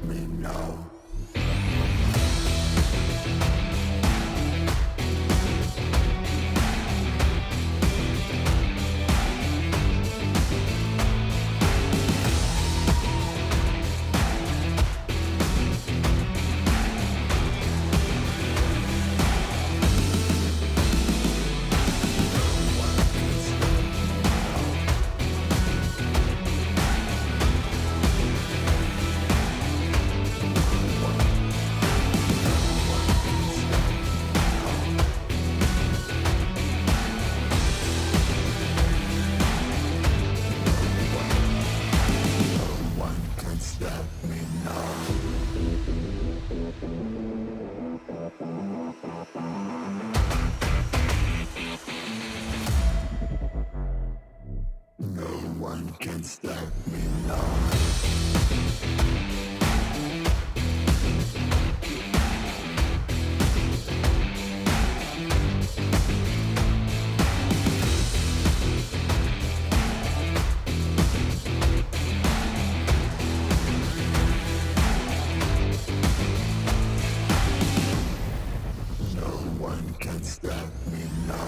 me now. Can stop me now. No one can stop me now.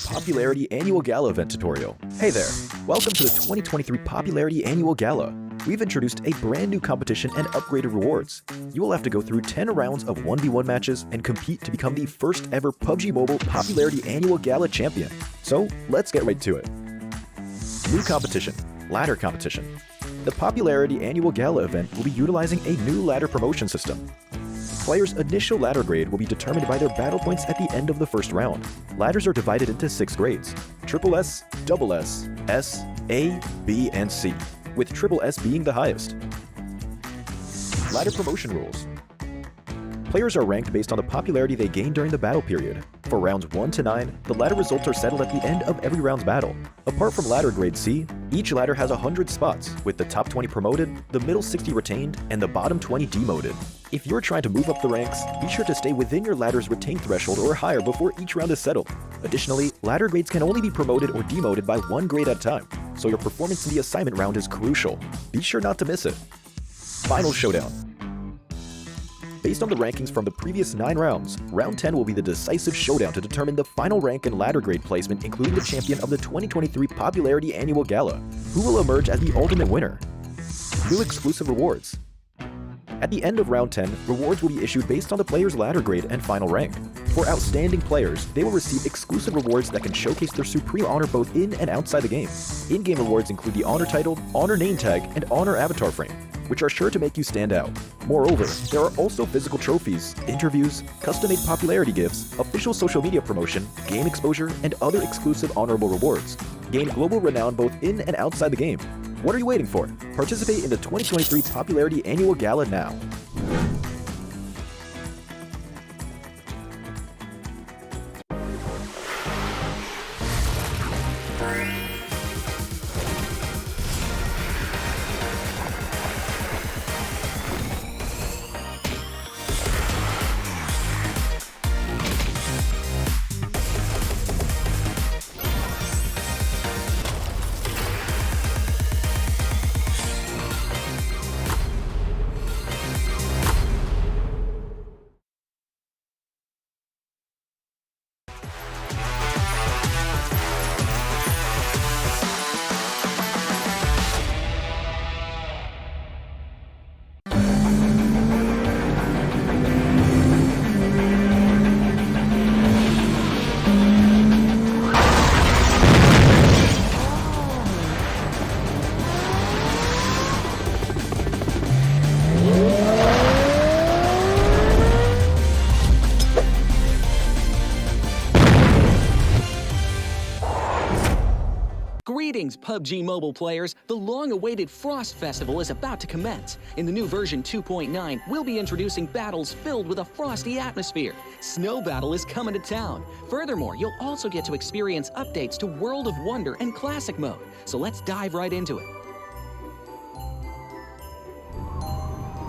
Popularity Annual Gala event tutorial. Hey there, welcome to the 2023 Popularity Annual Gala. We've introduced a brand new competition and upgraded rewards. You will have to go through 10 rounds of 1v1 matches and compete to become the first ever PUBG Mobile Popularity Annual Gala champion. So let's get right to it. New competition, ladder competition. The Popularity Annual Gala event will be utilizing a new ladder promotion system. Players' initial ladder grade will be determined by their battle points at the end of the first round. Ladders are divided into 6 grades: Triple S, Double S, S, A, B, and C, with Triple S being the highest. Ladder promotion rules. Players are ranked based on the popularity they gain during the battle period. For rounds 1 to 9, the ladder results are settled at the end of every round's battle. Apart from ladder grade C, each ladder has 100 spots, with the top 20 promoted, the middle 60 retained, and the bottom 20 demoted. If you're trying to move up the ranks, be sure to stay within your ladder's retained threshold or higher before each round is settled. Additionally, ladder grades can only be promoted or demoted by 1 grade at a time, so your performance in the assignment round is crucial. Be sure not to miss it. Final showdown. Based on the rankings from the previous 9 rounds, round 10 will be the decisive showdown to determine the final rank and ladder grade placement, including the champion of the 2023 Popularity Annual Gala. Who will emerge as the ultimate winner? New exclusive rewards. At the end of round 10, rewards will be issued based on the player's ladder grade and final rank. For outstanding players, they will receive exclusive rewards that can showcase their supreme honor both in and outside the game. In-game rewards include the honor title, honor name tag, and honor avatar frame, which are sure to make you stand out. Moreover, there are also physical trophies, interviews, custom-made popularity gifts, official social media promotion, game exposure, and other exclusive honorable rewards. Gain global renown both in and outside the game. What are you waiting for? Participate in the 2023 Popularity Annual Gala now. Greetings, PUBG Mobile players! The long-awaited Frost Festival is about to commence. In the new version 2.9, we'll be introducing battles filled with a frosty atmosphere. Snow Battle is coming to town. Furthermore, you'll also get to experience updates to World of Wonder and Classic Mode. So let's dive right into it.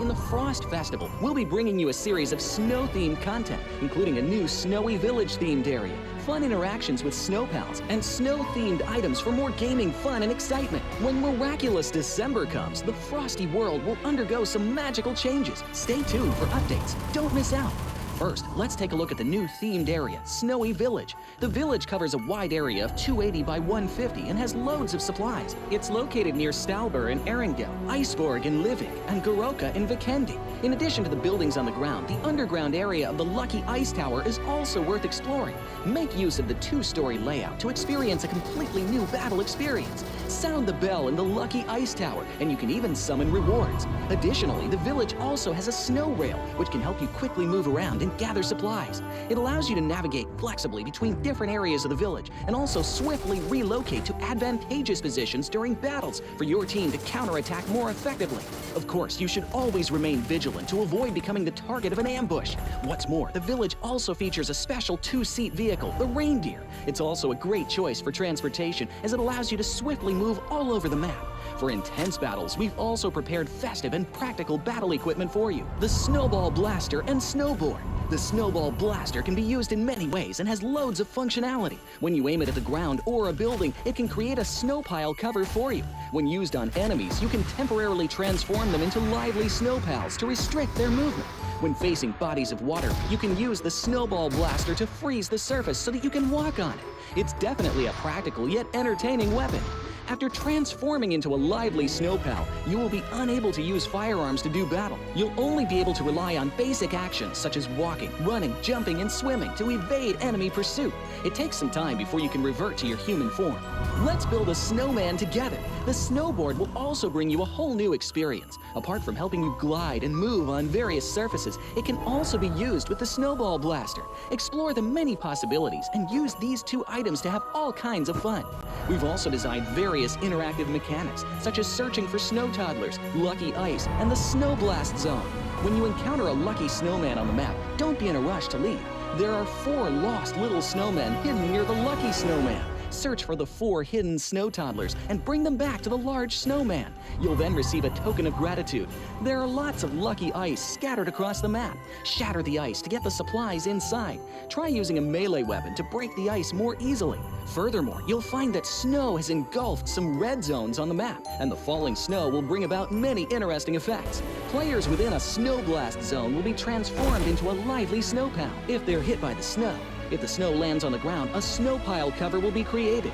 In the Frost Festival, we'll be bringing you a series of snow-themed content, including a new Snowy Village-themed area, fun interactions with snow pals, and snow-themed items for more gaming fun and excitement. When miraculous December comes, the frosty world will undergo some magical changes. Stay tuned for updates. Don't miss out. First, let's take a look at the new themed area, Snowy Village. The village covers a wide area of 280 by 150 and has loads of supplies. It's located near Stalber in Erengel, Iceborg in Livik, and Goroka in Vikendi. In addition to the buildings on the ground, the underground area of the Lucky Ice Tower is also worth exploring. Make use of the two-story layout to experience a completely new battle experience. Sound the bell in the Lucky Ice Tower, and you can even summon rewards. Additionally, the village also has a snow rail, which can help you quickly move around and gather supplies. It allows you to navigate flexibly between different areas of the village and also swiftly relocate to advantageous positions during battles for your team to counterattack more effectively. Of course, you should always remain vigilant to avoid becoming the target of an ambush. What's more, the village also features a special two-seat vehicle, the Reindeer. It's also a great choice for transportation as it allows you to swiftly move all over the map. For intense battles, we've also prepared festive and practical battle equipment for you, the Snowball Blaster and Snowboard. The Snowball Blaster can be used in many ways and has loads of functionality. When you aim it at the ground or a building, it can create a snow pile cover for you. When used on enemies, you can temporarily transform them into lively snow pals to restrict their movement. When facing bodies of water, you can use the Snowball Blaster to freeze the surface so that you can walk on it. It's definitely a practical yet entertaining weapon. After transforming into a lively snow pal, you will be unable to use firearms to do battle. You'll only be able to rely on basic actions such as walking, running, jumping, and swimming to evade enemy pursuit. It takes some time before you can revert to your human form. Let's build a snowman together. The snowboard will also bring you a whole new experience. Apart from helping you glide and move on various surfaces, it can also be used with the Snowball Blaster. Explore the many possibilities and use these two items to have all kinds of fun. We've also designed various interactive mechanics, such as searching for snow toddlers, lucky ice, and the snow blast zone. When you encounter a lucky snowman on the map, don't be in a rush to leave. There are 4 lost little snowmen hidden near the lucky snowman. Search for the 4 hidden snow toddlers and bring them back to the large snowman. You'll then receive a token of gratitude. There are lots of lucky ice scattered across the map. Shatter the ice to get the supplies inside. Try using a melee weapon to break the ice more easily. Furthermore, you'll find that snow has engulfed some red zones on the map, and the falling snow will bring about many interesting effects. Players within a snow blast zone will be transformed into a lively snow pal if they're hit by the snow. If the snow lands on the ground, a snow pile cover will be created.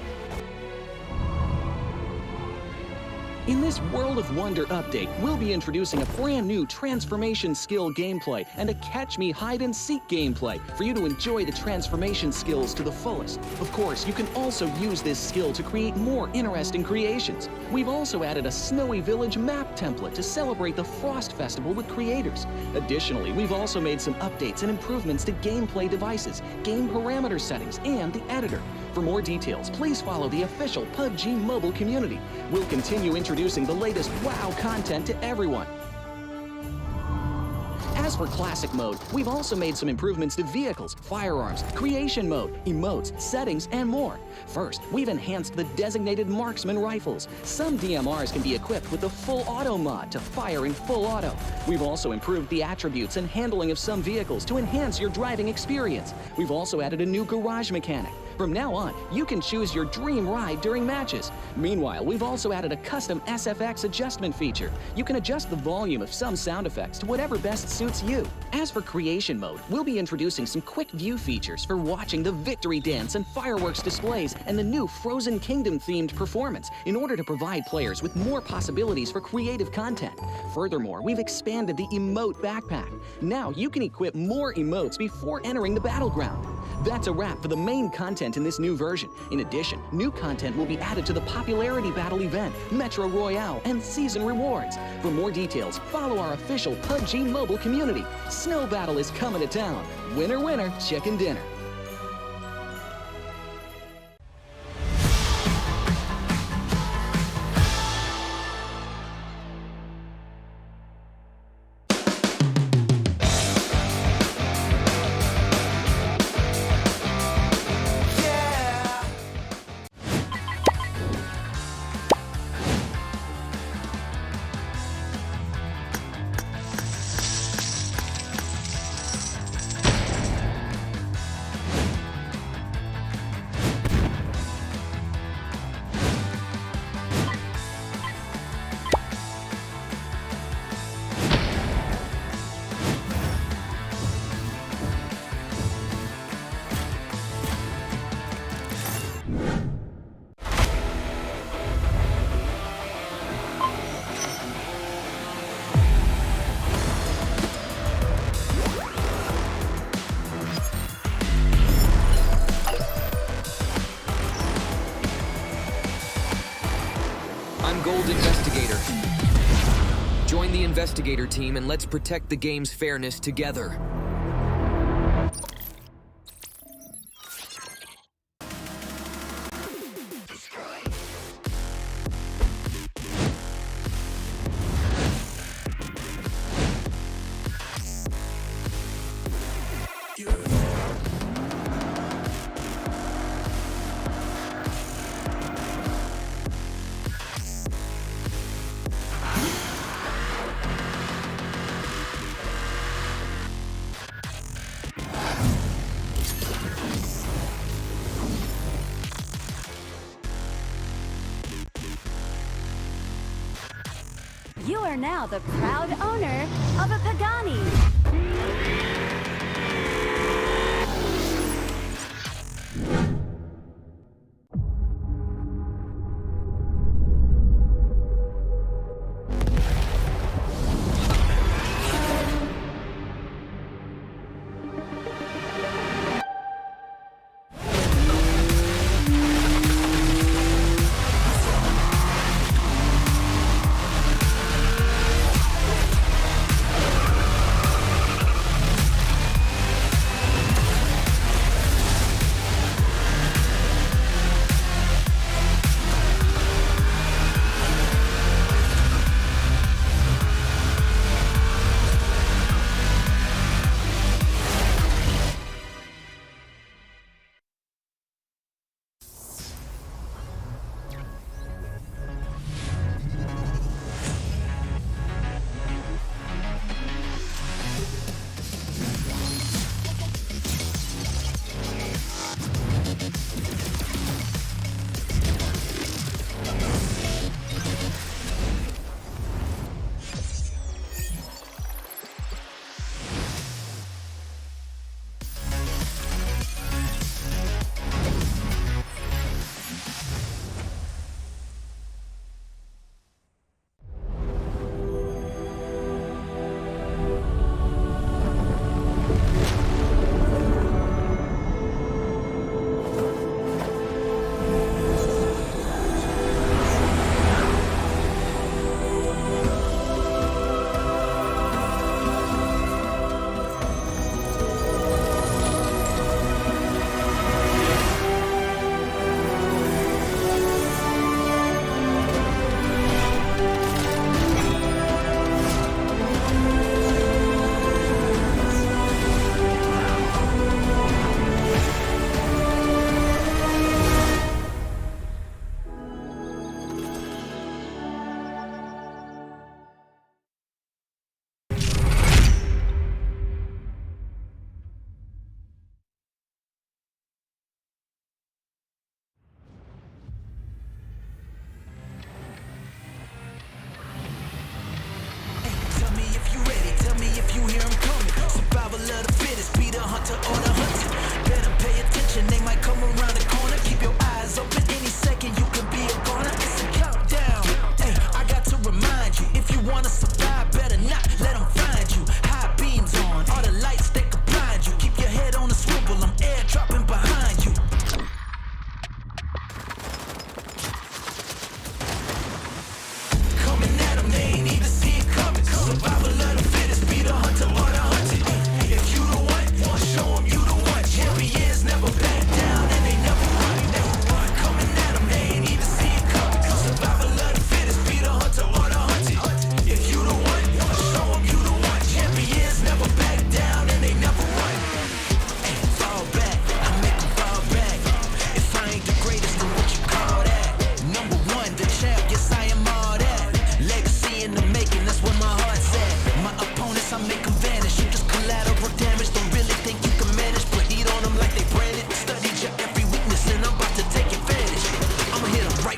In this World of Wonder update, we'll be introducing a brand new transformation skill gameplay and a catch me hide and seek gameplay for you to enjoy the transformation skills to the fullest. Of course, you can also use this skill to create more interesting creations. We've also added a Snowy Village map template to celebrate the Frost Festival with creators. Additionally, we've also made some updates and improvements to gameplay devices, game parameter settings, and the editor. For more details, please follow the official PUBG Mobile community. We'll continue introducing the latest WoW content to everyone. As for Classic Mode, we've also made some improvements to vehicles, firearms, creation mode, emotes, settings, and more. First, we've enhanced the designated marksman rifles. Some DMRs can be equipped with the full auto mod to fire in full auto. We've also improved the attributes and handling of some vehicles to enhance your driving experience. We've also added a new garage mechanic. From now on, you can choose your dream ride during matches. Meanwhile, we've also added a custom SFX adjustment feature. You can adjust the volume of some sound effects to whatever best suits you. As for creation mode, we'll be introducing some quick view features for watching the victory dance and fireworks displays and the new Frozen Kingdom themed performance in order to provide players with more possibilities for creative content. Furthermore, we've expanded the emote backpack. Now you can equip more emotes before entering the battleground. That's a wrap for the main content in this new version. In addition, new content will be added to the Popularity Battle event, Metro Royale, and Season Rewards. For more details, follow our official PUBG Mobile community. Snow Battle is coming to town. Winner, winner, chicken dinner. gold investigator. Join the investigator team and let's protect the game's fairness together. You are now the proud owner of a Pagani.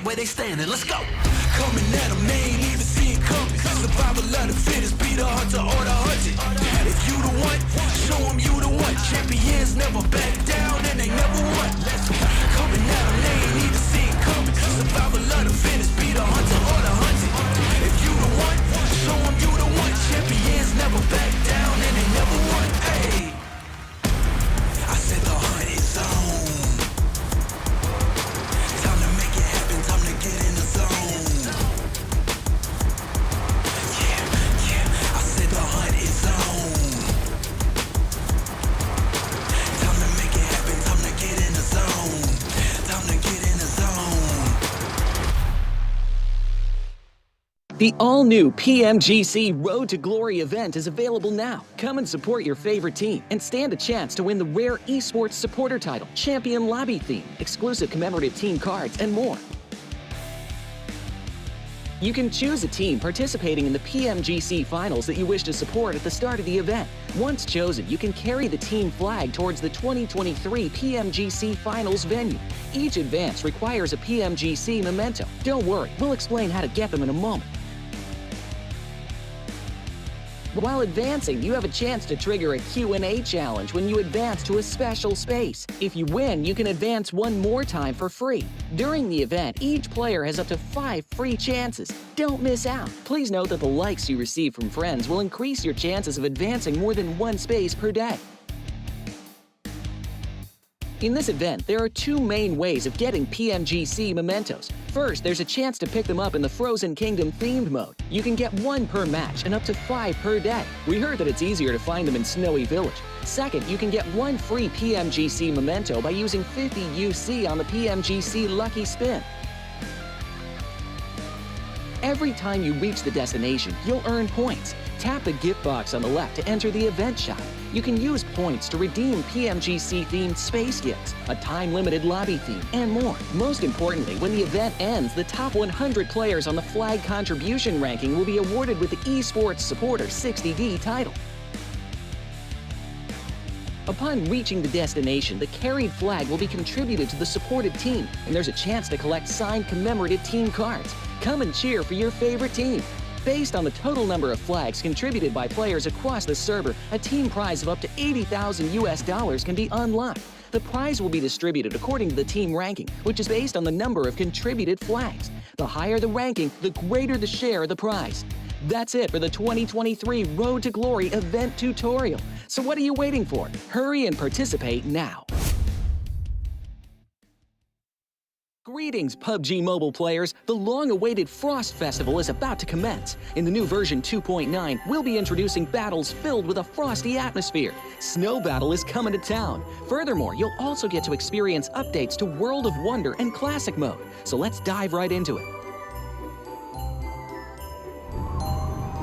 where they standing. Let's go. Coming at them, they ain't even see it coming. Survival of the fittest, be the hunter or the hunted. If you the one, show them you the one. Champions never back down and they never won. Coming at them, they ain't even see it coming. Survival of the fittest, be the hunter or the hunted. If you the one, show them you the one. Champions never back down and they never won. Hey, I said the hunt is on. Time to make it happen, time to get in the zone. The all-new PMGC Road to Glory event is available now. Come and support your favorite team and stand a chance to win the rare esports supporter title, Champion Lobby theme, exclusive commemorative team cards, and more. You can choose a team participating in the PMGC finals that you wish to support at the start of the event. Once chosen, you can carry the team flag towards the 2023 PMGC finals venue. Each advance requires a PMGC memento. Don't worry, we'll explain how to get them in a moment. While advancing, you have a chance to trigger a Q&A challenge when you advance to a special space. If you win, you can advance one more time for free. During the event, each player has up to 5 free chances. Don't miss out. Please note that the likes you receive from friends will increase your chances of advancing more than one space per day. In this event, there are 2 main ways of getting PMGC mementos. First, there's a chance to pick them up in the Frozen Kingdom themed mode. You can get 1 per match and up to 5 per day. We heard that it's easier to find them in Snowy Village. Second, you can get 1 free PMGC memento by using 50 UC on the PMGC Lucky Spin. Every time you reach the destination, you'll earn points. Tap the gift box on the left to enter the event shop. You can use points to redeem PMGC-themed space gifts, a time-limited lobby theme, and more. Most importantly, when the event ends, the top 100 players on the flag contribution ranking will be awarded with the Esports Supporter 60D title. Upon reaching the destination, the carried flag will be contributed to the supported team, and there's a chance to collect signed commemorative team cards. Come and cheer for your favorite team. Based on the total number of flags contributed by players across the server, a team prize of up to $80,000 can be unlocked. The prize will be distributed according to the team ranking, which is based on the number of contributed flags. The higher the ranking, the greater the share of the prize. That's it for the 2023 Road to Glory event tutorial. So what are you waiting for? Hurry and participate now. Greetings, PUBG Mobile players! The long-awaited Frost Festival is about to commence. In the new version 2.9, we'll be introducing battles filled with a frosty atmosphere. Snow Battle is coming to town. Furthermore, you'll also get to experience updates to World of Wonder and Classic Mode. So let's dive right into it.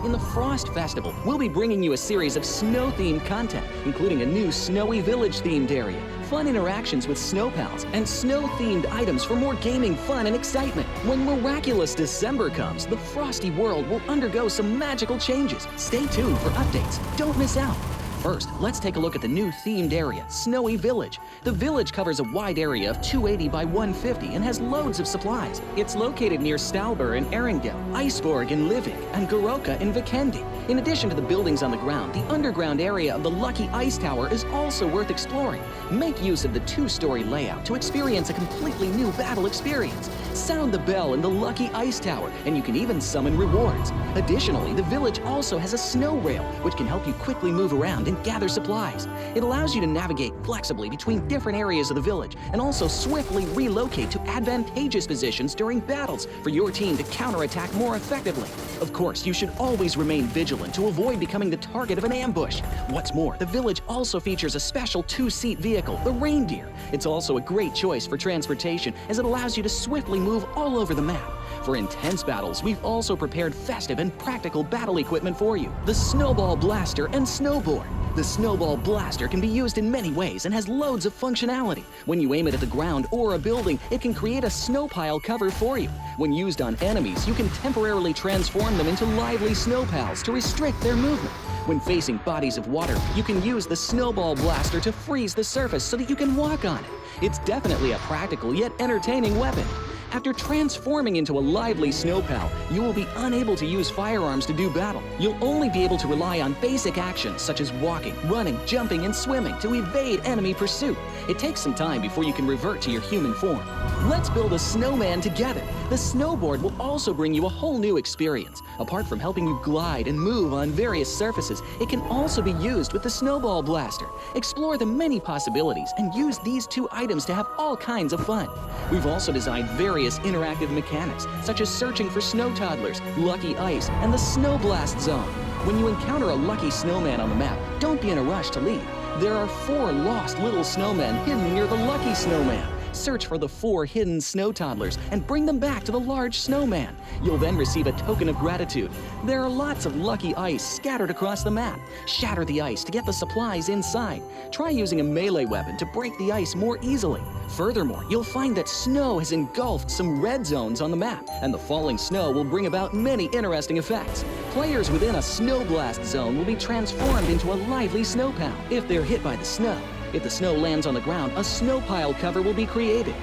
In the Frost Festival, we'll be bringing you a series of snow-themed content, including a new Snowy Village-themed area, fun interactions with snow pals, and snow-themed items for more gaming fun and excitement. When miraculous December comes, the frosty world will undergo some magical changes. Stay tuned for updates. Don't miss out. First, let's take a look at the new themed area, Snowy Village. The village covers a wide area of 280 by 150 and has loads of supplies. It's located near Stalber in Erringdale, Iceborg in Livik, and Goroka in Vikendi. In addition to the buildings on the ground, the underground area of the Lucky Ice Tower is also worth exploring. Make use of the 2-story layout to experience a completely new battle experience. Sound the bell in the Lucky Ice Tower, and you can even summon rewards. Additionally, the village also has a snow rail, which can help you quickly move around and gather supplies. It allows you to navigate flexibly between different areas of the village and also swiftly relocate to advantageous positions during battles for your team to counterattack more effectively. Of course, you should always remain vigilant to avoid becoming the target of an ambush. What's more, the village also features a special 2-seat vehicle, the Reindeer. It's also a great choice for transportation as it allows you to swiftly move all over the map. For intense battles, we've also prepared festive and practical battle equipment for you, the Snowball Blaster and Snowboard. The Snowball Blaster can be used in many ways and has loads of functionality. When you aim it at the ground or a building, it can create a snow pile cover for you. When used on enemies, you can temporarily transform them into lively snow pals to restrict their movement. When facing bodies of water, you can use the Snowball Blaster to freeze the surface so that you can walk on it. It's definitely a practical yet entertaining weapon. After transforming into a lively snow pal, you will be unable to use firearms to do battle. You'll only be able to rely on basic actions such as walking, running, jumping, and swimming to evade enemy pursuit. It takes some time before you can revert to your human form. Let's build a snowman together. The snowboard will also bring you a whole new experience. Apart from helping you glide and move on various surfaces, it can also be used with the Snowball Blaster. Explore the many possibilities and use these 2 items to have all kinds of fun. We've also designed various interactive mechanics, such as searching for snow toddlers, lucky ice, and the snow blast zone. When you encounter a lucky snowman on the map, don't be in a rush to leave. There are 4 lost little snowmen hidden near the lucky snowman. search for the 4 hidden snow toddlers and bring them back to the large snowman. You'll then receive a token of gratitude. There are lots of lucky ice scattered across the map. Shatter the ice to get the supplies inside. Try using a melee weapon to break the ice more easily. Furthermore, you'll find that snow has engulfed some red zones on the map, and the falling snow will bring about many interesting effects. Players within a snow blast zone will be transformed into a lively snow pal if they're hit by the snow. If the snow lands on the ground, a snow pile cover will be created.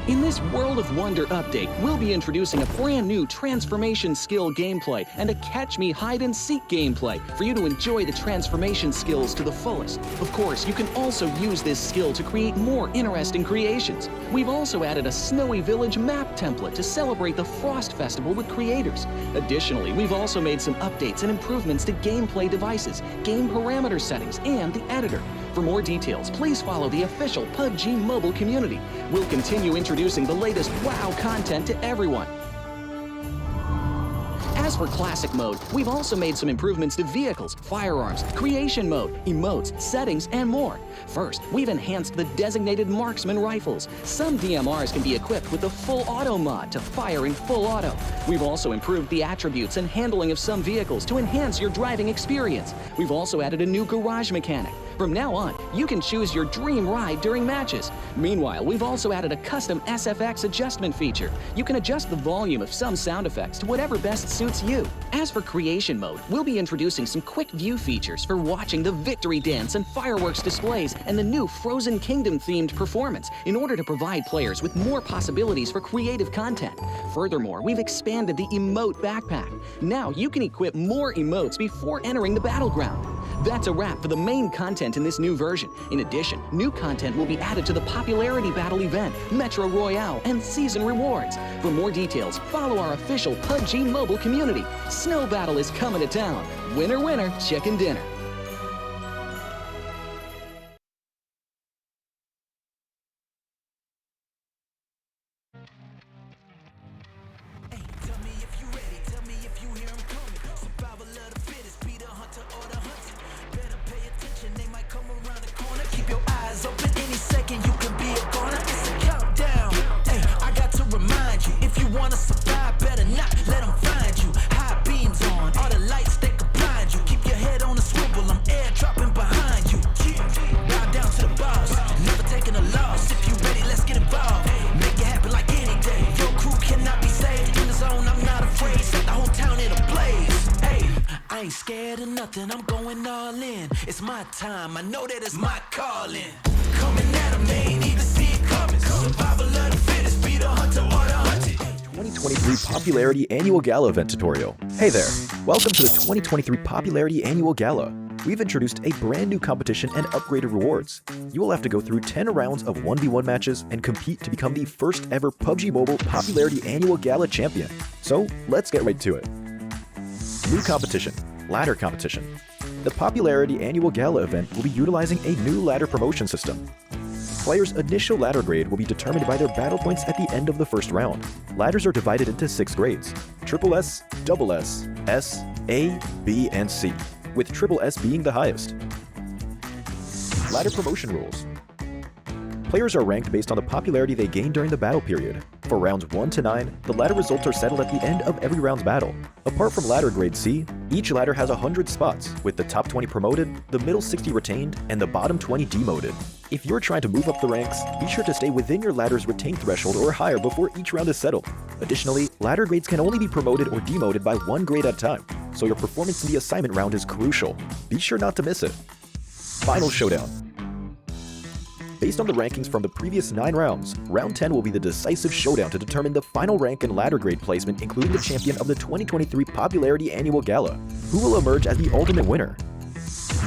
In this World of Wonder update, we'll be introducing a brand new transformation skill gameplay and a catch me hide and seek gameplay for you to enjoy the transformation skills to the fullest. Of course, you can also use this skill to create more interesting creations. We've also added a snowy village map template to celebrate the Frost Festival with creators. Additionally, we've also made some updates and improvements to gameplay devices, game parameter settings, and the editor. For more details, please follow the official PUBG Mobile community. We'll continue introducing the latest WoW content to everyone. As for Classic Mode, we've also made some improvements to vehicles, firearms, creation mode, emotes, settings, and more. First, we've enhanced the designated marksman rifles. Some DMRs can be equipped with the full auto mod to fire in full auto. We've also improved the attributes and handling of some vehicles to enhance your driving experience. We've also added a new garage mechanic. From now on, you can choose your dream ride during matches. Meanwhile, we've also added a custom SFX adjustment feature. You can adjust the volume of some sound effects to whatever best suits you. As for creation mode, we'll be introducing some quick view features for watching the victory dance and fireworks displays and the new Frozen Kingdom themed performance in order to provide players with more possibilities for creative content. Furthermore, we've expanded the emote backpack. Now you can equip more emotes before entering the battleground. That's a wrap for the main content in this new version. In addition, new content will be added to the Popularity Battle event, Metro Royale, and Season Rewards. For more details, follow our official PUBG Mobile community. Snow Battle is coming to town. Winner, winner, chicken dinner. Tell me if you ready, tell me if you hear 'em coming. Survival of the fittest, be the hunter or the hunted. Better pay attention, they might come around the corner. Keep your eyes open, any second you can be a goner. It's a countdown. Hey, I got to remind you, if you wanna survive, better not let them find you. High beams on, all the lights they can blind you. Keep your head on a swivel, I'm airdropping behind you. Bow down to the boss, never taking a loss. If you ready, let's get involved. Make it happen like any day. Your crew cannot be saved. In the zone, I'm not afraid. Set the whole town in a blaze. Hey, I ain't scared of nothing, I'm going all in. It's my time, I know that it's my calling. Coming at 'em, they ain't even see it coming. Survival of the fittest, be the hunter or the hunted. 2023 Popularity Annual Gala event tutorial. Hey there! Welcome to the 2023 Popularity Annual Gala. We've introduced a brand new competition and upgraded rewards. You will have to go through 10 rounds of 1v1 matches and compete to become the first ever PUBG Mobile Popularity Annual Gala Champion. So let's get right to it. New competition, ladder competition. The Popularity Annual Gala event will be utilizing a new ladder promotion system. Players' initial ladder grade will be determined by their battle points at the end of the first round. Ladders are divided into 6 grades: Triple S, Double S, S, A, B, and C, with Triple S being the highest. Ladder promotion rules. Players are ranked based on the popularity they gain during the battle period. For rounds 1 to 9, the ladder results are settled at the end of every round's battle. Apart from ladder grade C, each ladder has 100 spots, with the top 20 promoted, the middle 60 retained, and the bottom 20 demoted. If you're trying to move up the ranks, be sure to stay within your ladder's retained threshold or higher before each round is settled. Additionally, ladder grades can only be promoted or demoted by 1 grade at a time, so your performance in the assignment round is crucial. Be sure not to miss it. Final showdown. Based on the rankings from the previous 9 rounds, round 10 will be the decisive showdown to determine the final rank and ladder grade placement, including the champion of the 2023 Popularity Annual Gala. Who will emerge as the ultimate winner?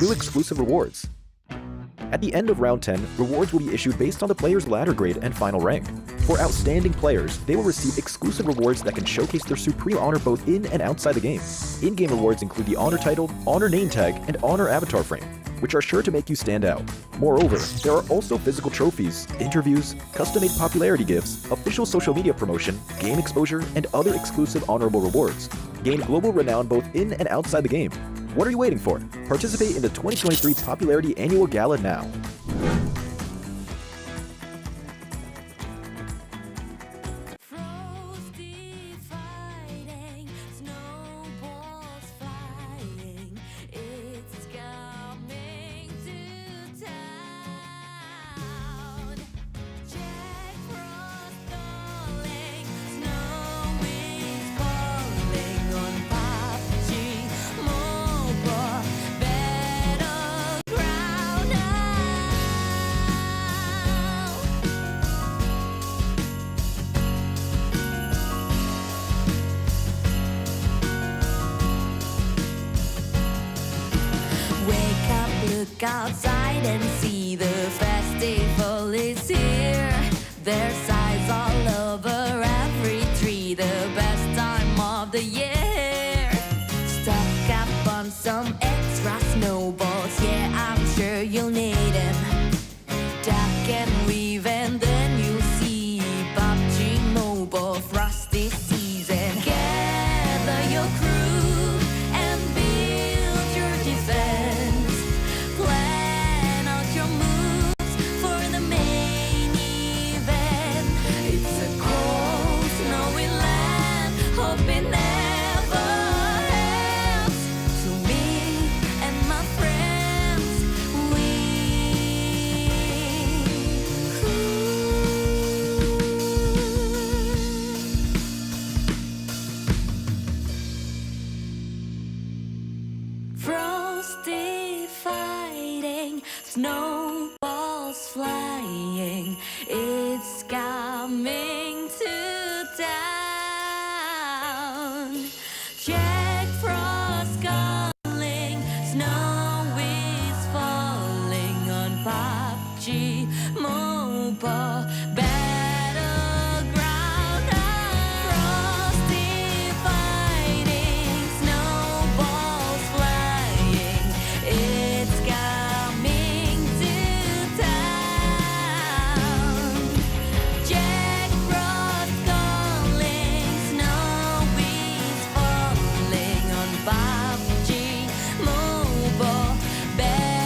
New exclusive rewards. At the end of round 10, rewards will be issued based on the player's ladder grade and final rank. For outstanding players, they will receive exclusive rewards that can showcase their supreme honor both in and outside the game. In-game rewards include the honor title, honor name tag, and honor avatar frame, which are sure to make you stand out. Moreover, there are also physical trophies, interviews, custom-made popularity gifts, official social media promotion, game exposure, and other exclusive honorable rewards. Gain global renown both in and outside the game. What are you waiting for? Participate in the 2023 Popularity Annual Gala now. Look outside and see the festival is here. There's signs all over every tree. The best time of the year. Stock up on some extra snowballs. Yeah, I'm sure you'll need them. Duck and weave and then you'll see PUBG Mobile Frosty season. Gather your crew and build your defense. Plan out your moves for the main event. It's a cold, snowy land, hope it never ends. So me and my friends, frosty fighting, snowballs flying. It's coming to town. Jack Frost calling, snow is falling on PUBG Mobile battleground. Frosty fighting, snowballs flying. It's coming to town. Jack Frost calling, snow is falling on PUBG Mobile battleground.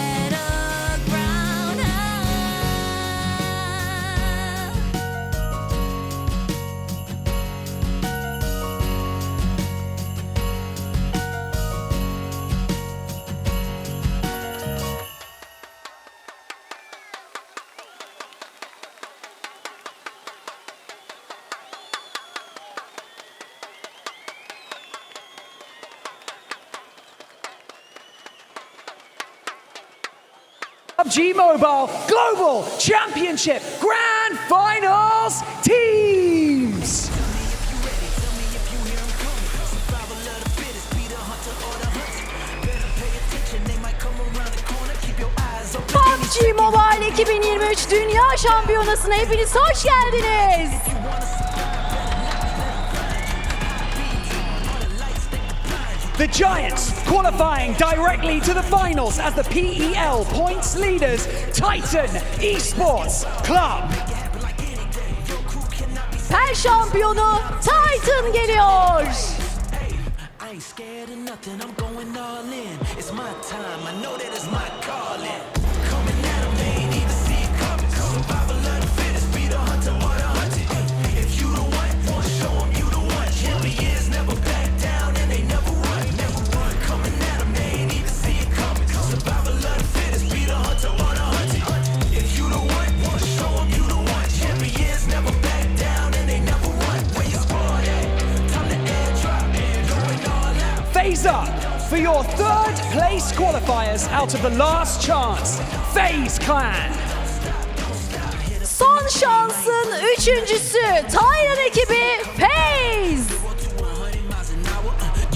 PUBG Mobile Global Championship Grand Finals teams. PUBG Mobile 2023 Dünya Şampiyonası'na hepiniz hoş geldiniz. The Giants qualifying directly to the finals as the PEL points leaders, Titan Esports Club. Per şampiyonu Titan geliyor. I ain't scared of nothing, I'm going all in. It's my time, I know that it's my calling. Coming at them, they ain't even see it coming. Survival of the fittest, be the hunter or the hunted. If you the one, show them you the one. Champions never back down and they never run, never run. Coming at them, they ain't even see it coming. Survival of the fittest, be the hunter or the hunted. If you the one, show them you the one. Champions never back down and they never run. Where you squad at? Time to airdrop, going all out. Phase up for your third place qualifiers out of the last chance, FaZe Clan. Son şansın üçüncüsü Titan ekibi FaZe.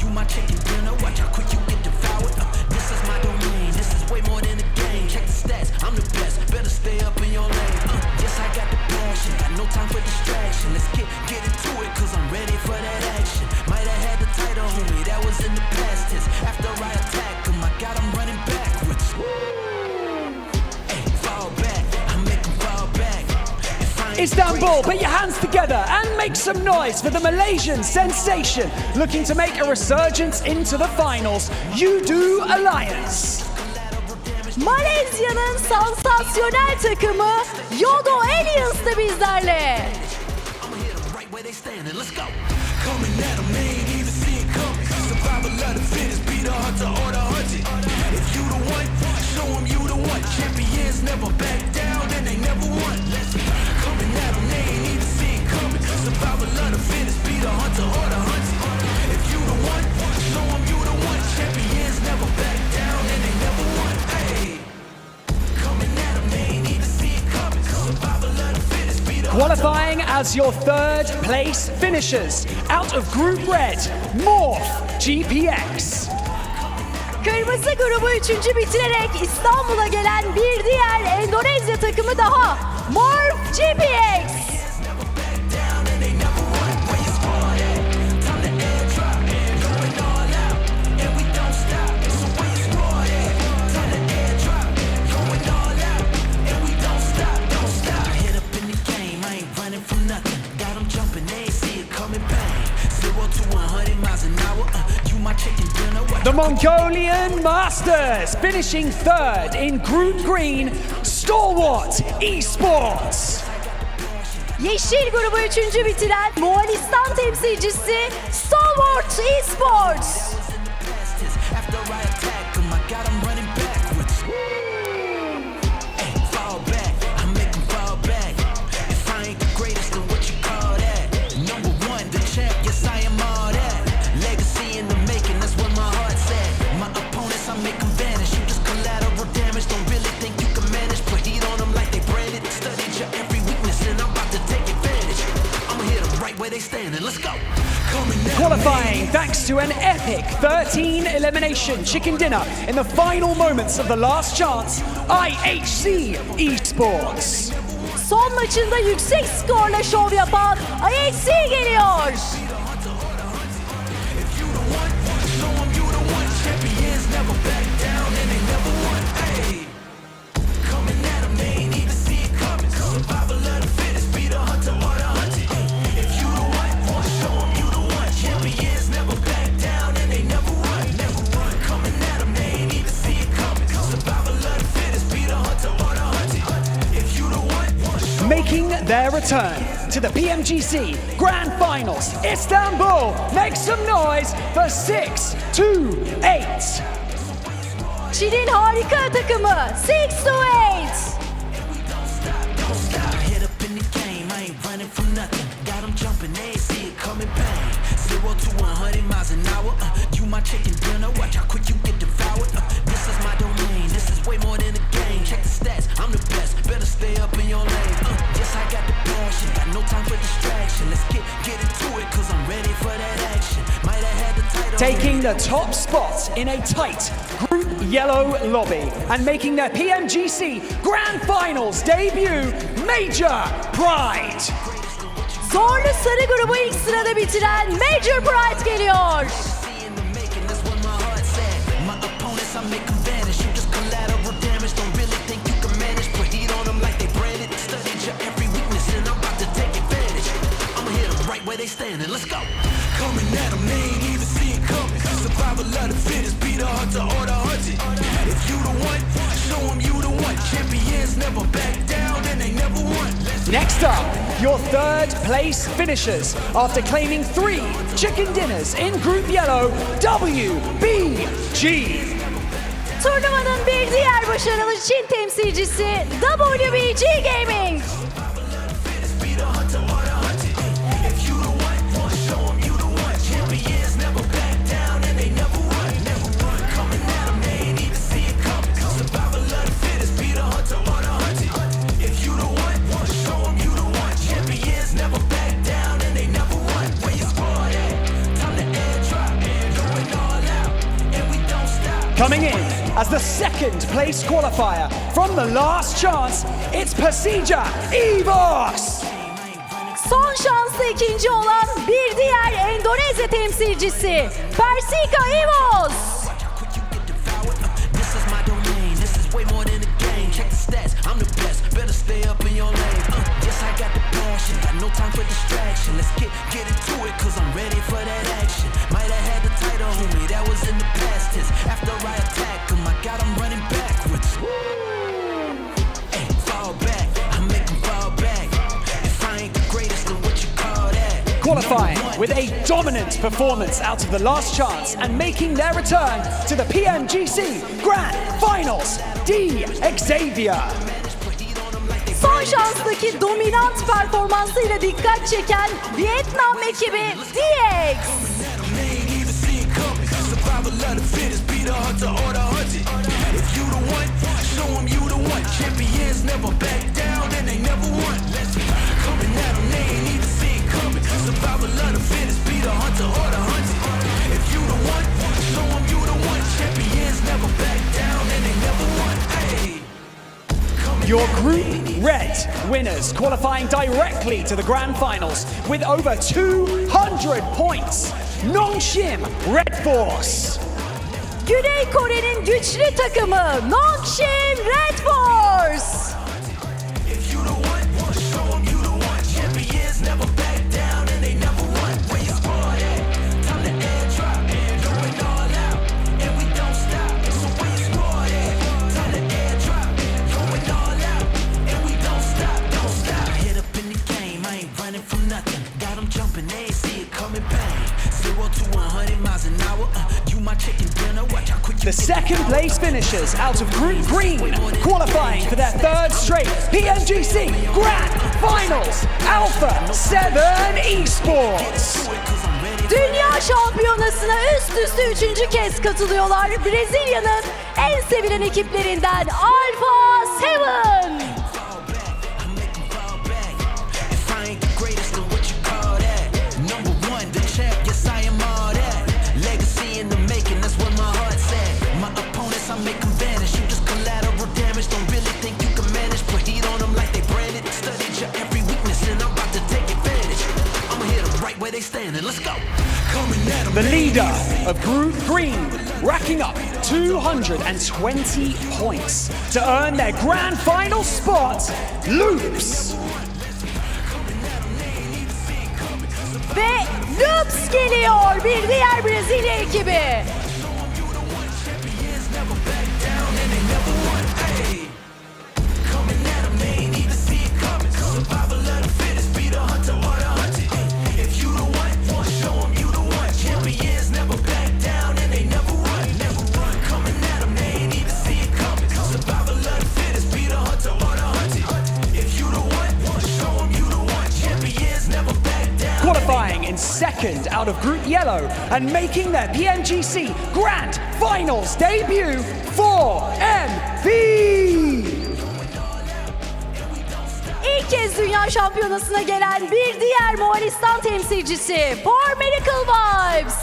You my chicken dinner, watch how quick you get devoured. This is my domain, this is way more than a game. Check the stats, I'm the best, better stay up in your lane. Yes, I got the passion, got no time for distraction. Let's get into it, cause I'm ready for that action. Might have had the title, homie, that was in the past tense. After I attack him, I got him running backwards. Hey, fall back, I make him fall back. Istanbul, put your hands together and make some noise for the Malaysian sensation looking to make a resurgence into the finals, You Alliance. Malezya'nın sansasyonel takımı Yodo Aliens de bizlerle. I'ma hit them right where they standing, let's go. Coming at them, they ain't even see it coming. Survival of the fittest, be the hunter or the hunted. If you the one, show them you the one. Champions never back down and they never won. Coming at them, they ain't even see it coming. Survival of the fittest, be the hunter or the hunted. If you the one, show them you the one. Champions never back down and they never won. Hey, coming at them, they ain't even see it coming. Survival of the fittest, be the Qualifying as your third place finishers out of Group Red, Morph GPX. Kırmızı grubu 3. bitirerek İstanbul'a gelen bir diğer Endonezya takımı daha. Morph GPX. The Mongolian Masters finishing third in Group Green, Stalwart Esports. Yeşil grubu 3. bitiren Moğolistan temsilcisi Stalwart Esports. Qualifying thanks to an epic 13 elimination chicken dinner in the final moments of the last chance, IHC Esports. Son maçında yüksek skorla şov yapan IHC geliyor. Making their return to the PMGC Grand Finals, Istanbul. Make some noise for 6-8. Çin'in harika takımı 6-8. Taking the top spot in a tight Group Yellow lobby and making their PMGC Grand Finals debut, Major Pride. Zorlu sarı grubu ilk sırada bitiren Major Pride geliyor. Next up, your third place finishers after claiming 3 chicken dinners in Group Yellow, WBG. Turnuvanın bir diğer başarılı Çin temsilcisi WBG Gaming. Coming in as the second place qualifier from the last chance, it's Persija Evos. Son şanslı ikinci olan bir diğer Endonezya temsilcisi Persija Evos. Qualifying with a dominant performance out of the last chance and making their return to the PMGC Grand Finals, Xavier. Son şanstaki dominant performansıyla dikkat çeken Vietnam ekibi DX. Your Group Red winners qualifying directly to the grand finals with over 200 points. Nongshim Red Force. Güney Kore'nin güçlü takımı Nongshim Red Force. If you the one, show 'em you the one. Champions never back down and they never won. Where you squad at? Time to airdrop, going all out, and we don't stop. So where you squad at? Time to airdrop, going all out, and we don't stop, don't stop. Hit up in the game, I ain't running from nothing. Got 'em jumping, they ain't see it coming, bang. 0 to 100 miles an hour. You my chicken dinner, watch how quick you The second place finishers out of Group Green, qualifying for their third straight PMGC Grand Finals Alpha 7 Esports. Dünya Şampiyonası'na üst üste 3. kez katılıyorlar. Brezilya'nın en sevilen ekiplerinden Alpha 7. If I ain't the greatest, then what you call that? Number one, the champ, yes I am all that. Legacy in the making, that's where my heart's at. My opponents, I make them vanish. You just collateral damage, don't really think you can manage. Put heat on them like they branded. Studied your every weakness and I'm about to take advantage. I'ma hit them right where they standing, let's go. Coming at them. The leader of Group Green, racking up 220 points to earn their grand final spot, Loops. Ve Loops geliyor, bir diğer Brezilya ekibi. Qualifying in second out of Group Yellow and making their PMGC Grand Finals debut for MV. İlk kez Dünya Şampiyonası'na gelen bir diğer Moğolistan temsilcisi For Medical Vibes.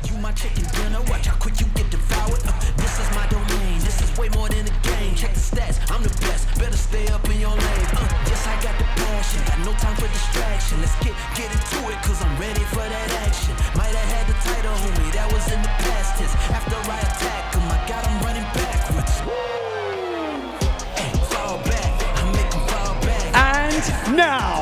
You my chicken dinner, watch how quick you get devoured. This is my domain, this is way more than a game. Check the stats, I'm the best, better stay up in your lane. Yes, I got the passion, got no time for distraction. Let's get into it, cause I'm ready for that action. Might have had the title, homie, that was in the past tense. After I attack him, I got him running backwards. Hey, fall back, I make him fall back. And now,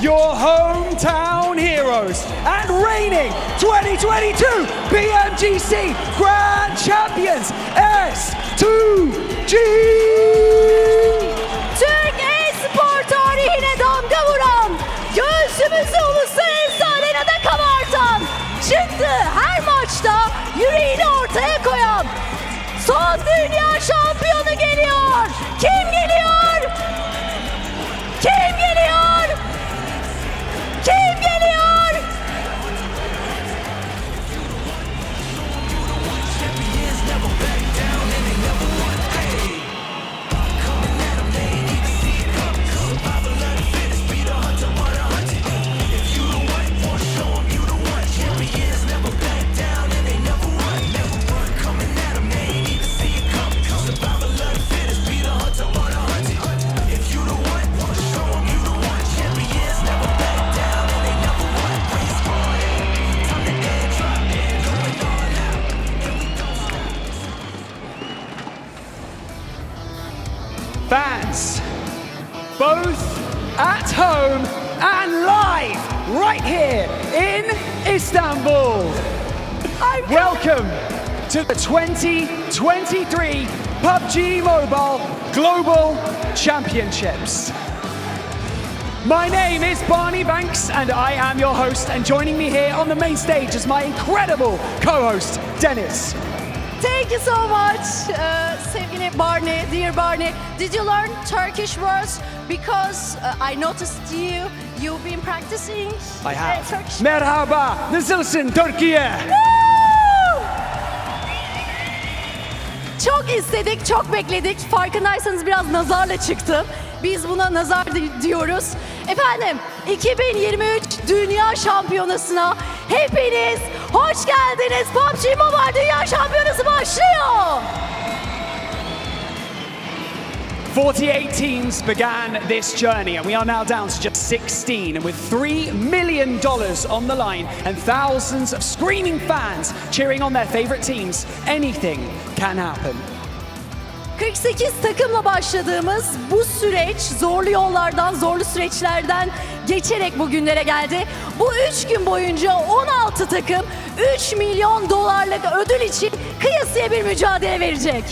your hometown heroes and reigning 2022 PMGC Grand Champions S2G. Türk e-spor tarihine damga vuran, göğsümüzü uluslararası arenada kabartan, çıktı her maçta yüreğini ortaya koyan, son dünya şampiyonu geliyor. Kim geliyor? Kim geliyor? Kim geliyor? Fans, both at home and live right here in Istanbul. Welcome to the 2023 PUBG Mobile Global Championships. My name is Barney Banks and I am your host, and joining me here on the main stage is my incredible co-host, Dennis. Thank you so much, sevgili Barney, dear Barney. Did you learn Turkish words? Because I noticed you've been practicing. I have. Turkish. Merhaba, nasılsın Türkiye? Çok istedik, çok bekledik. Farkındaysanız biraz nazarla çıktım. Biz buna nazar diyoruz. Efendim, 2023 Dünya Şampiyonası'na hepiniz hoş geldiniz. PUBG Mobile Dünya Şampiyonası başlıyor. 48 teams began this journey, and we are now down to just 16. And with $3 million on the line and thousands of screaming fans cheering on their favorite teams, anything can happen. 48 takımla başladığımız bu süreç zorlu yollardan, zorlu süreçlerden geçerek bugünlere geldi. Bu 3 gün boyunca 16 takım $3 milyon ödül için kıyasıya bir mücadele verecek.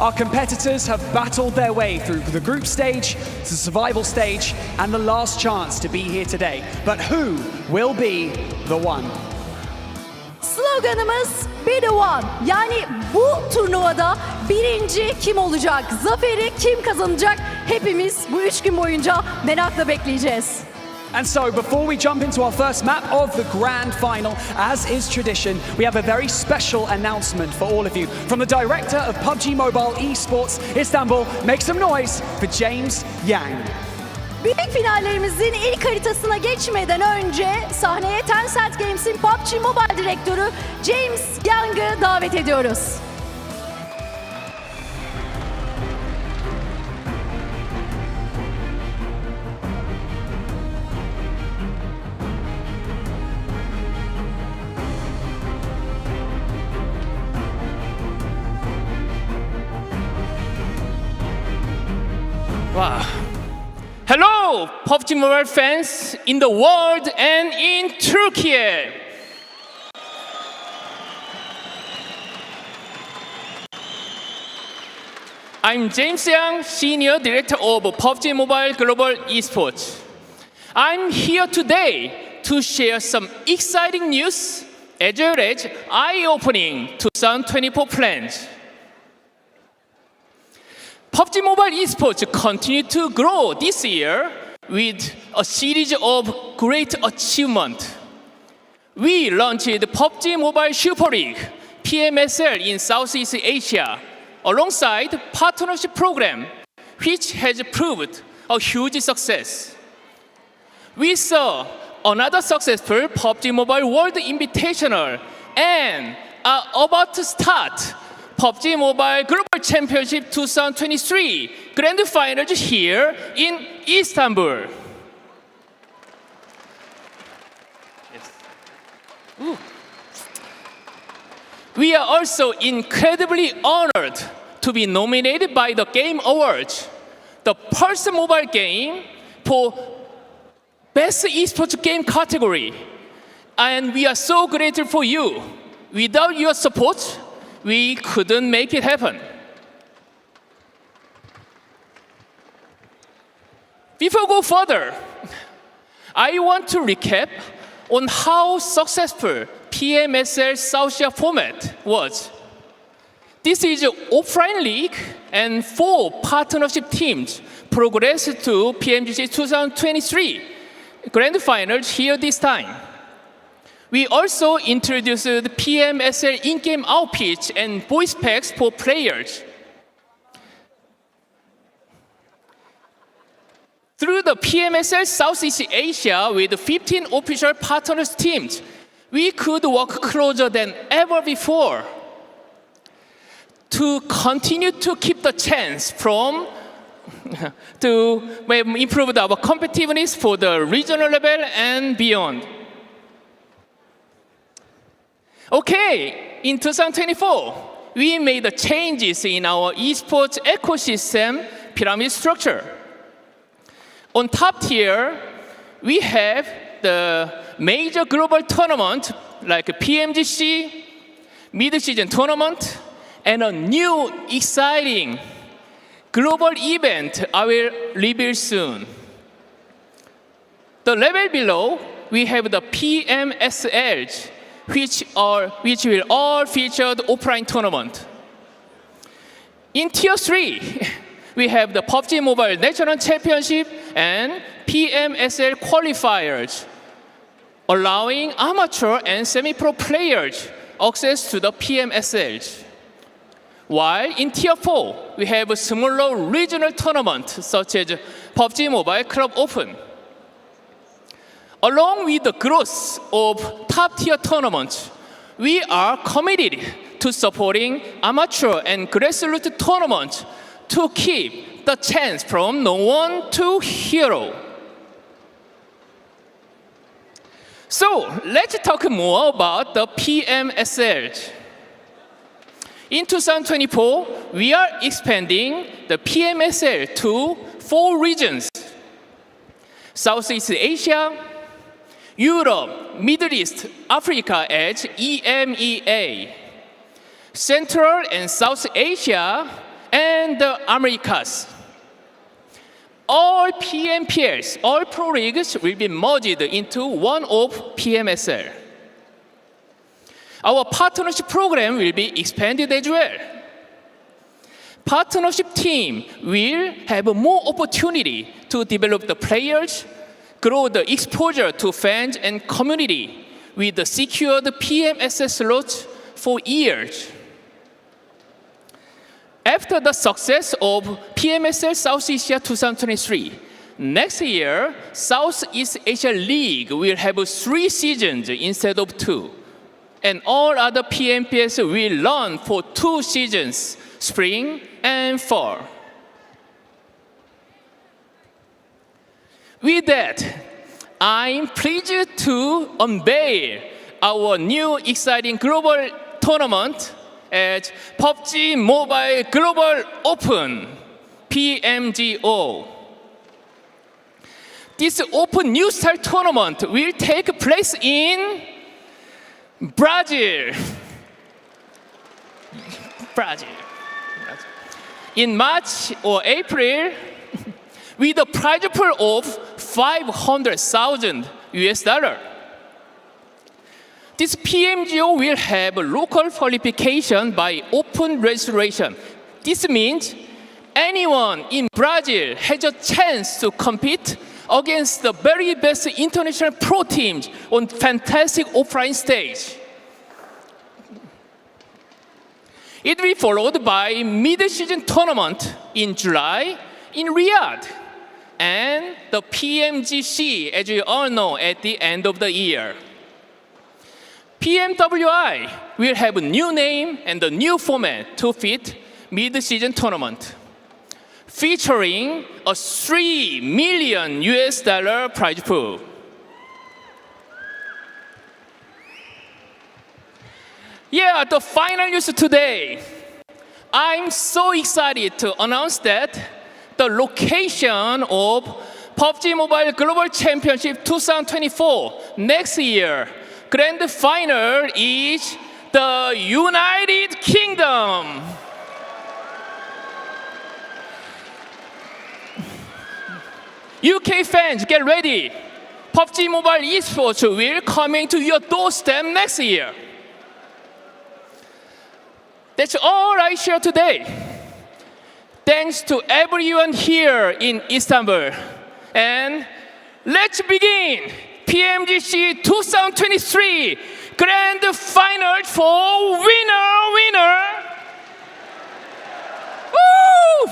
Our competitors have battled their way through the group stage, the survival stage, and the last chance to be here today. But who will be the one? Sloganımız Be the One. Yani bu turnuvada birinci kim olacak? Zaferi kim kazanacak? Hepimiz bu 3 gün boyunca merakla bekleyeceğiz. And so, before we jump into our first map of the grand final, as is tradition, we have a very special announcement for all of you. From the director of PUBG Mobile Esports Istanbul, make some noise for James Yang. Büyük finallerimizin ilk haritasına geçmeden önce sahneye Tencent Games'in PUBG Mobile direktörü James Yang'ı davet ediyoruz. Wow. Hello, PUBG Mobile fans in the world and in Turkey. I'm James Yang, Senior Director of PUBG Mobile Global Esports. I'm here today to share some exciting news as well as eye-opening 2024 plans. PUBG Mobile Esports continue to grow this year with a series of great achievements. We launched the PUBG Mobile Super League, PMSL in Southeast Asia, alongside partnership program, which has proved a huge success. We saw another successful PUBG Mobile World Invitational and are about to start PUBG Mobile Global Championship 2023 Grand Finals here in Istanbul. Yes. We are also incredibly honored to be nominated by the Game Awards, the first mobile game for Best Esports Game category. And we are so grateful for you. Without your support, we couldn't make it happen. Before we go further, I want to recap on how successful PMSL South Asia format was. This is an offline league and 4 partnership teams progressed to PMGC 2023 Grand Finals here this time. We also introduced the PMSL in-game outfits and voice packs for players. Through the PMSL Southeast Asia with 15 official partners teams, we could work closer than ever before to continue to keep the chance to improve our competitiveness for the regional level and beyond. Okay, in 2024, we made the changes in our esports ecosystem pyramid structure. On top tier, we have the major global tournament like PMGC, mid-season tournament, and a new exciting global event I will reveal soon. The level below, we have the PMSL, which will all feature the offline tournament. In Tier 3, we have the PUBG Mobile National Championship and PMSL qualifiers, allowing amateur and semi-pro players access to the PMSL. While in Tier 4, we have a smaller regional tournament such as PUBG Mobile Club Open. Along with the growth of top-tier tournaments, we are committed to supporting amateur and grassroots tournaments to keep the chance from no one to hero. So let's talk more about the PMSL. In 2024, we are expanding the PMSL to 4 regions: Southeast Asia, Europe, Middle East, Africa as EMEA, Central and South Asia, and the Americas. All PMPLs, all pro leagues will be merged into one of PMSL. Our partnership program will be expanded as well. Partnership team will have more opportunity to develop the players, grow the exposure to fans and community with the secured PMSL slots for years. After the success of PMSL South Asia 2023, next year, Southeast Asia League will have 3 seasons instead of 2. And all other PMPS will run for 2 seasons, spring and fall. With that, I'm pleased to unveil our new exciting global tournament at PUBG Mobile Global Open, PMGO. This Open New Style tournament will take place in Brazil. In March or April, with a prize pool of $500,000 US. This PMGO will have local qualification by open registration. This means anyone in Brazil has a chance to compete against the very best international pro teams on fantastic offline stage. It will be followed by mid-season tournament in July in Riyadh, and the PMGC, as you all know, at the end of the year. PMWI will have a new name and a new format to fit mid-season tournament, featuring a $3 million US prize pool. Yeah, the final news today. I'm so excited to announce that the location of PUBG Mobile Global Championship 2024 next year, grand final is the United Kingdom. UK fans, get ready. PUBG Mobile Esports will coming to your doorstep next year. That's all I share today. Thanks to everyone here in Istanbul. And let's begin PMGC 2023 Grand Final for winner. Woo!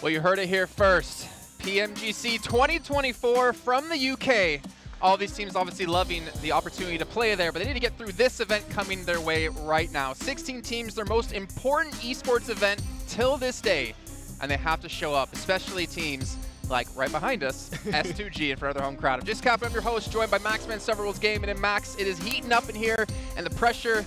Well, you heard it here first. PMGC 2024 from the UK. All these teams obviously loving the opportunity to play there, but they need to get through this event coming their way right now. 16 teams, their most important esports event till this day, and they have to show up, especially teams like right behind us, S2G in front of their home crowd. I'm just Cap, I'm your host, joined by Maxman Several's Game, and in Max, it is heating up in here, and the pressure,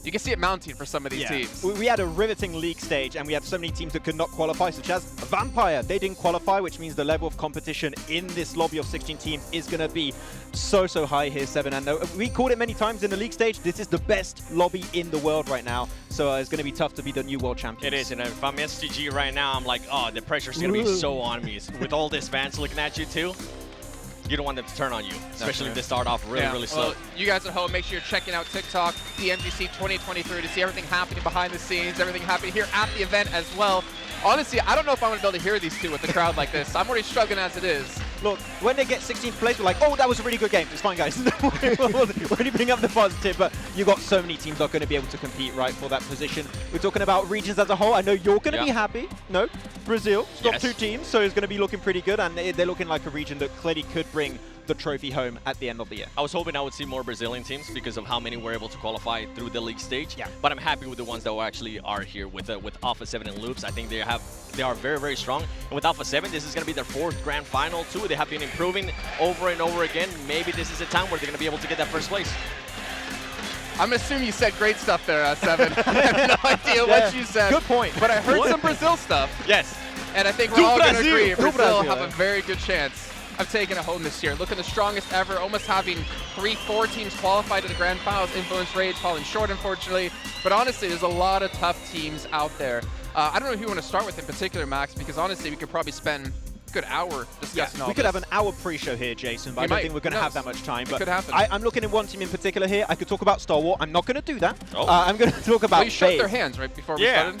you can see it mounting for some of these teams. We had a riveting league stage, and we had so many teams that could not qualify, such as Vampire. They didn't qualify, which means the level of competition in this lobby of 16 teams is going to be so high here, Seven. And we called it many times in the league stage. This is the best lobby in the world right now, so it's going to be tough to be the new world champion. It is, and if I'm STG right now, I'm like, oh, the pressure's going to be so on me. With all these fans looking at you too, you don't want them to turn on you, especially if they start off really slow. Well, you guys at home, make sure you're checking out TikTok, PMGC 2023 to see everything happening behind the scenes, everything happening here at the event as well. Honestly, I don't know if I'm going to be able to hear these two with the crowd like this. I'm already struggling as it is. look, when they get 16th place, we're like, oh, that was a really good game. It's fine, guys. We're only bringing up the positive, but you got so many teams that are going to be able to compete, right, for that position. We're talking about regions as a whole. I know you're going to be happy. No, Brazil, top 2 teams, so it's going to be looking pretty good, and they're looking like a region that clearly could bring the trophy home at the end of the year. I was hoping I would see more Brazilian teams because of how many were able to qualify through the league stage. Yeah. But I'm happy with the ones that actually are here with Alpha 7 and Loops. I think they are very, very strong. And with Alpha 7, this is going to be their 4th grand final too. They have been improving over and over again. Maybe this is a time where they're going to be able to get that first place. I'm assuming you said great stuff there, 7. I have no idea what you said. Good point. But I heard some Brazil stuff. Yes. And I think we're all going to agree Brazil have a very good chance of taking it home this year. Looking the strongest ever, almost having 3-4 teams qualified to the grand finals. Influence Rage falling short, unfortunately. But honestly, there's a lot of tough teams out there. I don't know who you want to start with in particular, Max, because honestly, we could probably spend a good hour discussing all we this. could have an hour pre-show here, Jason, but I don't think we're going to have that much time. But could happen. I'm looking at one team in particular here. I could talk about Star Wars. I'm not going to do that. I'm going to talk about you shook FaZe. their hands right before we started.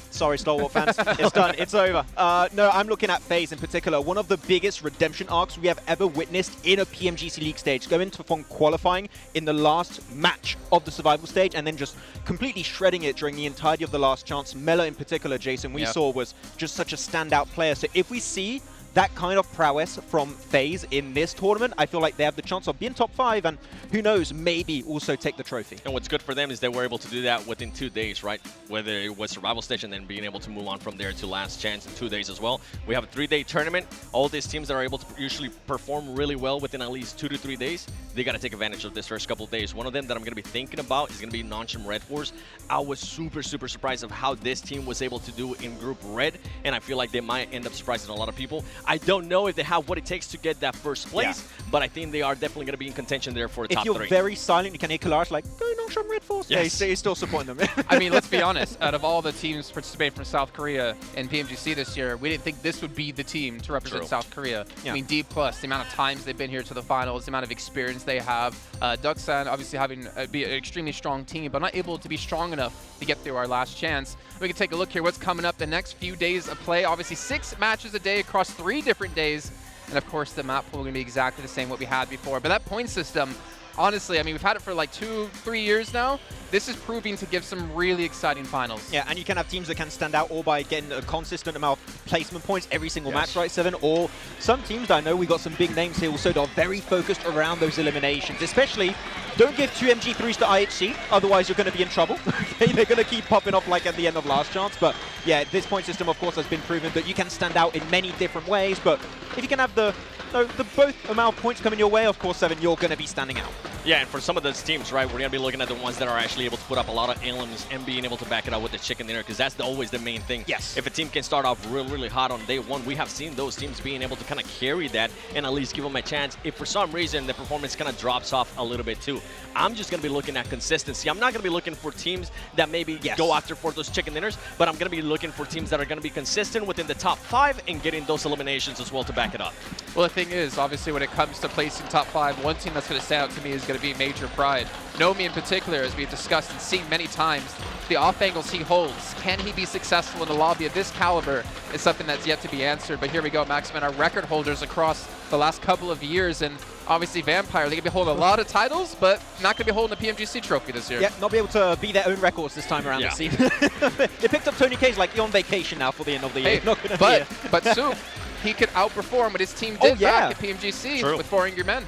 Sorry, Star Wars fans. It's done. It's over. No, I'm looking at FaZe in particular. One of the biggest redemption arcs we have ever witnessed in a PMGC League stage. Going from qualifying in the last match of the survival stage and then just completely shredding it during the entirety of the last chance. Mela in particular, Jason, we saw was just such a standout player. So if we see that kind of prowess from FaZe in this tournament, I feel like they have the chance of being top 5 and who knows, maybe also take the trophy. And what's good for them is they were able to do that within 2 days, right? Whether it was survival stage and then being able to move on from there to last chance in 2 days as well. We have a 3-day tournament. All these teams that are able to usually perform really well within at least 2 to 3 days, they got to take advantage of this first couple of days. One of them that I'm going to be thinking about is going to be Noncham Red Force. I was super surprised of how this team was able to do in Group Red, and I feel like they might end up surprising a lot of people. I don't know if they have what it takes to get that first place, but I think they are definitely going to be in contention there for a top 3. If you're very silent, you can hear Kalash like, go Noncham Red Force. Yes. Yeah, he's still supporting them. I mean, let's be honest. Out of all the teams participating from South Korea in PMGC this year, we didn't think this would be the team to represent South Korea. I mean, D+, the amount of times they've been here to the finals, the amount of experience they have. Ducksan obviously having be an extremely strong team, but not able to be strong enough to get through our last chance. We can take a look here. What's coming up the next few days of play? Obviously, 6 matches a day across 3 different days. And of course, the map pool will be exactly the same what we had before. But that point system, honestly, I mean, we've had it for like 2-3 years now. This is proving to give some really exciting finals. Yeah, and you can have teams that can stand out all by getting a consistent amount of placement points every single match, right, 7? Or some teams that I know we got some big names here also that are very focused around those eliminations. Especially, don't give 2 MG3s to IHC, otherwise you're going to be in trouble. They're going to keep popping up like at the end of last chance. But yeah, this point system, of course, has been proven that you can stand out in many different ways. But if you can have the both amount of points coming your way, of course, 7, you're going to be standing out. Yeah, and for some of those teams, right, we're going to be looking at the ones that are actually able to put up a lot of elims and being able to back it up with the chicken dinner, because that's always the main thing. Yes. If a team can start off really hot on day 1, we have seen those teams being able to kind of carry that and at least give them a chance. If for some reason the performance kind of drops off a little bit too, I'm just going to be looking at consistency. I'm not going to be looking for teams that maybe go after for those chicken dinners, but I'm going to be looking for teams that are going to be consistent within the top 5 and getting those eliminations as well to back it up. Well, the thing is, obviously, when it comes to placing top 5, one team that's going to stand out to me is going to be Major Pride. Nomi in particular, as we've discussed and seen many times, the off angles he holds, can he be successful in a lobby of this caliber is something that's yet to be answered. But here we go, Maxman, our record holders across the last couple of years, and obviously Vampire, they're going to be holding a lot of titles, but not going to be holding the PMGC trophy this year. Yeah, not be able to beat their own records this time around, it seems. They picked up Tony K's like, you're on vacation now for the end of the year. Hey, but Soup, he could outperform what his team did back at PMGC with 4 Angry Men.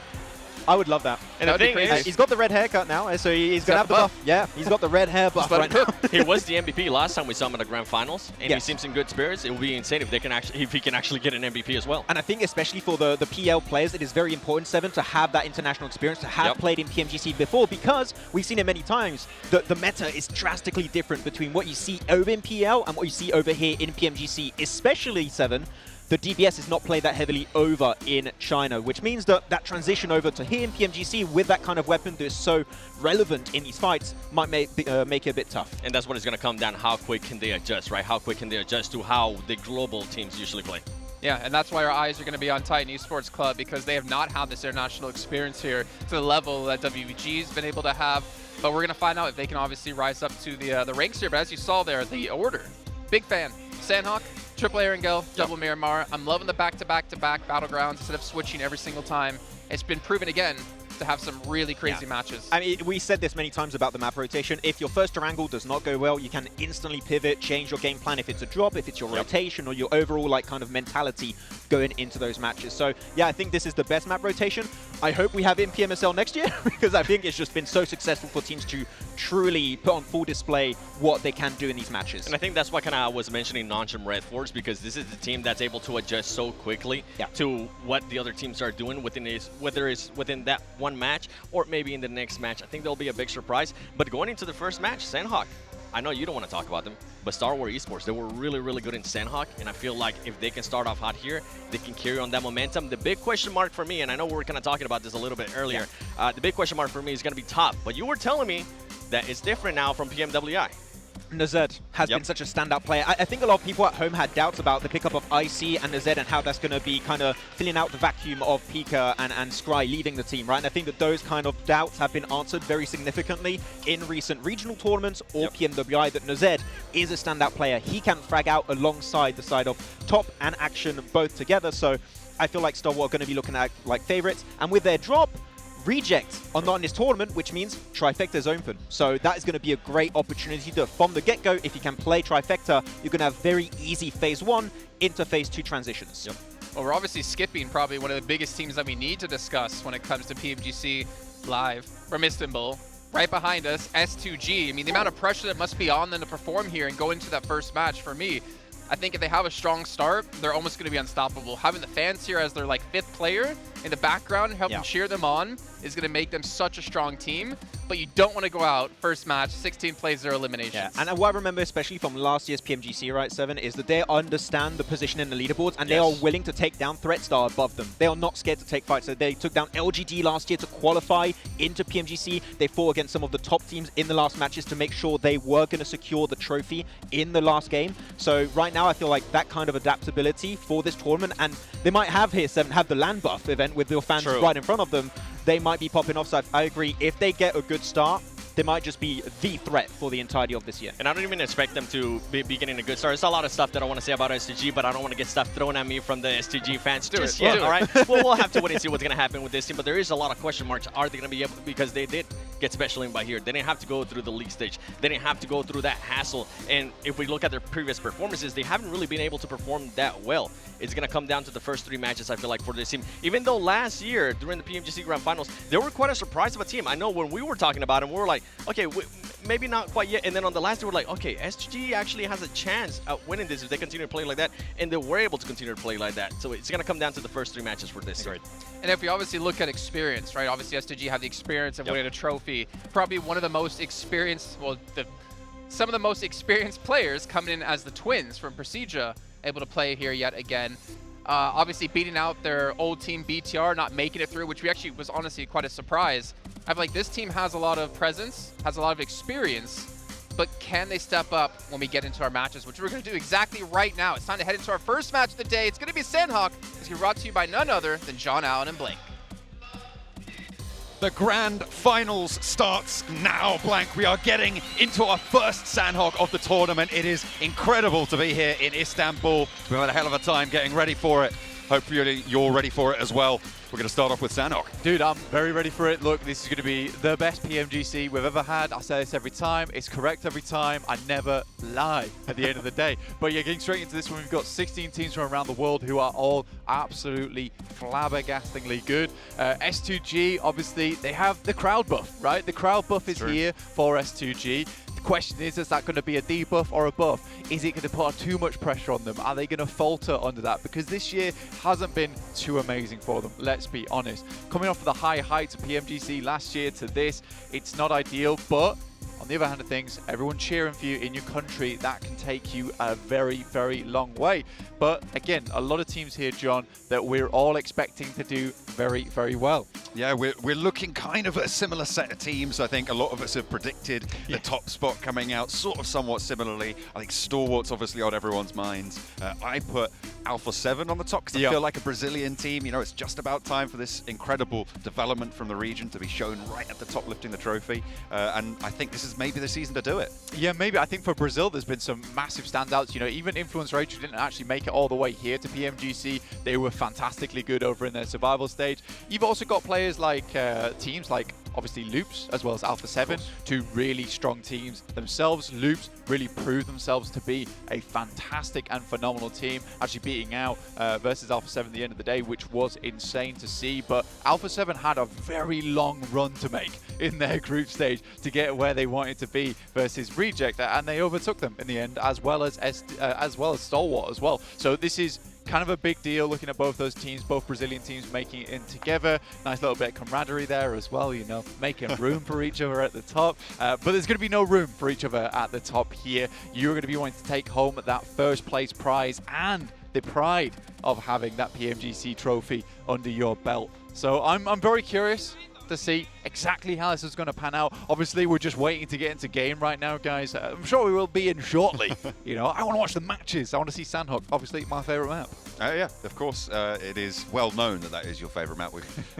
I would love that. And the thing is, he's got the red haircut now, so he's going to have the buff. Yeah, he's got the red hair buff right now. He was the MVP last time we saw him at the grand finals, and he seems in good spirits. It would be insane if he can actually get an MVP as well. And I think especially for the PL players, it is very important, 7, to have that international experience, to have played in PMGC before, because we've seen it many times. The meta is drastically different between what you see over in PL and what you see over here in PMGC, especially 7. The DBS is not played that heavily over in China, which means that that transition over to here in PMGC with that kind of weapon that is so relevant in these fights might make it a bit tough. And that's what it's going to come down. How quick can they adjust, right? How quick can they adjust to how the global teams usually play? Yeah, and that's why our eyes are going to be on Titan Esports Club, because they have not had this international experience here to the level that WBG's been able to have. But we're going to find out if they can obviously rise up to the ranks here. But as you saw there, the order, big fan, Sandhawk, Triple Erangel, double Miramar. I'm loving the back-to-back-to-back battlegrounds instead of switching every single time. It's been proven again to have some really crazy matches. I mean, we said this many times about the map rotation. If your first Erangel does not go well, you can instantly pivot, change your game plan if it's a drop, if it's your rotation, or your overall like kind of mentality going into those matches. So yeah, I think this is the best map rotation. I hope we have it in PMSL next year because I think it's just been so successful for teams to truly put on full display what they can do in these matches. And I think that's why kind of I was mentioning Noncham Red Force, because this is the team that's able to adjust so quickly to what the other teams are doing within whether it's within that one match or maybe in the next match. I think there'll be a big surprise. But going into the first match, Sandhawk, I know you don't want to talk about them, but Star Wars Esports, they were really, really good in Sandhawk, and I feel like if they can start off hot here, they can carry on that momentum. The big question mark for me, and I know we were kind of talking about this a little bit earlier, the big question mark for me is going to be top, but you were telling me that it's different now from PMWI. Nazed has been such a standout player. I think a lot of people at home had doubts about the pickup of IC and Nazed and how that's going to be kind of filling out the vacuum of Pika and Scry leaving the team, right? And I think that those kind of doubts have been answered very significantly in recent regional tournaments or PMWI, that Nazed is a standout player. He can frag out alongside the side of Top and Action both together. So I feel like Star Wars are going to be looking at like favorites. And with their drop, Reject are not in this tournament, which means Trifecta is open. So that is going to be a great opportunity to, from the get-go, if you can play Trifecta, you're going to have very easy Phase 1 into Phase 2 transitions. Well, we're obviously skipping probably one of the biggest teams that we need to discuss when it comes to PMGC Live from Istanbul. Right behind us, S2G. I mean, the amount of pressure that must be on them to perform here and go into that first match, for me, I think if they have a strong start, they're almost going to be unstoppable. Having the fans here as their like 5th player in the background, helping cheer them on, is going to make them such a strong team. But you don't want to go out first match, 16 plays, 0 eliminations. Yeah, and what I remember especially from last year's PMGC, right, Seven, is that they understand the position in the leaderboards and they are willing to take down threats that are above them. They are not scared to take fights. So they took down LGD last year to qualify into PMGC. They fought against some of the top teams in the last matches to make sure they were going to secure the trophy in the last game. So right now I feel like that kind of adaptability for this tournament, and they might have here, Seven, have the land buff event with your fans right in front of them. They might be popping off, so I agree. If they get a good start, they might just be the threat for the entirety of this year. And I don't even expect them to be getting a good start. There's a lot of stuff that I want to say about STG, but I don't want to get stuff thrown at me from the STG fans just yet, all right? Well, we'll have to wait and see what's going to happen with this team, but there is a lot of question marks. Are they going to be able to, because they did get special invite here. They didn't have to go through the league stage. They didn't have to go through that hassle. And if we look at their previous performances, they haven't really been able to perform that well. It's going to come down to the first 3 matches, I feel like, for this team. Even though last year, during the PMGC Grand Finals, they were quite a surprise of a team. I know when we were talking about them, we were like, okay, maybe not quite yet. And then on the last day, we're like, okay, SG actually has a chance at winning this if they continue to play like that. And they were able to continue to play like that. So it's going to come down to the first 3 matches for this. And if we obviously look at experience, right? Obviously, STG have the experience of winning a trophy. Probably one of the most experienced, well, some of the most experienced players coming in as the twins from Procedure, able to play here yet again. Obviously, beating out their old team BTR, not making it through, which we actually was honestly quite a surprise. I feel like this team has a lot of presence, has a lot of experience, but can they step up when we get into our matches, which we're going to do exactly right now. It's time to head into our first match of the day. It's going to be Sandhawk. It's going to be brought to you by none other than John Allen and Blake. The grand finals starts now, Blank. We are getting into our first Sandhawk of the tournament. It is incredible to be here in Istanbul. We've had a hell of a time getting ready for it. Hopefully you're ready for it as well. We're going to start off with Sandhawk. Dude, I'm very ready for it. Look, this is going to be the best PMGC we've ever had. I say this every time. It's correct every time. I never lie at the end of the day. But yeah, getting straight into this one, we've got 16 teams from around the world who are all absolutely flabbergastingly good. S2G, obviously, they have the crowd buff, right? The crowd buff is here for S2G. The question is that going to be a debuff or a buff? Is it going to put too much pressure on them? Are they going to falter under that? Because this year hasn't been too amazing for them, let's be honest. Coming off of the high heights of PMGC last year to this, it's not ideal, but on the other hand of things, everyone cheering for you in your country, that can take you a very, very long way. But again, a lot of teams here, John, that we're all expecting to do very, very well. Yeah, we're looking kind of at a similar set of teams. I think a lot of us have predicted the top spot coming out sort of somewhat similarly. I think Stalwart's obviously on everyone's minds. I put Alpha 7 on the top, because I feel like a Brazilian team, you know, it's just about time for this incredible development from the region to be shown right at the top, lifting the trophy. And I think this is maybe the season to do it. Yeah, maybe. I think for Brazil, there's been some massive standouts. You know, even Influence Rage didn't actually make it all the way here to PMGC. They were fantastically good over in their survival stage. You've also got players like teams like obviously Loops as well as Alpha 7, two really strong teams themselves. Loops really proved themselves to be a fantastic and phenomenal team, actually beating out versus Alpha 7 at the end of the day, which was insane to see. But Alpha 7 had a very long run to make in their group stage to get where they wanted to be versus Reject, and they overtook them in the end, as well as Stalwart as well. So this is kind of a big deal looking at both those teams, both Brazilian teams making it in together. Nice little bit of camaraderie there as well, you know, making room for each other at the top. But there's going to be no room for each other at the top here. You're going to be wanting to take home that first place prize and the pride of having that PMGC trophy under your belt. So I'm very curious to see exactly how this is going to pan out. Obviously, we're just waiting to get into game right now, guys. I'm sure we will be in shortly. You know, I want to watch the matches. I want to see Sandhawk. Obviously, my favorite map. Yeah, of course. It is well known that is your favorite map.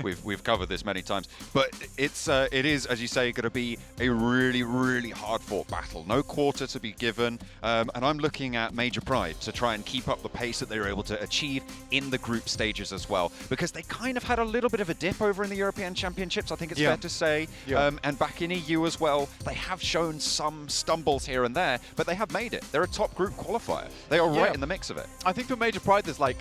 We've covered this many times, but it is, as you say, going to be a really, really hard-fought battle. No quarter to be given, and I'm looking at Major Pride to try and keep up the pace that they were able to achieve in the group stages as well, because they kind of had a little bit of a dip over in the European Championships, I think it's fair to say, and back in EU as well. They have shown some stumbles here and there, but they have made it. They're a top group qualifier. They are right in the mix of it. I think for Major Pride, there's like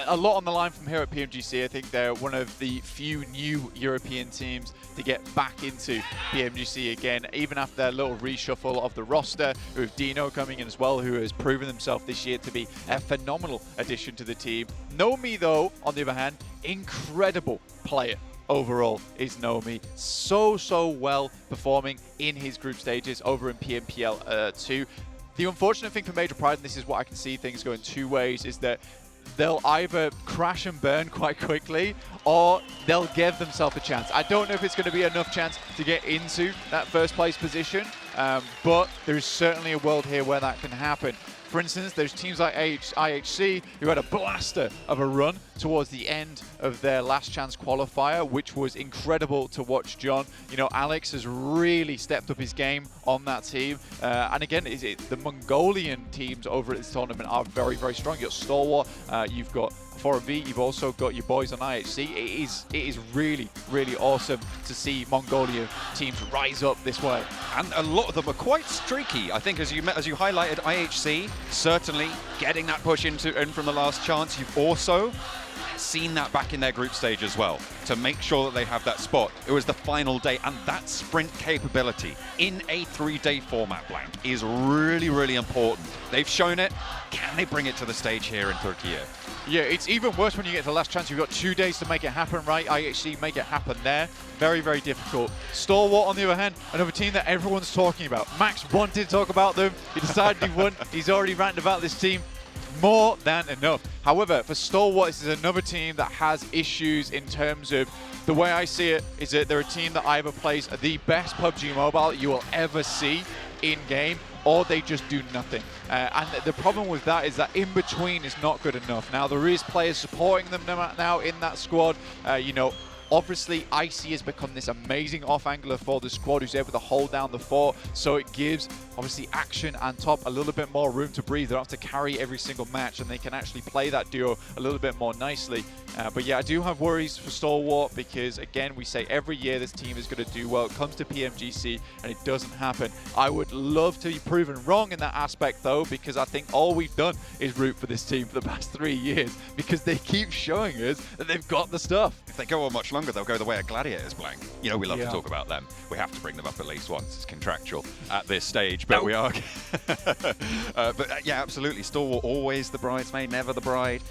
a lot on the line from here at PMGC. I think they're one of the few new European teams to get back into PMGC again, even after their little reshuffle of the roster, with Dino coming in as well, who has proven himself this year to be a phenomenal addition to the team. Nomi, though, on the other hand, incredible player. Overall is Nomi, so well performing in his group stages over in PMPL 2. The unfortunate thing for Major Pride, and this is what I can see things going two ways, is that they'll either crash and burn quite quickly, or they'll give themselves a chance. I don't know if it's going to be enough chance to get into that first place position, but there's certainly a world here where that can happen. For instance, there's teams like IHC who had a blaster of a run towards the end of their last chance qualifier, which was incredible to watch, John. You know, Alex has really stepped up his game on that team. And again, the Mongolian teams over at this tournament are very, very strong. You've got Stalwart, you've got 4V, you've also got your boys on IHC. It is really, really awesome to see Mongolian teams rise up this way. And a lot of them are quite streaky. I think as you highlighted, IHC certainly getting that push in from the last chance. You've also seen that back in their group stage as well, to make sure that they have that spot. It was the final day, and that sprint capability in a 3-day format, Blank, is really, really important. They've shown it. Can they bring it to the stage here in Türkiye? Yeah, it's even worse when you get to the last chance. You've got 2 days to make it happen, right? IHC make it happen there. Very, very difficult. Stalwart, on the other hand, another team that everyone's talking about. Max wanted to talk about them. He decided he won. He's already ranted about this team. More than enough. However, for Stalwart, this is another team that has issues in terms of, the way I see it, is that they're a team that either plays the best PUBG Mobile you will ever see in-game, or they just do nothing. And the problem with that is that in between is not good enough. Now, there is players supporting them now in that squad. You know, obviously, Icy has become this amazing off-angler for the squad who's able to hold down the fort, so it gives, obviously, Action and Top a little bit more room to breathe. They don't have to carry every single match, and they can actually play that duo a little bit more nicely. But yeah, I do have worries for Stalwart because, again, we say every year this team is going to do well. It comes to PMGC, and it doesn't happen. I would love to be proven wrong in that aspect, though, because I think all we've done is root for this team for the past 3 years, because they keep showing us that they've got the stuff. If they go on much longer, they'll go the way of Gladiators, Blank. You know, we love to talk about them. We have to bring them up at least once. It's contractual at this stage, but we are. But yeah, absolutely. Stalwart, always the bridesmaid, never the bride.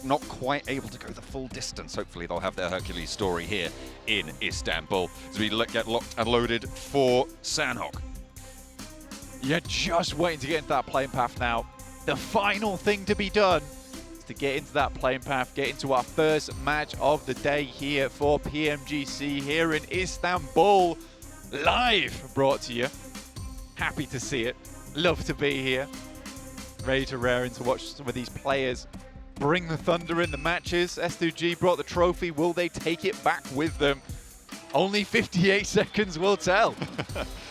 Not quite able to go the full distance. Hopefully, they'll have their Hercules story here in Istanbul as we get locked and loaded for Sandhawk. Yeah, just waiting to get into that playing path now. The final thing to be done is to get into that playing path, get into our first match of the day here for PMGC here in Istanbul. Live brought to you. Happy to see it. Love to be here. Ready to rear in to watch some of these players bring the thunder in the matches. S2G brought the trophy. Will they take it back with them? Only 58 seconds will tell.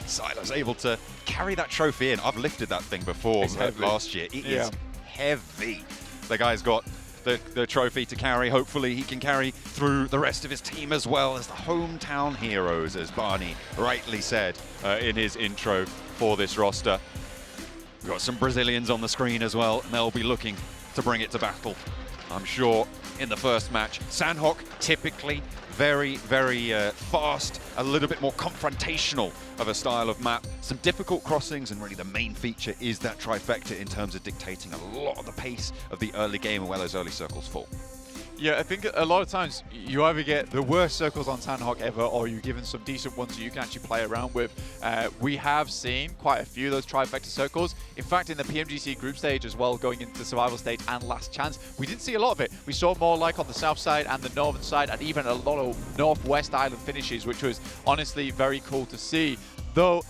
Silas able to carry that trophy in. I've lifted that thing before last year. It is heavy. The guy's got the trophy to carry. Hopefully he can carry through the rest of his team as well as the hometown heroes, as Barney rightly said in his intro for this roster. We've got some Brazilians on the screen as well, and they'll be looking to bring it to battle, I'm sure, in the first match. Sandhawk, typically very, very fast, a little bit more confrontational of a style of map. Some difficult crossings, and really the main feature is that trifecta in terms of dictating a lot of the pace of the early game and where those early circles fall. Yeah, I think a lot of times you either get the worst circles on Sandhawk ever, or you're given some decent ones that you can actually play around with. We have seen quite a few of those trifecta circles. In fact, in the PMGC group stage as well, going into the survival stage and last chance, we didn't see a lot of it. We saw more like on the south side and the northern side, and even a lot of northwest island finishes, which was honestly very cool to see. Though,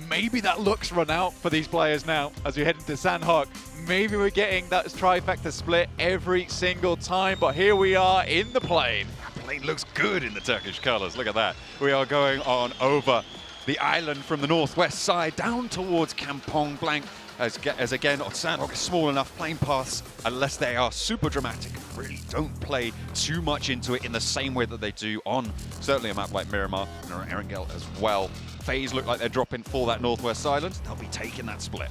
maybe that luck's run out for these players now as we head into Sandhawk. Maybe we're getting that trifecta split every single time, but here we are in the plane. That plane looks good in the Turkish colors. Look at that. We are going on over the island from the northwest side down towards Kampong Blanc. As again, Sandhawk is small enough, plane paths, unless they are super dramatic, really don't play too much into it in the same way that they do on certainly a map like Miramar and Erangel as well. FaZe look like they're dropping for that northwest island. They'll be taking that split.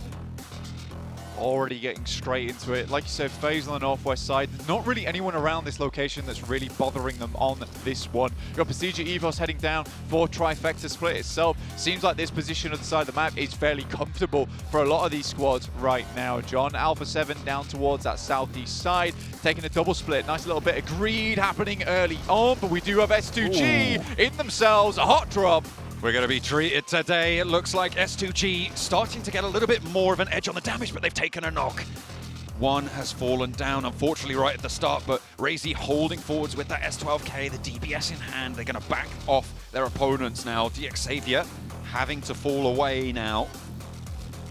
Already getting straight into it. Like you said, FaZe on the northwest side. There's not really anyone around this location that's really bothering them on this one. You've got Prestige Evos heading down for trifecta split itself. Seems like this position of the side of the map is fairly comfortable for a lot of these squads right now, John. Alpha 7 down towards that southeast side, taking a double split. Nice little bit of greed happening early on, but we do have S2G in themselves. A hot drop. We're going to be treated today. It looks like S2G starting to get a little bit more of an edge on the damage, but they've taken a knock. One has fallen down, unfortunately, right at the start, but Razy holding forwards with that S12K, the DBS in hand. They're going to back off their opponents now. DXavier having to fall away now.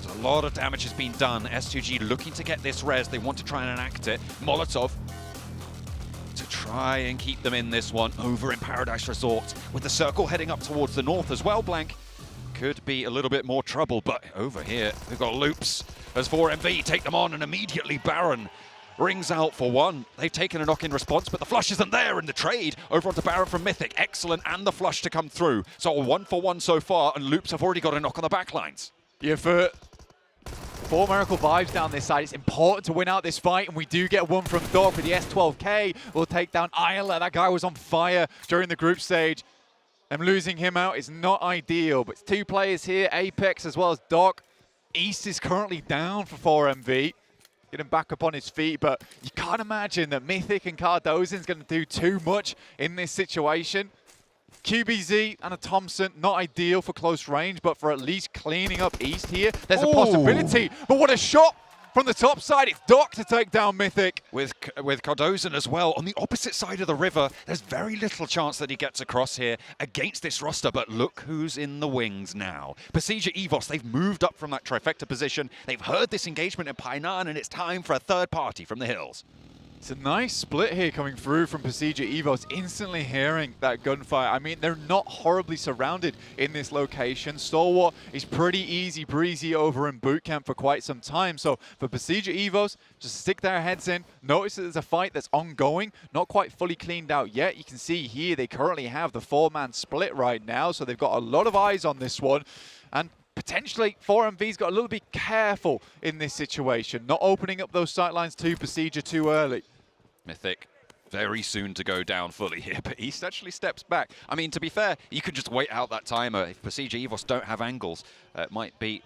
A lot of damage has been done. S2G looking to get this res. They want to try and enact it. Molotov to try and keep them in this one over in Paradise Resort, with the circle heading up towards the north as well. Blank could be a little bit more trouble, but over here we've got Loops as 4MV take them on, and immediately Baron rings out for one. They've taken a knock in response, but the flush isn't there, and the trade over onto Baron from Mythic. Excellent, and the flush to come through. So a 1-for-1 so far, and Loops have already got a knock on the backlines. Yeah, for Miracle Vibes down this side, it's important to win out this fight, and we do get one from Doc with the S12K. We'll take down Isla. That guy was on fire during the group stage, and losing him out is not ideal. But it's two players here, Apex as well as Doc. East is currently down for 4MV. Get him back up on his feet, but you can't imagine that Mythic and Cardozin's going to do too much in this situation. QBZ and a Thompson, not ideal for close range, but for at least cleaning up East here, there's a possibility. But what a shot from the top side. It's Doc to take down Mythic. With Cardozin as well. On the opposite side of the river, there's very little chance that he gets across here against this roster, but look who's in the wings now. Prestige Evos, they've moved up from that trifecta position. They've heard this engagement in Painan, and it's time for a third party from the hills. It's a nice split here coming through from Prestige Evos, instantly hearing that gunfire. I mean, they're not horribly surrounded in this location. Stalwart is pretty easy breezy over in boot camp for quite some time. So for Prestige Evos, just stick their heads in. Notice that there's a fight that's ongoing, not quite fully cleaned out yet. You can see here they currently have the 4-man split right now, so they've got a lot of eyes on this one. And potentially 4MV's got a little bit careful in this situation, not opening up those sightlines to Prestige too early. Mythic very soon to go down fully here, but East actually steps back. I mean, to be fair, you could just wait out that timer. If Prestige Evos don't have angles, it might be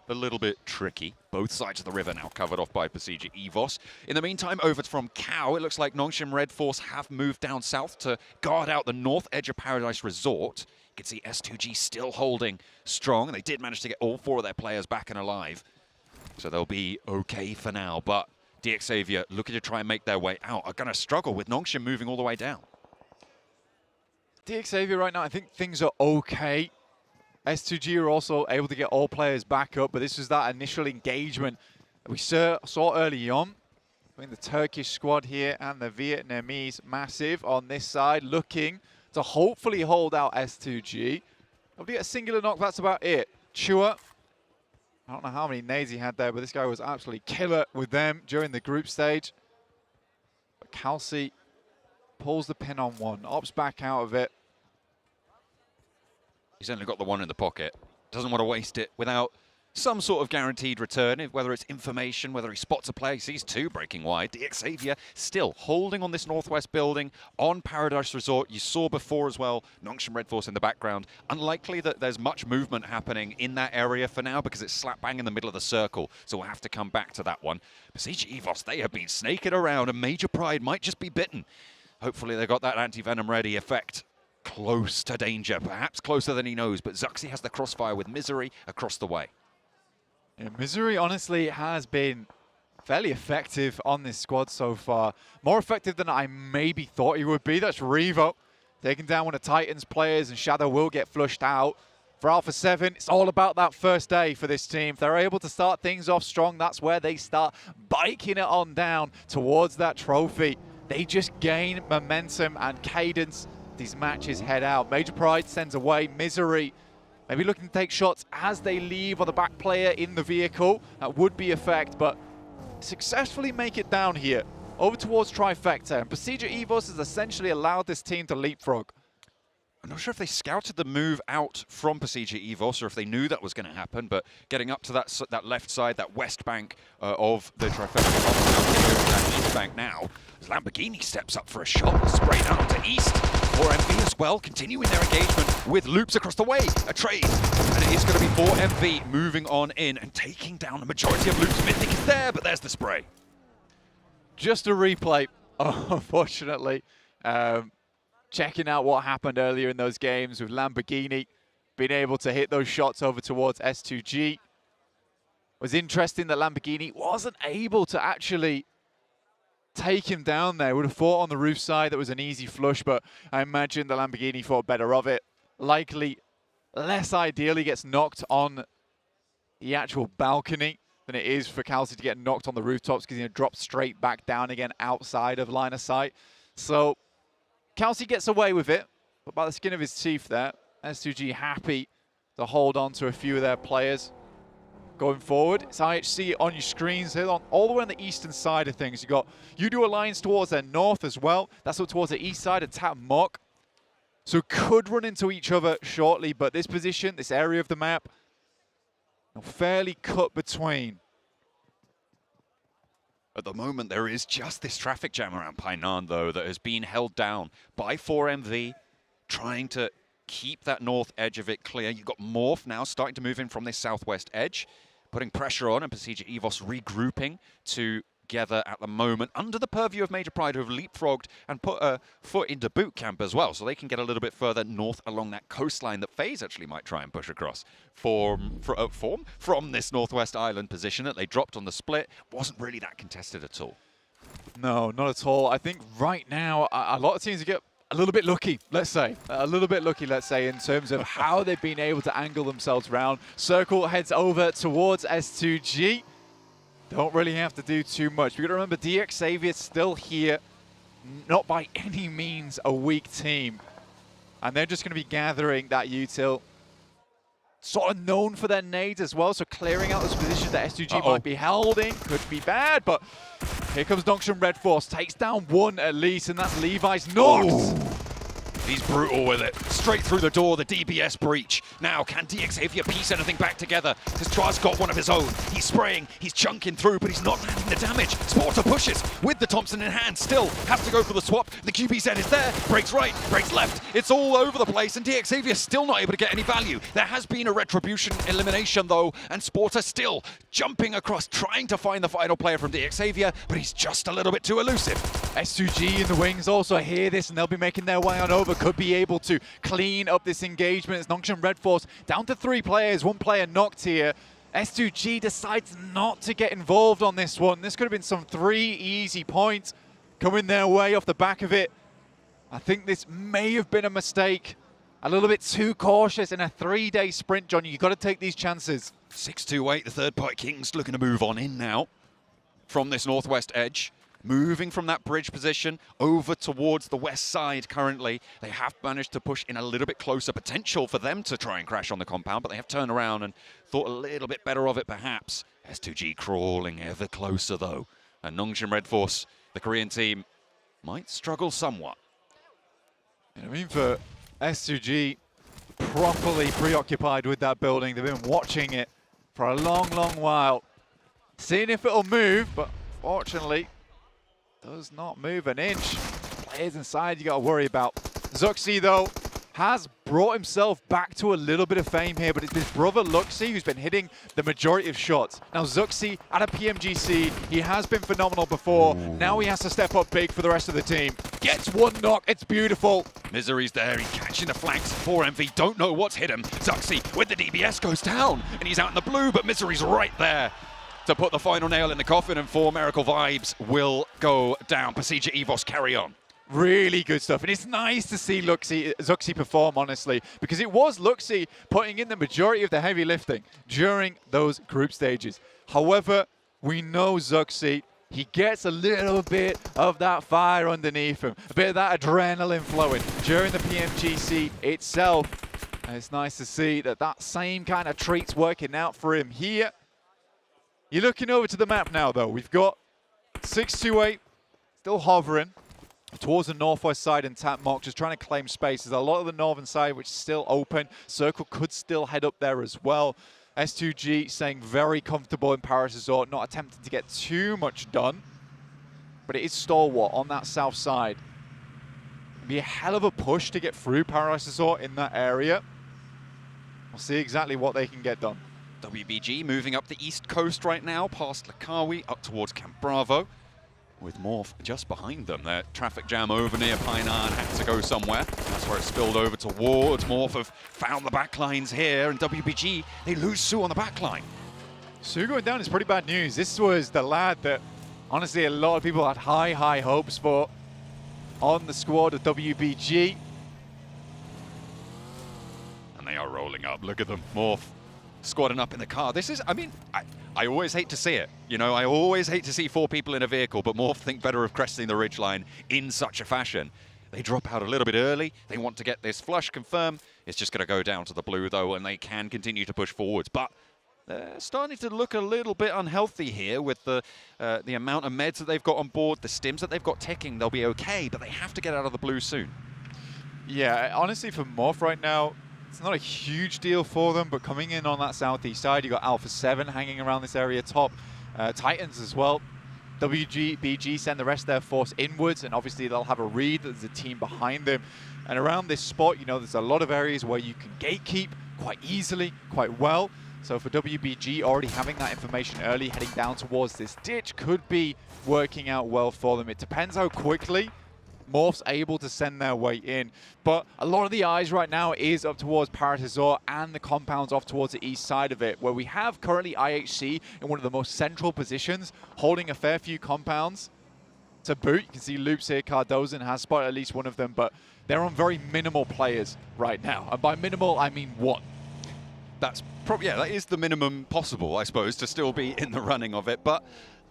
a little bit tricky. Both sides of the river now covered off by Prestige Evos. In the meantime, over from Cow, it looks like Nongshim Red Force have moved down south to guard out the north edge of Paradise Resort. You can see S2G still holding strong, and they did manage to get all 4 of their players back and alive. So they'll be okay for now, but DXavier looking to try and make their way out are going to struggle with Nongshim moving all the way down. DXavier right now, I think things are okay. S2G are also able to get all players back up, but this was that initial engagement that we saw early on. Between the Turkish squad here and the Vietnamese massive on this side, looking to hopefully hold out S2G. They'll get a singular knock, that's about it. Chua, I don't know how many nades he had there, but this guy was absolutely killer with them during the group stage. But Kelsey pulls the pin on one, opts back out of it. He's only got the one in the pocket. Doesn't want to waste it without some sort of guaranteed return, whether it's information, whether he spots a play. He sees two breaking wide. Xavier still holding on this northwest building on Paradise Resort. You saw before as well, Nongshim Red Force in the background. Unlikely that there's much movement happening in that area for now because it's slap bang in the middle of the circle. So we'll have to come back to that one. Besiege Evos, they have been snaking around and Major Pride might just be bitten. Hopefully they got that anti-venom ready effect. Close to danger, perhaps closer than he knows, but Zuxi has the crossfire with Misery across the way. Yeah, Misery honestly has been fairly effective on this squad so far. More effective than I maybe thought he would be. That's Revo taking down one of Titans players, and Shadow will get flushed out. For Alpha 7, it's all about that first day for this team. If they're able to start things off strong, that's where they start biking it on down towards that trophy. They just gain momentum and cadence. These matches head out. Major Pride sends away Misery. Maybe looking to take shots as they leave on the back player in the vehicle. That would be effect, but successfully make it down here. Over towards Trifecta. And Procedure Evos has essentially allowed this team to leapfrog. I'm not sure if they scouted the move out from Procedure Evos or if they knew that was going to happen, but getting up to that left side, that west bank of the Trifecta, east bank now, as Lamborghini steps up for a shot, spray down onto east. 4MV as well, continuing their engagement with loops across the way. A trade, and it is going to be 4MV moving on in and taking down the majority of loops. Mythic is there, but there's the spray. Just a replay, unfortunately. Checking out what happened earlier in those games with Lamborghini being able to hit those shots over towards S2G. It was interesting that Lamborghini wasn't able to actually take him down there. Would have fought on the roof side. That was an easy flush, but I imagine the Lamborghini thought better of it. Likely less ideal. He gets knocked on the actual balcony than it is for Kelsey to get knocked on the rooftops because he drops straight back down again outside of line of sight. So Kelsey gets away with it, but by the skin of his teeth there. S2G happy to hold on to a few of their players. Going forward, it's IHC on your screens here, on all the way on the eastern side of things. You got Udo Alliance towards their north as well. That's up towards the east side of Tap Mock. So could run into each other shortly, but this position, this area of the map, fairly cut between. At the moment, there is just this traffic jam around Painan, though, that has been held down by 4MV, trying to keep that north edge of it clear. You've got Morph now starting to move in from this southwest edge, putting pressure on, and Procedure Evos regrouping together at the moment under the purview of Major Pride, who have leapfrogged and put a foot into boot camp as well, so they can get a little bit further north along that coastline that FaZe actually might try and push across from this northwest island position that they dropped on the split. Wasn't really that contested at all. No, not at all. I think right now a lot of teams get a little bit lucky, let's say. A little bit lucky, let's say, in terms of how they've been able to angle themselves around. Circle heads over towards S2G. Don't really have to do too much. We've got to remember Xavier's still here. Not by any means a weak team. And they're just going to be gathering that util. Sort of known for their nades as well, so clearing out those positions that S2G might be held in could be bad, but here comes Nongshim Red Force, takes down one at least, and that's Levi's knocked. Oh. He's brutal with it. Straight through the door, the DBS breach. Now, can Xavier piece anything back together? Because Tra's got one of his own. He's spraying, he's chunking through, but he's not landing the damage. Sporter pushes with the Thompson in hand, still has to go for the swap. The QBZ is there, breaks right, breaks left. It's all over the place, and Xavier still not able to get any value. There has been a retribution elimination, though, and Sporter still jumping across, trying to find the final player from Xavier, but he's just a little bit too elusive. S2G in the wings also hear this, and they'll be making their way on over. Could be able to clean up this engagement. It's Nongshim Red Force down to 3 players, 1 player knocked here. S2G decides not to get involved on this one. This could have been some 3 easy points coming their way off the back of it. I think this may have been a mistake. A little bit too cautious in a 3-day sprint, John. You've got to take these chances. 6-2-8, the third party Kings looking to move on in now from this northwest edge. moving from that bridge position over towards the west side currently. They have managed to push in a little bit closer, potential for them to try and crash on the compound, but they have turned around and thought a little bit better of it perhaps. S2G crawling ever closer though. And Nongshim Red Force, the Korean team, might struggle somewhat. I mean, for S2G, properly preoccupied with that building. They've been watching it for a long, long while. Seeing if it'll move, but fortunately, does not move an inch. Players inside you got to worry about. Zuxi, though, has brought himself back to a little bit of fame here, but it's his brother Luxi who's been hitting the majority of shots. Now Zuxi at a PMGC, he has been phenomenal before. Now he has to step up big for the rest of the team. Gets one knock, it's beautiful. Misery's there, he's catching the flanks. 4MV don't know what's hit him. Zuxi with the DBS goes down, and he's out in the blue, but Misery's right there to put the final nail in the coffin, and 4 Miracle Vibes will go down. Pasija Evos carry on. Really good stuff, and it's nice to see Zuxi perform, honestly, because it was Luxi putting in the majority of the heavy lifting during those group stages. However, we know Zuxi, he gets a little bit of that fire underneath him, a bit of that adrenaline flowing during the PMGC itself, and it's nice to see that that same kind of treat's working out for him here. You're looking over to the map now, though. We've got 628 still hovering towards the northwest side, and Tapmock just trying to claim space. There's a lot of the northern side which is still open. Circle could still head up there as well. S2G staying very comfortable in Paris Resort, not attempting to get too much done. But it is stalwart on that south side. It'd be a hell of a push to get through Paris Resort in that area. We'll see exactly what they can get done. WBG moving up the east coast right now, past Lakawi, up towards Camp Bravo. With Morph just behind them. Their traffic jam over near Painan had to go somewhere. That's where it spilled over towards. Morph have found the backlines here, and WBG, they lose Su on the backline. Su going down is pretty bad news. This was the lad that, honestly, a lot of people had high, high hopes for on the squad of WBG. And they are rolling up. Look at them. Morph squadding up in the car. This is, I mean, I always hate to see it. You know, I always hate to see 4 people in a vehicle, but Morph think better of cresting the ridgeline in such a fashion. They drop out a little bit early. They want to get this flush confirmed. It's just going to go down to the blue, though, and they can continue to push forwards. But they're starting to look a little bit unhealthy here with the amount of meds that they've got on board, the stims that they've got ticking. They'll be okay, but they have to get out of the blue soon. Yeah, honestly, for Morph right now, it's not a huge deal for them, but coming in on that southeast side, you got Alpha 7 hanging around this area top, Titans as well. WBG send the rest of their force inwards, and obviously they'll have a read that there's a team behind them. And around this spot, you know, there's a lot of areas where you can gatekeep quite easily, quite well. So for WBG, already having that information early, heading down towards this ditch could be working out well for them. It depends how quickly Morph's able to send their way in. But a lot of the eyes right now is up towards Paris Resort and the compounds off towards the east side of it, where we have currently IHC in one of the most central positions, holding a fair few compounds to boot. You can see Loops here, Cardozan has spotted at least one of them, but they're on very minimal players right now. And by minimal, I mean 1. That's probably, yeah, that is the minimum possible, I suppose, to still be in the running of it, but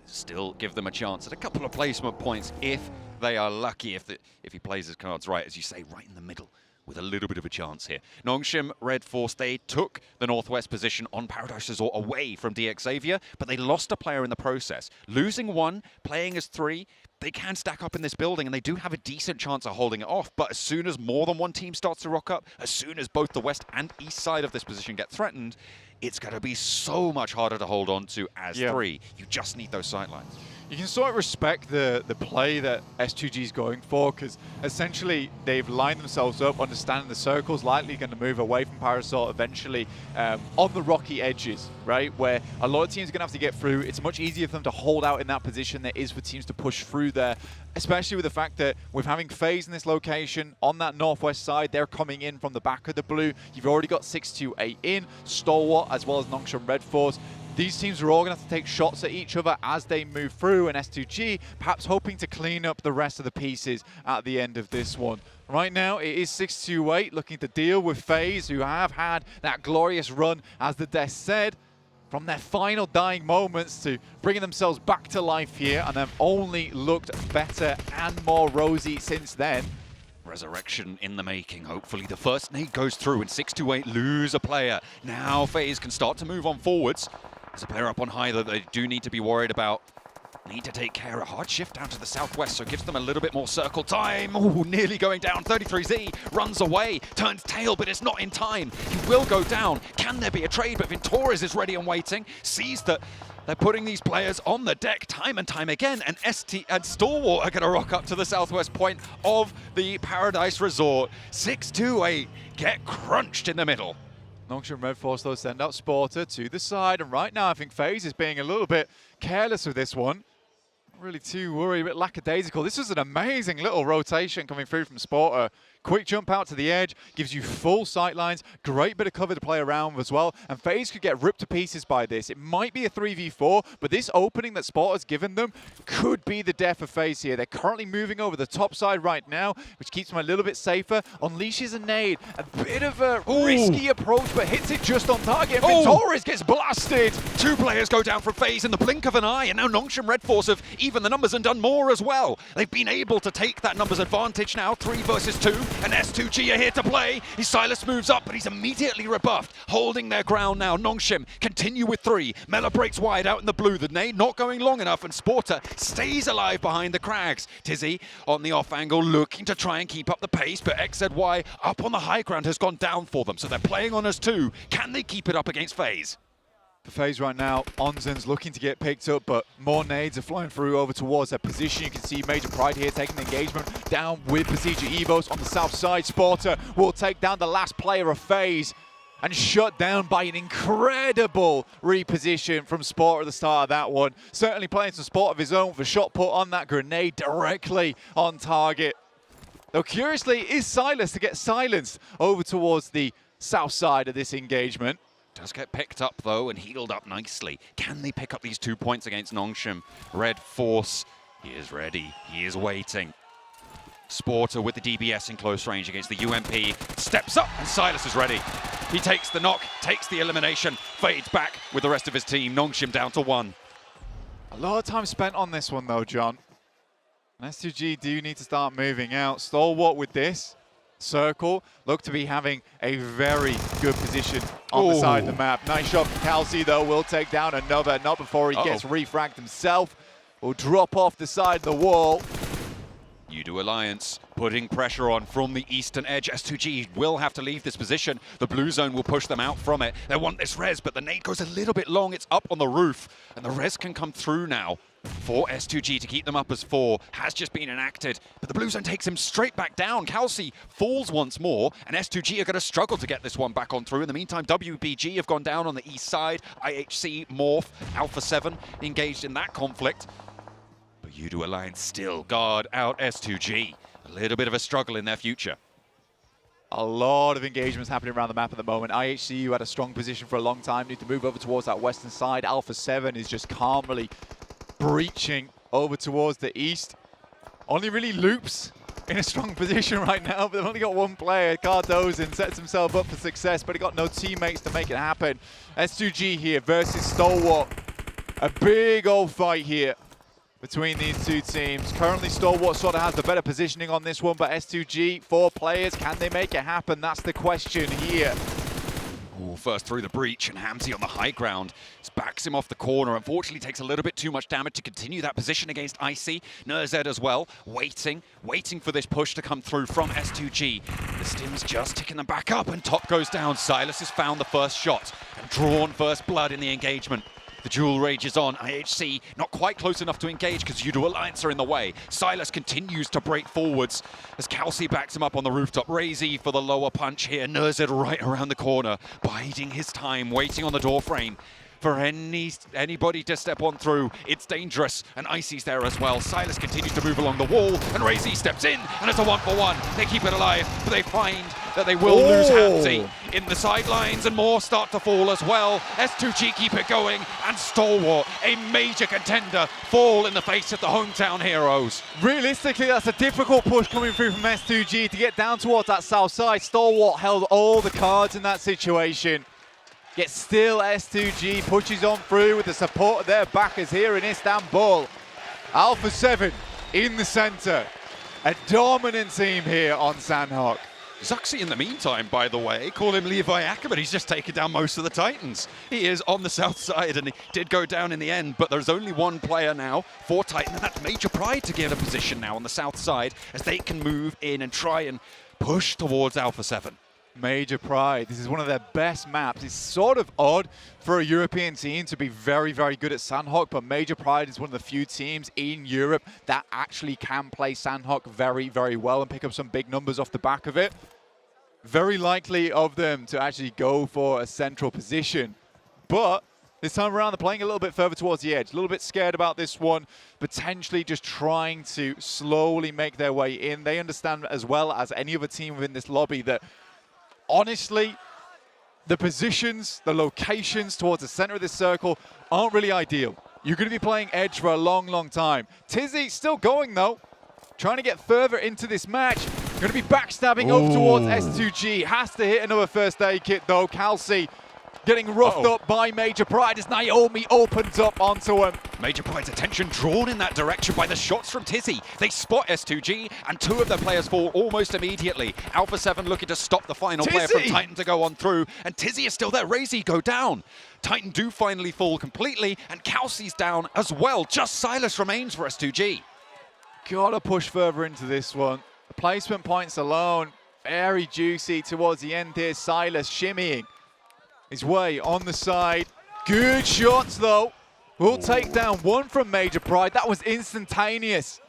still give them a chance at a couple of placement points if they are lucky, if he plays his cards right, as you say, right in the middle, with a little bit of a chance here. Nongshim Red Force, they took the northwest position on Paradise Resort away from DX Xavier, but they lost a player in the process. Losing 1, playing as 3, they can stack up in this building, and they do have a decent chance of holding it off. But as soon as more than 1 team starts to rock up, as soon as both the west and east side of this position get threatened, it's going to be so much harder to hold on to as 3. You just need those sightlines. You can sort of respect the play that S2G is going for, because essentially they've lined themselves up, understanding the circle's likely going to move away from Parasol eventually on the rocky edges, right? Where a lot of teams are going to have to get through. It's much easier for them to hold out in that position than it is for teams to push through there, especially with the fact that with having FaZe in this location on that northwest side, they're coming in from the back of the blue. You've already got 628 in, Stalwart, as well as Nongshim Red Force. These teams are all going to have to take shots at each other as they move through, and S2G perhaps hoping to clean up the rest of the pieces at the end of this one. Right now, it is 628 looking to deal with FaZe, who have had that glorious run, as the desk said. from their final dying moments to bringing themselves back to life here, and they've only looked better and more rosy since then. Resurrection in the making. Hopefully the first nade goes through and 6-8 lose a player. Now FaZe can start to move on forwards. There's a player up on high that they do need to be worried about. Need to take care. A hard shift down to the southwest, so it gives them a little bit more circle time. Ooh, nearly going down. 33Z runs away, turns tail, but it's not in time. He will go down. Can there be a trade? But Ventores is ready and waiting. Sees that they're putting these players on the deck time and time again, and ST and Stalwart are going to rock up to the southwest point of the Paradise Resort. 6-8 get crunched in the middle. Nongshim Red Force, though, send out Sporter to the side, and right now I think FaZe is being a little bit careless with this one. Not really too worried, a bit lackadaisical. This was an amazing little rotation coming through from Sporter. Quick jump out to the edge, gives you full sight lines, great bit of cover to play around as well, and FaZe could get ripped to pieces by this. It might be a 3v4, but this opening that Sporter's given them could be the death of FaZe here. They're currently moving over the top side right now, which keeps them a little bit safer. Unleashes a nade, a bit of a risky approach, but hits it just on target. Ventores gets blasted. 2 players go down from FaZe in the blink of an eye, and now Nongshim Red Force have even the numbers and done more as well. They've been able to take that numbers advantage now, 3 versus 2. And S2G are here to play. Silas moves up, but he's immediately rebuffed. Holding their ground now. Nongshim continue with 3. Mela breaks wide out in the blue. The nade not going long enough, and Sporter stays alive behind the crags. Tizzy on the off angle, looking to try and keep up the pace, but XZY up on the high ground has gone down for them, so they're playing on us too. Can they keep it up against FaZe? For FaZe right now, Onzen's looking to get picked up, but more nades are flying through over towards their position. You can see Major Pride here taking the engagement down with Procedure Evos on the south side. Sporter will take down the last player of FaZe and shut down by an incredible reposition from Sporter at the start of that one. Certainly playing some sport of his own with a shot put on that grenade directly on target. Though curiously, is Silas to get silenced over towards the south side of this engagement. Does get picked up, though, and healed up nicely. Can they pick up these 2 points against Nongshim? Red Force, he is ready. He is waiting. Sporter with the DBS in close range against the UMP. Steps up, and Silas is ready. He takes the knock, takes the elimination, fades back with the rest of his team. Nongshim down to 1. A lot of time spent on this one, though, John. And S2G do need to start moving out. Stalwart with this. Circle look to be having a very good position on the side of the map. Nice shot from Kelsey, though. Will take down another, not before he gets refragged himself. Will drop off the side of the wall. Udo Alliance putting pressure on from the eastern edge. S2G will have to leave this position. The blue zone will push them out from it. They want this res, but the nade goes a little bit long. It's up on the roof, and the res can come through now. For S2G to keep them up as 4 has just been enacted, but the blue zone takes him straight back down. Kelsey falls once more, and S2G are going to struggle to get this one back on through. In the meantime, WBG have gone down on the east side. IHC, Morph, Alpha 7 engaged in that conflict. But Udo Alliance still guard out S2G. A little bit of a struggle in their future. A lot of engagements happening around the map at the moment. IHCU had a strong position for a long time. Need to move over towards that western side. Alpha 7 is just calmly breaching over towards the east. Only really Loops in a strong position right now, but they've only got 1 player. Cardozin sets himself up for success, but he got no teammates to make it happen. S2G here versus Stalwart. A big old fight here between these 2 teams. Currently, Stalwart sort of has the better positioning on this one, but S2G, 4 players, can they make it happen? That's the question here. Ooh, first through the breach, and Hamzy on the high ground backs him off the corner. Unfortunately, takes a little bit too much damage to continue that position against Icy. Nerzed as well, waiting for this push to come through from S2G. The stim's just ticking them back up, and top goes down. Silas has found the first shot and drawn first blood in the engagement. The duel rages on. IHC not quite close enough to engage because Udo Alliance are in the way. Silas continues to break forwards as Kelsey backs him up on the rooftop. Razy for the lower punch here. Nerzed right around the corner, biding his time, waiting on the door frame for anybody to step on through. It's dangerous, and Icy's there as well. Silas continues to move along the wall, and Razy steps in, and it's a 1-for-1. They keep it alive, but they find that they will lose Hamzy in the sidelines, and more start to fall as well. S2G keep it going, and Stalwart, a major contender, fall in the face of the hometown heroes. Realistically, that's a difficult push coming through from S2G to get down towards that south side. Stalwart held all the cards in that situation. Yet still S2G pushes on through with the support of their backers here in Istanbul. Alpha 7 in the center. A dominant team here on Sandhawk. Zuxi in the meantime, by the way, call him Levi Ackerman, he's just taken down most of the Titans. He is on the south side and he did go down in the end, but there's only one player now for Titan, and that's Major Pride to get a position now on the south side as they can move in and try and push towards Alpha 7. Major Pride, this is one of their best maps. It's sort of odd for a European team to be very, very good at Sandhawk, but Major Pride is one of the few teams in Europe that actually can play Sandhawk very, very well and pick up some big numbers off the back of it. Very likely of them to actually go for a central position. But this time around, they're playing a little bit further towards the edge. A little bit scared about this one, potentially just trying to slowly make their way in. They understand as well as any other team within this lobby that, honestly, the positions, the locations towards the center of this circle aren't really ideal. You're going to be playing edge for a long, long time. Tizzy still going, though. Trying to get further into this match. Going to be backstabbing over towards S2G. Has to hit another first aid kit, though. Kelsey getting roughed up by Major Pride as Naomi opens up onto him. Major Pride's attention drawn in that direction by the shots from Tizzy. They spot S2G and two of their players fall almost immediately. Alpha 7 looking to stop the final player from Titan to go on through, and Tizzy is still there. Razy go down. Titan do finally fall completely, and Kelsey's down as well. Just Silas remains for S2G. Gotta push further into this one. The placement points alone, very juicy towards the end here. Silas shimmying his way on the side. Good shots though. We'll take down one from Major Pride. That was instantaneous.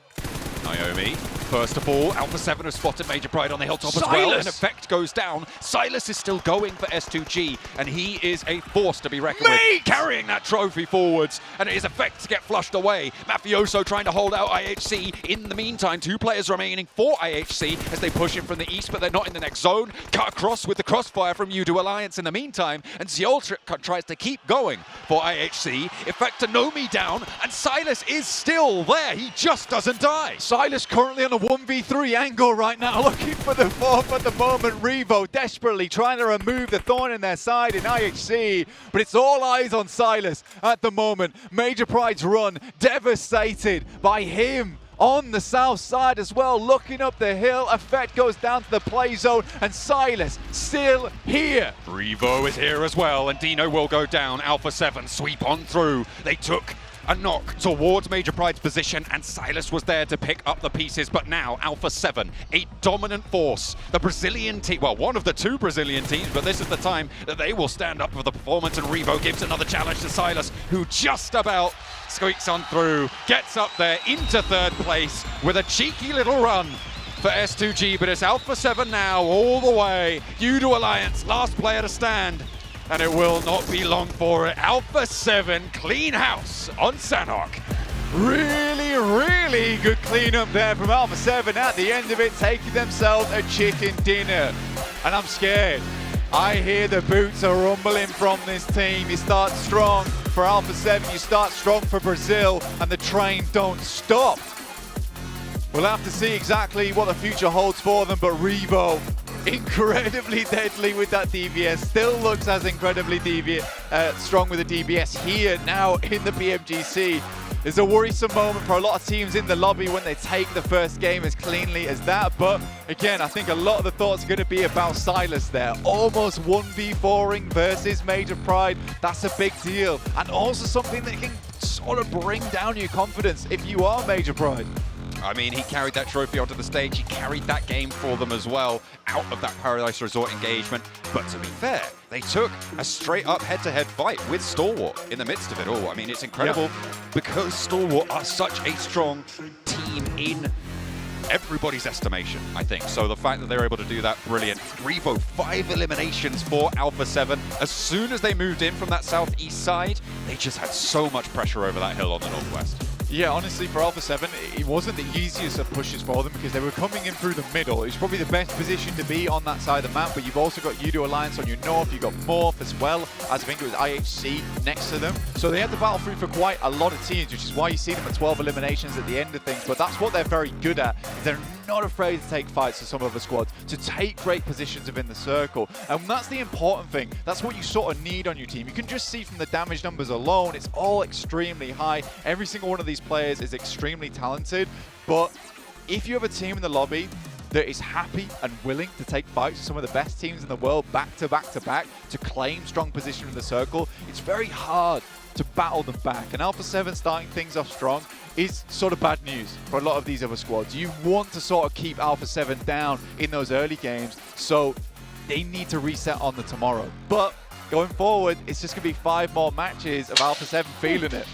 Naomi, first of all, Alpha 7 have spotted Major Pride on the hilltop as well, and Effect goes down. Silas is still going for S2G, and he is a force to be reckoned with, carrying that trophy forwards, and it is Effect to get flushed away. Mafioso trying to hold out IHC. In the meantime, two players remaining for IHC as they push in from the east, but they're not in the next zone. Cut across with the crossfire from Udo Alliance in the meantime, and Ziol tries to keep going for IHC. Effect to Nomi down, and Silas is still there. He just doesn't die. Silas currently on a 1v3 angle right now, looking for the fourth at the moment. Revo desperately trying to remove the thorn in their side in IHC, but it's all eyes on Silas at the moment. Major Pride's run devastated by him on the south side as well, looking up the hill. Effect goes down to the play zone, and Silas still here. Revo is here as well, and Dino will go down. Alpha 7 sweep on through. They took a knock towards Major Pride's position, and Silas was there to pick up the pieces, but now Alpha 7, a dominant force. The Brazilian team, well, one of the two Brazilian teams, but this is the time that they will stand up for the performance, and Revo gives another challenge to Silas, who just about squeaks on through, gets up there into third place with a cheeky little run for S2G, but it's Alpha 7 now all the way. Udo Alliance, last player to stand, and it will not be long for it. Alpha 7, clean house on Sandhawk. Really, really good cleanup there from Alpha 7 at the end of it, taking themselves a chicken dinner. And I'm scared. I hear the boots are rumbling from this team. You start strong for Alpha 7, you start strong for Brazil, and the train don't stop. We'll have to see exactly what the future holds for them, but Revo, incredibly deadly with that DBS, still looks as incredibly strong with the DBS here now in the PMGC. It's a worrisome moment for a lot of teams in the lobby when they take the first game as cleanly as that, but again, I think a lot of the thoughts are going to be about Silas there. Almost 1v4ing versus Major Pride, that's a big deal, and also something that can sort of bring down your confidence if you are Major Pride. I mean, he carried that trophy onto the stage. He carried that game for them as well, out of that Paradise Resort engagement. But to be fair, they took a straight-up head-to-head fight with Stalwart in the midst of it all. I mean, it's incredible because Stalwart are such a strong team in everybody's estimation, I think. So the fact that they're able to do that, brilliant. Revo, 5 eliminations for Alpha 7. As soon as they moved in from that southeast side, they just had so much pressure over that hill on the northwest. Yeah, honestly, for Alpha 7, it wasn't the easiest of pushes for them because they were coming in through the middle. It's probably the best position to be on that side of the map, but you've also got Udo Alliance on your north, you've got Morph as well, as I think it was IHC next to them. So they had to battle through for quite a lot of teams, which is why you see them at 12 eliminations at the end of things, but that's what they're very good at. They're not afraid to take fights to some other squads, to take great positions within the circle. And that's the important thing. That's what you sort of need on your team. You can just see from the damage numbers alone, it's all extremely high. Every single one of these players is extremely talented. But if you have a team in the lobby that is happy and willing to take fights with some of the best teams in the world back to back to back to claim strong position in the circle, it's very hard to battle them back. And Alpha 7 starting things off strong is sort of bad news for a lot of these other squads. You want to sort of keep Alpha 7 down in those early games, so they need to reset on the tomorrow. But going forward, it's just going to be 5 more matches of Alpha 7 feeling it.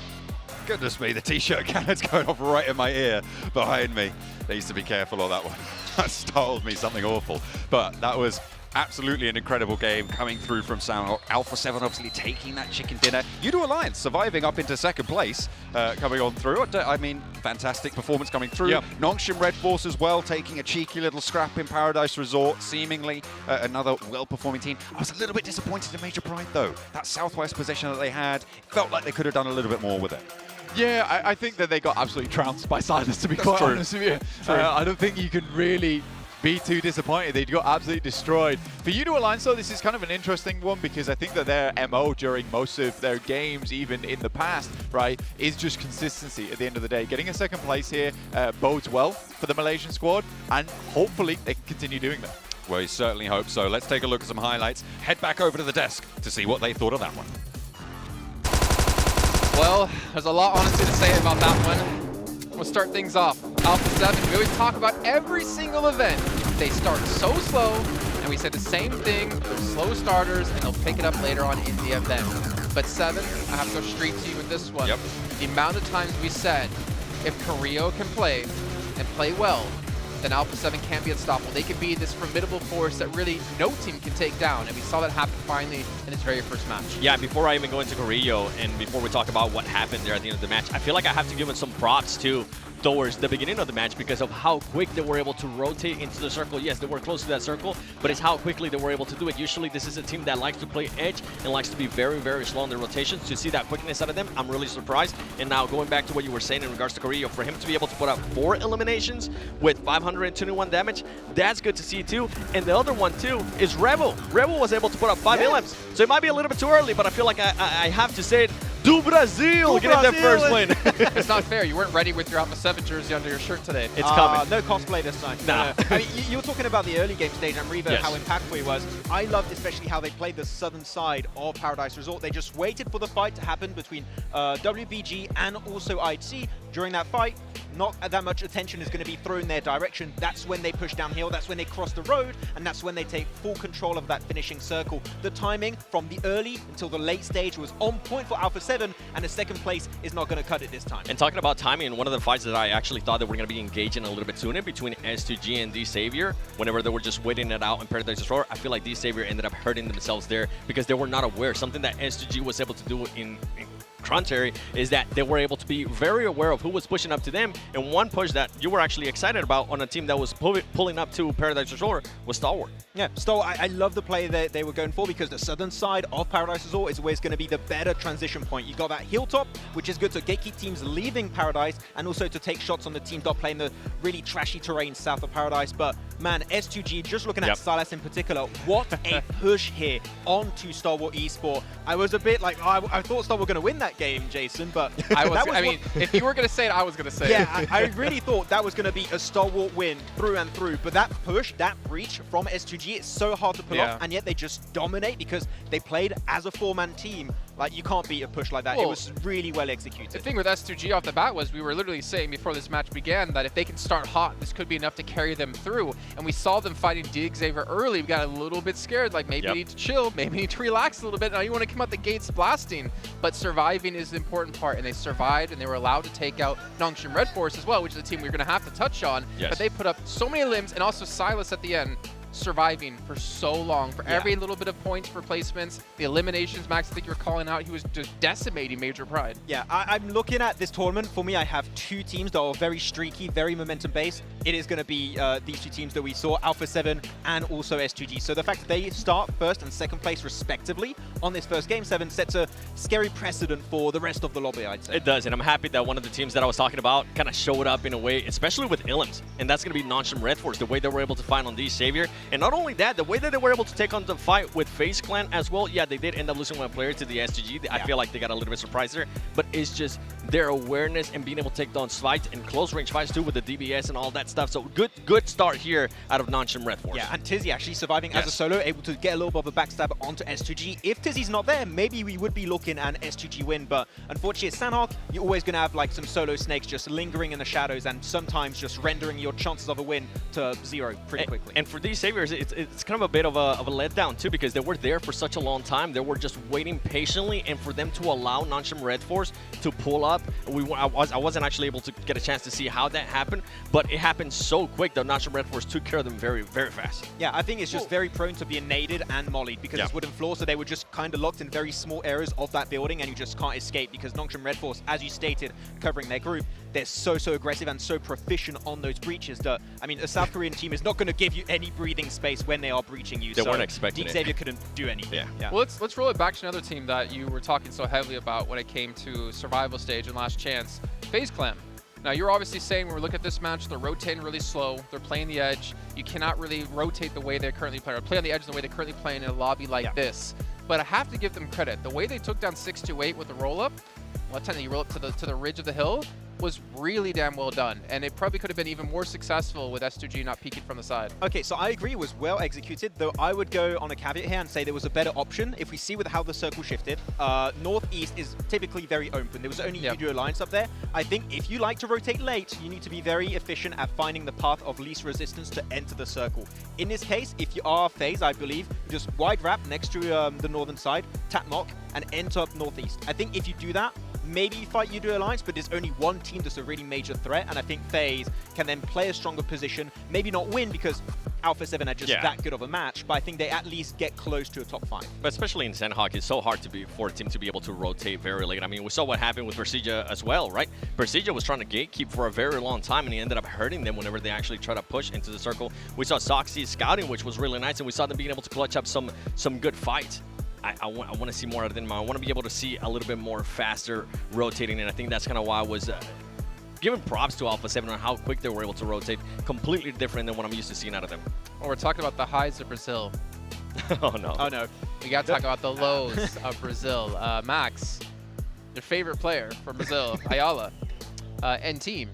Goodness me, the t-shirt cannon's going off right in my ear behind me. Needs to be careful of that one. That startled me something awful. But that was absolutely an incredible game coming through from Soundhawk. Alpha 7 obviously taking that chicken dinner. You2 Alliance surviving up into second place, coming on through. I mean, fantastic performance coming through. Yep. Nongshim Red Force as well, taking a cheeky little scrap in Paradise Resort, seemingly another well-performing team. I was a little bit disappointed in Major Pride, though. That Southwest possession that they had, felt like they could have done a little bit more with it. Yeah, I think that they got absolutely trounced by Silas, to be quite honest with you. I don't think you can really be too disappointed. They got absolutely destroyed. For You2 Alliance, though, this is kind of an interesting one because I think that their MO during most of their games, even in the past, right, is just consistency at the end of the day. Getting a second place here bodes well for the Malaysian squad, and hopefully they can continue doing that. Well, we certainly hope so. Let's take a look at some highlights. Head back over to the desk to see what they thought of that one. Well, there's a lot honestly to say about that one. We'll start things off. Alpha 7, we always talk about every single event. They start so slow, and we said the same thing. They're slow starters, and they'll pick it up later on in the event. But 7, I have to go straight to you with this one. Yep. The amount of times we said, if Carrillo can play, and play well, then Alpha 7 can't be unstoppable. They can be this formidable force that really no team can take down, and we saw that happen finally in its very first match. Yeah, before I even go into Carrillo, and before we talk about what happened there at the end of the match, I feel like I have to give him some props too towards the beginning of the match because of how quick they were able to rotate into the circle. Yes, they were close to that circle, but it's how quickly they were able to do it. Usually this is a team that likes to play edge and likes to be very, very slow in their rotations. To see that quickness out of them, I'm really surprised. And now going back to what you were saying in regards to Carrillo, for him to be able to put up 4 eliminations with 521 damage, that's good to see too. And the other one too is Rebel. Rebel was able to put up 5 elims. So it might be a little bit too early, but I feel like I have to say it. Do Brazil getting their first win. It's not fair. You weren't ready with your Alpha 7 jersey under your shirt today. It's coming. No cosplay this time. Nah. I mean, you were talking about the early game stage and Revo, Yes. how impactful he was. I loved especially how they played the southern side of Paradise Resort. They just waited for the fight to happen between WBG and also IHC. During that fight, not that much attention is going to be thrown their direction. That's when they push downhill, that's when they cross the road, and that's when they take full control of that finishing circle. The timing from the early until the late stage was on point for Alpha 7, and the second place is not going to cut it this time. And talking about timing, one of the fights that I actually thought that we're going to be engaging a little bit sooner between S2G and D-Savior, whenever they were just waiting it out in Paradise Resort, I feel like D-Savior ended up hurting themselves there because they were not aware. Something that S2G was able to do in contrary is that they were able to be very aware of who was pushing up to them, and one push that you were actually excited about on a team that was pulling up to Paradise Resort was Stalwart. Yeah, Stalwart, I love the play that they were going for because the southern side of Paradise Resort is always going to be the better transition point. You got that hilltop, which is good to gatekeep teams leaving Paradise and also to take shots on the team not playing the really trashy terrain south of Paradise. But man, S2G, just looking at Silas in particular, what a push here onto Stalwart Esport. I was a bit like, I thought Stalwart were going to win that game, Jason, but I mean, if you were going to say it, I was going to say it. Yeah, I really thought that was going to be a Stalwart win through and through, but that push, that breach from S2G, it's so hard to pull off, and yet they just dominate because they played as a 4-man team. Like, you can't beat a push like that. Well, it was really well executed. The thing with S2G off the bat was we were literally saying before this match began that if they can start hot, this could be enough to carry them through. And we saw them fighting D-Xavier early. We got a little bit scared, like maybe you need to chill, maybe you need to relax a little bit. Now you want to come out the gates blasting. But surviving is the important part, and they survived, and they were allowed to take out Nongshim Red Force as well, which is a team we're going to have to touch on. But they put up so many limbs, and also Silas at the end. surviving for so long, for every little bit of points for placements, the eliminations. Max, I think you were calling out, he was just decimating Major Pride. Yeah, I'm looking at this tournament. For me, I have two teams that are very streaky, very momentum-based. It is going to be these two teams that we saw, Alpha 7 and also S2G. So the fact that they start first and second place respectively on this first Game 7 sets a scary precedent for the rest of the lobby, I'd say. It does, and I'm happy that one of the teams that I was talking about kind of showed up in a way, especially with Illims, and that's going to be non-Shim Red Force, the way they were able to find on these Savior. And not only that, the way that they were able to take on the fight with FaZe Clan as well. Yeah, they did end up losing one player to the SGG. I feel like they got a little bit surprised there, but it's just their awareness and being able to take down fights and close range fights too with the DBS and all that stuff. So good start here out of non-Shim Red Force. Yeah, and Tizzy actually surviving as a solo, able to get a little bit of a backstab onto S2G. If Tizzy's not there, maybe we would be looking at an S2G win, but unfortunately at Sanhok, you're always going to have like some solo snakes just lingering in the shadows and sometimes just rendering your chances of a win to zero pretty quickly. And for these Saviors, it's kind of a bit of a letdown too, because they were there for such a long time. They were just waiting patiently, and for them to allow non-Shim Red Force to pull up, I wasn't actually able to get a chance to see how that happened, but it happened so quick that non-Shim Red Force took care of them very, very fast. Yeah, I think it's just very prone to being naded and mollied because it's wooden floor, so they were just kind of locked in very small areas of that building, and you just can't escape because non-Shim Red Force, as you stated, covering their group, they're so aggressive and so proficient on those breaches that, I mean, a South Korean team is not going to give you any breathing space when they are breaching you. They weren't expecting it. Xavier couldn't do anything. Well, let's roll it back to another team that you were talking so heavily about when it came to survival stage and last chance, FaZe Clan. Now, you're obviously saying when we look at this match, they're rotating really slow. They're playing the edge. You cannot really rotate the way they currently play, or play on the edge the way they currently play in a lobby like this. But I have to give them credit. The way they took down 628 with the roll-up, left hand, you roll up to the ridge of the hill, was really damn well done. And it probably could have been even more successful with S2G not peeking from the side. Okay, so I agree it was well executed, though I would go on a caveat here and say there was a better option. If we see with how the circle shifted, northeast is typically very open. There was only Udo Alliance up there. I think if you like to rotate late, you need to be very efficient at finding the path of least resistance to enter the circle. In this case, if you are FaZe, I believe, just wide wrap next to the northern side, tap knock, and enter up northeast. I think if you do that, maybe you fight Udo Alliance, but there's only one team that's a really major threat, and I think FaZe can then play a stronger position, maybe not win because Alpha 7 are just that good of a match, but I think they at least get close to a top 5. But especially in Sanhok, it's so hard for a team to be able to rotate very late. I mean, we saw what happened with Persija as well, right? Persija was trying to gatekeep for a very long time, and he ended up hurting them whenever they actually tried to push into the circle. We saw Soxy scouting, which was really nice, and we saw them being able to clutch up some good fights. I want to see more out of them. I want to be able to see a little bit more faster rotating, and I think that's kind of why I was giving props to Alpha 7 on how quick they were able to rotate. Completely different than what I'm used to seeing out of them. Well, we're talking about the highs of Brazil. Oh, no. Oh, no. We got to talk about the lows of Brazil. Max, your favorite player from Brazil, Ayala, and team,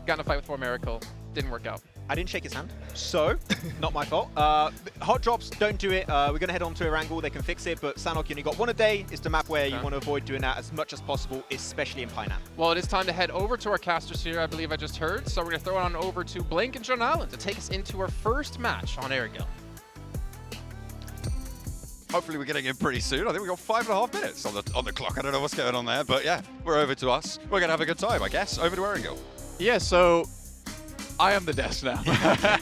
got in a fight with 4Miracle. Didn't work out. I didn't shake his hand, so not my fault. Hot drops, don't do it. We're going to head on to Erangel. They can fix it, but Sanhok, you only got one a day. It's the map where you want to avoid doing that as much as possible, especially in Pinap. Well, it is time to head over to our casters here, I believe I just heard. So we're going to throw it on over to Blink and John Allen to take us into our first match on Erangel. Hopefully we're getting in pretty soon. I think we've got 5.5 minutes on the clock. I don't know what's going on there, but yeah, we're over to us. We're going to have a good time, I guess. Over to Erangel. Yeah, so I am the desk now.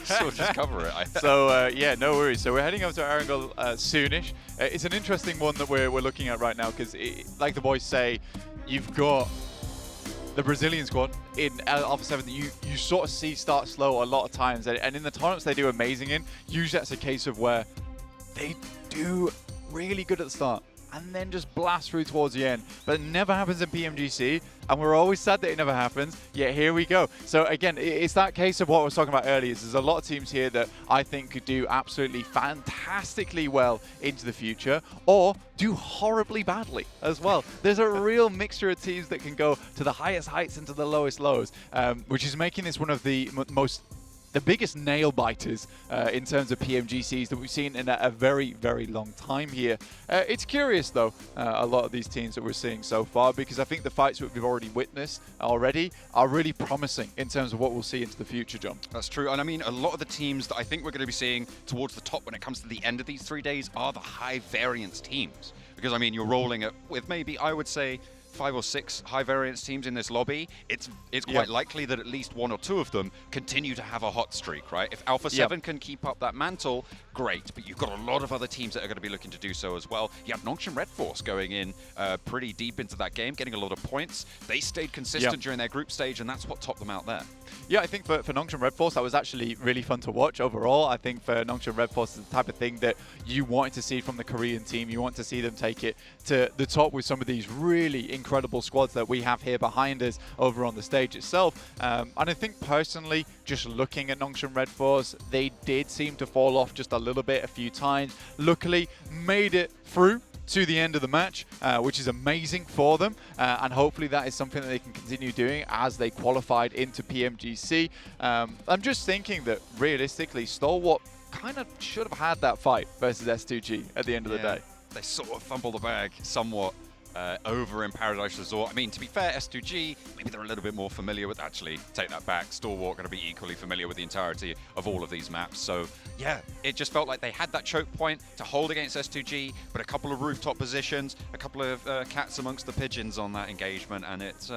So we'll just cover it. So yeah, no worries. So we're heading over to Erangel soonish. It's an interesting one that we're looking at right now because, like the boys say, you've got the Brazilian squad in Alpha 7 that you sort of see start slow a lot of times, and in the tournaments they do amazing in. Usually that's a case of where they do really good at the start and then just blast through towards the end. But it never happens in PMGC, and we're always sad that it never happens, yet here we go. So again, it's that case of what I was talking about earlier. There's a lot of teams here that I think could do absolutely fantastically well into the future, or do horribly badly as well. There's a real mixture of teams that can go to the highest heights and to the lowest lows, which is making this one of the the biggest nail biters in terms of PMGCs that we've seen in a very, very long time here. It's curious, though, a lot of these teams that we're seeing so far, because I think the fights that we've already witnessed already are really promising in terms of what we'll see into the future, John. That's true. And I mean, a lot of the teams that I think we're going to be seeing towards the top when it comes to the end of these 3 days are the high variance teams. Because, I mean, you're rolling it with maybe, I would say, 5 or 6 high variance teams in this lobby, it's quite likely that at least 1 or 2 of them continue to have a hot streak, right? If Alpha 7 can keep up that mantle, great, but you've got a lot of other teams that are going to be looking to do so as well. You have Nongshim Red Force going in pretty deep into that game, getting a lot of points. They stayed consistent during their group stage, and that's what topped them out there. Yeah, I think for Nongshim Red Force, that was actually really fun to watch overall. I think for Nongshim Red Force, it's the type of thing that you wanted to see from the Korean team. You want to see them take it to the top with some of these really incredible squads that we have here behind us over on the stage itself. And I think personally, just looking at Nongshim Red Force, they did seem to fall off just a little bit a few times. Luckily, made it through to the end of the match, which is amazing for them, and hopefully that is something that they can continue doing as they qualified into PMGC. I'm just thinking that realistically, Stalwart kind of should have had that fight versus S2G at the end of the day. They sort of fumbled the bag somewhat over in Paradise Resort. I mean, to be fair, S2G, maybe they're a little bit more familiar with, actually, take that back, Stalwart going to be equally familiar with the entirety of all of these maps. So, yeah, it just felt like they had that choke point to hold against S2G, but a couple of rooftop positions, a couple of cats amongst the pigeons on that engagement, and it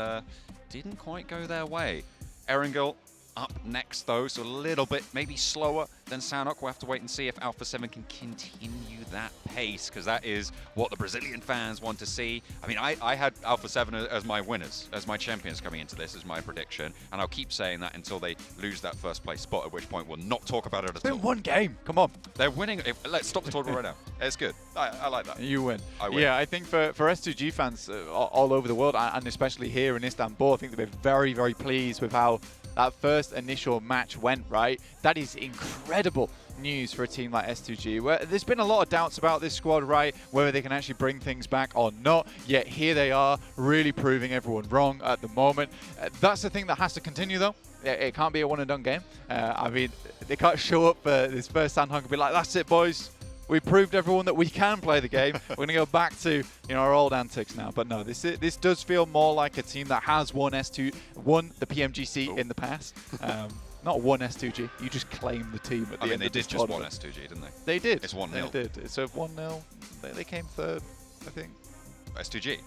didn't quite go their way. Erangel up next, though, so a little bit maybe slower than Sanhok. We'll have to wait and see if Alpha 7 can continue that pace, because that is what the Brazilian fans want to see. I mean, I had Alpha 7 as my winners, as my champions coming into this, is my prediction, and I'll keep saying that until they lose that first place spot, at which point we'll not talk about it at all. It's been one game. Come on. They're winning. Let's stop the tournament right now. It's good. I like that. You win. I win. Yeah, I think for S2G fans all over the world, and especially here in Istanbul, I think they've been very, very pleased with how that first initial match went, right? That is incredible news for a team like S2G, where there's been a lot of doubts about this squad, right? Whether they can actually bring things back or not. Yet here they are, really proving everyone wrong at the moment. That's the thing that has to continue, though. It can't be a one-and-done game. I mean, they can't show up for this first Sanhok and be like, that's it, boys. We proved everyone that we can play the game. We're going to go back to our old antics now. But no, this does feel more like a team that has won the PMGC in the past. Not won S2G. You just claim the team at the end they of did this just won tournament. S2G, didn't they? They did. It's 1-0. They did. So 1-0. They came third, I think. S2G.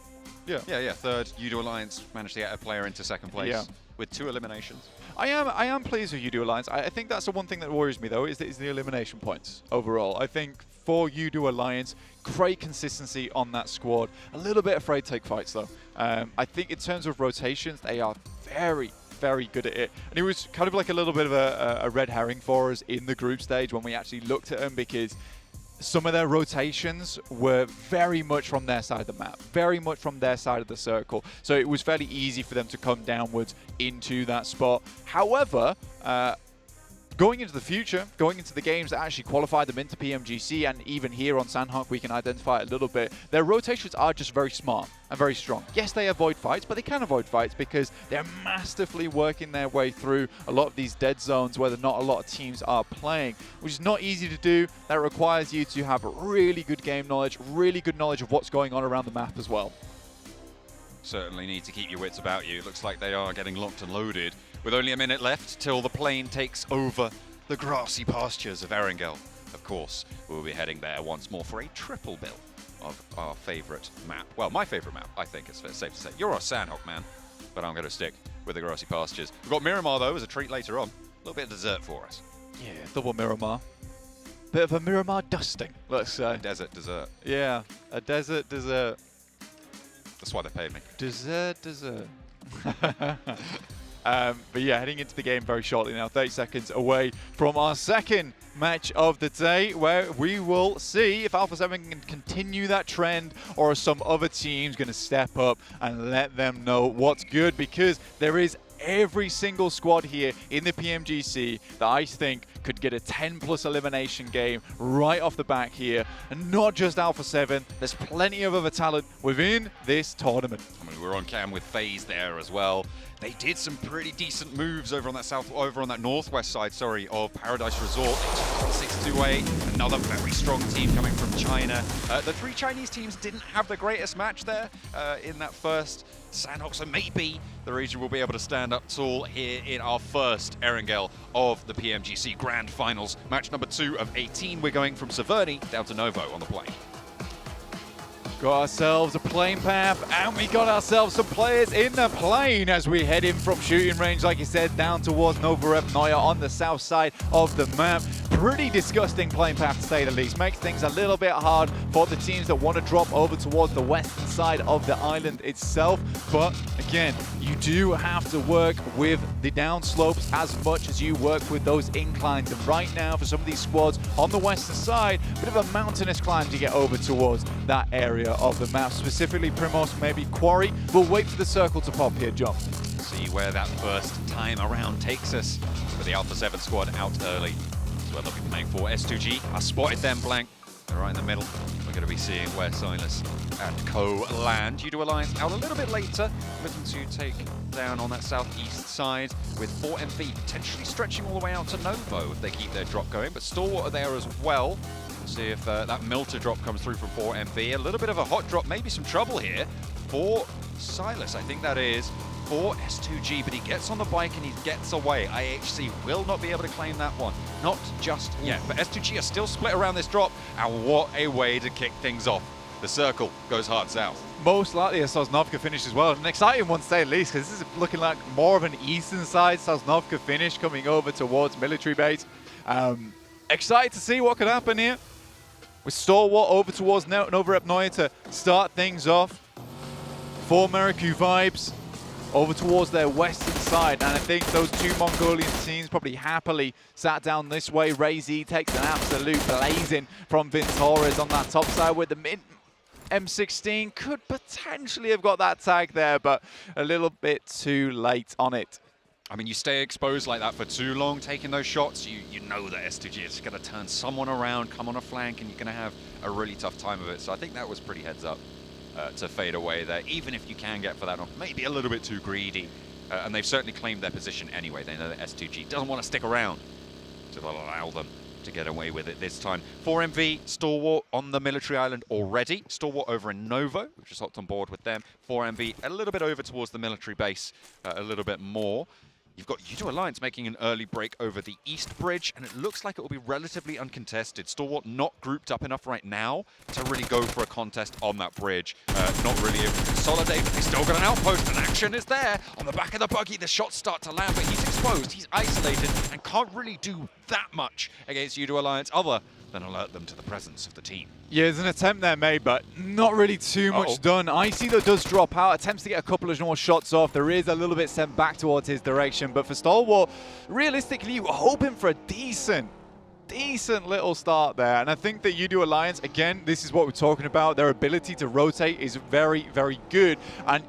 Yeah. Yeah. Third. Udo Alliance managed to get a player into second place with 2 eliminations. I am pleased with Udo Alliance. I think that's the one thing that worries me, though, is the elimination points overall. I think for Udo Alliance, great consistency on that squad. A little bit afraid to take fights, though. I think in terms of rotations, they are very, very good at it. And it was kind of like a little bit of a red herring for us in the group stage when we actually looked at them, because some of their rotations were very much from their side of the map, very much from their side of the circle. So it was fairly easy for them to come downwards into that spot. However, going into the future, going into the games that actually qualified them into PMGC, and even here on Sanhok we can identify it a little bit, their rotations are just very smart and very strong. Yes, they avoid fights, but they can avoid fights because they're masterfully working their way through a lot of these dead zones where not a lot of teams are playing, which is not easy to do. That requires you to have really good game knowledge, really good knowledge of what's going on around the map as well. Certainly need to keep your wits about you. It looks like they are getting locked and loaded, with only a minute left till the plane takes over the grassy pastures of Erangel. Of course, we'll be heading there once more for a triple bill of our favourite map. Well, my favourite map, I think it's safe to say. You're a Sanhok man, but I'm going to stick with the grassy pastures. We've got Miramar, though, as a treat later on. A little bit of dessert for us. Yeah, double Miramar. Bit of a Miramar dusting, let's say. A desert dessert. Yeah, a desert dessert. That's why they paid me. Dessert. But yeah, heading into the game very shortly now, 30 seconds away from our second match of the day, where we will see if Alpha 7 can continue that trend, or are some other teams going to step up and let them know what's good, because there is every single squad here in the PMGC that I think could get a 10+ elimination game right off the back here. And not just Alpha 7, there's plenty of other talent within this tournament. I mean, we're on cam with FaZe there as well. They did some pretty decent moves over on that northwest side, of Paradise Resort. 6-2-8, another very strong team coming from China. The 3 Chinese teams didn't have the greatest match there in that first Sanhok, so maybe the region will be able to stand up tall here in our first Erangel of the PMGC Grand Finals. Match number 2 of 18. We're going from Severny down to Novo on the plane. Got ourselves a plane path, and we got ourselves some players in the plane as we head in from shooting range, like you said, down towards Novorepnoye on the south side of the map. Pretty disgusting plane path, to say the least. Makes things a little bit hard for the teams that want to drop over towards the western side of the island itself. But again, you do have to work with the downslopes as much as you work with those inclines. And right now, for some of these squads on the western side, a bit of a mountainous climb to get over towards that area of the map, specifically Primos, maybe Quarry. We'll wait for the circle to pop here, John. See where that first time around takes us. With the Alpha 7 squad out early. That's where they'll be playing for. S2G, I spotted them blank. They're right in the middle. We're going to be seeing where Silas and co land. You do Alliance out a little bit later, looking to take down on that southeast side with 4MV potentially stretching all the way out to Novo if they keep their drop going. But Stalwart are there as well. See if that Milter drop comes through from 4MV. A little bit of a hot drop, maybe some trouble here for Silas. I think that is for S2G, but he gets on the bike and he gets away. IHC will not be able to claim that one. Not just yet, but S2G are still split around this drop, and what a way to kick things off. The circle goes hard south. Most likely a Sosnovka finish as well. An exciting one to say at least, because this is looking like more of an eastern side Sosnovka finish coming over towards military base. Excited to see what could happen here. With Stalwart over towards Novorepnoye to start things off. For Meriku vibes over towards their western side, and I think those two Mongolian teams probably happily sat down this way. Ray-Z takes an absolute blazing from Vintorres on that top side with the mid M16. Could potentially have got that tag there, but a little bit too late on it. I mean, you stay exposed like that for too long, taking those shots, you know that S2G is going to turn someone around, come on a flank, and you're going to have a really tough time of it. So I think that was pretty heads up to fade away there, even if you can get for that one. Maybe a little bit too greedy. And they've certainly claimed their position anyway. They know that S2G doesn't want to stick around, so they'll allow them to get away with it this time. 4MV, Stalwart on the military island already. Stalwart over in Novo, we've just hopped on board with them. 4MV a little bit over towards the military base, a little bit more. You've got U2 Alliance making an early break over the East Bridge, and it looks like it will be relatively uncontested. Stalwart not grouped up enough right now to really go for a contest on that bridge. Not really able to consolidate, but they still got an outpost, and action is there. On the back of the buggy, the shots start to land, but he's exposed, he's isolated, and can't really do that much against U2 Alliance other than alert them to the presence of the team. Yeah, there's an attempt there made, but not really too much done. Icy, though, does drop out, attempts to get a couple of more shots off. There is a little bit sent back towards his direction, but for Stalwart, realistically, you were hoping for a decent little start there. And I think that U2 Alliance, again, this is what we're talking about. Their ability to rotate is very, very good. And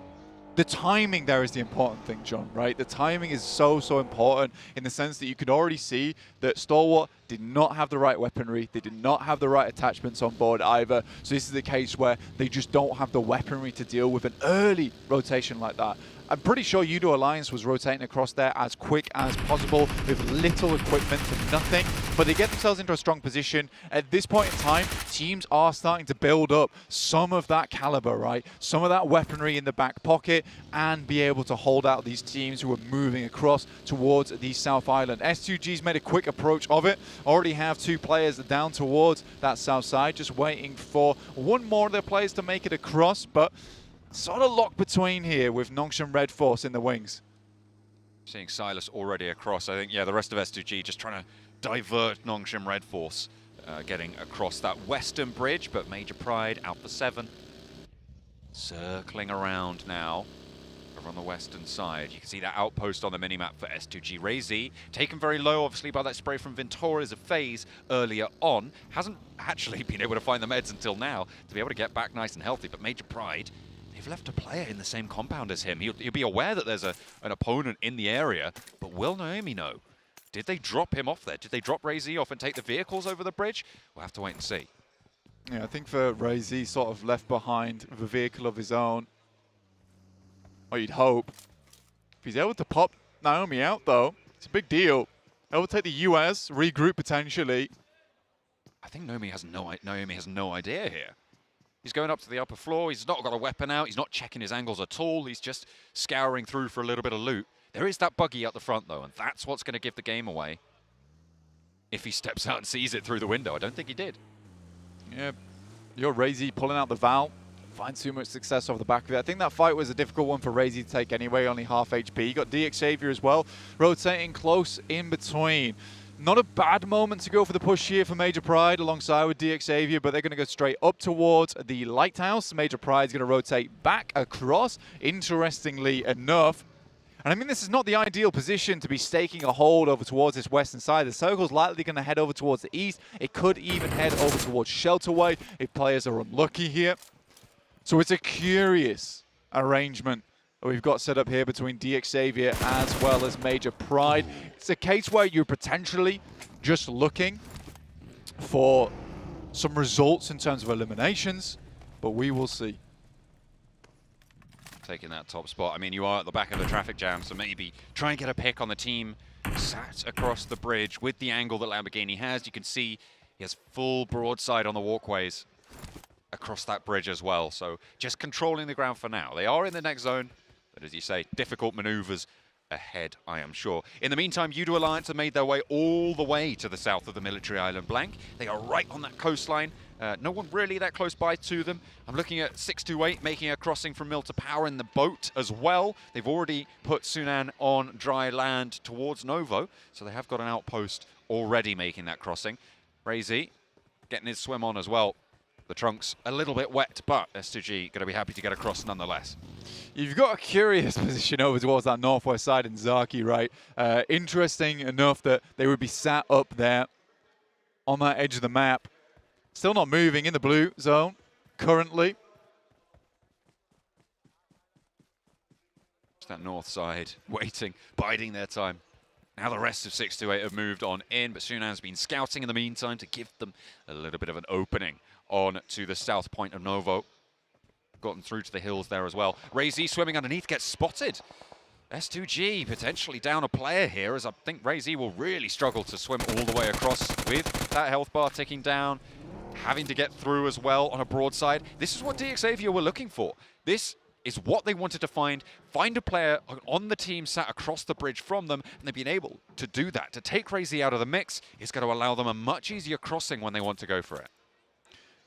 the timing there is the important thing, John, right? The timing is so important in the sense that you could already see that Stalwart did not have the right weaponry. They did not have the right attachments on board either. So this is the case where they just don't have the weaponry to deal with an early rotation like that. I'm pretty sure U2 Alliance was rotating across there as quick as possible with little equipment and nothing, but they get themselves into a strong position. At this point in time, teams are starting to build up some of that caliber, right? Some of that weaponry in the back pocket and be able to hold out these teams who are moving across towards the South Island. S2G's made a quick approach of it. Already have two players down towards that south side, just waiting for one more of their players to make it across, but sort of locked between here with Nongshim Red Force in the wings. Seeing Silas already across. I think, yeah, the rest of S2G just trying to divert Nongshim Red Force, getting across that western bridge, but Major Pride, Alpha 7, circling around now over on the western side. You can see that outpost on the minimap for S2G. Ray-Z, taken very low, obviously, by that spray from Vintorres of FaZe earlier on. Hasn't actually been able to find the meds until now to be able to get back nice and healthy, but Major Pride, they've left a player in the same compound as him. He'll be aware that there's an opponent in the area, but will Naomi know? Did they drop him off there? Did they drop Ray-Z off and take the vehicles over the bridge? We'll have to wait and see. Yeah, I think for Ray-Z sort of left behind with a vehicle of his own. Or you'd hope. If he's able to pop Naomi out, though, it's a big deal. Able to take the US, regroup potentially. I think Naomi has no idea here. He's going up to the upper floor. He's not got a weapon out. He's not checking his angles at all. He's just scouring through for a little bit of loot. There is that buggy at the front, though, and that's what's going to give the game away. If he steps out and sees it through the window. I don't think he did. Yeah, you're Ray-Z pulling out the Val. find too much success off the back of it. I think that fight was a difficult one for Razy to take anyway, only half HP. You got DXavier as well, rotating close in between. Not a bad moment to go for the push here for Major Pride alongside with DXavier, but they're going to go straight up towards the Lighthouse. Major Pride's going to rotate back across, interestingly enough. And I mean, this is not the ideal position to be staking a hold over towards this western side. The circle's likely going to head over towards the east. It could even head over towards Shelterway if players are unlucky here. So it's a curious arrangement that we've got set up here between DXavier as well as Major Pride. It's a case where you're potentially just looking for some results in terms of eliminations, but we will see. Taking that top spot. I mean, you are at the back of the traffic jam, so maybe try and get a pick on the team sat across the bridge with the angle that Lamborghini has. You can see he has full broadside on the walkways across that bridge as well. So just controlling the ground for now. They are in the next zone, but as you say, difficult maneuvers ahead, I am sure. In the meantime, Udo Alliance have made their way all the way to the south of the military island Blank. They are right on that coastline. No one really that close by to them. I'm looking at 628 making a crossing from Mill to Power in the boat as well. They've already put Sunan on dry land towards Novo, so they have got an outpost already making that crossing. Razy getting his swim on as well. The trunk's a little bit wet, but S2G going to be happy to get across nonetheless. You've got a curious position over towards that northwest side in Zaki, right? Interesting enough that they would be sat up there on that edge of the map. Still not moving in the blue zone currently. Just that north side waiting, biding their time. Now the rest of 628 have moved on in, but Sunan's been scouting in the meantime to give them a little bit of an opening on to the south point of Novo. Gotten through to the hills there as well. Razy swimming underneath, gets spotted. S2G potentially down a player here, as I think Razy will really struggle to swim all the way across with that health bar ticking down. Having to get through as well on a broadside. This is what DXavier were looking for. This is what they wanted to find. Find a player on the team sat across the bridge from them, and they've been able to do that. To take Razy out of the mix is going to allow them a much easier crossing when they want to go for it.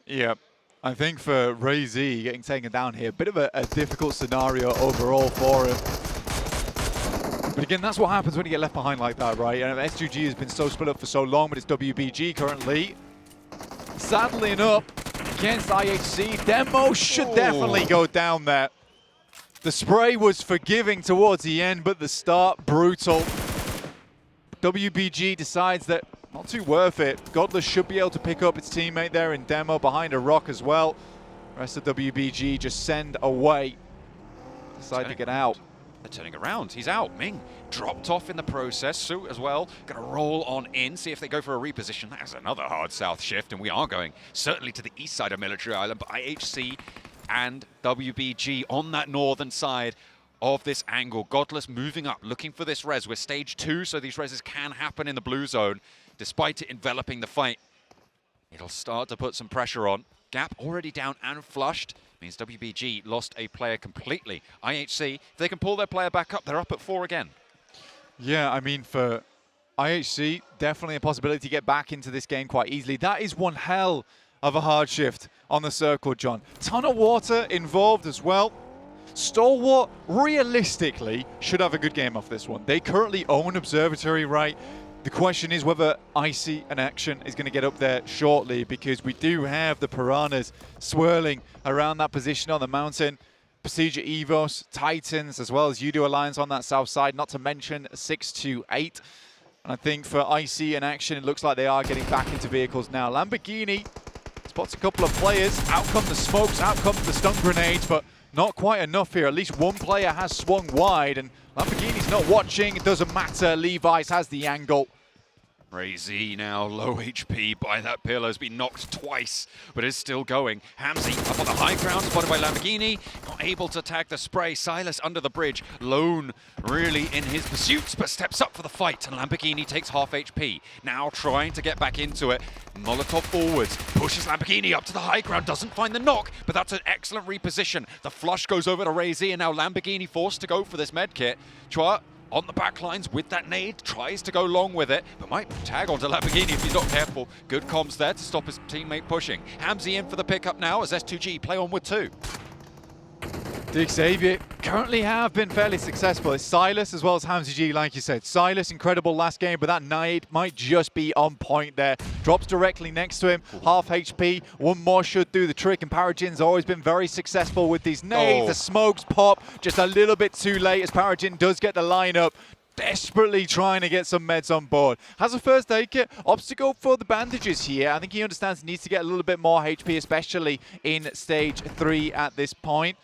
Yeah, I think for Razy getting taken down here, a bit of a difficult scenario overall for him. But again, that's what happens when you get left behind like that, right? And S2G has been so split up for so long, but it's WBG currently. Saddling up against IHC. Demo should definitely go down there. The spray was forgiving towards the end, but the start, brutal. WBG decides that not too worth it. Godless should be able to pick up its teammate there in Demo behind a rock as well. The rest of WBG just send away. Decide to get out. They're turning around. He's out. Ming dropped off in the process. Su as well. Going to roll on in, see if they go for a reposition. That is another hard south shift, and we are going certainly to the east side of Military Island. But IHC and WBG on that northern side of this angle. Godless moving up, looking for this res. We're stage 2, so these reses can happen in the blue zone, despite it enveloping the fight. It'll start to put some pressure on. Gap already down and flushed. Means WBG lost a player completely. IHC, if they can pull their player back up, they're up at 4 again. Yeah, I mean, for IHC, definitely a possibility to get back into this game quite easily. That is one hell of a hard shift on the circle, John. Ton of water involved as well. Stalwart, realistically, should have a good game off this one. They currently own Observatory, right? The question is whether Icy and Action is going to get up there shortly, because we do have the Piranhas swirling around that position on the mountain. Procedure Evos, Titans, as well as Udo Alliance on that south side, not to mention 628. And I think for Icy and Action, it looks like they are getting back into vehicles now. Lamborghini spots a couple of players. Out come the smokes, out come the stun grenades, but not quite enough here. At least one player has swung wide, and Lamborghini's not watching. It doesn't matter. Levi's has the angle. Razy now low HP by that pillar, has been knocked twice, but is still going. Hamzy up on the high ground, spotted by Lamborghini, not able to tag the spray. Silas under the bridge, lone really in his pursuits, but steps up for the fight, and Lamborghini takes half HP. Now trying to get back into it. Molotov forwards, pushes Lamborghini up to the high ground, doesn't find the knock, but that's an excellent reposition. The flush goes over to Razy, and now Lamborghini forced to go for this med kit. Chua on the back lines with that nade, tries to go long with it, but might tag onto Lamborghini if he's not careful. Good comms there to stop his teammate pushing. Hamzy in for the pickup now as S2G play on with 2. Xavier currently have been fairly successful. It's Silas as well as Hamzy G, like you said. Silas, incredible last game, but that nade might just be on point there. Drops directly next to him, half HP. One more should do the trick, and Parajin's always been very successful with these nades. The smokes pop just a little bit too late as Parajin does get the lineup. Desperately trying to get some meds on board. Has a first aid kit, opts to go for the bandages here. I think he understands he needs to get a little bit more HP, especially in stage 3 at this point.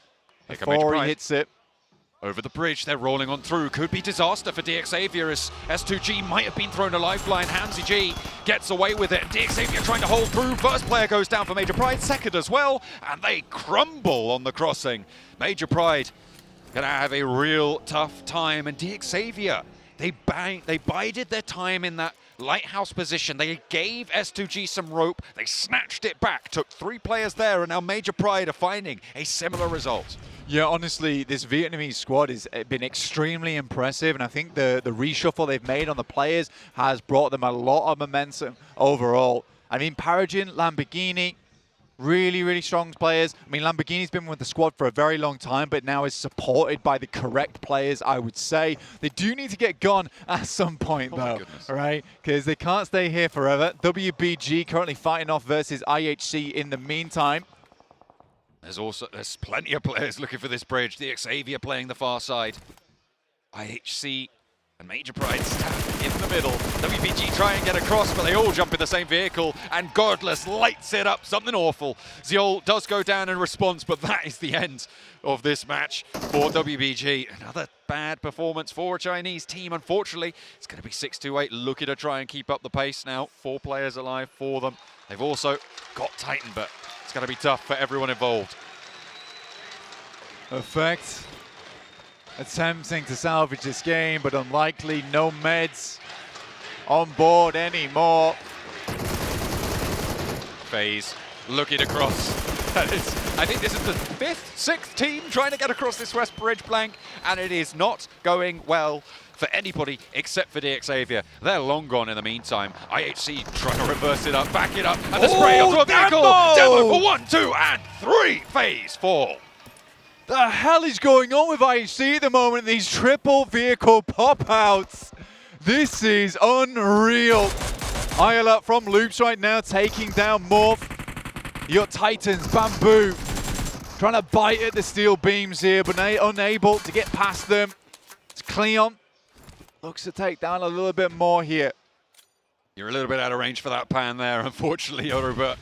Before he hits it. Over the bridge, they're rolling on through. Could be disaster for DXavier as S2G might have been thrown a lifeline. Hamzy G gets away with it. DXavier trying to hold through. First player goes down for Major Pride, second as well. And they crumble on the crossing. Major Pride gonna have a real tough time. And DXavier, they bided their time in that lighthouse position. They gave S2G some rope. They snatched it back. Took 3 players there, and now Major Pride are finding a similar result. Yeah, honestly, this Vietnamese squad has been extremely impressive, and I think the reshuffle they've made on the players has brought them a lot of momentum overall. I mean, Parajin, Lamborghini, really, really strong players. I mean, Lamborghini's been with the squad for a very long time, but now is supported by the correct players, I would say. They do need to get gone at some point, though, right? Because they can't stay here forever. WBG currently fighting off versus IHC in the meantime. There's plenty of players looking for this bridge. DXavier playing the far side. IHC and Major Pride stand in the middle. WBG try and get across, but they all jump in the same vehicle, and Godless lights it up. Something awful. Zeol does go down in response, but that is the end of this match for WBG. Another bad performance for a Chinese team. Unfortunately, it's going to be 6-8, looking to try and keep up the pace now. 4 players alive for them. They've also got Titan, but it's going to be tough for everyone involved. Effect. Attempting to salvage this game, but unlikely. No meds on board anymore. FaZe looking across. I think this is the 5th, 6th team trying to get across this west bridge blank, and it is not going well for anybody except for DXavier. They're long gone in the meantime. IHC trying to reverse it up, back it up, and the spray onto a vehicle. Demo for 1, 2, and 3. FaZe fall. The hell is going on with IHC at the moment? These triple vehicle pop-outs. This is unreal. Ayala from Loops right now taking down Morph. You got Titans, Bamboo, trying to bite at the steel beams here, but unable to get past them. It's Cleon. Looks to take down a little bit more here. You're a little bit out of range for that pan there, unfortunately, Yoru, but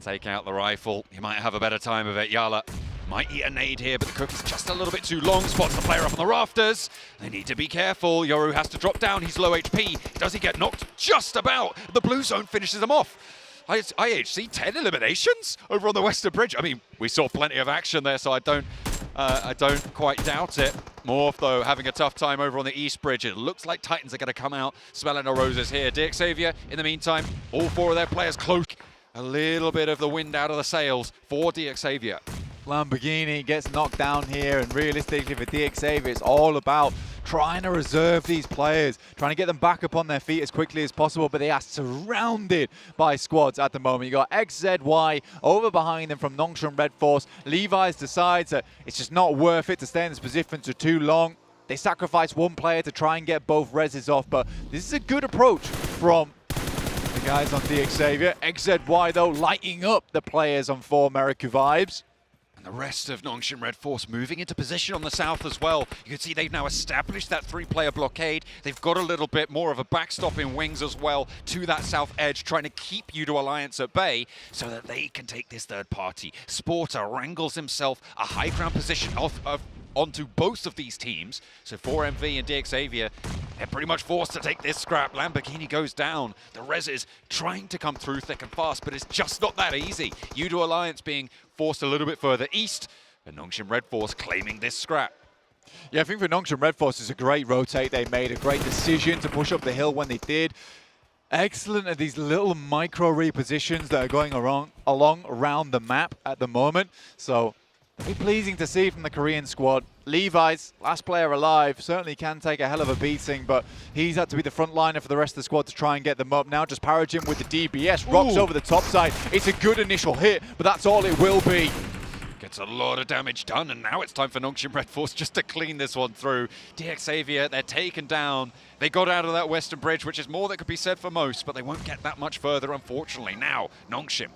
take out the rifle. You might have a better time of it. Yala might eat a nade here, but the cook's just a little bit too long. Spots the player up on the rafters. They need to be careful. Yoru has to drop down. He's low HP. Does he get knocked? Just about. The blue zone finishes him off. IHC 10 eliminations over on the Western Bridge. I mean, we saw plenty of action there, so I don't quite doubt it. Morph, though, having a tough time over on the East Bridge. It looks like Titans are going to come out smelling the roses here. DXavier, in the meantime, all 4 of their players close. A little bit of the wind out of the sails for DXavier. Lamborghini gets knocked down here, and realistically for DXavier, it's all about trying to reserve these players, trying to get them back up on their feet as quickly as possible, but they are surrounded by squads at the moment. You got XZY over behind them from Nongshim Red Force. Levi's decides that it's just not worth it to stay in this position for too long. They sacrifice 1 player to try and get both reses off, but this is a good approach from the guys on DXavier. XZY, though, lighting up the players on 4 America Vibes. And the rest of Nongshim Red Force moving into position on the south as well. You can see they've now established that 3-player blockade. They've got a little bit more of a backstop in wings as well to that south edge, trying to keep Udo Alliance at bay so that they can take this third party. Sporter wrangles himself a high ground position onto both of these teams. So 4MV and DXavier, they're pretty much forced to take this scrap. Lamborghini goes down. The Reses trying to come through thick and fast, but it's just not that easy. Udo Alliance being forced a little bit further east, and Nongshim Red Force claiming this scrap. Yeah, I think for Nongshim Red Force, it's a great rotate they made, a great decision to push up the hill when they did. Excellent at these little micro repositions that are going along around the map at the moment. So very pleasing to see from the Korean squad. Levi's, last player alive, certainly can take a hell of a beating, but he's had to be the front liner for the rest of the squad to try and get them up. Now just Parajin with the DBS, rocks over the top side. It's a good initial hit, but that's all it will be. Gets a lot of damage done, and now it's time for Nongshim Red Force just to clean this one through. DXavier, they're taken down. They got out of that western bridge, which is more that could be said for most, but they won't get that much further, unfortunately. Now, Nongshim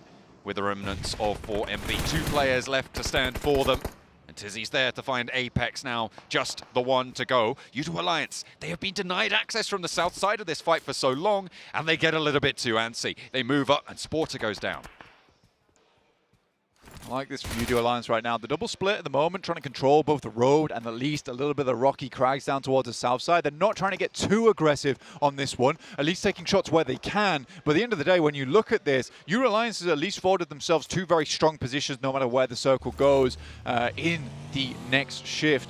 with the remnants of 4MB. 2 players left to stand for them. And Tizzy's there to find Apex now, just the one to go. U2 Alliance, they have been denied access from the south side of this fight for so long, and they get a little bit too antsy. They move up, and Sporter goes down. I like this from U2 Alliance right now. The double split at the moment, trying to control both the road and at least a little bit of the rocky crags down towards the south side. They're not trying to get too aggressive on this one, at least taking shots where they can. But at the end of the day, when you look at this, U2 Alliance has at least afforded themselves 2 very strong positions no matter where the circle goes in the next shift.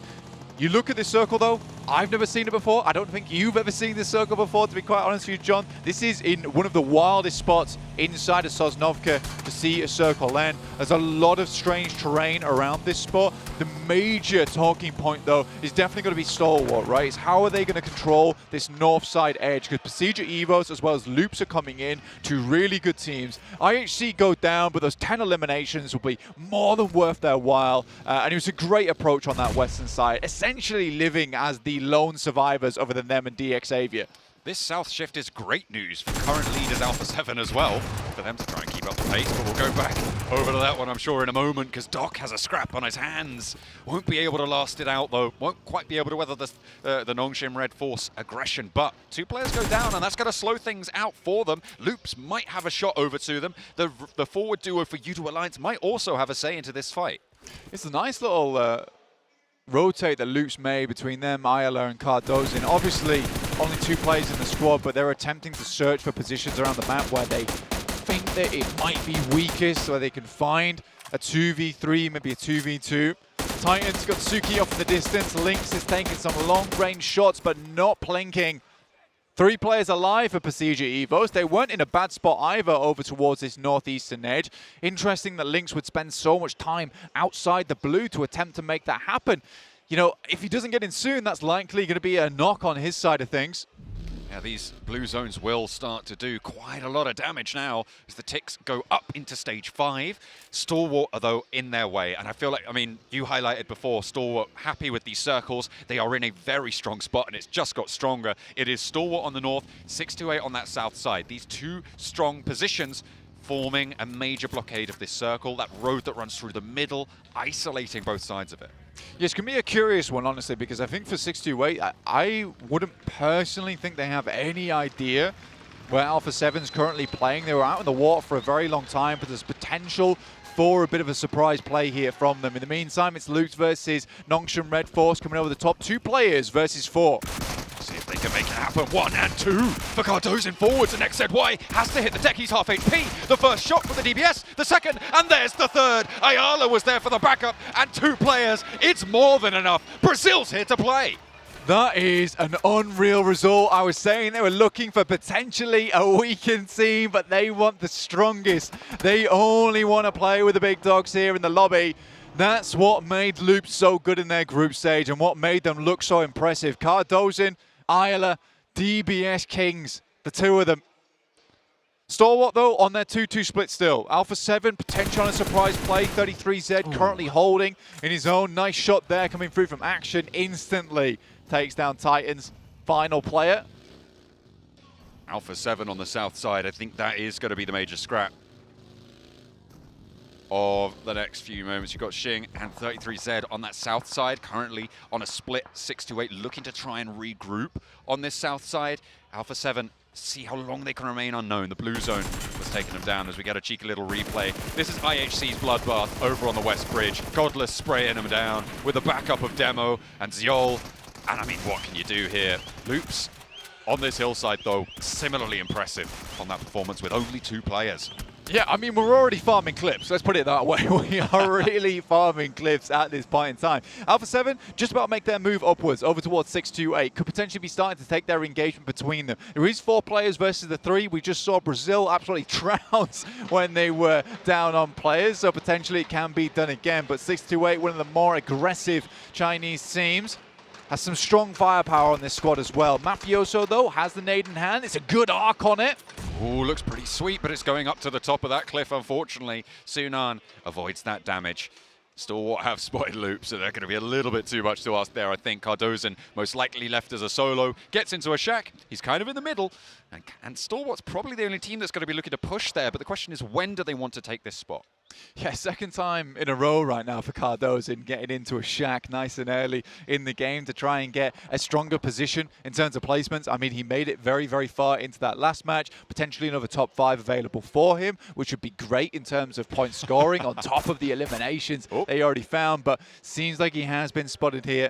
You look at this circle, though, I've never seen it before. I don't think you've ever seen this circle before, to be quite honest with you, John. This is in one of the wildest spots inside of Sosnovka to see a circle end. There's a lot of strange terrain around this spot. The major talking point, though, is definitely going to be Stalwart, right? It's how are they going to control this north side edge? Because Procedure Evos as well as Loops are coming in, 2 really good teams. IHC go down, but those 10 eliminations will be more than worth their while. And it was a great approach on that western side, essentially living as the lone survivors other than them and DXavier. This south shift is great news for current leaders Alpha 7 as well, for them to try and keep up the pace, but we'll go back over to that one, I'm sure, in a moment, because Doc has a scrap on his hands. Won't be able to last it out, though. Won't quite be able to weather the Nongshim Red Force aggression, but 2 players go down, and that's going to slow things out for them. Loops might have a shot over to them. The forward duo for U2 Alliance might also have a say into this fight. It's a nice little rotate that Loops made between them, Ayala and Cardozin. Obviously, only 2 players in the squad, but they're attempting to search for positions around the map where they think that it might be weakest, where they can find a 2v3, maybe a 2v2. Titans got Suki off in the distance. Lynx is taking some long-range shots, but not plinking. 3 players alive for Procedure Evos. They weren't in a bad spot either over towards this northeastern edge. Interesting that Lynx would spend so much time outside the blue to attempt to make that happen. You know, if he doesn't get in soon, that's likely going to be a knock on his side of things. Yeah, these blue zones will start to do quite a lot of damage now as the ticks go up into stage 5. Stalwart are, though, in their way. And I feel like, I mean, you highlighted before, Stalwart happy with these circles. They are in a very strong spot, and it's just got stronger. It is Stalwart on the north, 628 on that south side. These 2 strong positions forming a major blockade of this circle, that road that runs through the middle, isolating both sides of it. Yeah, it's going to be a curious one, honestly, because I think for 628, I wouldn't personally think they have any idea where Alpha 7's currently playing. They were out in the water for a very long time, but there's potential for a bit of a surprise play here from them. In the meantime, it's Loops versus Nongshim Red Force coming over the top. 2 players versus 4. See if they can make it happen. 1 and 2 for Cardozin forwards, and XZY has to hit the deck. He's half HP. The first shot for the DBS, the second, and there's the third. Ayala was there for the backup, and 2 players. It's more than enough. Brazil's here to play. That is an unreal result. I was saying they were looking for potentially a weakened team, but they want the strongest. They only want to play with the big dogs here in the lobby. That's what made Loops so good in their group stage and what made them look so impressive. Cardozin, Ayala, DBS Kings, the 2 of them. Stalwart, though, on their 2-2 split still. Alpha 7, potential on a surprise play. 33Z currently holding in his own. Nice shot there coming through from Action. Instantly takes down Titans. Final player. Alpha 7 on the south side. I think that is going to be the major scrap of the next few moments. You've got Xing and 33Z on that south side, currently on a split 6-8, looking to try and regroup on this south side. Alpha 7, see how long they can remain unknown. The blue zone was taking them down as we get a cheeky little replay. This is IHC's bloodbath over on the west bridge. Godless spraying them down with a backup of Demo and Ziol. And I mean, what can you do here? Loops on this hillside, though, similarly impressive on that performance with only 2 players. Yeah, I mean, we're already farming clips. Let's put it that way. We are really farming clips at this point in time. Alpha 7 just about make their move upwards over towards 6-2-8. Could potentially be starting to take their engagement between them. There is 4 players versus the 3. We just saw Brazil absolutely trounce when they were down on players. So potentially it can be done again. But 6-2-8, one of the more aggressive Chinese teams, has some strong firepower on this squad as well. Mafioso, though, has the nade in hand. It's a good arc on it. Ooh, looks pretty sweet, but it's going up to the top of that cliff, unfortunately. Sunan avoids that damage. Stalwart have spotted Loop, so they're going to be a little bit too much to ask there. I think Cardozen, most likely left as a solo, gets into a shack. He's kind of in the middle. And Stalwart's probably the only team that's going to be looking to push there. But the question is, when do they want to take this spot? Yeah, second time in a row right now for Cardozen getting into a shack nice and early in the game to try and get a stronger position in terms of placements. I mean, he made it very, very far into that last match. Potentially another top 5 available for him, which would be great in terms of point scoring on top of the eliminations they already found. But seems like he has been spotted here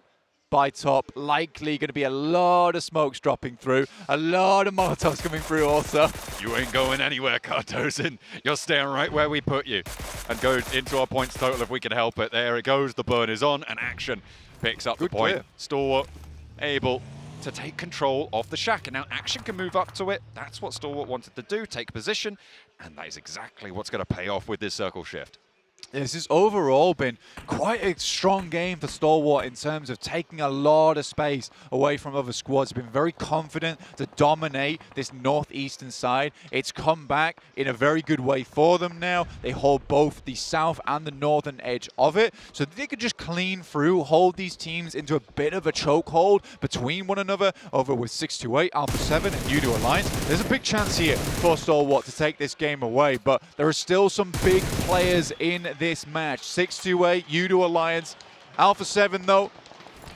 by top. Likely going to be a lot of smokes dropping through, a lot of Molotovs coming through also. You ain't going anywhere, Cardozen. You're staying right where we put you. And go into our points total if we can help it. There it goes. The burn is on, and Action picks up the point. Clear. Stalwart able to take control of the shack, and now Action can move up to it. That's what Stalwart wanted to do, take position, and that is exactly what's going to pay off with this circle shift. This has overall been quite a strong game for Stalwart in terms of taking a lot of space away from other squads. Been very confident to dominate this northeastern side. It's come back in a very good way for them now. They hold both the south and the northern edge of it, so they could just clean through, hold these teams into a bit of a chokehold between one another over with 628, Alpha 7 and U2 Alliance. There's a big chance here for Stalwart to take this game away, but there are still some big players in this match. 628, U2 Alliance, Alpha 7 though,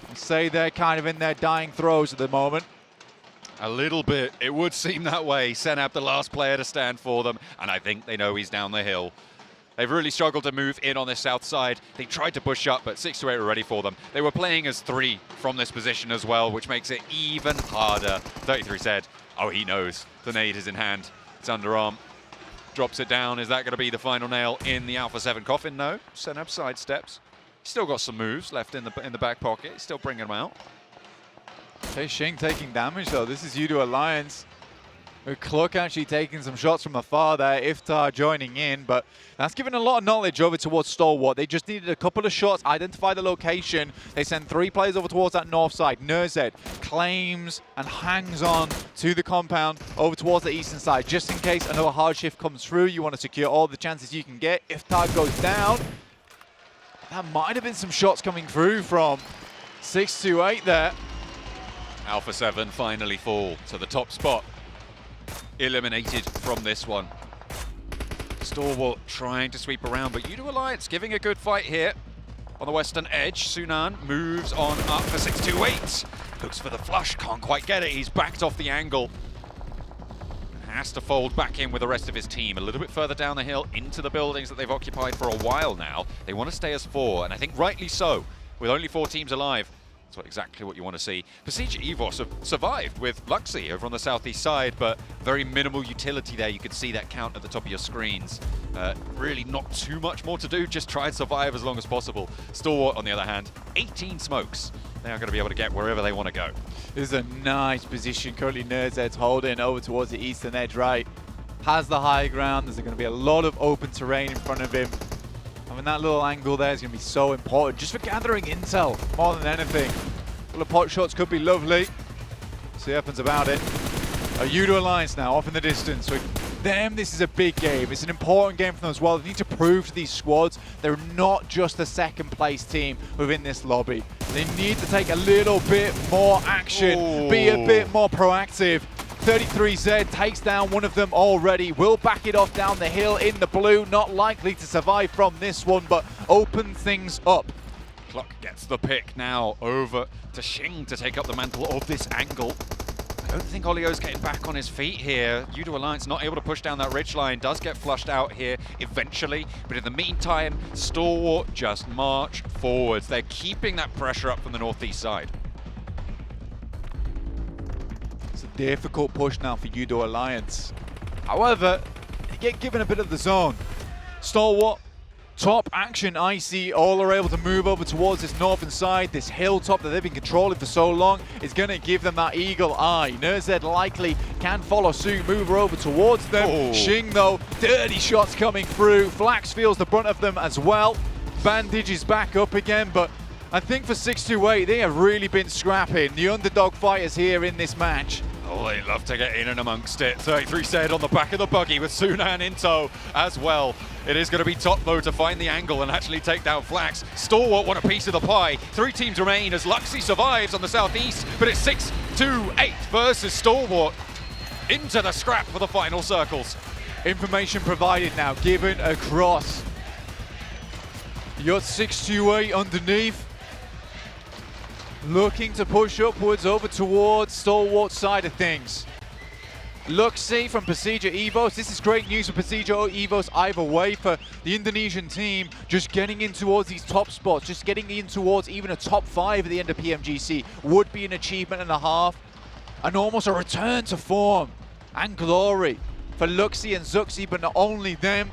I say they're kind of in their dying throes at the moment. A little bit, it would seem that way. Senab, the last player to stand for them, and I think they know he's down the hill. They've really struggled to move in on the south side. They tried to push up, but 628 were ready for them. They were playing as 3 from this position as well, which makes it even harder. 33 said, oh, he knows. The nade is in hand. It's underarm. Drops it down. Is that going to be the final nail in the Alpha 7 coffin? No. Senab sidesteps. Still got some moves left in the back pocket. He's still bringing them out. Hey, Shing taking damage though. This is U2 Alliance. With Cluck actually taking some shots from afar there. Iftar joining in, but that's given a lot of knowledge over towards Stalwart. They just needed a couple of shots, identify the location. They send 3 players over towards that north side. Nurzed claims and hangs on to the compound over towards the eastern side. Just in case another hard shift comes through, you want to secure all the chances you can get. Iftar goes down. That might have been some shots coming through from 628 there. Alpha 7 finally fall to the top spot. Eliminated from this one. Stalwart trying to sweep around, but U2 Alliance giving a good fight here. On the western edge, Sunan moves on up for 628. Looks for the flush, can't quite get it. He's backed off the angle. Has to fold back in with the rest of his team. A little bit further down the hill into the buildings that they've occupied for a while now. They want to stay as 4, and I think rightly so. With only 4 teams alive, that's exactly what you want to see. Besiege Evos have survived with Luxie over on the southeast side, but very minimal utility there. You can see that count at the top of your screens. Really not too much more to do, just try and survive as long as possible. Stalwart, on the other hand, 18 smokes. They are going to be able to get wherever they want to go. This is a nice position. Currently Nurzed's holding over towards the eastern edge right. Has the high ground. There's going to be a lot of open terrain in front of him. I mean, that little angle there is going to be so important, just for gathering intel more than anything. A couple of pot shots could be lovely. See what happens about it. A U2 Alliance now off in the distance. For them, this is a big game. It's an important game for them as well. They need to prove to these squads they're not just a second place team within this lobby. They need to take a little bit more action, be a bit more proactive. 33Z takes down one of them already, will back it off down the hill in the blue, not likely to survive from this one, but open things up. Clock gets the pick now over to Shing to take up the mantle of this angle. I don't think Olio's getting back on his feet here. U2 Alliance not able to push down that ridge line, does get flushed out here eventually, but in the meantime, Stalwart just march forwards. They're keeping that pressure up from the northeast side. It's a difficult push now for U2 Alliance. However, they get given a bit of the zone. Stalwart, top Action, Icy, all are able to move over towards this northern side. This hilltop that they've been controlling for so long is going to give them that eagle eye. Nurzed likely can follow suit, move over towards them. Shing though, dirty shots coming through. Flax feels the brunt of them as well. Bandage is back up again, but I think for 628, they have really been scrapping. The underdog fighters here in this match. Oh, they love to get in and amongst it. 33 said on the back of the buggy with Sunan in tow as well. It is going to be top though to find the angle and actually take down Flax. Stalwart want a piece of the pie. 3 teams remain as Luxy survives on the southeast, but it's 6-2-8 versus Stalwart into the scrap for the final circles. Information provided now, given across. You got 6-2-8 underneath. Looking to push upwards over towards Stalwart's side of things. Luxy from Persija Evos. This is great news for Persija or Evos either way for the Indonesian team. Just getting in towards these top spots, just getting in towards even a top 5 at the end of PMGC would be an achievement and a half. And almost a return to form and glory for Luxy and Zuxi, but not only them.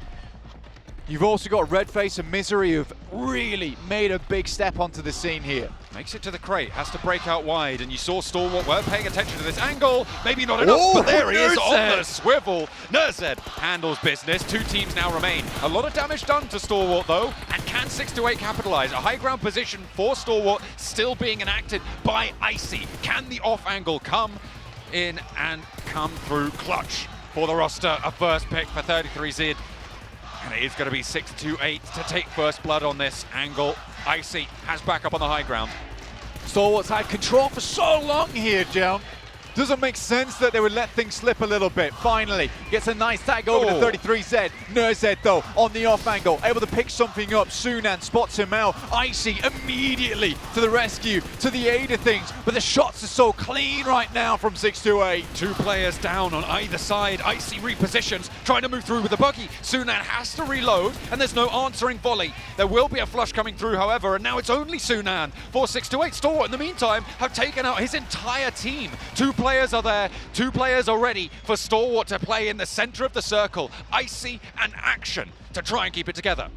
You've also got Redface and Misery who've really made a big step onto the scene here. Makes it to the crate, has to break out wide, and you saw Stalwart weren't paying attention to this angle. Maybe not enough, but there he is on the swivel. Nurzed handles business. 2 teams now remain. A lot of damage done to Stalwart though, and can 6-8 capitalize? A high ground position for Stalwart still being enacted by Icy. Can the off angle come in and come through clutch for the roster? A first pick for 33 Zid. And it is going to be 6-8 to take first blood on this angle. Icy has back up on the high ground. Stalwart's had control for so long here, Joe. Doesn't make sense that they would let things slip a little bit. Finally, gets a nice tag over to 33Z. Nurzed, though, on the off angle, able to pick something up. Sunan spots him out. Icy immediately to the rescue, to the aid of things. But the shots are so clean right now from 6-8. 2 players down on either side. Icy repositions, trying to move through with the buggy. Sunan has to reload, and there's no answering volley. There will be a flush coming through, however, and now it's only Sunan for 6-8. Stalwart, in the meantime, have taken out his entire team. 2 players are there, 2 players are ready for Stalwart to play in the center of the circle. Icy and Action to try and keep it together.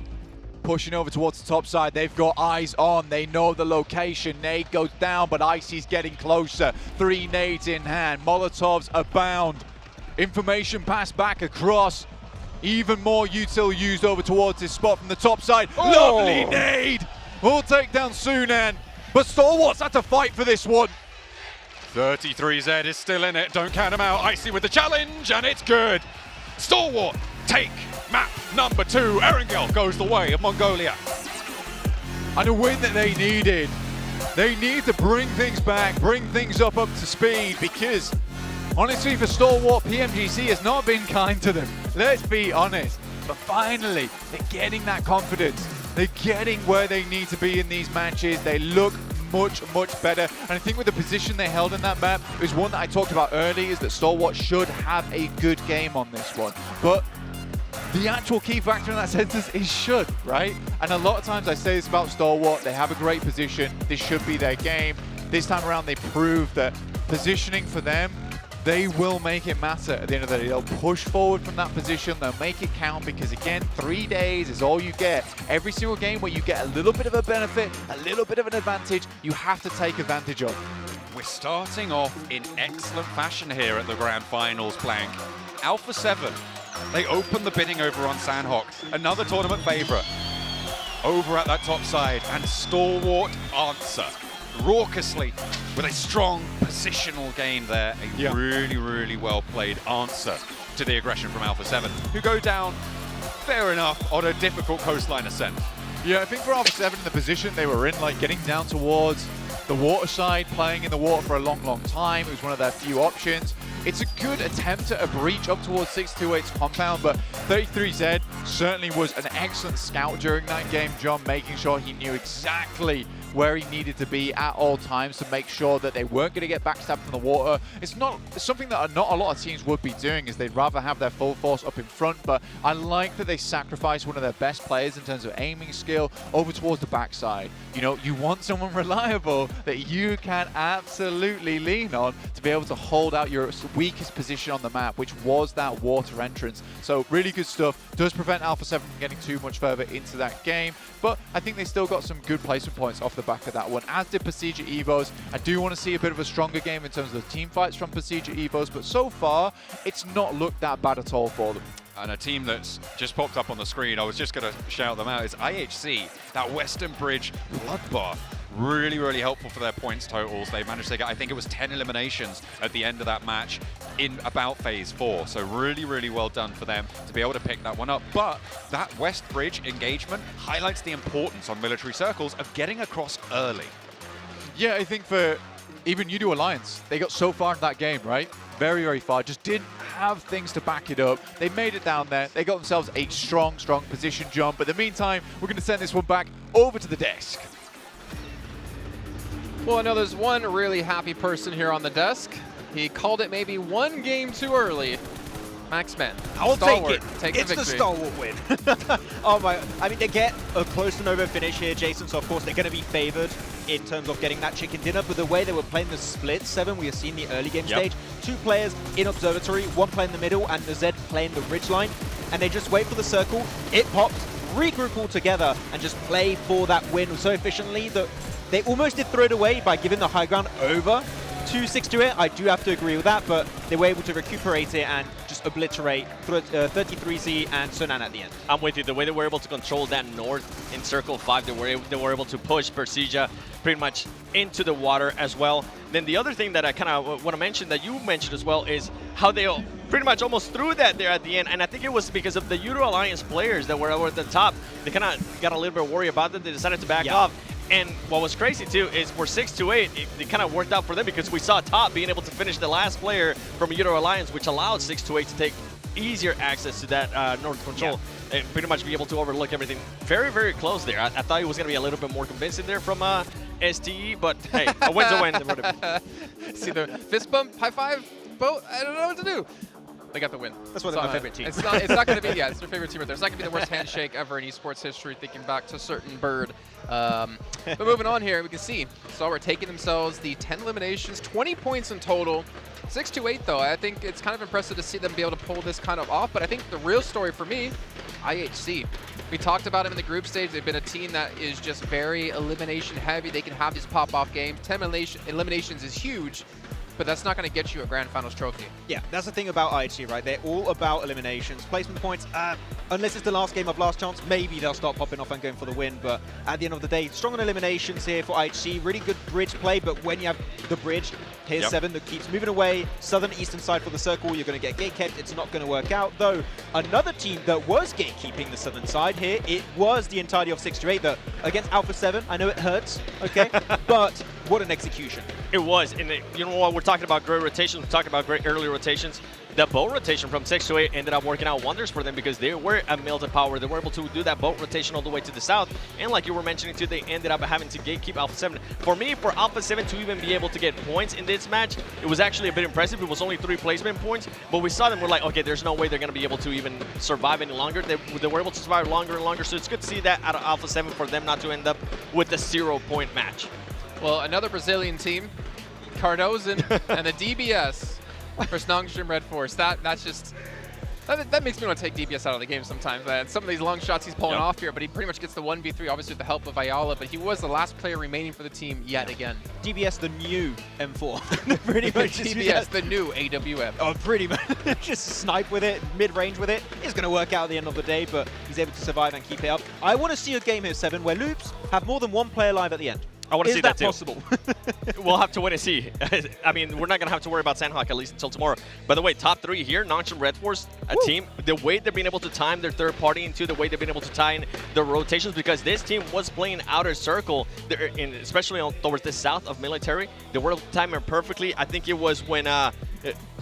Pushing over towards the top side, they've got eyes on, they know the location. Nade goes down, but Icy's getting closer. 3 nades in hand, Molotovs abound. Information passed back across. Even more util used over towards this spot from the top side. Lovely nade! We'll take down Sunan, but Stalwart's had to fight for this one. 33Z is still in it, don't count him out. Icy with the challenge, and it's good. Stalwart take map number 2. Erangel goes the way of Mongolia. And a win that they needed. They need to bring things back, bring things up to speed, because honestly for Stalwart, PMGC has not been kind to them. Let's be honest. But finally, they're getting that confidence. They're getting where they need to be in these matches. They look much better, and I think with the position they held in that map, it was one that I talked about earlier, is that Stalwart should have a good game on this one. But the actual key factor in that sentence is should, right? And a lot of times I say this about Stalwart, they have a great position, this should be their game. This time around they proved that positioning for them, they will make it matter at the end of the day. They'll push forward from that position, they'll make it count, because again, 3 days is all you get. Every single game where you get a little bit of a benefit, a little bit of an advantage, you have to take advantage of. We're starting off in excellent fashion here at the Grand Finals, Blank. Alpha 7, they open the bidding over on Sandhawk, another tournament favorite. Over at that top side, and Stalwart answer raucously with a strong positional game there. A really well played answer to the aggression from Alpha 7, who go down, fair enough, on a difficult coastline ascent. Yeah, I think for Alpha 7 in the position they were in, like getting down towards the water side, playing in the water for a long time, it was one of their few options. It's a good attempt at a breach up towards 628's compound, but 33Z certainly was an excellent scout during that game, John, making sure he knew exactly where he needed to be at all times to make sure that they weren't going to get backstabbed from the water. It's something that not a lot of teams would be doing, is they'd rather have their full force up in front, but I like that they sacrificed one of their best players in terms of aiming skill over towards the backside. You know, you want someone reliable that you can absolutely lean on to be able to hold out your weakest position on the map, which was that water entrance. So really good stuff. Does prevent Alpha 7 from getting too much further into that game, but I think they still got some good placement points off the back of that one, as did Persija Evos. I do want to see a bit of a stronger game in terms of the team fights from Persija Evos, but so far, it's not looked that bad at all for them. And a team that's just popped up on the screen, I was just going to shout them out, is IHC, that Western Bridge bloodbath. really, really helpful for their points totals. They managed to get, I think it was 10 eliminations at the end of that match in about phase 4. So really, really well done for them to be able to pick that one up. But that West Bridge engagement highlights the importance on military circles of getting across early. Yeah, I think for even U2 Alliance, they got so far in that game, right? Very, very far. Just didn't have things to back it up. They made it down there. They got themselves a strong position jump. But in the meantime, we're going to send this one back over to the desk. Well, I know there's one really happy person here on the desk. He called it maybe one game too early. Maxman. I'll Stalwart, take it. Take the It's the victory. Stalwart win. Oh my, I mean, they get a close to Nova finish here, Jason, so of course they're going to be favored in terms of getting that chicken dinner, but the way they were playing the split 7, we have seen the early game stage. 2 players in observatory, 1 player in the middle, and Zed playing the ridge line, and they just wait for the circle, it pops, regroup all together, and just play for that win so efficiently that they almost did throw it away by giving the high ground over to 628. I do have to agree with that, but they were able to recuperate it and just obliterate 33Z and Sunan at the end. I'm with you. The way they were able to control that north in Circle 5, they were able to push Persija pretty much into the water as well. Then the other thing that I kind of want to mention that you mentioned as well is how they pretty much almost threw that there at the end, and I think it was because of the U2 Alliance players that were over at the top. They kind of got a little bit worried about it. They decided to back off. And what was crazy too is for 628, it kind of worked out for them because we saw Top being able to finish the last player from U2 Alliance, which allowed 628 to take easier access to that north control and pretty much be able to overlook everything. Very, very close there. I thought it was going to be a little bit more convincing there from STE, but hey, a win's a win. See the fist bump, high five, boat. I don't know what to do. They got the win. That's why they're my favorite team. It's not going to be, yeah, it's their favorite team right there. It's not going to be the worst handshake ever in esports history, thinking back to certain Bird. But moving on here, we can see Stalwart taking themselves the 10 eliminations, 20 points in total. 628 though, I think it's kind of impressive to see them be able to pull this kind of off, but I think the real story for me, IHC. We talked about them in the group stage. They've been a team that is just very elimination heavy. They can have these pop-off games. 10 eliminations is huge, but that's not going to get you a Grand Finals trophy. Yeah, that's the thing about IHC, right? They're all about eliminations. Placement points, unless it's the last game of last chance, maybe they'll start popping off and going for the win. But at the end of the day, strong on eliminations here for IHC. Really good bridge play, but when you have the bridge, here's 7 that keeps moving away. Southern eastern side for the circle, you're going to get gatekept. It's not going to work out. Though, another team that was gatekeeping the southern side here, it was the entirety of 628 that against Alpha 7. I know it hurts, okay? But what an execution. It was, and you know what, we're talking about great rotations, we're talking about great early rotations. The boat rotation from 628 ended up working out wonders for them because they were a melted power. They were able to do that boat rotation all the way to the south. And like you were mentioning too, they ended up having to gatekeep Alpha 7. For me, for Alpha 7 to even be able to get points in this match, it was actually a bit impressive. It was only 3 placement points, but we saw them, we're like, okay, there's no way they're going to be able to even survive any longer. They were able to survive longer and longer, so it's good to see that out of Alpha 7 for them not to end up with a 0-point match. Well, another Brazilian team, Cardozen and the DBS versus Nongshim Red Force. That's just that makes me want to take DBS out of the game sometimes. Some of these long shots he's pulling off here, but he pretty much gets the 1v3, obviously with the help of Ayala, but he was the last player remaining for the team yet again. DBS, the new M4. Pretty much. DBS, the new AWM. Oh, pretty much. Just snipe with it, mid-range with it. It's going to work out at the end of the day, but he's able to survive and keep it up. I want to see a game here, 7, where Loops have more than 1 player live at the end. I want to see that too. Is that possible? We'll have to wait and see. I mean, we're not going to have to worry about Sandhawk at least until tomorrow. By the way, top 3 here, Nongshim Red Force, a team, the way they've been able to time their third party into the way they've been able to tie in their rotations, because this team was playing outer circle, especially towards the south of military. They were able to time it perfectly. I think it was when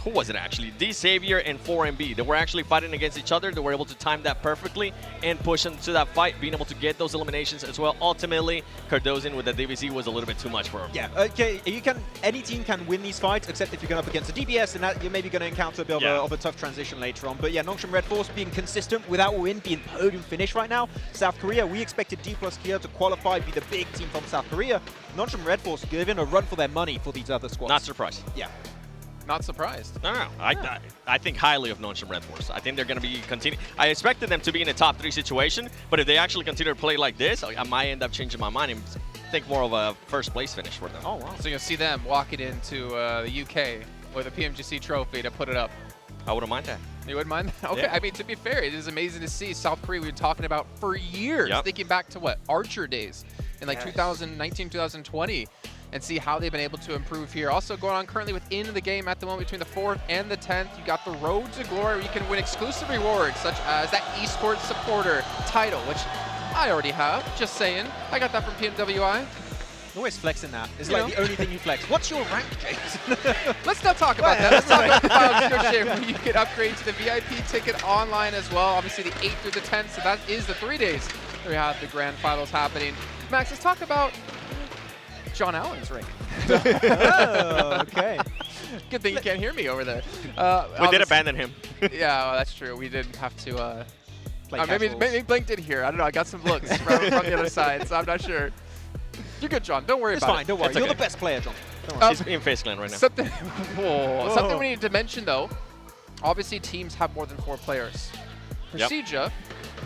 who was it actually? D Savior and 4MB. They were actually fighting against each other. They were able to time that perfectly and push into that fight, being able to get those eliminations as well. Ultimately, Cardozen with the DBZ was a little bit too much for him. Yeah, okay. Any team can win these fights, except if you're going up against a DBS, and that you're maybe going to encounter a bit of a tough transition later on. But yeah, Nongshim Red Force being consistent without win, being podium finish right now. South Korea, we expected D+ Kia to qualify, be the big team from South Korea. Nongshim Red Force giving a run for their money for these other squads. Not surprised. Yeah. Not surprised. No. I think highly of Nongshim Red Force. I think they're going to be continuing. I expected them to be in a top 3 situation, but if they actually continue to play like this, I might end up changing my mind and think more of a first place finish for them. Oh, wow. So you'll see them walking into the UK with a PMGC trophy to put it up. I wouldn't mind that. You wouldn't mind that? Okay, yeah. I mean, to be fair, it is amazing to see South Korea we've been talking about for years, thinking back to what, Archer days. in like 2019, 2020, and see how they've been able to improve here. Also going on currently within the game at the moment between the 4th and the 10th, you got the Road to Glory where you can win exclusive rewards such as that esports supporter title, which I already have, just saying. I got that from PMWI. Always flexing that. It's like the only thing you flex. What's your rank, James? Let's not talk about that. Let's talk about the PUBG where you can upgrade to the VIP ticket online as well. Obviously the 8th through the 10th, so that is the 3 days where we have the grand finals happening. Max, let's talk about John Allen's rank. Oh, okay. Good thing you can't hear me over there. We did abandon him. Yeah, well, that's true. We did have to. Play maybe Blink did here. I don't know. I got some looks from the other side, so I'm not sure. You're good, John. Don't worry it's about fine, it. Don't worry. It's You're okay. the best player, John. Don't worry. He's in Face Clan right now. Something we need to mention, though. Obviously, teams have more than 4 players. Procedure,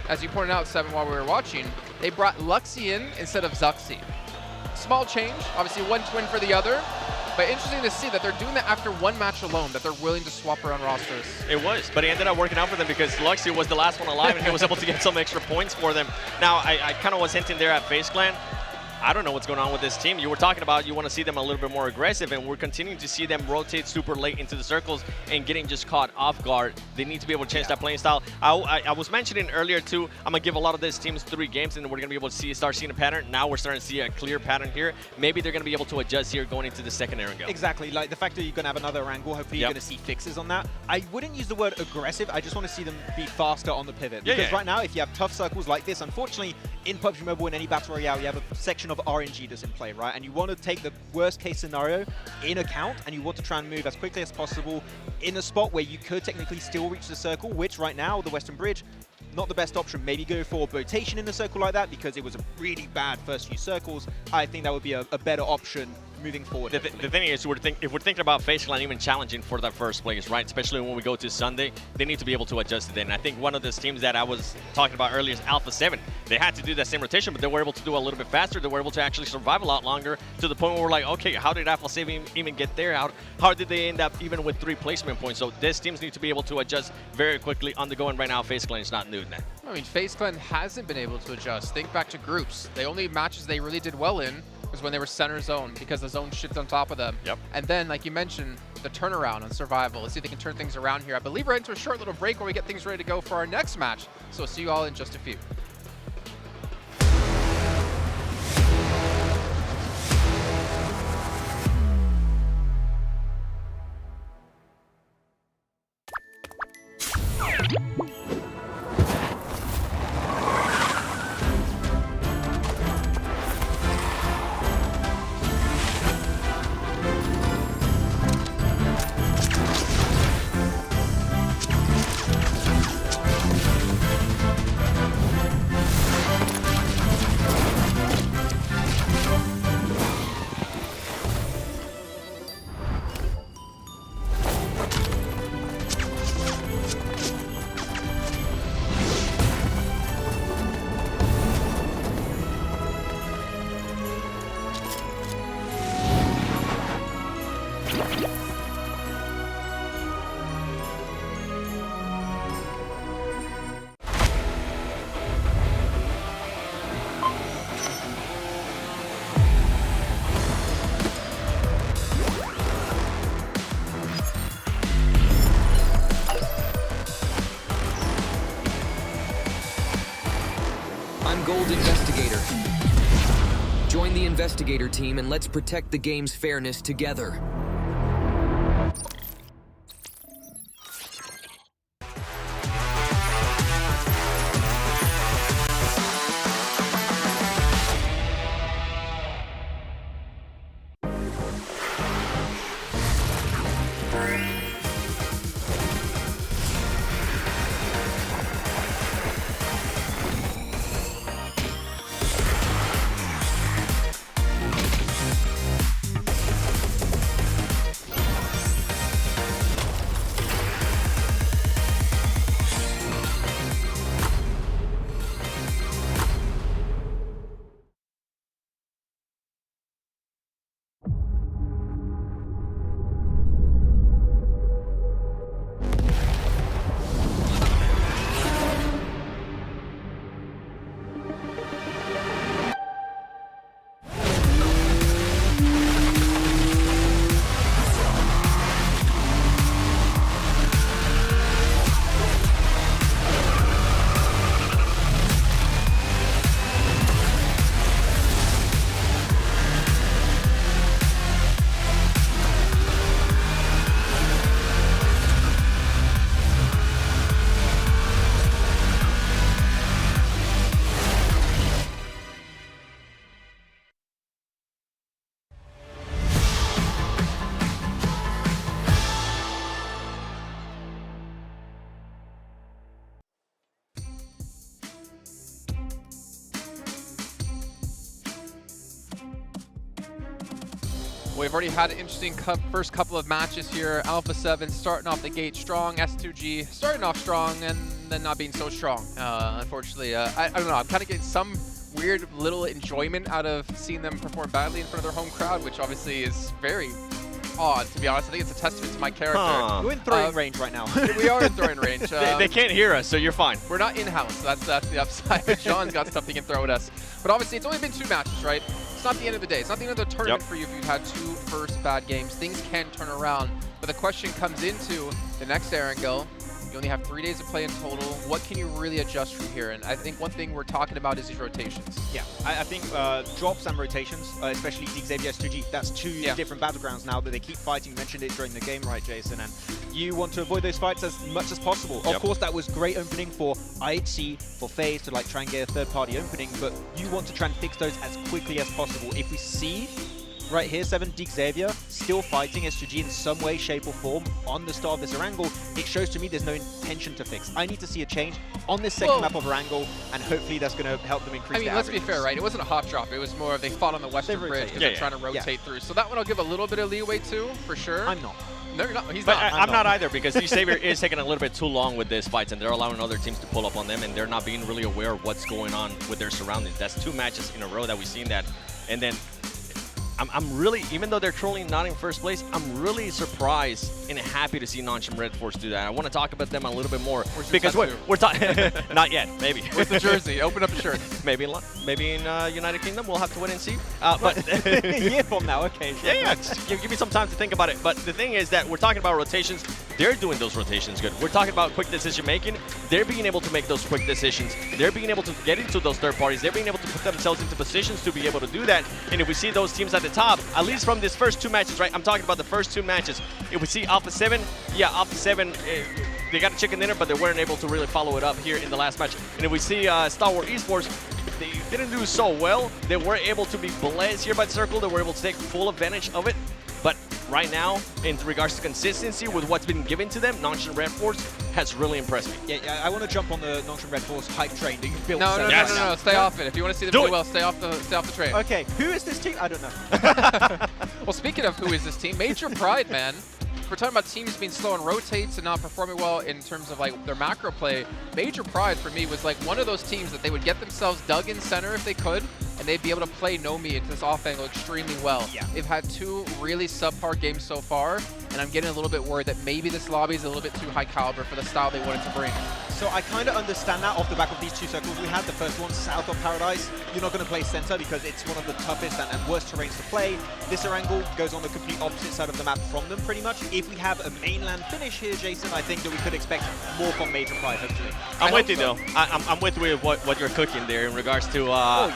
as you pointed out, Seven, while we were watching, they brought Luxy in instead of Zuxi. Small change. Obviously, one twin for the other. But interesting to see that they're doing that after 1 match alone, that they're willing to swap around rosters. It was, but it ended up working out for them because Luxy was the last one alive and he was able to get some extra points for them. Now, I kind of was hinting there at Face Clan. I don't know what's going on with this team. You were talking about you want to see them a little bit more aggressive, and we're continuing to see them rotate super late into the circles and getting just caught off guard. They need to be able to change that playing style. I was mentioning earlier too, I'm going to give a lot of these teams 3 games, and we're going to be able to start seeing a pattern. Now we're starting to see a clear pattern here. Maybe they're going to be able to adjust here going into the second Erangel. Exactly. Like the fact that you're going to have another angle, hopefully you're going to see fixes on that. I wouldn't use the word aggressive. I just want to see them be faster on the pivot. Because right now, if you have tough circles like this, unfortunately, in PUBG Mobile, in any Battle Royale, you have a section of RNG that's in play, right? And you want to take the worst case scenario in account, and you want to try and move as quickly as possible in a spot where you could technically still reach the circle, which right now, the Western Bridge, not the best option. Maybe go for rotation in a circle like that because it was a really bad first few circles. I think that would be a better option moving forward. The thing is, if we're thinking about Face Clan even challenging for that first place, right? Especially when we go to Sunday, they need to be able to adjust it. And I think one of the teams that I was talking about earlier is Alpha 7. They had to do that same rotation, but they were able to do a little bit faster. They were able to actually survive a lot longer to the point where we're like, okay, how did Alpha 7 even get there? How did they end up even with 3 placement points? So these teams need to be able to adjust very quickly on the go. And right now, Face Clan is not doing that. I mean, Face Clan hasn't been able to adjust. Think back to groups. The only matches they really did well in was when they were center zone because the zone shifted on top of them. And then, like you mentioned, the turnaround on survival. Let's see if they can turn things around here. I believe we're into a short little break where we get things ready to go for our next match. So we'll see you all in just a few. I'm Gold Investigator. Join the Investigator team and let's protect the game's fairness together. We've already had an interesting first couple of matches here. Alpha 7 starting off the gate strong, S2G starting off strong and then not being so strong. Unfortunately, I don't know, I'm kind of getting some weird little enjoyment out of seeing them perform badly in front of their home crowd, which obviously is very odd, to be honest. I think it's a testament to my character. We're in throwing range right now. We are in throwing range. They can't hear us, so you're fine. We're not in-house. That's the upside. John's got stuff he can throw at us. But obviously, it's only been 2 matches, right? It's not the end of the day. It's not the end of the tournament for you if you've had 2 first bad games. Things can turn around. But the question comes into the next Erangel. You only have 3 days of play in total. What can you really adjust from here? And I think one thing we're talking about is these rotations. Yeah, I think drops and rotations, especially Xavier S2G, that's 2 different battlegrounds now that they keep fighting. You mentioned it during the game, right, Jason? And you want to avoid those fights as much as possible. Of course, that was great opening for IHC, for FaZe to like try and get a third-party opening, but you want to try and fix those as quickly as possible. If we see right here, 7 Xavier still fighting S2G in some way, shape or form on the start of this Erangel, it shows to me there's no intention to fix. I need to see a change on this second map of Erangel, and hopefully that's going to help them increase their let's be averages. fair, right? It wasn't a hot drop. It was more of they fought on the western bridge because they're trying to rotate through. So that one I'll give a little bit of leeway to, for sure. I'm not. No, you're not. He's but not. I'm not either, because Xavier is taking a little bit too long with this fights, and they're allowing other teams to pull up on them, and they're not being really aware of what's going on with their surroundings. That's 2 matches in a row that we've seen that. And then I'm really, even though they're currently not in first place, I'm really surprised and happy to see Nonchalant Red Force do that. I want to talk about them a little bit more because we're talking. Not yet, maybe. Where's the jersey? Open up a shirt. Maybe in United Kingdom. We'll have to wait and see. But a year from now, okay. Sure. Yeah. Give me some time to think about it. But the thing is that we're talking about rotations. They're doing those rotations good. We're talking about quick decision making. They're being able to make those quick decisions. They're being able to get into those third parties. They're being able to put themselves into positions to be able to do that. And if we see those teams at the top, at least from these first 2 matches, right? I'm talking about the first 2 matches. If we see Alpha 7, Alpha 7, they got a chicken dinner, but they weren't able to really follow it up here in the last match. And if we see Star Wars Esports, they didn't do so well. They were able to be blessed here by the circle. They were able to take full advantage of it. But right now, in regards to consistency with what's been given to them, Nonchalant Red Force has really impressed me. Yeah, I want to jump on the Nonchalant Red Force hype train that you've built. No, stay off it. If you want to see them do well, stay off the train. Okay, who is this team? I don't know. Well, speaking of who is this team, Major Pride, man. We're talking about teams being slow in rotates and not performing well in terms of like their macro play. Major Pride for me was like one of those teams that they would get themselves dug in center if they could, and they'd be able to play Nomi into this off angle extremely well. They've had 2 really subpar games so far, and I'm getting a little bit worried that maybe this lobby is a little bit too high caliber for the style they wanted to bring. So I kind of understand that off the back of these 2 circles we had. The first one, south of Paradise. You're not going to play center because it's one of the toughest and worst terrains to play. This Erangel goes on the complete opposite side of the map from them, pretty much. If we have a mainland finish here, Jason, I think that we could expect more from Major Pride, hopefully. I'm with you, though. I'm with you with what you're cooking there in regards to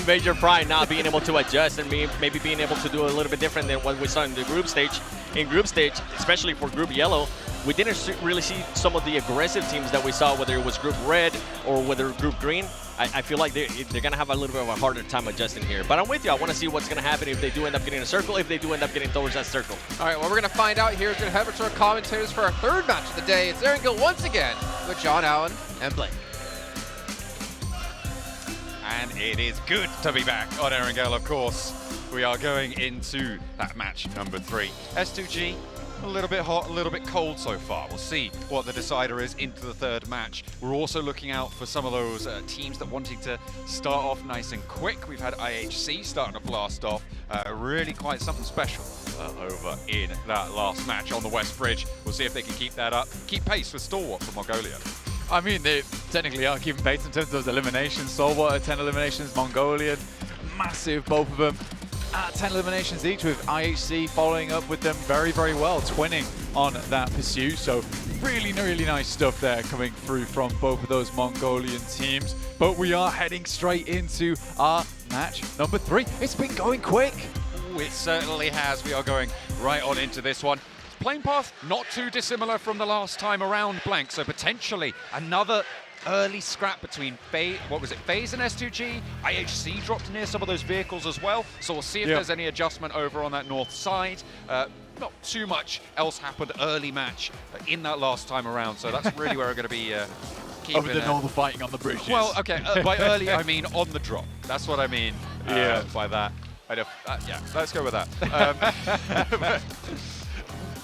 Major Pride not being able to adjust and maybe being able to do a little bit different than what we saw in the group stage. In group stage, especially for Group Yellow, we didn't really see some of the aggressive teams that we saw, whether it was Group Red or whether Group Green. I feel like they're going to have a little bit of a harder time adjusting here. But I'm with you. I want to see what's going to happen if they do end up getting a circle, if they do end up getting towards that circle. All right, well, we're going to find out here. We're going to head over to our commentators for our 3rd match of the day. It's Erangel once again with John Allen and Blake. And it is good to be back on Erangel, of course. We are going into that match number 3. S2G, a little bit hot, a little bit cold so far. We'll see what the decider is into the 3rd match. We're also looking out for some of those teams that wanting to start off nice and quick. We've had IHC starting to blast off really quite something special over in that last match on the West Bridge. We'll see if they can keep that up, keep pace with Stalwart from Mongolia. I mean, they technically are keeping pace in terms of those eliminations. Stalwart 10 eliminations, Mongolian, massive, both of them. 10 eliminations each, with IHC following up with them very, very well, twinning on that pursuit. So really, really nice stuff there coming through from both of those Mongolian teams. But we are heading straight into our match number 3. It's been going quick. Ooh, it certainly has. We are going right on into this one. Playing path not too dissimilar from the last time around, Blank. So potentially another early scrap between FaZe and S2G. IHC dropped near some of those vehicles as well, so we'll see if there's any adjustment over on that north side. Not too much else happened early match in that last time around, so that's really where we're going to be keeping Other than all the fighting on the bridges. Well, okay, by early I mean on the drop. That's what I mean by that. Yeah, let's go with that.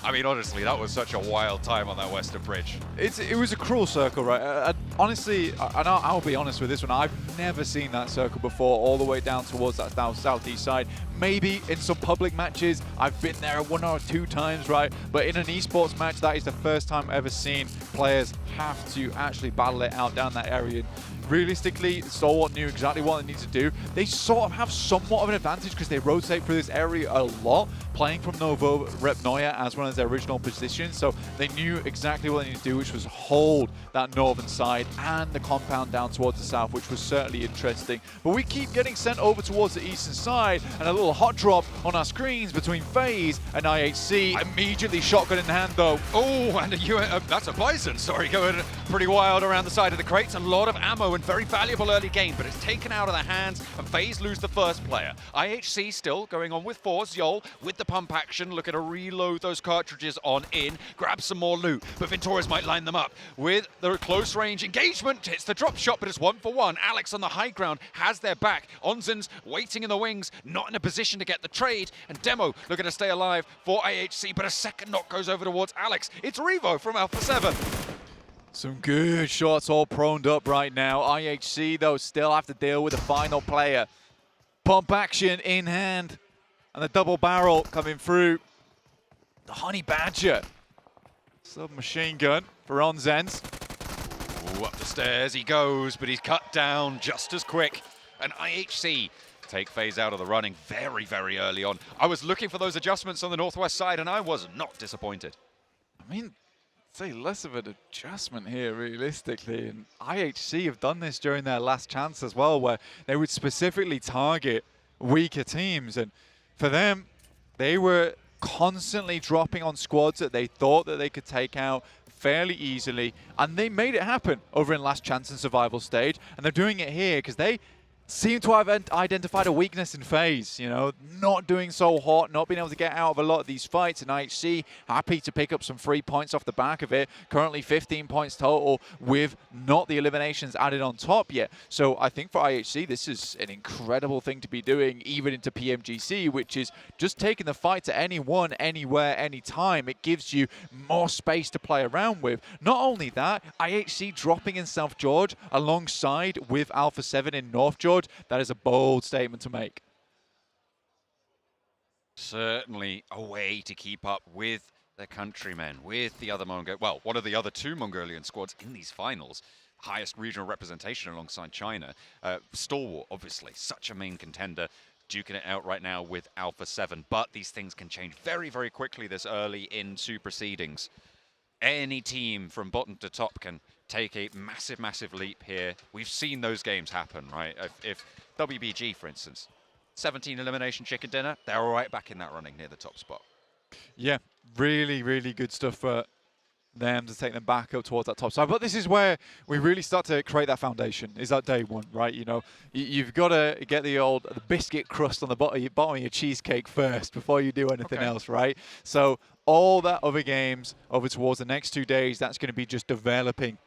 I mean, honestly, that was such a wild time on that Western Bridge. It was a cruel circle, right? Honestly, and I'll be honest with this one, I've never seen that circle before, all the way down towards that southeast side. Maybe in some public matches, I've been there 1 or 2 times, right? But in an esports match, that is the first time I've ever seen players have to actually battle it out down that area. Realistically, Stalwart knew exactly what they need to do. They sort of have somewhat of an advantage because they rotate through this area a lot, playing from Novo Repnoya as one of their original positions. So they knew exactly what they needed to do, which was hold that northern side and the compound down towards the south, which was certainly interesting. But we keep getting sent over towards the eastern side, and a little hot drop on our screens between FaZe and IHC. Immediately shotgun in hand, though. Oh, and that's a Bison, sorry, going pretty wild around the side of the crates. A lot of ammo and very valuable early game, but it's taken out of their hands, and FaZe lose the first player. IHC still going on with 4. Zol with the pump action, looking to reload those cartridges on in, grab some more loot, but Venturas might line them up with the close range engagement. It's the drop shot, but it's 1 for 1. Alex on the high ground has their back. Onzen's waiting in the wings, not in a position to get the trade, and Demo looking to stay alive for IHC, but a second knock goes over towards Alex. It's Revo from Alpha 7. Some good shots all proned up right now. IHC, though, still have to deal with the final player. Pump action in hand. And the double barrel coming through. The Honey Badger. Submachine gun for Onzens. Ooh, up the stairs he goes, but he's cut down just as quick. And IHC take FaZe out of the running very, very early on. I was looking for those adjustments on the northwest side, and I was not disappointed. I mean, say less of an adjustment here, realistically. And IHC have done this during their last chance as well, where they would specifically target weaker teams. And for them, they were constantly dropping on squads that they thought that they could take out fairly easily. And they made it happen over in last chance and survival stage. And they're doing it here because they seem to have identified a weakness in FaZe, you know, not doing so hot, not being able to get out of a lot of these fights. And IHC happy to pick up some free points off the back of it. Currently 15 points total with not the eliminations added on top yet. So I think for IHC, this is an incredible thing to be doing, even into PMGC, which is just taking the fight to anyone, anywhere, anytime. It gives you more space to play around with. Not only that, IHC dropping in South George alongside with Alpha 7 in North George. That is a bold statement to make. Certainly a way to keep up with their countrymen, with the other one of the other 2 Mongolian squads in these finals. Highest regional representation alongside China. Stalwart, obviously, such a main contender, duking it out right now with Alpha 7. But these things can change very, very quickly this early into proceedings. Any team from bottom to top can take a massive, massive leap here. We've seen those games happen, right? If WBG, for instance, 17 elimination chicken dinner, they're right back in that running near the top spot. Yeah, really, really good stuff for them to take them back up towards that top side. But this is where we really start to create that foundation, is that day one, right? You know, you've got to get the biscuit crust on the bottom of your cheesecake first before you do anything else, right? So all that other games over towards the next 2 days, that's going to be just developing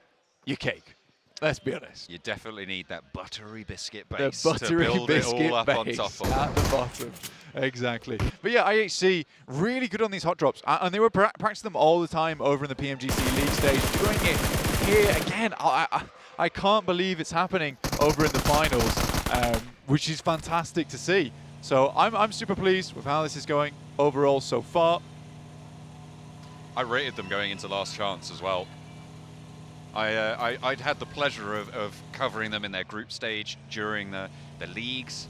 your cake. Let's be honest. You definitely need that buttery biscuit base to build biscuit it all up on top of. At the bottom. Exactly. But yeah, IHC really good on these hot drops. And they were practicing them all the time over in the PMGC League stage. Doing it here again. I can't believe it's happening over in the finals, which is fantastic to see. So I'm super pleased with how this is going overall so far. I rated them going into last chance as well. I'd had the pleasure of covering them in their group stage during the leagues.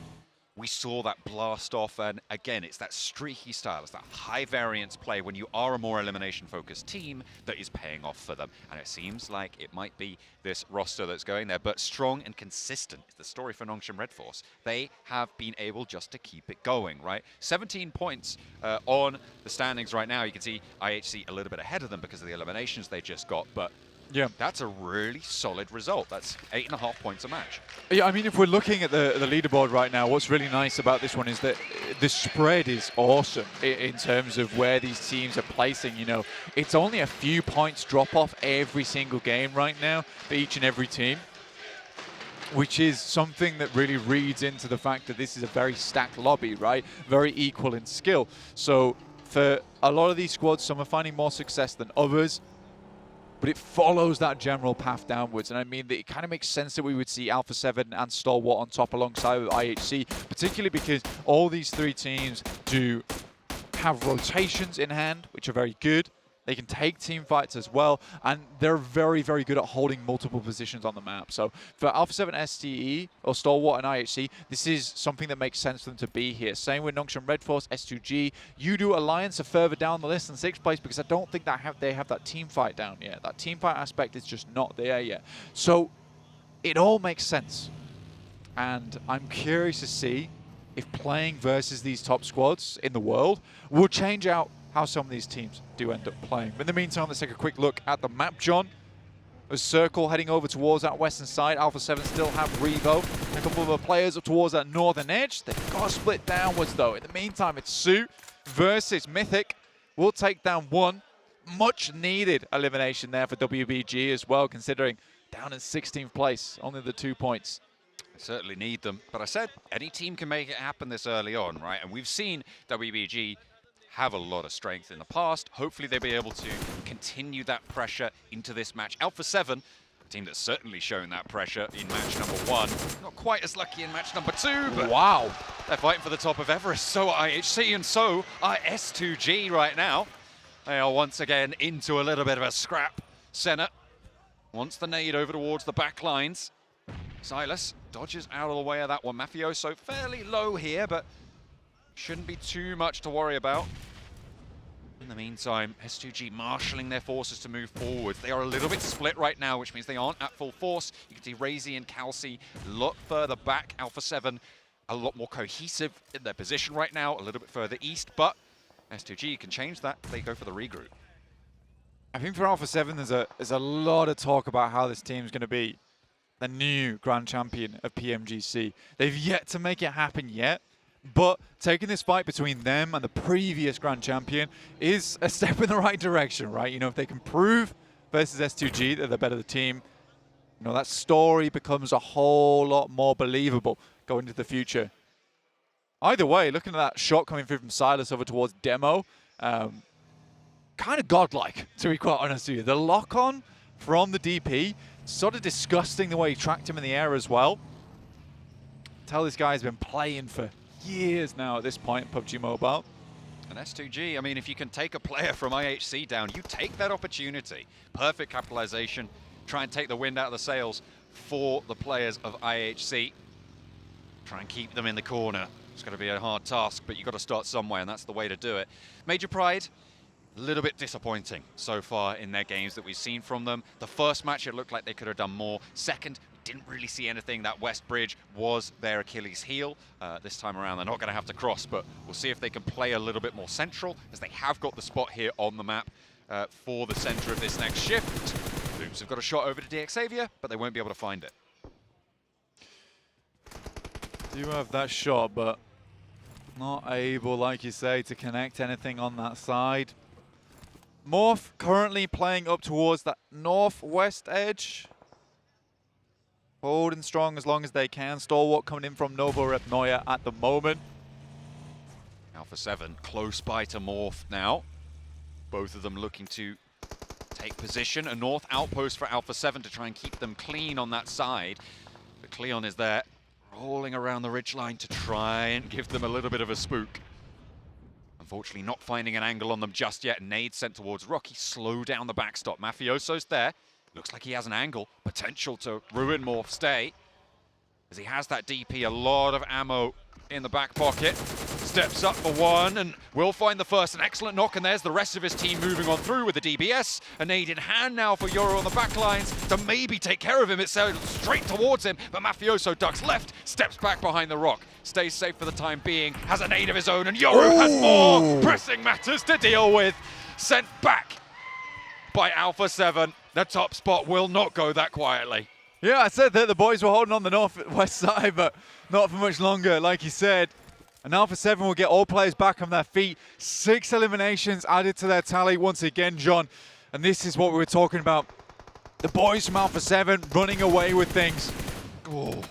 We saw that blast off, and again, it's that streaky style, it's that high variance play when you are a more elimination focused team that is paying off for them. And it seems like it might be this roster that's going there, but strong and consistent is the story for Nongshim Red Force. They have been able just to keep it going, right? 17 points on the standings right now. You can see IHC a little bit ahead of them because of the eliminations they just got, but yeah, that's a really solid result. That's 8.5 points a match. Yeah, I mean, if we're looking at the leaderboard right now, what's really nice about this one is that the spread is awesome in terms of where these teams are placing. You know, it's only a few points drop off every single game right now for each and every team. which is something that really reads into the fact that this is a very stacked lobby, right? Very equal in skill. So for a lot of these squads, some are finding more success than others, but it follows that general path downwards. And I mean, it kind of makes sense that we would see Alpha 7 and Stalwart on top alongside with IHC, particularly because all these three teams do have rotations in hand, which are very good. They can take team fights as well, and they're very, very good at holding multiple positions on the map. So for Alpha 7 STE, or Stalwart and IHC, this is something that makes sense for them to be here. Same with Nongshim Red Force, S2G. Udo Alliance are further down the list in 6th place because I don't think that they have that team fight down yet. That team fight aspect is just not there yet. So it all makes sense. And I'm curious to see if playing versus these top squads in the world will change out how some of these teams do end up playing. But in the meantime, let's take a quick look at the map, John. A circle heading over towards that western side. Alpha 7 still have Revo. A couple of other players up towards that northern edge. They've got to split downwards, though. In the meantime, it's Sue versus Mythic. We'll take down one. Much needed elimination there for WBG as well, considering down in 16th place. Only the 2 points. They certainly need them. But I said, any team can make it happen this early on, right? And we've seen WBG have a lot of strength in the past. Hopefully they'll be able to continue that pressure into this match. Alpha 7, a team that's certainly shown that pressure in match number 1. Not quite as lucky in match number 2, but wow, they're fighting for the top of Everest. So are IHC and so are S2G right now. They are once again into a little bit of a scrap. Senna wants the nade over towards the back lines. Silas dodges out of the way of that one. Mafioso fairly low here, but shouldn't be too much to worry about. In the meantime, S2G marshalling their forces to move forward. They are a little bit split right now, which means they aren't at full force. You can see Razy and Calci a lot further back. Alpha 7 a lot more cohesive in their position right now, a little bit further east, but S2G can change that. They go for the regroup. I think for Alpha 7, there's a lot of talk about how this team's going to be the new Grand Champion of PMGC. They've yet to make it happen yet. But taking this fight between them and the previous Grand Champion is a step in the right direction, right? You know, if they can prove versus S2G that they're better the team, you know, that story becomes a whole lot more believable going into the future. Either way, looking at that shot coming through from Silas over towards Demo, kind of godlike, to be quite honest with you. The lock-on from the DP, sort of disgusting the way he tracked him in the air as well. Tell this guy's been playing for years now at this point in PUBG Mobile. And S2G, I mean, if you can take a player from IHC down, you take that opportunity. Perfect capitalization. Try and take the wind out of the sails for the players of IHC. Try and keep them in the corner. It's going to be a hard task, but you've got to start somewhere, and that's the way to do it. Major Pride, a little bit disappointing so far in their games that we've seen from them. The first match, it looked like they could have done more. Second, didn't really see anything. That west bridge was their Achilles heel. This time around, they're not going to have to cross, but we'll see if they can play a little bit more central, as they have got the spot here on the map for the center of this next shift. Loops have got a shot over to DX Xavier, but they won't be able to find it. Do have that shot, but not able, like you say, to connect anything on that side. Morph currently playing up towards that northwest edge. Holding strong as long as they can. Stalwart coming in from Novo Repnoya at the moment. Alpha 7 close by to Morph now. Both of them looking to take position. A north outpost for Alpha 7 to try and keep them clean on that side. But Cleon is there, rolling around the ridgeline to try and give them a little bit of a spook. Unfortunately, not finding an angle on them just yet. Nade sent towards Rocky. Slow down the backstop. Mafioso's there. Looks like he has an angle. Potential to ruin Morph's stay. As he has that DP, a lot of ammo in the back pocket. Steps up for one and will find the first. An excellent knock, and there's the rest of his team moving on through with the DBS. A nade in hand now for Yoro on the back lines to maybe take care of him. It's straight towards him, but Mafioso ducks left, steps back behind the rock. Stays safe for the time being, has a nade of his own, and Yoru has more pressing matters to deal with. Sent back by Alpha 7. The top spot will not go that quietly. Yeah, I said that the boys were holding on the northwest side, but not for much longer, like you said. And Alpha 7 will get all players back on their feet. 6 eliminations added to their tally once again, John. And this is what we were talking about. The boys from Alpha 7 running away with things. Oh.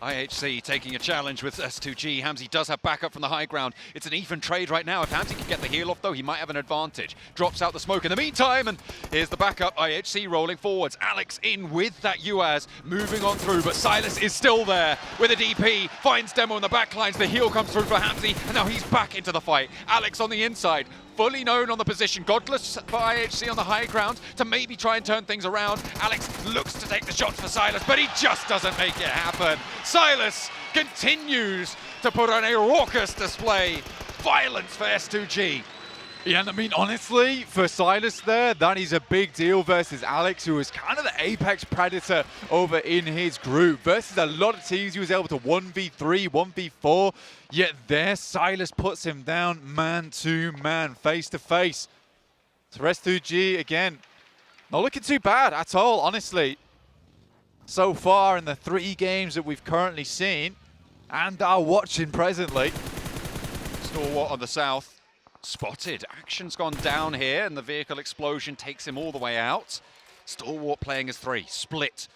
IHC taking a challenge with S2G. Hamzy does have backup from the high ground. It's an even trade right now. If Hamzy can get the heal off, though, he might have an advantage. Drops out the smoke in the meantime, and here's the backup. IHC rolling forwards. Alex in with that UAZ, moving on through, but Silas is still there with a DP. Finds Demo in the backlines. The heal comes through for Hamzy, and now he's back into the fight. Alex on the inside, fully known on the position. Godless for IHC on the high ground to maybe try and turn things around. Alex looks to take the shots for Silas, but he just doesn't make it happen. Silas continues to put on a raucous display. Violence for S2G. Yeah, and I mean, honestly, for Silas there, that is a big deal versus Alex, who was kind of the apex predator over in his group. Versus a lot of teams, he was able to 1v3, 1v4, yet there, Silas puts him down man to man, face to face. So S2G, again, not looking too bad at all, honestly. So far in the 3 games that we've currently seen and are watching presently. Stalwart on the south. Spotted. Action's gone down here, and the vehicle explosion takes him all the way out. Stalwart playing as 3. Split.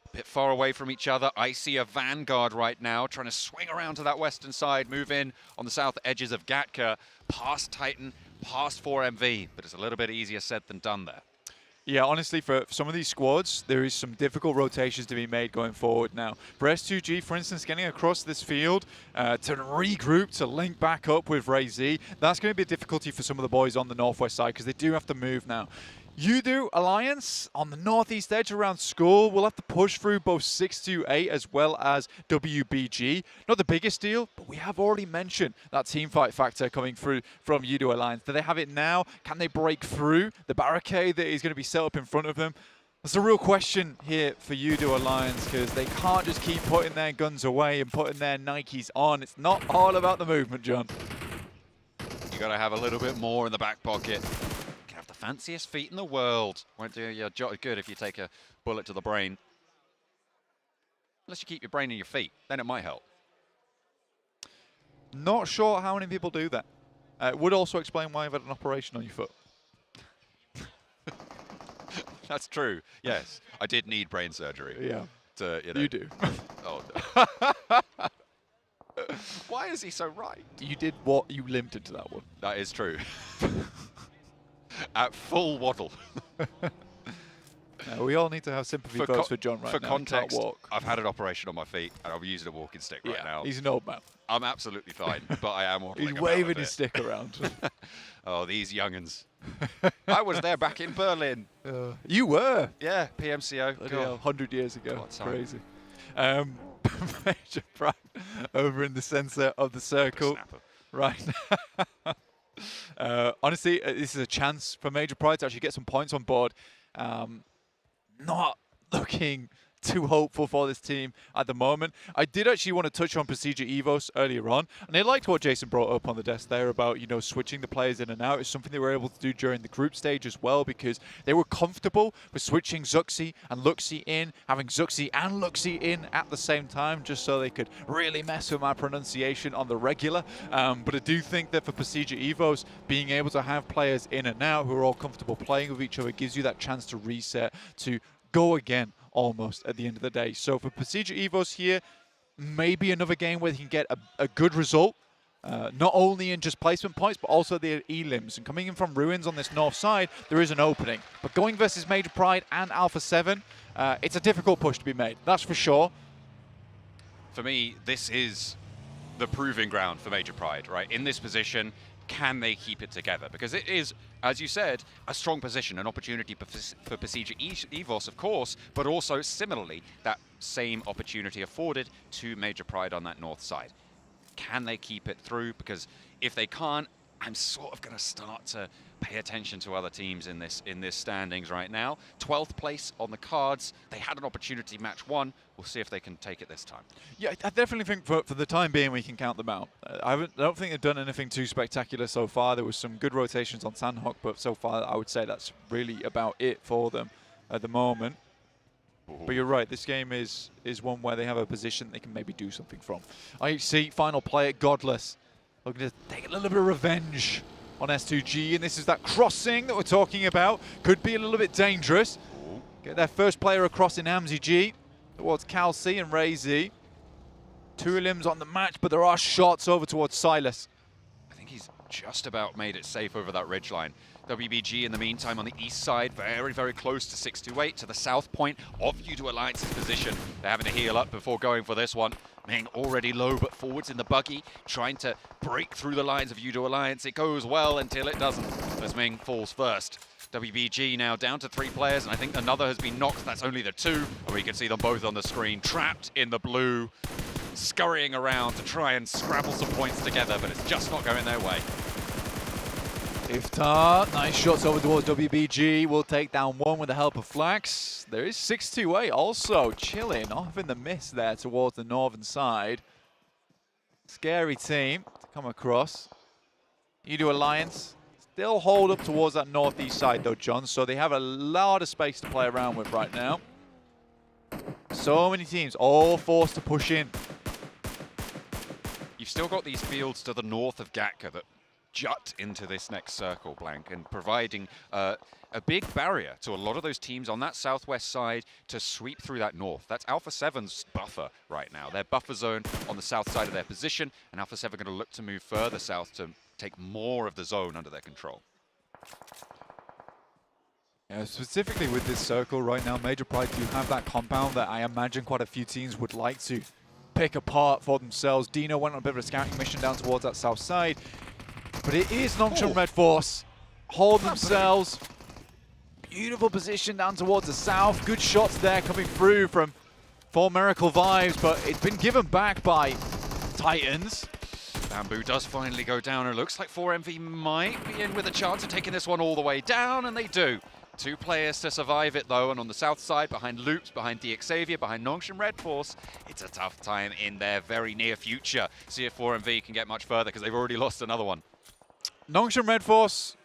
A bit far away from each other. I see a Vanguard right now, trying to swing around to that western side, move in on the south edges of Gatka, past Titan, past 4MV, but it's a little bit easier said than done there. Yeah, honestly, for some of these squads, there is some difficult rotations to be made going forward now. For S2G, for instance, getting across this field to regroup, to link back up with Ray Z, that's going to be a difficulty for some of the boys on the northwest side because they do have to move now. Udo Alliance on the northeast edge around school will have to push through both 628 as well as WBG. Not the biggest deal, but we have already mentioned that team fight factor coming through from Udo Alliance. Do they have it now? Can they break through the barricade that is going to be set up in front of them? That's a real question here for Udo Alliance because they can't just keep putting their guns away and putting their Nikes on. It's not all about the movement, John. You got to have a little bit more in the back pocket. Have the fanciest feet in the world. Won't do your job good if you take a bullet to the brain. Unless you keep your brain in your feet, then it might help. Not sure how many people do that. It would also explain why you've had an operation on your foot. That's true. Yes, I did need brain surgery. Yeah, to, you know. You do. Oh, no. Why is he so right? You did what? You limped into that one. That is true. At full waddle. We all need to have sympathy votes for John right now. For context, walk. I've had an operation on my feet, and I'm using a walking stick right now. He's an old man. I'm absolutely fine, but I am walking. He's waving his stick around. Oh, these young'uns. I was there back in Berlin. You were? Yeah, PMCO. 100 years ago. God, sorry. Crazy. Major Pride over in the centre of the circle. Right now. Honestly, this is a chance for Major Pride to actually get some points on board. Not looking too hopeful for this team at the moment. I did actually want to touch on Procedure Evos earlier on, and I liked what Jason brought up on the desk there about, you know, switching the players in and out. It's something they were able to do during the group stage as well, because they were comfortable with switching Zuxi and Luxi in, having Zuxi and Luxi in at the same time, just so they could really mess with my pronunciation on the regular. But I do think that for Procedure Evos, being able to have players in and out who are all comfortable playing with each other gives you that chance to reset, to go again almost at the end of the day. So for Procedure Evos here, maybe another game where they can get a good result, not only in just placement points, but also their elims. And coming in from Ruins on this north side, there is an opening. But going versus Major Pride and Alpha 7, it's a difficult push to be made, that's for sure. For me, this is the proving ground for Major Pride, right? In this position, can they keep it together? Because it is, as you said, a strong position, an opportunity for Procedure Evos, of course, but also similarly, that same opportunity afforded to Major Pride on that north side. Can they keep it through? Because if they can't, I'm sort of going to start to pay attention to other teams in this standings right now. 12th place on the cards. They had an opportunity match 1. We'll see if they can take it this time. Yeah, I definitely think for the time being we can count them out. I don't think they've done anything too spectacular so far. There was some good rotations on Sandhawk, but so far I would say that's really about it for them at the moment. Ooh. But you're right, this game is one where they have a position they can maybe do something from. IHC, final player, Godless. Looking to take a little bit of revenge on S2G, and this is that crossing that we're talking about. Could be a little bit dangerous. Get their first player across in Hamzy G. towards Kelsey and Razy. Two limbs on the match, but there are shots over towards Silas. I think he's just about made it safe over that ridgeline. WBG in the meantime on the east side, very, very close to 628, to the south point of U2 Alliance's position. They're having to heal up before going for this one. Ming already low, but forwards in the buggy, trying to break through the lines of U2 Alliance. It goes well until it doesn't, as Ming falls first. WBG now down to 3 players, and I think another has been knocked. That's only the 2, and we can see them both on the screen, trapped in the blue, scurrying around to try and scrabble some points together, but it's just not going their way. Iftar, nice shots over towards WBG, will take down one with the help of Flax. There is 628 also chilling off in the mist there towards the northern side. Scary team to come across. U2 Alliance still hold up towards that northeast side though, John, so they have a lot of space to play around with right now. So many teams all forced to push in. You've still got these fields to the north of Gatka that jut into this next circle, Blank, and providing a big barrier to a lot of those teams on that southwest side to sweep through that north. That's Alpha 7's buffer right now. Their buffer zone on the south side of their position, and Alpha 7 are going to look to move further south to take more of the zone under their control. Yeah, specifically with this circle right now, Major Pride do have that compound that I imagine quite a few teams would like to pick apart for themselves. Dino went on a bit of a scouting mission down towards that south side. But it is Nongshim Red Force. Hold themselves. Beautiful position down towards the south. Good shots there coming through from 4 Miracle Vibes, but it's been given back by Titans. Bamboo does finally go down, and it looks like 4MV might be in with a chance of taking this one all the way down, and they do. 2 players to survive it though, and on the south side, behind Loops, behind DXavier, behind Nongshim Red Force, it's a tough time in their very near future. See if 4MV can get much further, because they've already lost another one. Nongshim Red Force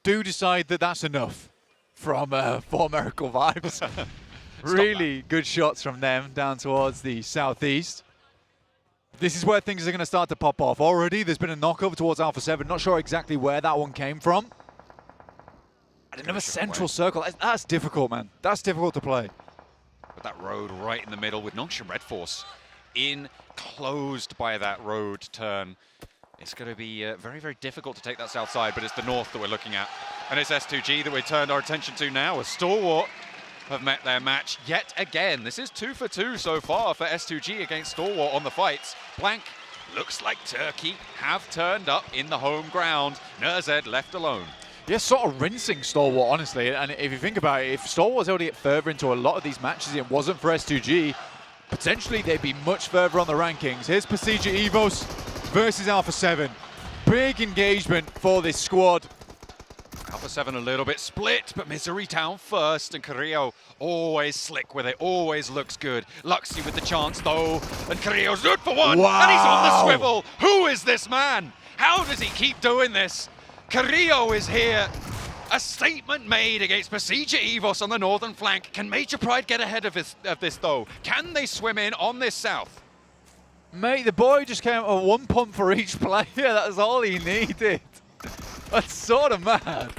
do decide that that's enough from 4 Miracle Vibes. Really good shots from them down towards the southeast. This is where things are going to start to pop off. Already there's been a knockover towards Alpha 7. Not sure exactly where that one came from. And another central circle. That's difficult, man. That's difficult to play. But that road right in the middle with Nongshim Red Force enclosed by that road turn. It's going to be very, very difficult to take that south side, but it's the north that we're looking at. And it's S2G that we turned our attention to now, as Stalwart have met their match yet again. This is 2 for 2 so far for S2G against Stalwart on the fights. Blank, looks like Turkey have turned up in the home ground. Nurzed left alone. Yeah, sort of rinsing Stalwart, honestly. And if you think about it, if Stalwart was able to get further into a lot of these matches, it wasn't for S2G, potentially they'd be much further on the rankings. Here's Pasija Evos versus Alpha 7. Big engagement for this squad. Alpha 7 a little bit split, but Misery down first, and Carrillo always slick with it, always looks good. Luxy with the chance though, and Carrillo's good for one, wow. And he's on the swivel. Who is this man? How does he keep doing this? Carrillo is here. A statement made against Pasija Evos on the northern flank. Can Major Pride get ahead of this though? Can they swim in on this south? Mate, the boy just came a 1 pump for each player. That's all he needed. That's sort of mad.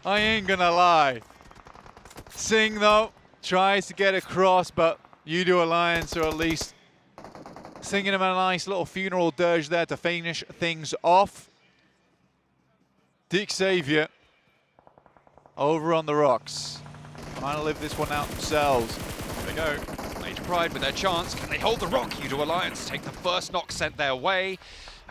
I ain't gonna lie. Singh, though, tries to get across, but U2 Alliance are at least singing him a nice little funeral dirge there to finish things off. DXavier over on the rocks. Trying to live this one out themselves. Here they go. Major Pride with their chance. Can they hold the rock? U2 Alliance take the first knock sent their way.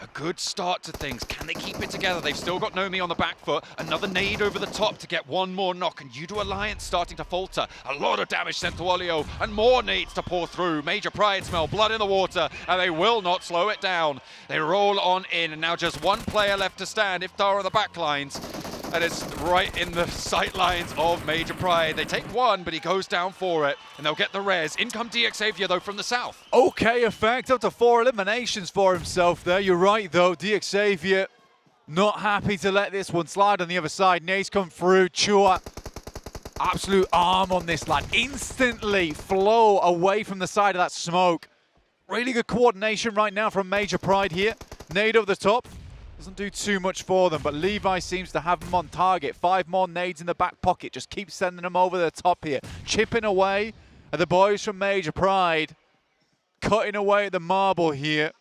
A good start to things. Can they keep it together? They've still got Nomi on the back foot. Another nade over the top to get one more knock, and U2 Alliance starting to falter. A lot of damage sent to Olio, and more nades to pour through. Major Pride smell blood in the water, and they will not slow it down. They roll on in, and now just 1 player left to stand. Iftar on the back lines. And it's right in the sight lines of Major Pride. They take 1, but he goes down for it, and they'll get the res. In come DXavier, though, from the south. Okay, effect up to 4 eliminations for himself there. You're right, though. DXavier not happy to let this one slide on the other side. Nades come through. Chua, absolute arm on this lad. Instantly flow away from the side of that smoke. Really good coordination right now from Major Pride here. Nade over the top. Doesn't do too much for them, but Levi seems to have them on target. 5 more nades in the back pocket. Just keep sending them over the top here. Chipping away are the boys from Major Pride cutting away at the marble here.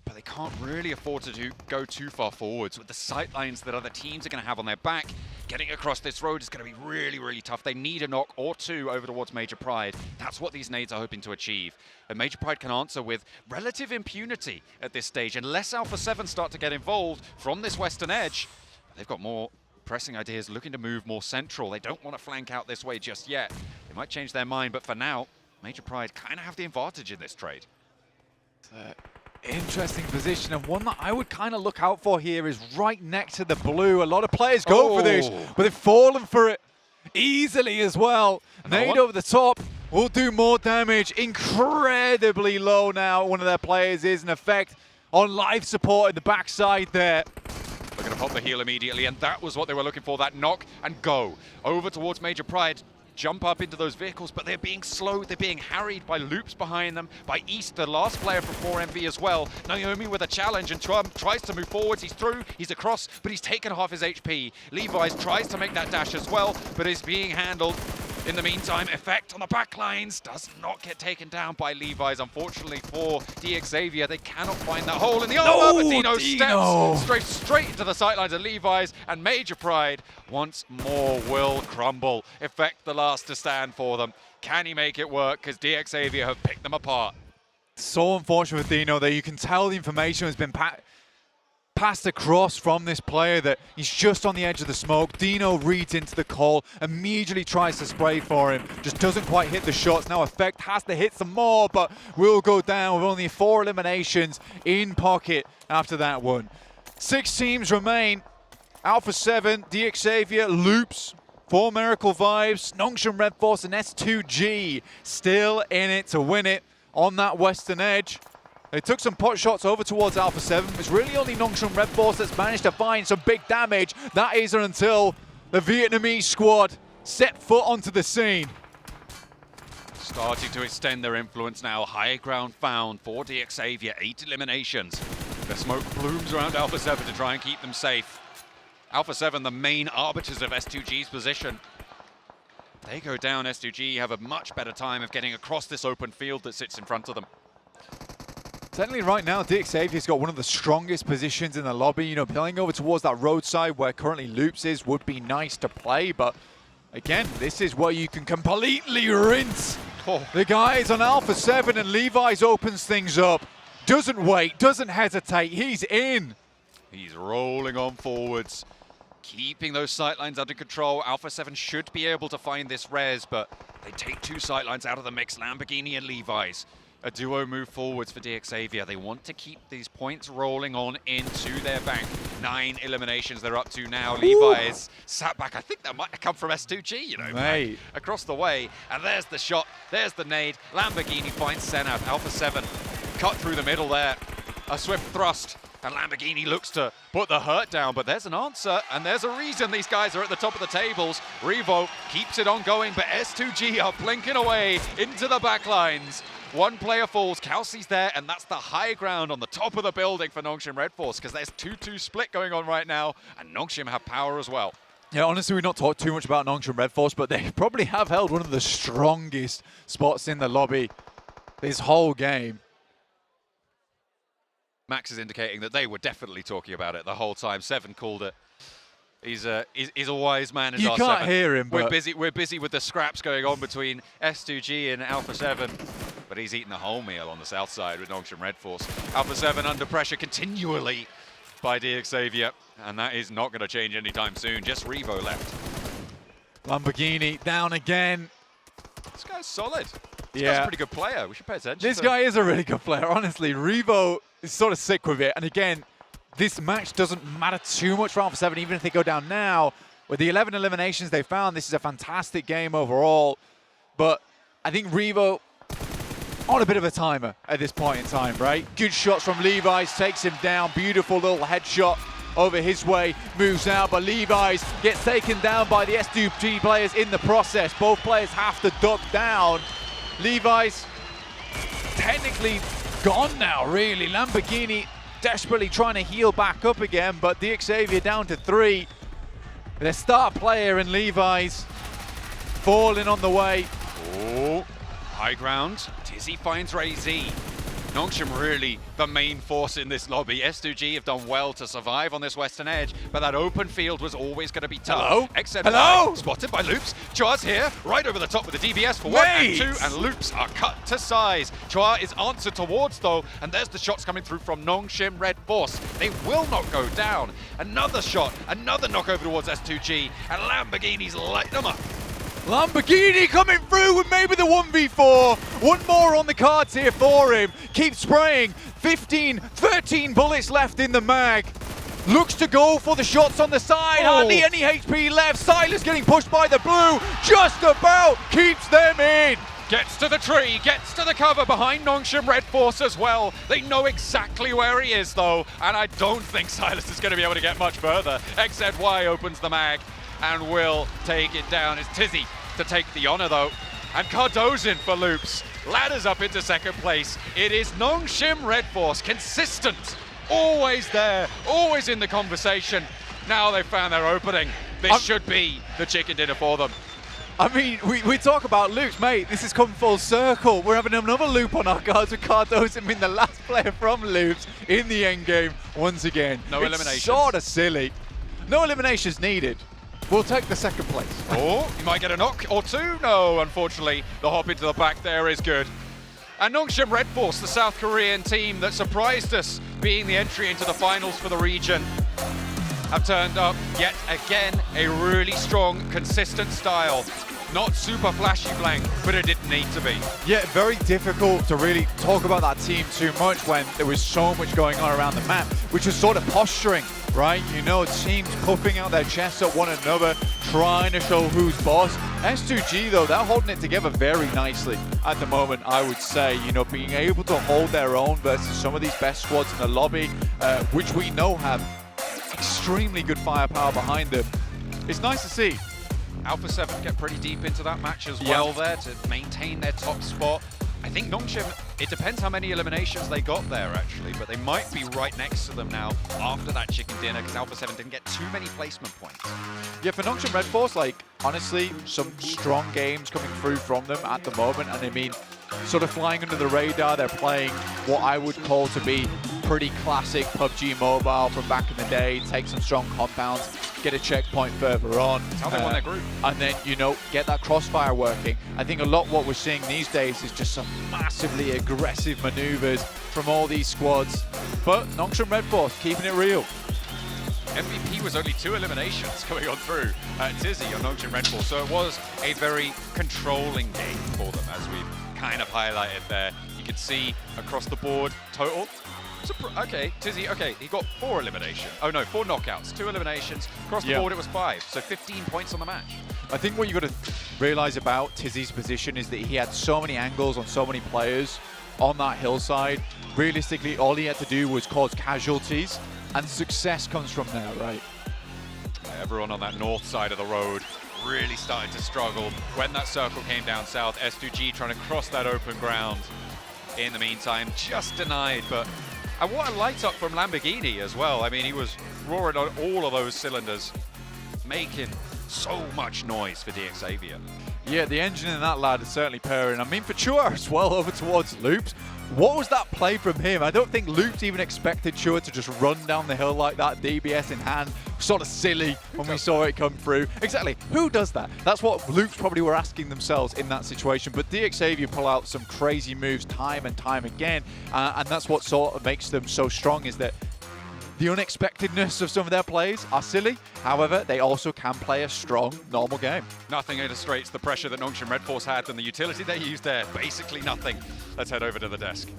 But they can't really afford to go too far forwards with the sightlines that other teams are going to have on their back. Getting across this road is going to be really, really tough. They need a knock or two over towards Major Pride. That's what these nades are hoping to achieve. And Major Pride can answer with relative impunity at this stage. Unless Alpha 7 start to get involved from this western edge, they've got more pressing ideas, looking to move more central. They don't want to flank out this way just yet. They might change their mind, but for now, Major Pride kind of have the advantage in this trade. Interesting position, and one that I would kind of look out for here is right next to the blue. A lot of players go for this, but they've fallen for it easily as well. Nade over the top will do more damage. Incredibly low now. One of their players is in effect on life support in the backside there. They're going to pop the heal immediately, and that was what they were looking for, that knock and go. Over towards Major Pride. Jump up into those vehicles, but they're being slowed, they're being harried by loops behind them, by East, the last player from 4MV as well. Naomi with a challenge, and tries to move forwards. He's through, he's across, but he's taken half his HP. Levi's tries to make that dash as well, but is being handled. In the meantime, Effect on the back lines does not get taken down by Levi's. Unfortunately for DXavier, they cannot find that hole in the armor, but Dino steps straight into the sightlines of Levi's, and Major Pride once more will crumble. Effect the last to stand for them. Can he make it work? Because DXavier have picked them apart. So unfortunate with Dino that you can tell the information has been passed across from this player that he's just on the edge of the smoke. Dino reads into the call, immediately tries to spray for him, just doesn't quite hit the shots. Now Effect has to hit some more, but will go down with only 4 eliminations in pocket after that one. 6 teams remain. Alpha 7, DXavier, Loops, 4 Miracle Vibes, Nongshim Red Force, and S2G still in it to win it on that western edge. They took some pot shots over towards Alpha 7. It's really only Nongshim Red Force that's managed to find some big damage. That is until the Vietnamese squad set foot onto the scene. Starting to extend their influence now. High ground found for DXavier. 8 eliminations. The smoke blooms around Alpha 7 to try and keep them safe. Alpha 7, the main arbiters of S2G's position. They go down, S2G have a much better time of getting across this open field that sits in front of them. Certainly right now, DXavier's got one of the strongest positions in the lobby. You know, playing over towards that roadside where currently Loops is would be nice to play, but again, this is where you can completely rinse the guys on Alpha 7, and Levi's opens things up. Doesn't wait, doesn't hesitate, he's in. He's rolling on forwards, keeping those sightlines under control. Alpha 7 should be able to find this res, but they take 2 sightlines out of the mix, Lamborghini and Levi's. A duo move forwards for DXavier. They want to keep these points rolling on into their bank. 9 eliminations they're up to now. Levi's sat back. I think that might have come from S2G, you know, across the way. And there's the shot. There's the nade. Lamborghini finds Senat. Alpha 7 cut through the middle there. A swift thrust. And Lamborghini looks to put the hurt down, but there's an answer, and there's a reason these guys are at the top of the tables. Revo keeps it on going, but S2G are blinking away into the back lines. 1 player falls, Kelsey's there, and that's the high ground on the top of the building for Nongshim Red Force, because there's 2-2 split going on right now, and Nongshim have power as well. Yeah, honestly, we've not talked too much about Nongshim Red Force, but they probably have held one of the strongest spots in the lobby this whole game. Max is indicating that they were definitely talking about it the whole time. 7 called it. He's a wise man. You can't hear him. We're busy with the scraps going on between S2G and Alpha 7, but he's eating the whole meal on the south side with Nongshim Red Force. Alpha 7 under pressure continually by DXavier, and that is not going to change anytime soon. Just Revo left. Lamborghini down again. This guy's solid. This guy's a pretty good player. We should pay attention. This guy is a really good player, honestly. Revo is sort of sick with it, and again, this match doesn't matter too much for Alpha 7, even if they go down now. With the 11 eliminations they found, this is a fantastic game overall. But I think Revo on a bit of a timer at this point in time, right? Good shots from Levi's, takes him down. Beautiful little headshot over his way, moves out, but Levi's gets taken down by the S2G players in the process. Both players have to duck down. Levi's technically gone now, really. Lamborghini desperately trying to heal back up again, but DXavier down to 3. Their star player in Levi's falling on the way. High ground, Tizzy finds Ray-Z. Nongshim really the main force in this lobby. S2G have done well to survive on this western edge, but that open field was always going to be tough. Hello? Exed Hello? spotted by Loops. Chua's here, right over the top with the DBS for 1 and 2, and Loops are cut to size. Chua is answered towards though, and there's the shots coming through from Nongshim Red Force. They will not go down. Another shot, another knock over towards S2G, and Lamborghini's lighting them up. Lamborghini coming through with maybe the 1v4. One more on the cards here for him. Keeps spraying. 15, 13 bullets left in the mag. Looks to go for the shots on the side. Hardly any HP left. Silas getting pushed by the blue. Just about keeps them in. Gets to the tree, gets to the cover behind Nongshim Red Force as well. They know exactly where he is though, and I don't think Silas is going to be able to get much further. XZY opens the mag and will take it down. It's Tizzy to take the honor though. And Cardozin for Loops. Ladders up into second place. It is Nongshim Red Force, consistent, always there, always in the conversation. Now they've found their opening. This should be the chicken dinner for them. I mean, we talk about loops, mate. This has come full circle. We're having another loop on our cards with Cardozin being the last player from loops in the end game once again. No eliminations. Sort of silly. No eliminations needed. We'll take the second place. Oh, you might get a knock or two. No, unfortunately, the hop into the back there is good. And Nongshim Red Force, the South Korean team that surprised us being the entry into the finals for the region, have turned up yet again a really strong, consistent style. Not super flashy blank, but it didn't need to be. Yeah, very difficult to really talk about that team too much when there was so much going on around the map, which was sort of posturing, right? You know, teams puffing out their chests at one another, trying to show who's boss. S2G, though, they're holding it together very nicely at the moment, I would say. You know, being able to hold their own versus some of these best squads in the lobby, which we know have extremely good firepower behind them. It's nice to see. Alpha 7 get pretty deep into that match as well there to maintain their top spot. I think Nongshim, it depends how many eliminations they got there actually, but they might be right next to them now after that chicken dinner because Alpha 7 didn't get too many placement points. Yeah, for Nongshim Red Force, like, honestly, some strong games coming through from them at the moment. And I mean, sort of flying under the radar, they're playing what I would call to be pretty classic PUBG Mobile from back in the day. Take some strong compounds, get a checkpoint further on. That's how they won their group. And then, you know, get that crossfire working. I think a lot what we're seeing these days is just some massively aggressive maneuvers from all these squads. But Nongshim Red Force, keeping it real. MVP was only 2 eliminations coming on through Tizzy on Nongshim Red Force, so it was a very controlling game for them, as we've kind of highlighted there. You can see across the board total. Okay, Tizzy, okay, he got 4 eliminations. Oh no, 4 knockouts, 2 eliminations. Across the board it was 5, so 15 points on the match. I think what you got to realize about Tizzy's position is that he had so many angles on so many players on that hillside. Realistically, all he had to do was cause casualties, and success comes from there, right? Everyone on that north side of the road really starting to struggle when that circle came down south. S2G trying to cross that open ground. In the meantime, just denied, but and what a light up from Lamborghini as well. I mean, he was roaring on all of those cylinders, making so much noise for DXavier. Yeah, the engine in that lad is certainly purring. I mean, for Chua as well, over towards Loops. What was that play from him? I don't think Loops even expected Chua to just run down the hill like that, DBS in hand. Sort of silly when we saw it come through. Exactly, who does that? That's what Loops probably were asking themselves in that situation. But DXavier pull out some crazy moves time and time again. And that's what sort of makes them so strong, is that the unexpectedness of some of their plays are silly. However, they also can play a strong, normal game. Nothing illustrates the pressure that Nongshim Red Force had than the utility they used there. Basically nothing. Let's head over to the desk.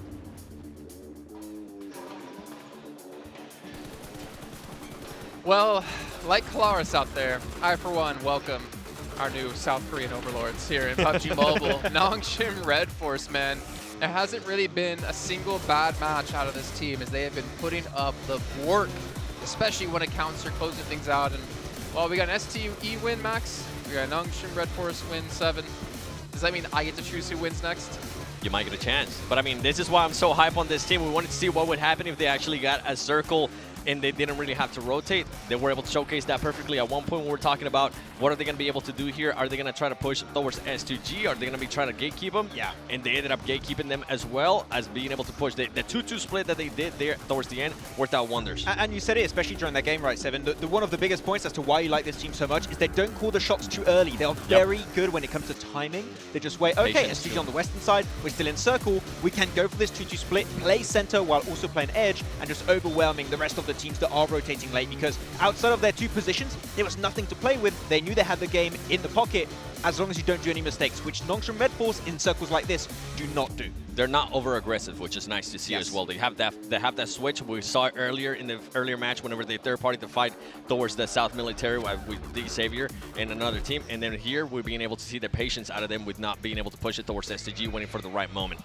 Well, like Kalaris out there, I for one welcome our new South Korean overlords here in PUBG Mobile. Nongshim Red Force, man. There hasn't really been a single bad match out of this team as they have been putting up the work, especially when accounts are closing things out. And, well, we got an STUE win, Max. We got a Nongshim Red Force win 7. Does that mean I get to choose who wins next? You might get a chance. But I mean, this is why I'm so hype on this team. We wanted to see what would happen if they actually got a circle and they didn't really have to rotate. They were able to showcase that perfectly. At one point, we were talking about what are they going to be able to do here? Are they going to try to push towards S2G? Are they going to be trying to gatekeep them? Yeah. And they ended up gatekeeping them as well as being able to push. The 2-2 split that they did there towards the end worked out wonders. And you said it, especially during that game, right, Seven? One of the biggest points as to why you like this team so much is they don't call the shots too early. They are very good when it comes to timing. They just wait, okay, S2G on the western side, we're still in circle, we can go for this 2-2 split, play center while also playing edge, and just overwhelming the rest of the teams that are rotating late, because outside of their 2 positions, there was nothing to play with. They knew they had the game in the pocket as long as you don't do any mistakes, which Nongshim Red Force in circles like this do not do. They're not over-aggressive, which is nice to see as well. They have that switch. We saw it earlier in the earlier match whenever they third-party to fight towards the South Military with D. Xavier and another team. And then here, we're being able to see the patience out of them with not being able to push it towards STG, waiting for the right moment.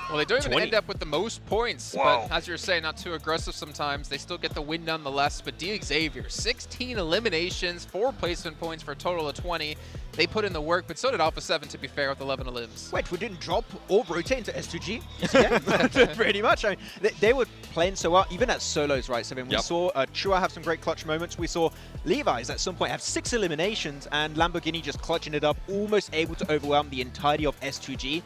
Well, they don't even end up with the most points, but as you're saying, not too aggressive sometimes. They still get the win nonetheless, but D. Xavier, 16 eliminations, 4 placement points for a total of 20. They put in the work, but so did Alpha 7, to be fair, with 11 elims. Wait, we didn't drop or rotate into S2G? Yeah, pretty much. I mean, they were playing so well, even at solos, right, Seven? We saw Chua have some great clutch moments. We saw Levi's at some point have 6 eliminations, and Lamborghini just clutching it up, almost able to overwhelm the entirety of S2G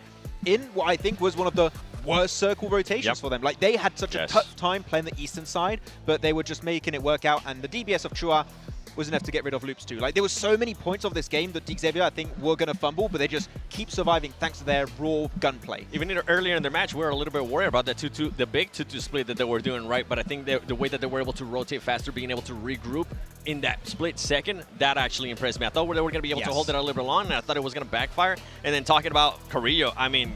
in what I think was one of the worst circle rotations for them. Like, they had such a tough time playing the eastern side, but they were just making it work out, and the DBS of Chua was enough to get rid of loops too. Like, there were so many points of this game that D. Xavier, I think, were going to fumble, but they just keep surviving thanks to their raw gunplay. Even earlier in their match, we were a little bit worried about that 2-2, the big 2-2 split that they were doing right, but I think the way that they were able to rotate faster, being able to regroup in that split second, that actually impressed me. I thought they were going to be able to hold it a little bit long, and I thought it was going to backfire. And then talking about Carrillo, I mean,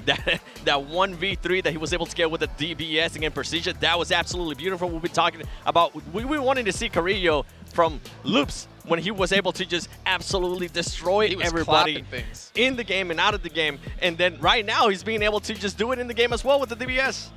that 1v3 that he was able to get with the DBS against Precision, that was absolutely beautiful. We'll be talking about, we wanted to see Carrillo from loops when he was able to just absolutely destroy everybody in the game and out of the game. And then right now, he's being able to just do it in the game as well with the DBS.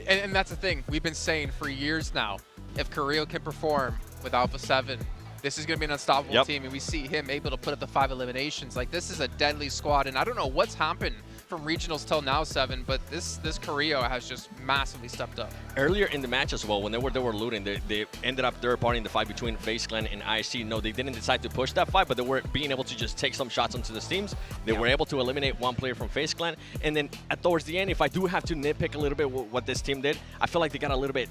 And that's the thing. We've been saying for years now, if Carrillo can perform with Alpha 7, this is going to be an unstoppable team, and we see him able to put up the 5 eliminations. Like, this is a deadly squad, and I don't know what's happened from regionals till now, Seven, but this Carrillo has just massively stepped up. Earlier in the match as well, when they were looting, they ended up third-partying the fight between FaZe Clan and IC. No, they didn't decide to push that fight, but they were being able to just take some shots onto the teams. They were able to eliminate one player from FaZe Clan, and then towards the end, if I do have to nitpick a little bit what this team did, I feel like they got a little bit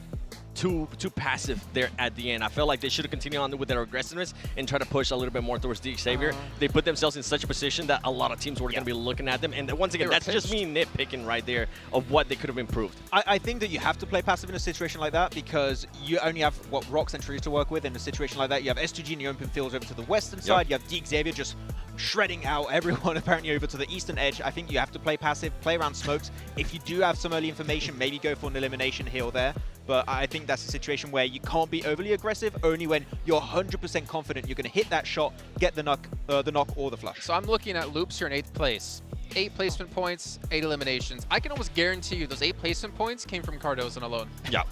too passive there at the end. I feel like they should have continued on with their aggressiveness and try to push a little bit more towards D. Xavier. They put themselves in such a position that a lot of teams were going to be looking at them. And once again, that's just me nitpicking right there of what they could have improved. I think that you have to play passive in a situation like that because you only have, Rocks and Trees to work with. In a situation like that, you have S2G in the open fields over to the western side. You have D. Xavier just shredding out everyone apparently over to the eastern edge. I think you have to play passive, play around smokes. If you do have some early information, maybe go for an elimination here or there. But I think that's a situation where you can't be overly aggressive, only when you're 100% confident you're going to hit that shot, get the knock or the flush. So I'm looking at Loops here in 8th place. 8 placement points, 8 eliminations. I can almost guarantee you those 8 placement points came from Cardozo alone. Yeah.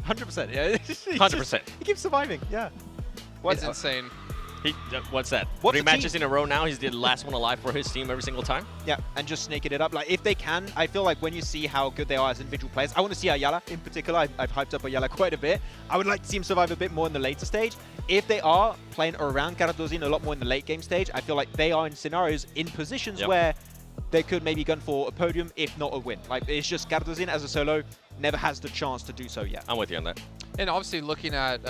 100%. Yeah. 100%. He keeps surviving. Yeah. It's insane. What's that? 3 matches in a row now. He's the last one alive for his team every single time. Yeah, and just snaking it up. Like, if they can, I feel like when you see how good they are as individual players, I want to see Ayala in particular. I've hyped up Ayala quite a bit. I would like to see him survive a bit more in the later stage. If they are playing around Karadozin a lot more in the late game stage, I feel like they are in scenarios, in positions where they could maybe gun for a podium, if not a win. Like, it's just Karadozin as a solo never has the chance to do so yet. I'm with you on that. And obviously looking at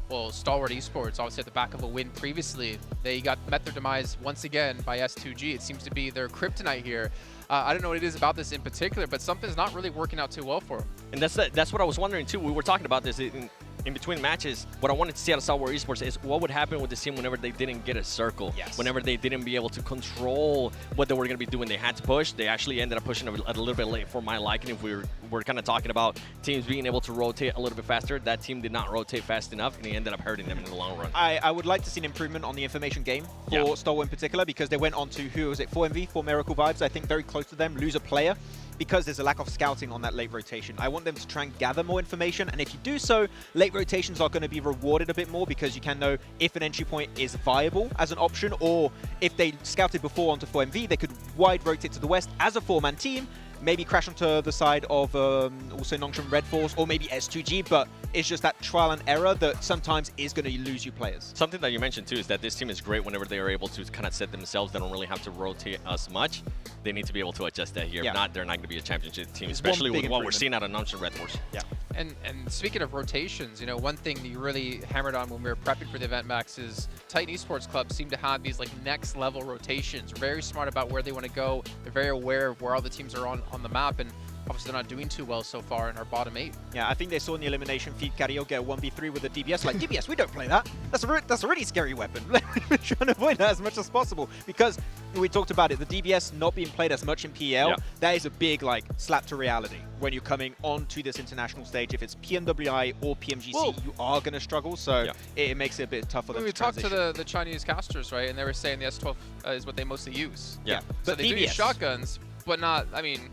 well, Stalwart Esports, obviously at the back of a win previously, they met their demise once again by S2G. It seems to be their kryptonite here. I don't know what it is about this in particular, but something's not really working out too well for them. And that's what I was wondering too. We were talking about this in between matches. What I wanted to see out of Stalwart Esports is what would happen with this team whenever they didn't get a circle. Whenever they didn't be able to control what they were going to be doing. They had to push. They actually ended up pushing a little bit late for my liking. If we're kind of talking about teams being able to rotate a little bit faster, that team did not rotate fast enough, and it ended up hurting them in the long run. I would like to see an improvement on the information game for Stalwart in particular, because they went on to, who was it, 4MV, 4 Miracle Vibes, I think very close to them, lose a player, because there's a lack of scouting on that late rotation. I want them to try and gather more information, and if you do so, late rotations are going to be rewarded a bit more because you can know if an entry point is viable as an option, or if they scouted before onto 4MV, they could wide rotate to the west as a 4-man team, maybe crash onto the side of also Nongshim Red Force or maybe S2G, but it's just that trial and error that sometimes is going to lose you players. Something that you mentioned too is that this team is great whenever they are able to kind of set themselves. They don't really have to rotate as much. They need to be able to adjust that here. If not, they're not going to be a championship team, especially with what we're seeing out of Nongshim Red Force. Yeah. And speaking of rotations, you know, one thing that you really hammered on when we were prepping for the event, Max, is Titan Esports Club seem to have these like next level rotations. Very smart about where they want to go. They're very aware of where all the teams are on the map, and obviously they're not doing too well so far in our bottom 8. Yeah, I think they saw in the elimination feed Cario get a 1v3 with a DBS. Like, DBS, we don't play that. That's a really scary weapon. We're trying to avoid that as much as possible because we talked about it, the DBS not being played as much in PL, that is a big like slap to reality when you're coming onto this international stage. If it's PMWI or PMGC, you are going to struggle, so it makes it a bit tougher than we talked to the Chinese casters, right, and they were saying the S12 is what they mostly use. Yeah. So they do use shotguns, but not, I mean...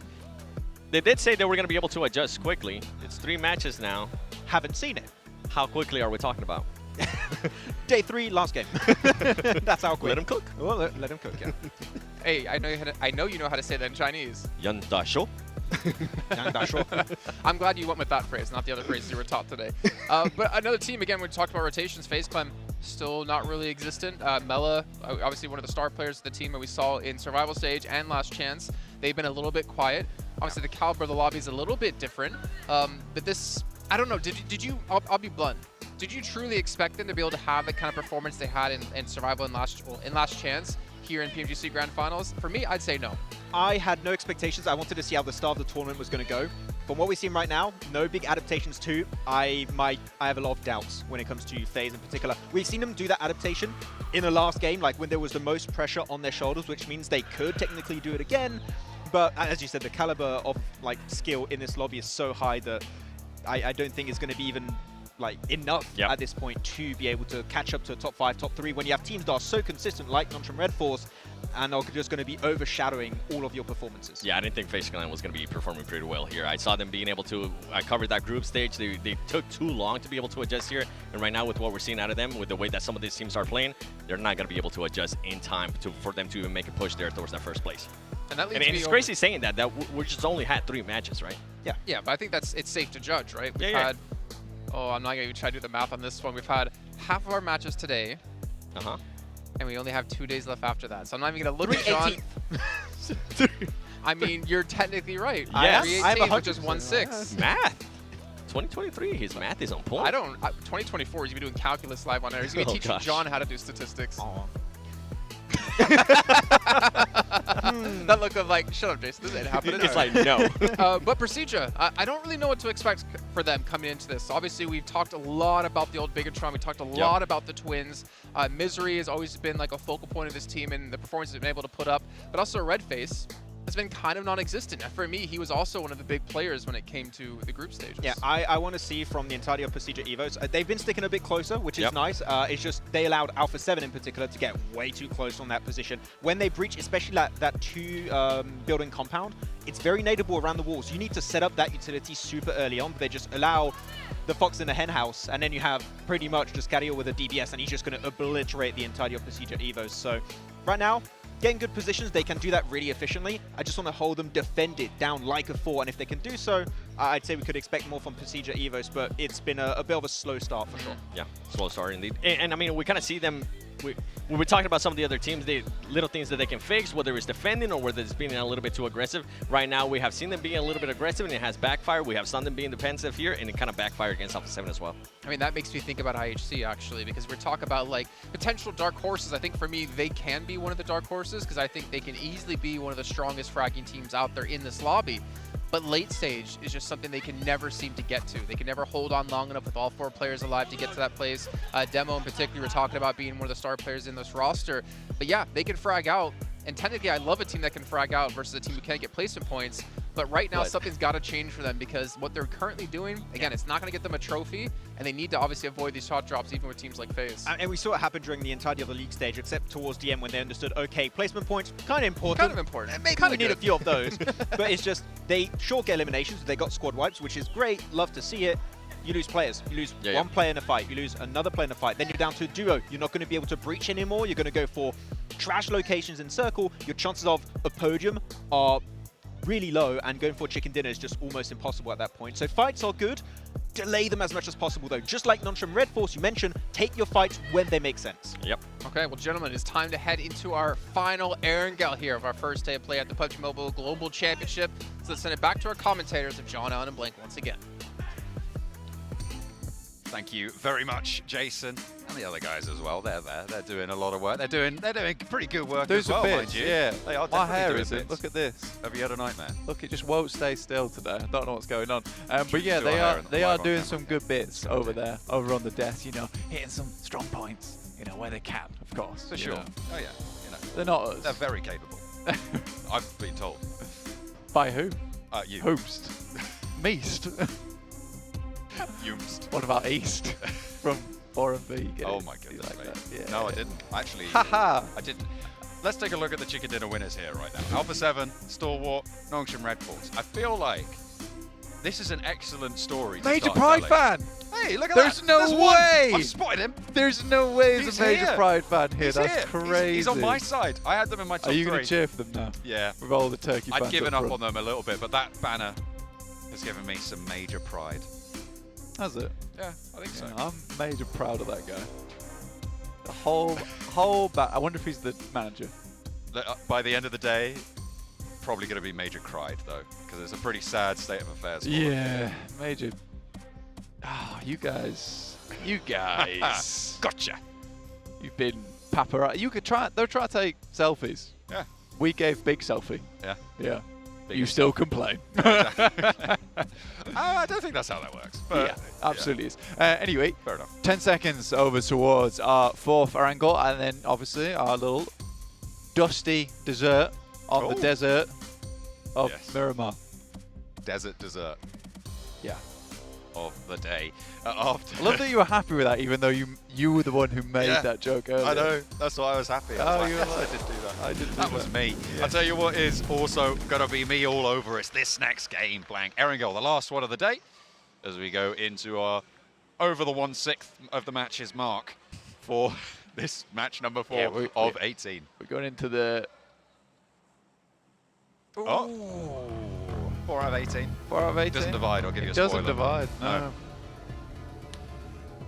They did say they were going to be able to adjust quickly. It's 3 matches now. Haven't seen it. How quickly are we talking about? Day 3, last game. That's how quick. Let him cook. Well, let him cook, yeah. Hey, I know you know how to say that in Chinese. Yan da shou. I'm glad you went with that phrase, not the other phrases you were taught today. But another team, again, we talked about rotations. FaZe Clan, still not really existent. Mela, obviously one of the star players of the team that we saw in Survival Stage and Last Chance. They've been a little bit quiet. Obviously, the caliber of the lobby is a little bit different. But this, I don't know, did you, I'll be blunt. Did you truly expect them to be able to have the kind of performance they had in Survival and Last Chance here in PMGC Grand Finals? For me, I'd say no. I had no expectations. I wanted to see how the start of the tournament was going to go. From what we've seen right now, no big adaptations too. I have a lot of doubts when it comes to FaZe in particular. We've seen them do that adaptation in the last game, like when there was the most pressure on their shoulders, which means they could technically do it again. But as you said, the caliber of like skill in this lobby is so high that I don't think it's going to be even like enough at this point to be able to catch up to top 5, top 3 when you have teams that are so consistent like Nongshim Red Force and are just going to be overshadowing all of your performances. Yeah, I didn't think FaZe Clan was going to be performing pretty well here. I saw them being able to, I covered that group stage. They took too long to be able to adjust here. And right now with what we're seeing out of them, with the way that some of these teams are playing, they're not going to be able to adjust in time for them to even make a push there towards that first place. And that leads and it's crazy saying that we just only had 3 matches, right? Yeah. Yeah, but I think it's safe to judge, right? We've had, I'm not going to try to do the math on this one. We've had half of our matches today. And we only have 2 days left after that. So I'm not even going to look at John. I mean, you're technically right. Yes. I have which is 1-6. Math. 2023, his math is on point. 2024, he's going to be doing calculus live on air. He's going to be teaching John how to do statistics. That look of like, shut up, Jason, this ain't happening. It's like, no. But Procedure, I don't really know what to expect for them coming into this. Obviously, we've talked a lot about the old Bigatron. We talked a lot about the Twins. Misery has always been like a focal point of this team and the performance they've been able to put up. But also Redface has been kind of non-existent. For me, he was also one of the big players when it came to the group stages. Yeah, I want to see from the entirety of Procedure Evos, they've been sticking a bit closer, which is nice. It's just they allowed Alpha 7 in particular to get way too close on that position. When they breach, especially that 2 building compound, it's very nadeable around the walls. You need to set up that utility super early on, but they just allow the Fox in the hen house, and then you have pretty much just Cario with a DBS, and he's just going to obliterate the entirety of Procedure Evos. So right now, getting good positions, they can do that really efficiently. I just want to hold them defended down like a 4, and if they can do so, I'd say we could expect more from Procedure Evos, but it's been a bit of a slow start for sure. Yeah, slow start indeed. And I mean, we kind of see them, when we're talking about some of the other teams, the little things that they can fix, whether it's defending or whether it's being a little bit too aggressive. Right now, we have seen them being a little bit aggressive, and it has backfired. We have seen them being defensive here, and it kind of backfired against Alpha 7 as well. I mean, that makes me think about IHC, actually, because we're talking about, like, potential dark horses. I think, for me, they can be one of the dark horses, because I think they can easily be one of the strongest fragging teams out there in this lobby. But late stage is just something they can never seem to get to. They can never hold on long enough with all 4 players alive to get to that place. Demo in particular, we're talking about being one of the star players in this roster. But yeah, they can frag out. And technically, I love a team that can frag out versus a team who can't get placement points. But right now, something's got to change for them, because what they're currently doing, again, it's not going to get them a trophy, and they need to obviously avoid these shot drops even with teams like FaZe. And we saw it happen during the entirety of the league stage, except towards the end when they understood, okay, placement points, kind of important. Kind of important. Maybe we need a few of those. But it's just, they sure get eliminations. They got squad wipes, which is great. Love to see it. You lose players. You lose one player in a fight. You lose another player in a fight. Then you're down to a duo. You're not going to be able to breach anymore. You're going to go for trash locations in circle. Your chances of a podium are really low, and going for chicken dinner is just almost impossible at that point. So fights are good. Delay them as much as possible, though. Just like Nonstrom Red Force, you mentioned, take your fights when they make sense. Yep. Okay, well, gentlemen, it's time to head into our final Erangel here of our first day of play at the PUBG Mobile Global Championship. So let's send it back to our commentators of John, Allen, and Blank once again. Thank you very much, Jason, and the other guys as well. They're there. They're doing a lot of work. They're doing pretty good work as well, mind you. Yeah, They are my definitely hair doing isn't. bits. Look at this. Have you had a nightmare? Look, it just won't stay still today. I don't know what's going on. But yeah, do our hair they are live on doing camera. some good bits over there, over on the desk. You know, hitting some strong points. You know, where they can, of course. For you sure. know. Oh yeah. You know, They're not us. they're very capable. I've been told. By who? You. Hoopst. Meast. Yoomst. What about East from 4B? Oh my goodness, like mate. that? Yeah. No, I didn't. Actually, Haha. I didn't. Let's take a look at the chicken dinner winners here right now. Alpha 7, Stalwart, Nongshim Red Force. I feel like this is an excellent story. to Major start Pride telling. fan. Hey, look at There's that. no There's one. way. I've spotted him. There's no way there's He's a Major here. Pride fan here. He's That's here. crazy. He's on my side. I had them in my top Are you three. going to cheer for them now? Yeah. With all the turkey fans I'd given up front? on them a little bit, but that banner has given me some major pride. Has it? Yeah, I think so. I'm major proud of that guy. The whole I wonder if he's the manager. By the end of the day, probably going to be major cried though, because it's a pretty sad state of affairs. for him. Yeah, major. Oh, you guys. Gotcha. You've been paparazzi. You could try. They'll try to take selfies. Yeah. We gave big selfie. Yeah. Yeah. Big You still complain. I don't think that's how that works. But Yeah, absolutely is. Anyway, fair enough. 10 seconds over towards our fourth angle, and then obviously our little dusty dessert on the Ooh. desert of Yes. Miramar. Desert dessert Yeah. of the day. I After love that you were happy with that, even though you were the one who made Yeah. that joke earlier. I know. That's why I was happy. I was Oh, like, you were yes, like- I did do that. I did do That was that. me. Yeah. I'll tell you what is also going to be me all over us this next game, Blank. Erangel, the last one of the day, as we go into our over the 1/6 of the matches mark for this match number 4 Yeah, of 18. We're going into the... Oh, 4 out of 18. 4 out of 18. Doesn't divide, I'll give you a It spoiler. doesn't divide, no. No.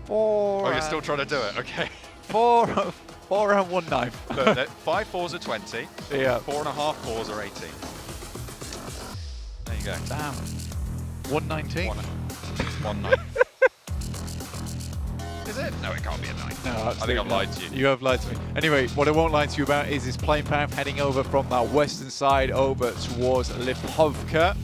4 Oh, you're still trying to do it, okay. 4 and 1 knife. So 5 fours are 20. Yeah. 4.5 fours are 18. There you go. Damn. 119. 1 9. Is it? No, it can't be a 9. No, I think I've lied to you. You have lied to me. Anyway, what I won't lie to you about is this plane path heading over from that western side over towards Lipovka.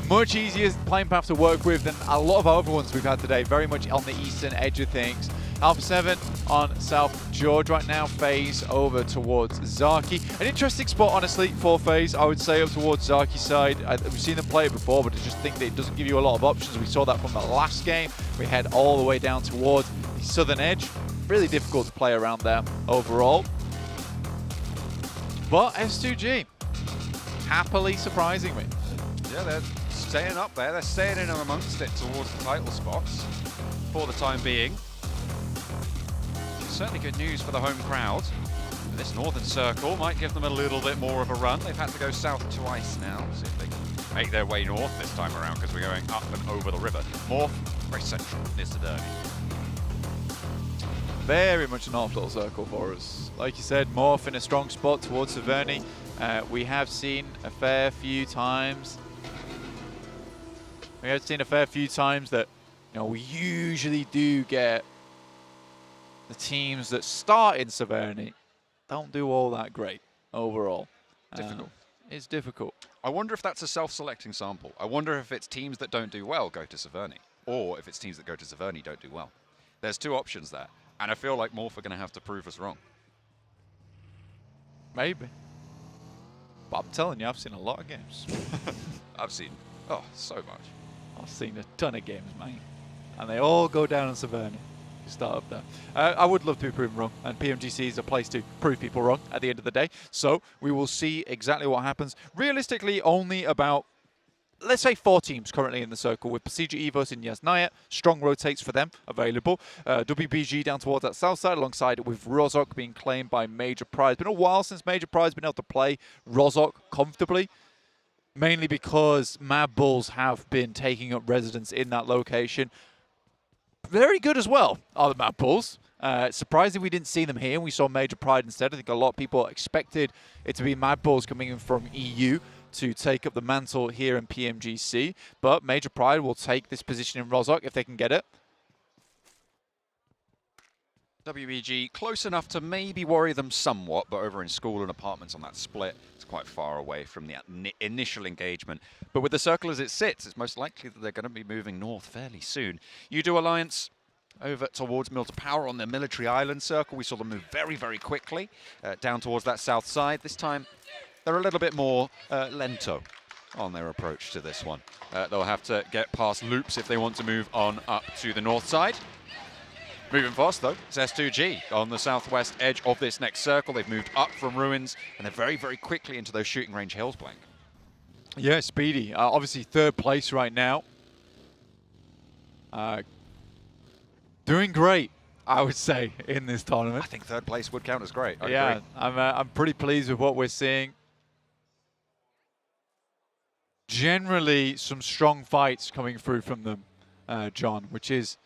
Much easier plane path to work with than a lot of other ones we've had today. Very much on the eastern edge of things. Alpha 7 on South George right now. FaZe over towards Zaki. An interesting spot, honestly, for FaZe. I would say up towards Zaki's side. We've seen them play it before, but I just think that it doesn't give you a lot of options. We saw that from the last game. We head all the way down towards the southern edge. Really difficult to play around there overall. But S2G, happily surprising me. Yeah, they're staying up there. They're staying in amongst it towards the title spots for the time being. Certainly good news for the home crowd. This northern circle might give them a little bit more of a run. They've had to go south twice now. See if they can make their way north this time around, because we're going up and over the river. Morph, very central, near Sidonia. Very much an off little circle for us. Like you said, Morph in a strong spot towards Severny. We have seen a fair few times. That, you know, we usually do get the teams that start in Severny don't do all that great overall. Difficult. It's difficult. I wonder if that's a self-selecting sample. I wonder if it's teams that don't do well go to Severny, or if it's teams that go to Severny don't do well. There's two options there, and I feel like Morph are going to have to prove us wrong. Maybe. But I'm telling you, I've seen a lot of games. I've seen, oh, so much. I've seen a ton of games, mate. And they all go down in Severny. You start up there. I would love to be proven wrong, and PMGC is a place to prove people wrong at the end of the day. So we will see exactly what happens. Realistically, only about, let's say, 4 teams currently in the circle, with Pasija Evos and Yasnaya. Strong rotates for them available. WBG down towards that south side, alongside with Rozok being claimed by Major Pride. It's been a while since Major Pride's been able to play Rozok comfortably. mainly because Mad Bulls have been taking up residence in that location. Very good as well are the Mad Bulls. Surprising we didn't see them here. We saw Major Pride instead. I think a lot of people expected it to be Mad Bulls coming in from EU to take up the mantle here in PMGC. But Major Pride will take this position in Rozhok if they can get it. WBG close enough to maybe worry them somewhat, but over in school and apartments on that split, it's quite far away from the initial engagement. But with the circle as it sits, it's most likely that they're going to be moving north fairly soon. Udo Alliance over towards Mill to Power on the military island circle. We saw them move very, very quickly down towards that south side. This time, they're a little bit more lento on their approach to this one. They'll have to get past loops if they want to move on up to the north side. Moving fast, though, it's S2G on the southwest edge of this next circle. They've moved up from ruins, and they're very, very quickly into those shooting range hills, Blank. Yeah, speedy. Obviously, third place right now. Doing great, I would say, in this tournament. I think third place would count as great. I agree. I'm pretty pleased with what we're seeing. Generally, some strong fights coming through from them, John, which is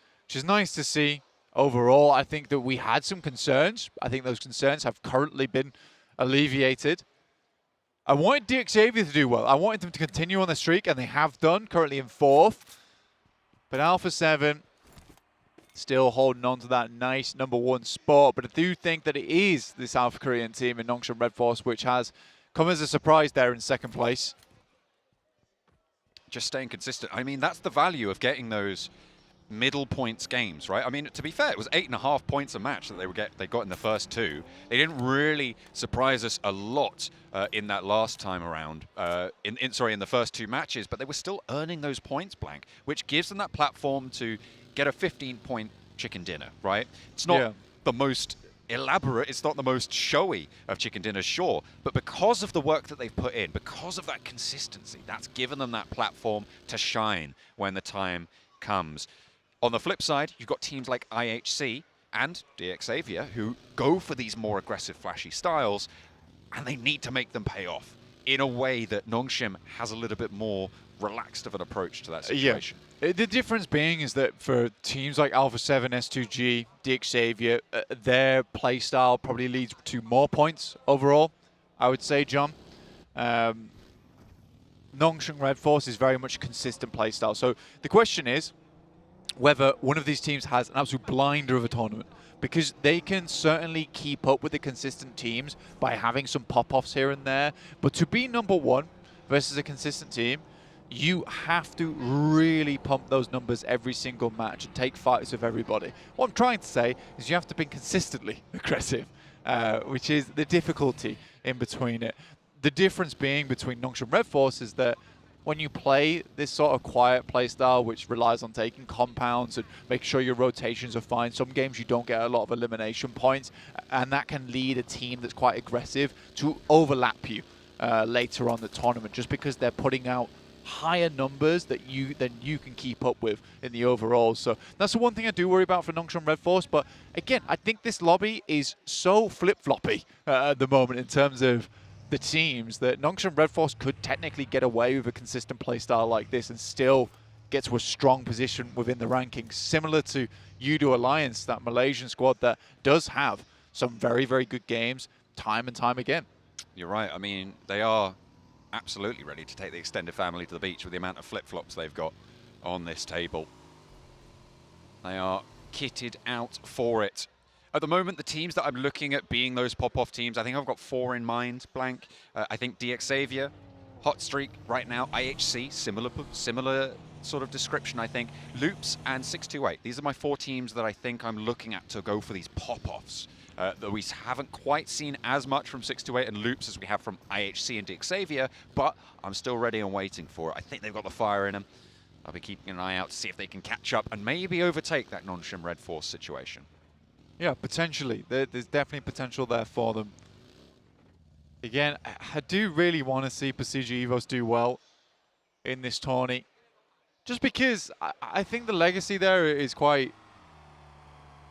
nice to see. Overall, I think that we had some concerns. I think those concerns have currently been alleviated. I wanted DXavier to do well. I wanted them to continue on the streak, and they have done, currently in 4th. But Alpha 7 still holding on to that nice #1 spot. But I do think that it is the South Korean team in Nongshim Red Force which has come as a surprise there in 2nd place. Just staying consistent. I mean, that's the value of getting those middle points games, right? I mean, to be fair, it was 8.5 points a match that they got in the first 2. They didn't really surprise us a lot in that last time around, in the first 2 matches, but they were still earning those points, Blank, which gives them that platform to get a 15-point chicken dinner, right? It's not the most elaborate, it's not the most showy of chicken dinners, sure, but because of the work that they've put in, because of that consistency, that's given them that platform to shine when the time comes. On the flip side, you've got teams like IHC and DXavier who go for these more aggressive, flashy styles, and they need to make them pay off in a way that Nongshim has a little bit more relaxed of an approach to that situation. Yeah. The difference being is that for teams like Alpha 7, S2G, DXavier, their playstyle probably leads to more points overall, I would say, John. Nongshim Red Force is very much a consistent playstyle. So the question is whether one of these teams has an absolute blinder of a tournament, because they can certainly keep up with the consistent teams by having some pop-offs here and there. But to be #1 versus a consistent team, you have to really pump those numbers every single match and take fights with everybody. What I'm trying to say is you have to be consistently aggressive, which is the difficulty in between it. The difference being between Nongshim Red Force is that when you play this sort of quiet play style, which relies on taking compounds and making sure your rotations are fine, some games you don't get a lot of elimination points, and that can lead a team that's quite aggressive to overlap you later on the tournament, just because they're putting out higher numbers than you can keep up with in the overall. So that's the one thing I do worry about for Nongshim Red Force. But again, I think this lobby is so flip-floppy at the moment in terms of the teams that Nongshim Red Force could technically get away with a consistent playstyle like this and still get to a strong position within the rankings, similar to Udo Alliance, that Malaysian squad that does have some very, very good games time and time again. You're right. I mean, they are absolutely ready to take the extended family to the beach with the amount of flip-flops they've got on this table. They are kitted out for it. At the moment, the teams that I'm looking at being those pop-off teams, I think I've got 4 in mind, Blank. I think DXavier, Hot Streak right now, IHC, similar sort of description, I think. Loops and 628. These are my 4 teams that I think I'm looking at to go for these pop-offs. That we haven't quite seen as much from 628 and Loops as we have from IHC and DXavier, but I'm still ready and waiting for it. I think they've got the fire in them. I'll be keeping an eye out to see if they can catch up and maybe overtake that Nongshim Red Force situation. Yeah, potentially. There's definitely potential there for them. Again, I do really want to see Precision Evos do well in this tourney. Just because I think the legacy there is quite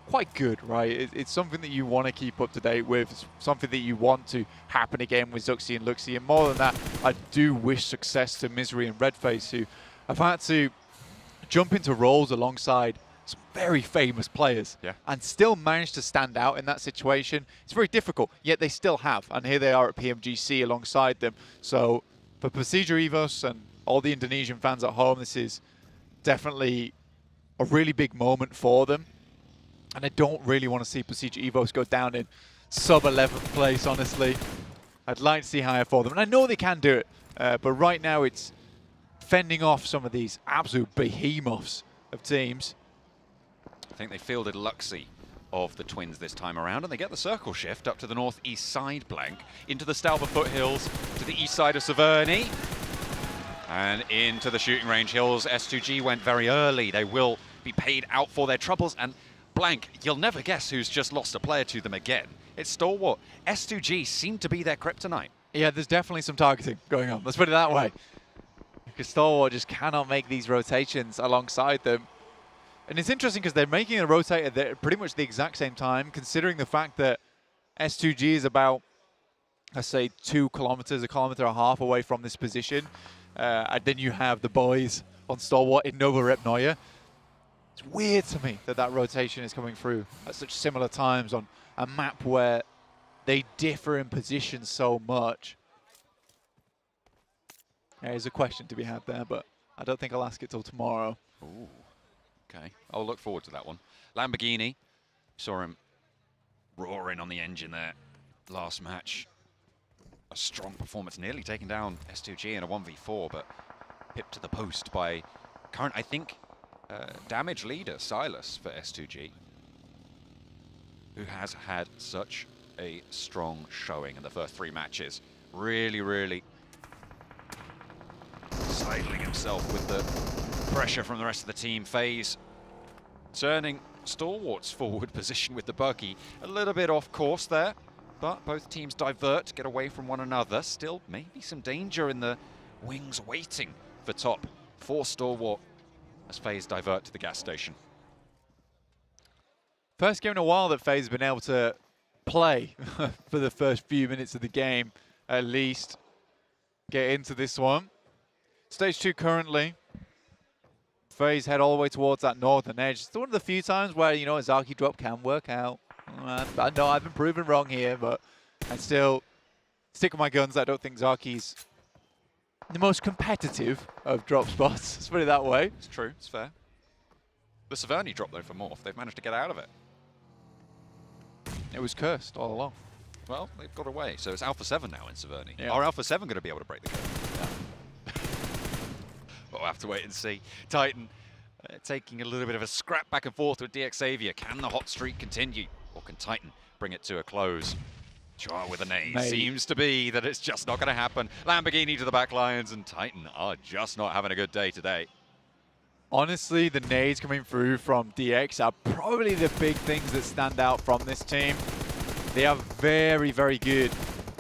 quite good, right? It's something that you want to keep up to date with. It's something that you want to happen again with Zuxi and Luxi. And more than that, I do wish success to Misery and Redface, who have had to jump into roles alongside some very famous players and still manage to stand out in that situation. It's very difficult, yet they still have. And here they are at PMGC alongside them. So for Procedure Evos and all the Indonesian fans at home, this is definitely a really big moment for them. And I don't really want to see Procedure Evos go down in sub-11th place, honestly. I'd like to see higher for them. And I know they can do it, but right now it's fending off some of these absolute behemoths of teams. I think they fielded Luxi of the Twins this time around, and they get the circle shift up to the northeast side, Blank, into the Stalba foothills, to the east side of Severny, and into the shooting range hills. S2G went very early. They will be paid out for their troubles, and Blank, you'll never guess who's just lost a player to them again. It's Stalwart. S2G seem to be their kryptonite. Yeah, there's definitely some targeting going on. Let's put it that way. Because Stalwart just cannot make these rotations alongside them. And it's interesting because they're making a rotate at pretty much the exact same time, considering the fact that S2G is about, let's say, 2 kilometers, a kilometer and a half away from this position. And then you have the boys on Stalwart in Nova Rep Neuer. It's weird to me that that rotation is coming through at such similar times on a map where they differ in position so much. There's a question to be had there, but I don't think I'll ask it till tomorrow. Ooh, okay. I'll look forward to that one. Lamborghini, saw him roaring on the engine there last match. A strong performance, nearly taking down S2G in a 1v4, but pipped to the post by current, I think, damage leader, Silas, for S2G, who has had such a strong showing in the first 3 matches. Really sidling himself with the pressure from the rest of the team. FaZe turning Stalwart's forward position with the buggy a little bit off course there, but both teams divert, get away from one another. Still maybe some danger in the wings waiting for top for Stalwart as FaZe divert to the gas station. First game in a while that FaZe has been able to play for the first few minutes of the game, at least. Get into this one. Stage 2 currently. FaZe head all the way towards that northern edge. It's one of the few times where, you know, a Zaki drop can work out. I know I've been proven wrong here, but I still stick with my guns. I don't think Zaki's the most competitive of drop spots. Let's put it that way. It's true, it's fair. The Severny drop, though, for Morph, they've managed to get out of it. It was cursed all along. Well, they've got away, so it's Alpha 7 now in Severny. Yeah. Are Alpha 7 going to be able to break the code? Yeah. We'll have to wait and see. Titan taking a little bit of a scrap back and forth with DX Xavier. Can the hot streak continue, or can Titan bring it to a close? Char with a nade. Seems to be that it's just not going to happen. Lamborghini to the back lines, and Titan are just not having a good day today. Honestly, the nades coming through from DX are probably the big things that stand out from this team. They are very good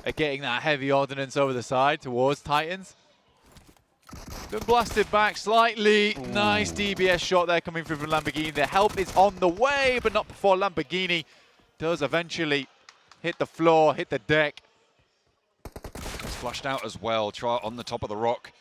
at getting that heavy ordnance over the side towards Titans. Been blasted back slightly. Ooh. Nice DBS shot there coming through from Lamborghini. The help is on the way, but not before Lamborghini does eventually hit the floor, hit the deck. It's flushed out as well. Char on the top of the rock.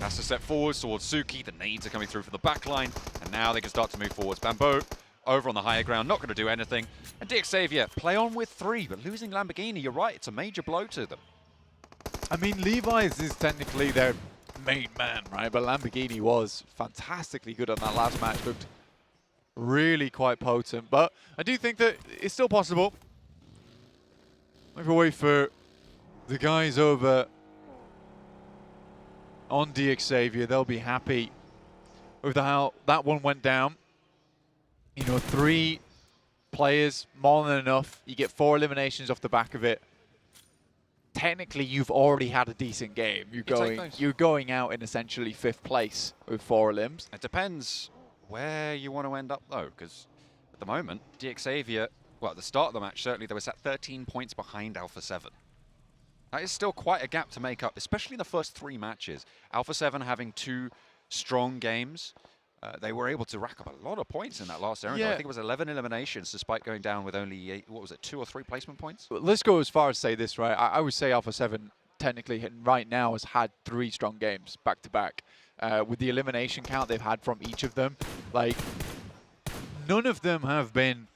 Has to step forwards towards Suki. The nades are coming through from the back line, and now they can start to move forwards. Bamboo over on the higher ground, not going to do anything. And DX Xavier play on with 3, but losing Lamborghini, you're right, it's a major blow to them. I mean, Levi's is technically their main man, right? But Lamborghini was fantastically good on that last match. Looked really quite potent. But I do think that it's still possible. Maybe wait for the guys over on DX Xavier. They'll be happy with how that one went down. You know, 3 players, more than enough. You get 4 eliminations off the back of it. Technically, you've already had a decent game. You're going out in essentially 5th place with 4 elims. It depends where you want to end up, though, because at the moment, DX Xavier, well, at the start of the match, certainly, they were at 13 points behind Alpha 7. That is still quite a gap to make up, especially in the first 3 matches. Alpha 7 having 2 strong games, they were able to rack up a lot of points in that last area. I think it was 11 eliminations, despite going down with only, what was it, 2 or 3 placement points? Let's go as far as say this, right? I would say Alpha 7 technically right now has had 3 strong games back to back. With the elimination count they've had from each of them, like, none of them have been,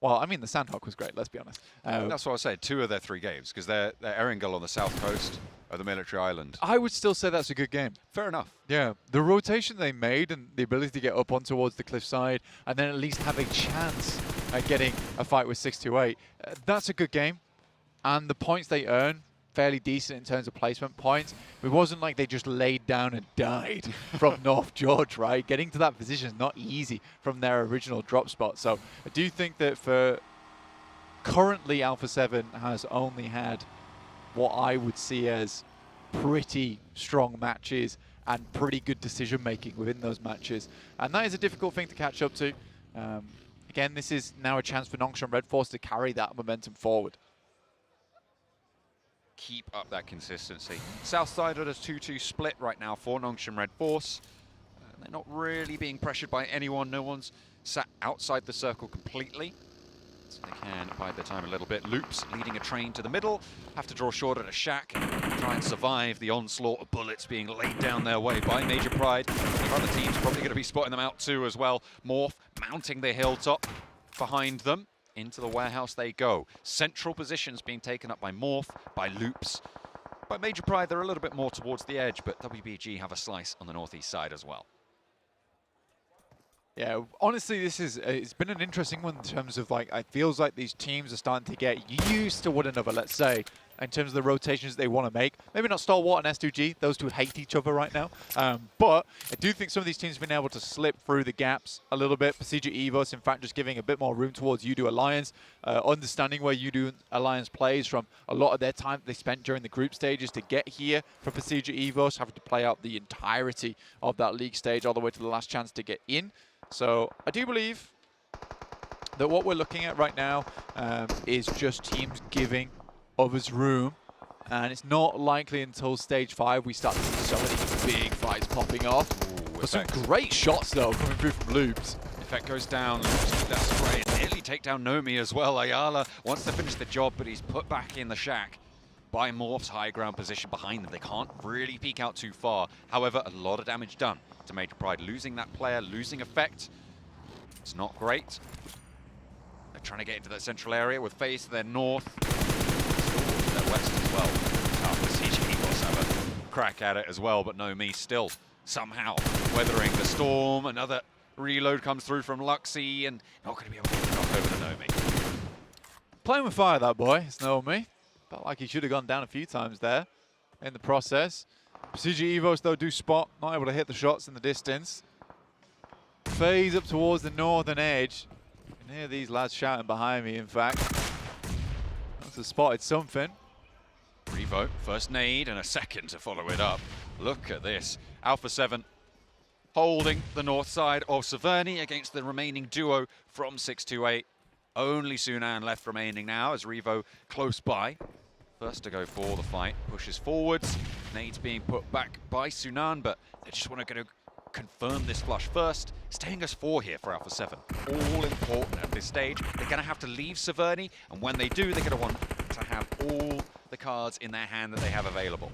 well, I mean, the Sandhawk was great, let's be honest. That's what I said, 2 of their 3 games, because they're Erringle on the south coast of the military island. I would still say that's a good game. Fair enough. Yeah, the rotation they made and the ability to get up on towards the cliffside and then at least have a chance at getting a fight with 628, that's a good game. And the points they earn, fairly decent in terms of placement points. It wasn't like they just laid down and died from North George, right? Getting to that position is not easy from their original drop spot. So I do think that for currently Alpha 7 has only had what I would see as pretty strong matches and pretty good decision making within those matches. And that is a difficult thing to catch up to. Again, this is now a chance for Nongshim Red Force to carry that momentum forward. Keep up that consistency. South side at a 2-2 split right now for Nongshim Red Force. They're not really being pressured by anyone. No one's sat outside the circle completely. So they can bide their time a little bit. Loops leading a train to the middle. Have to draw short at a shack. Try and survive the onslaught of bullets being laid down their way by Major Pride. The other team's probably going to be spotting them out too as well. Morph mounting the hilltop behind them. Into the warehouse they go. Central positions being taken up by Morph, by Loops. By Major Pride, they're a little bit more towards the edge, but WBG have a slice on the northeast side as well. Yeah, honestly, this is it's been an interesting one in terms of, like, it feels like these teams are starting to get used to one another, let's say, in terms of the rotations they want to make. Maybe not Stalwart and S2G, those two hate each other right now. But I do think some of these teams have been able to slip through the gaps a little bit. Procedure Evos, in fact, just giving a bit more room towards Udo Alliance, understanding where Udo Alliance plays from a lot of their time they spent during the group stages to get here for Procedure Evos, having to play out the entirety of that league stage all the way to the last chance to get in. So I do believe that what we're looking at right now is just teams giving others room, and it's not likely until stage 5 we start to see so many big fights popping off. But some great shots though coming through from Loops. Effect goes down, Loops with that spray, nearly take down Nomi as well. Ayala wants to finish the job, but he's put back in the shack by Morph's high ground position behind them. They can't really peek out too far. However, a lot of damage done to Major Pride. Losing that player, losing effect. It's not great. They're trying to get into that central area with FaZe to their north. Still to their west as well. CG Evos have a crack at it as well, but Nomi still somehow weathering the storm. Another reload comes through from Luxy and not going to be able to get knock over to Nomi. Playing with fire, that boy. It's Nomi. Felt like he should have gone down a few times there in the process. Procedure Evos, though, do spot, not able to hit the shots in the distance. FaZe up towards the northern edge. You can hear these lads shouting behind me, in fact. That's a spotted something. Revo, first nade and a second to follow it up. Look at this. Alpha 7 holding the north side of Severny against the remaining duo from 628. Only Sunan left remaining now as Revo close by. First to go for the fight, pushes forwards. Nade's being put back by Sunan, but they just want to go to confirm this flush first. Staying as 4 here for Alpha 7. All important at this stage. They're going to have to leave Severny, and when they do, they're going to want to have all the cards in their hand that they have available.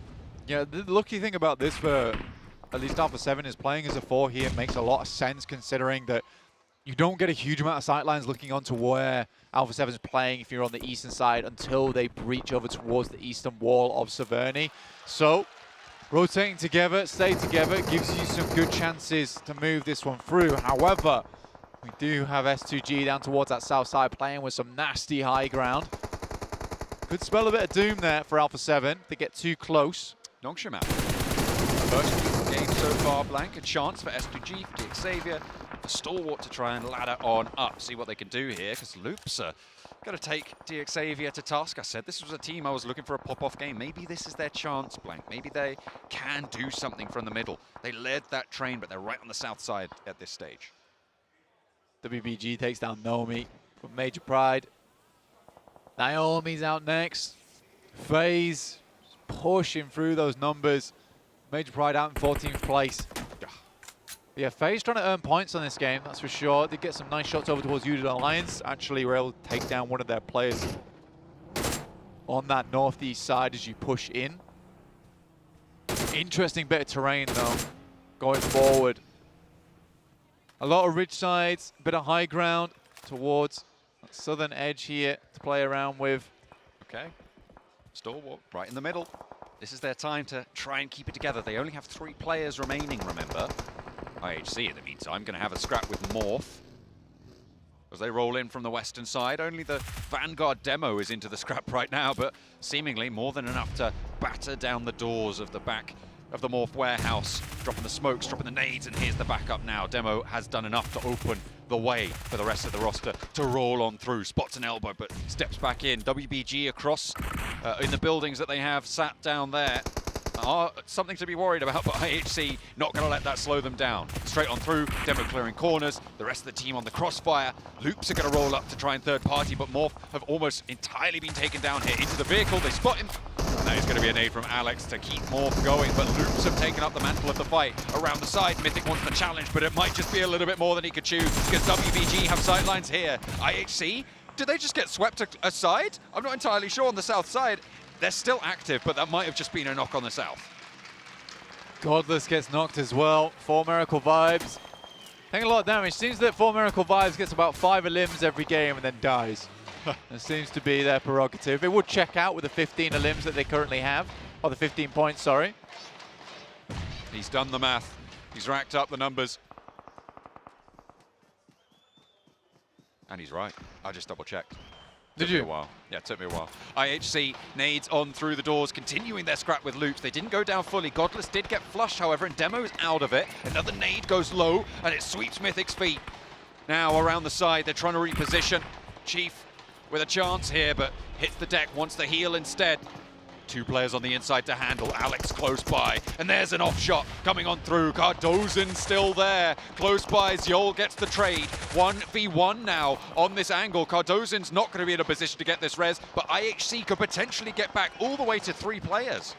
Yeah, the lucky thing about this for at least Alpha 7 is playing as a 4 here makes a lot of sense, considering that you don't get a huge amount of sightlines looking onto where Alpha 7 is playing if you're on the eastern side until they breach over towards the eastern wall of Severny. So, rotating together, stay together, gives you some good chances to move this one through. However, we do have S2G down towards that south side playing with some nasty high ground. Could spell a bit of doom there for Alpha 7. They get too close. Nongshim out. First game so far, Blank. A chance for S2G, for Xavier, for Stalwart to try and ladder on up. See what they can do here, because Loops are going to take Xavier to task. I said this was a team I was looking for a pop-off game. Maybe this is their chance, Blank. Maybe they can do something from the middle. They led that train, but they're right on the south side at this stage. WBG takes down Nomi from Major Pride. Naomi's out next. FaZe pushing through those numbers. Major Pride out in 14th place. Yeah, FaZe trying to earn points on this game, that's for sure. They get some nice shots over towards United Alliance. Actually, we're able to take down one of their players on that northeast side as you push in. Interesting bit of terrain, though, going forward. A lot of ridge sides, a bit of high ground towards that southern edge here to play around with. Okay, Stalwart right in the middle. This is their time to try and keep it together. They only have 3 players remaining, remember. IHC, in the meantime, going to have a scrap with Morph. As they roll in from the western side, only the Vanguard demo is into the scrap right now, but seemingly more than enough to batter down the doors of the back of the Morph warehouse. Dropping the smokes, dropping the nades, and here's the backup now. Demo has done enough to open the way for the rest of the roster to roll on through. Spots an elbow, but steps back in. WBG across in the buildings that they have sat down there are something to be worried about, but IHC not going to let that slow them down. Straight on through, Demo clearing corners, the rest of the team on the crossfire. Loops are going to roll up to try and third party, but Morph have almost entirely been taken down here into the vehicle. They spot him, and that is going to be a nade from Alex to keep Morph going, but Loops have taken up the mantle of the fight around the side. Mythic wants the challenge, but it might just be a little bit more than he could choose, because WBG have sightlines here. IHC, did they just get swept aside? I'm not entirely sure on the south side. They're still active, but that might have just been a knock on the south. Godless gets knocked as well. 4 Miracle Vibes. Taking a lot of damage. Seems that 4 Miracle Vibes gets about 5 limbs every game and then dies. That seems to be their prerogative. It would check out with the 15 limbs that they currently have. Or the 15 points, sorry. He's done the math. He's racked up the numbers. And he's right. I just double checked. Did you? Took me a while. Yeah, it took me a while. IHC nades on through the doors, continuing their scrap with Loops. They didn't go down fully. Godless did get flushed, however, and Demo's out of it. Another nade goes low, and it sweeps Mythic's feet. Now around the side, they're trying to reposition. Chief with a chance here, but hits the deck, wants the heal instead. 2 players on the inside to handle. Alex close by, and there's an off shot coming on through. Cardozen still there, close by. Zjol gets the trade. 1v1 now on this angle. Cardozen's not going to be in a position to get this res, but IHC could potentially get back all the way to 3 players.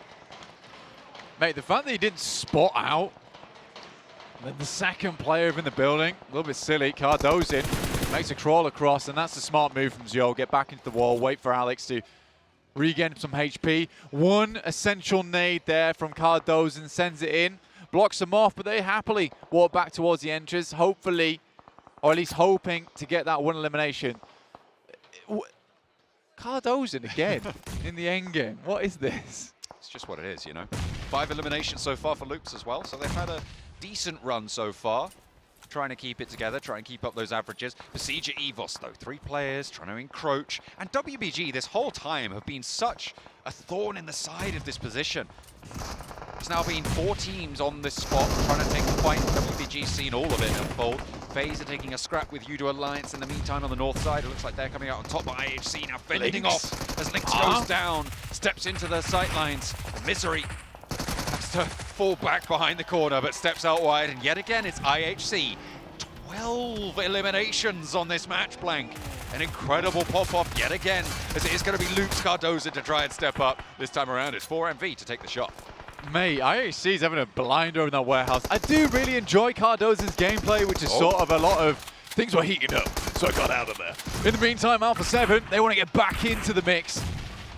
Mate, the fact that he didn't spot out, and then the second player in the building, a little bit silly. Cardozen makes a crawl across, and that's a smart move from Zjol. Get back into the wall, wait for Alex to regain some HP. 1 essential nade there from Cardozen, sends it in, blocks them off, but they happily walk back towards the entrance, hopefully, or at least hoping to get that 1 elimination. Cardozen again in the end game. What is this? It's just what it is, you know. 5 eliminations so far for Loops as well, so they've had a decent run so far. Trying to keep it together, trying to keep up those averages. Besieger Evos, though, 3 players trying to encroach. And WBG this whole time have been such a thorn in the side of this position. There's now been 4 teams on this spot trying to take the fight. WBG's seen all of it unfold. FaZe are taking a scrap with Udo Alliance in the meantime on the north side. It looks like they're coming out on top, but IHC now fending off as Lynx goes down, steps into the sightlines. Misery has to fall back behind the corner, but steps out wide, and yet again it's IHC. 12 eliminations on this match, Blank. An incredible pop-off yet again, as it is going to be Luke's Cardoza to try and step up. This time around it's 4MV to take the shot. Mate, IHC is having a blinder in that warehouse. I do really enjoy Cardoza's gameplay, which is sort of a lot of things were heating up, so I got out of there. In the meantime, Alpha 7, they want to get back into the mix,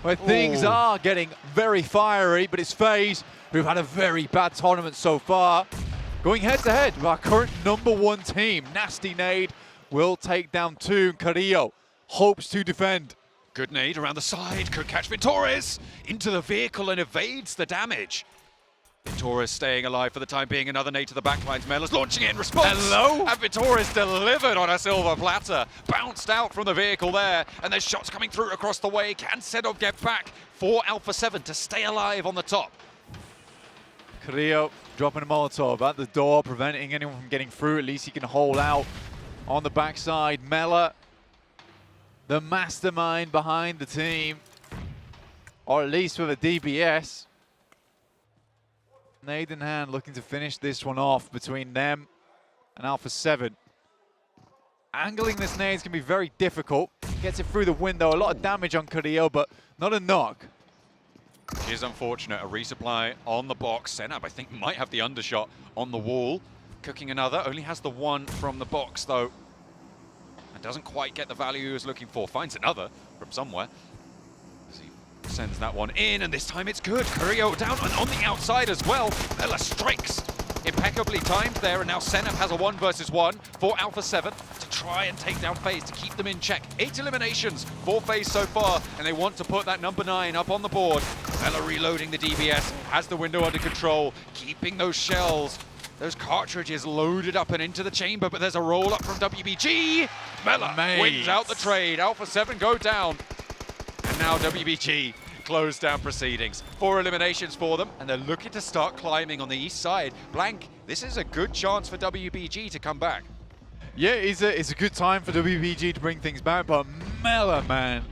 where things are getting very fiery, but it's FaZe, who've had a very bad tournament so far. Going head-to-head with our current #1 team. Nasty nade will take down 2. Carrillo hopes to defend. Good nade around the side, could catch Ventores into the vehicle and evades the damage. Ventores staying alive for the time being. Another nade to the backlines. Mellor's launching it in response. Hello? And Ventores delivered on a silver platter. Bounced out from the vehicle there. And there's shots coming through across the way. Can Sedov get back for Alpha 7 to stay alive on the top? Carrillo dropping a Molotov at the door, preventing anyone from getting through. At least he can hold out on the backside. Mellor, the mastermind behind the team, or at least with a DBS. Nade in hand, looking to finish this one off between them and Alpha 7. Angling this nade can be very difficult. Gets it through the window. A lot of damage on Carrillo, but not a knock. Which is unfortunate. A resupply on the box. Senab, I think, might have the undershot on the wall. cooking another. Only has the one from the box, though. And doesn't quite get the value he was looking for. Finds another from somewhere. As he sends that one in, and this time it's good. Curio down and on the outside as well. Mela strikes. Impeccably timed there, and now Senef has a 1 versus 1 for Alpha 7 to try and take down FaZe to keep them in check. 8 eliminations for FaZe so far, and they want to put that number 9 up on the board. Mela reloading the DBS, has the window under control, keeping those shells, those cartridges loaded up and into the chamber, but there's a roll up from WBG. Mela wins out the trade. Alpha 7 go down, and now WBG close down proceedings. 4 eliminations for them, and they're looking to start climbing on the east side. Blank, this is a good chance for WBG to come back. Yeah, it's a good time for WBG to bring things back, but Mela, man,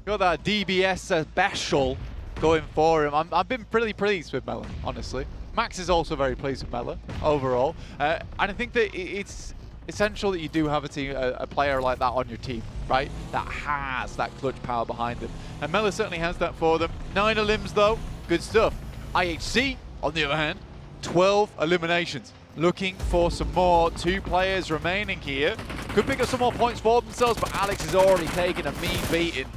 got that DBS special going for him. I've been pretty pleased with Mela, honestly. Max is also very pleased with Mela overall, and I think that it's essential that you do have a player like that on your team, right? That has that clutch power behind them. And Mela certainly has that for them. 9 elims though, good stuff. IHC, on the other hand, 12 eliminations. Looking for some more. 2 players remaining here. Could pick up some more points for themselves, but Alex has already taken a mean beating.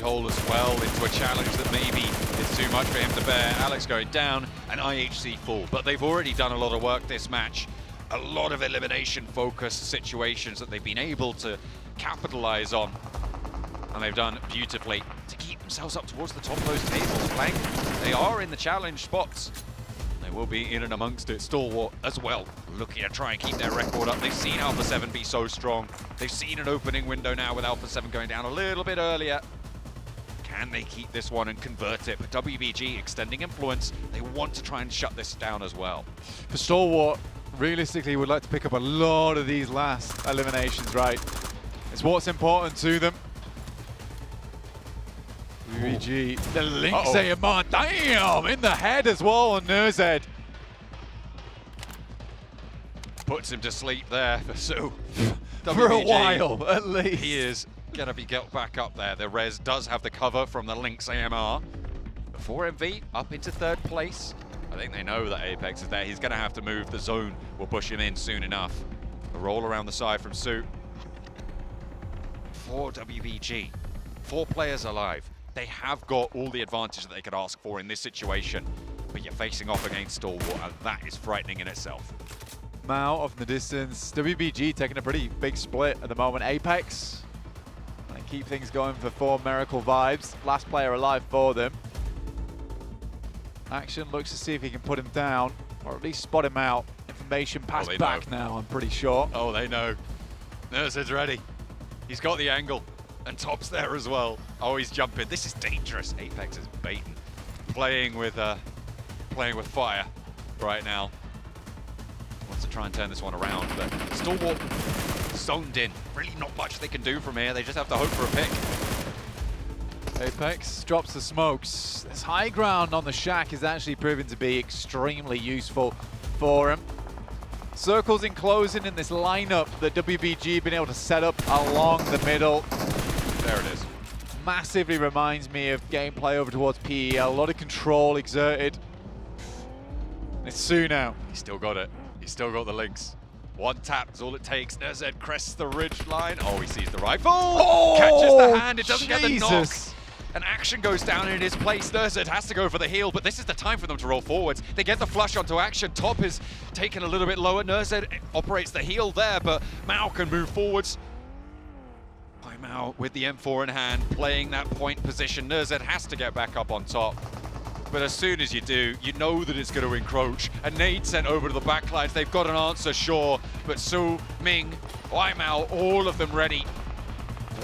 Hole as well into a challenge that maybe is too much for him to bear. Alex going down and IHC full, but they've already done a lot of work this match. A lot of elimination focused situations that they've been able to capitalize on, and they've done beautifully to keep themselves up towards the top of those tables. Blank, they are in the challenge spots. They will be in and amongst it. Stalwart as well, looking to try and keep their record up. They've seen Alpha 7 be so strong. They've seen an opening window now with Alpha 7 going down a little bit earlier. Can they keep this one and convert it? But WBG extending influence, they want to try and shut this down as well. For Stalwart, realistically would like to pick up a lot of these last eliminations, right? It's what's important to them. WBG, the Lynx AMR, damn, in the head as well on Nerzed. Puts him to sleep there for Sue. For a while, at least. He is gonna be get back up there. The Rez does have the cover from the Lynx AMR. 4MV up into 3rd place. I think they know that Apex is there. He's gonna have to move. The zone will push him in soon enough. A roll around the side from Sue. For WBG, 4 players alive. They have got all the advantage that they could ask for in this situation, but you're facing off against Stalwart, and that is frightening in itself. Mao off in the distance. WBG taking a pretty big split at the moment. Apex and keep things going for 4 Miracle vibes. Last player alive for them. Action looks to see if he can put him down, or at least spot him out. Information passed back now, I'm pretty sure. Oh, they know. Nerzed's ready. He's got the angle, and Top's there as well. Oh, he's jumping. This is dangerous. Apex is baiting, playing with fire right now. Wants to try and turn this one around, but Stalwart zoned in. Really not much they can do from here. They just have to hope for a pick. Apex drops the smokes. This high ground on the shack is actually proving to be extremely useful for him. Circles enclosing in this lineup that WBG have been able to set up along the middle. There it is. Massively reminds me of gameplay over towards PEL. A lot of control exerted. It's Sue now. He's still got it. He's still got the links. 1 tap is all it takes. Nerzed crests the ridge line. Oh, he sees the rifle. Oh, catches the hand. It doesn't get the knock. Jesus. And Action goes down in his place. Nerzed has to go for the heal, but this is the time for them to roll forwards. They get the flush onto Action. Top is taken a little bit lower. Nerzed operates the heal there, but Mao can move forwards. Mao with the M4 in hand, playing that point position. Nerzed has to get back up on top. But as soon as you do, you know that it's going to encroach. A nade sent over to the backlines. They've got an answer, sure. But Su, Ming, Mao, all of them ready,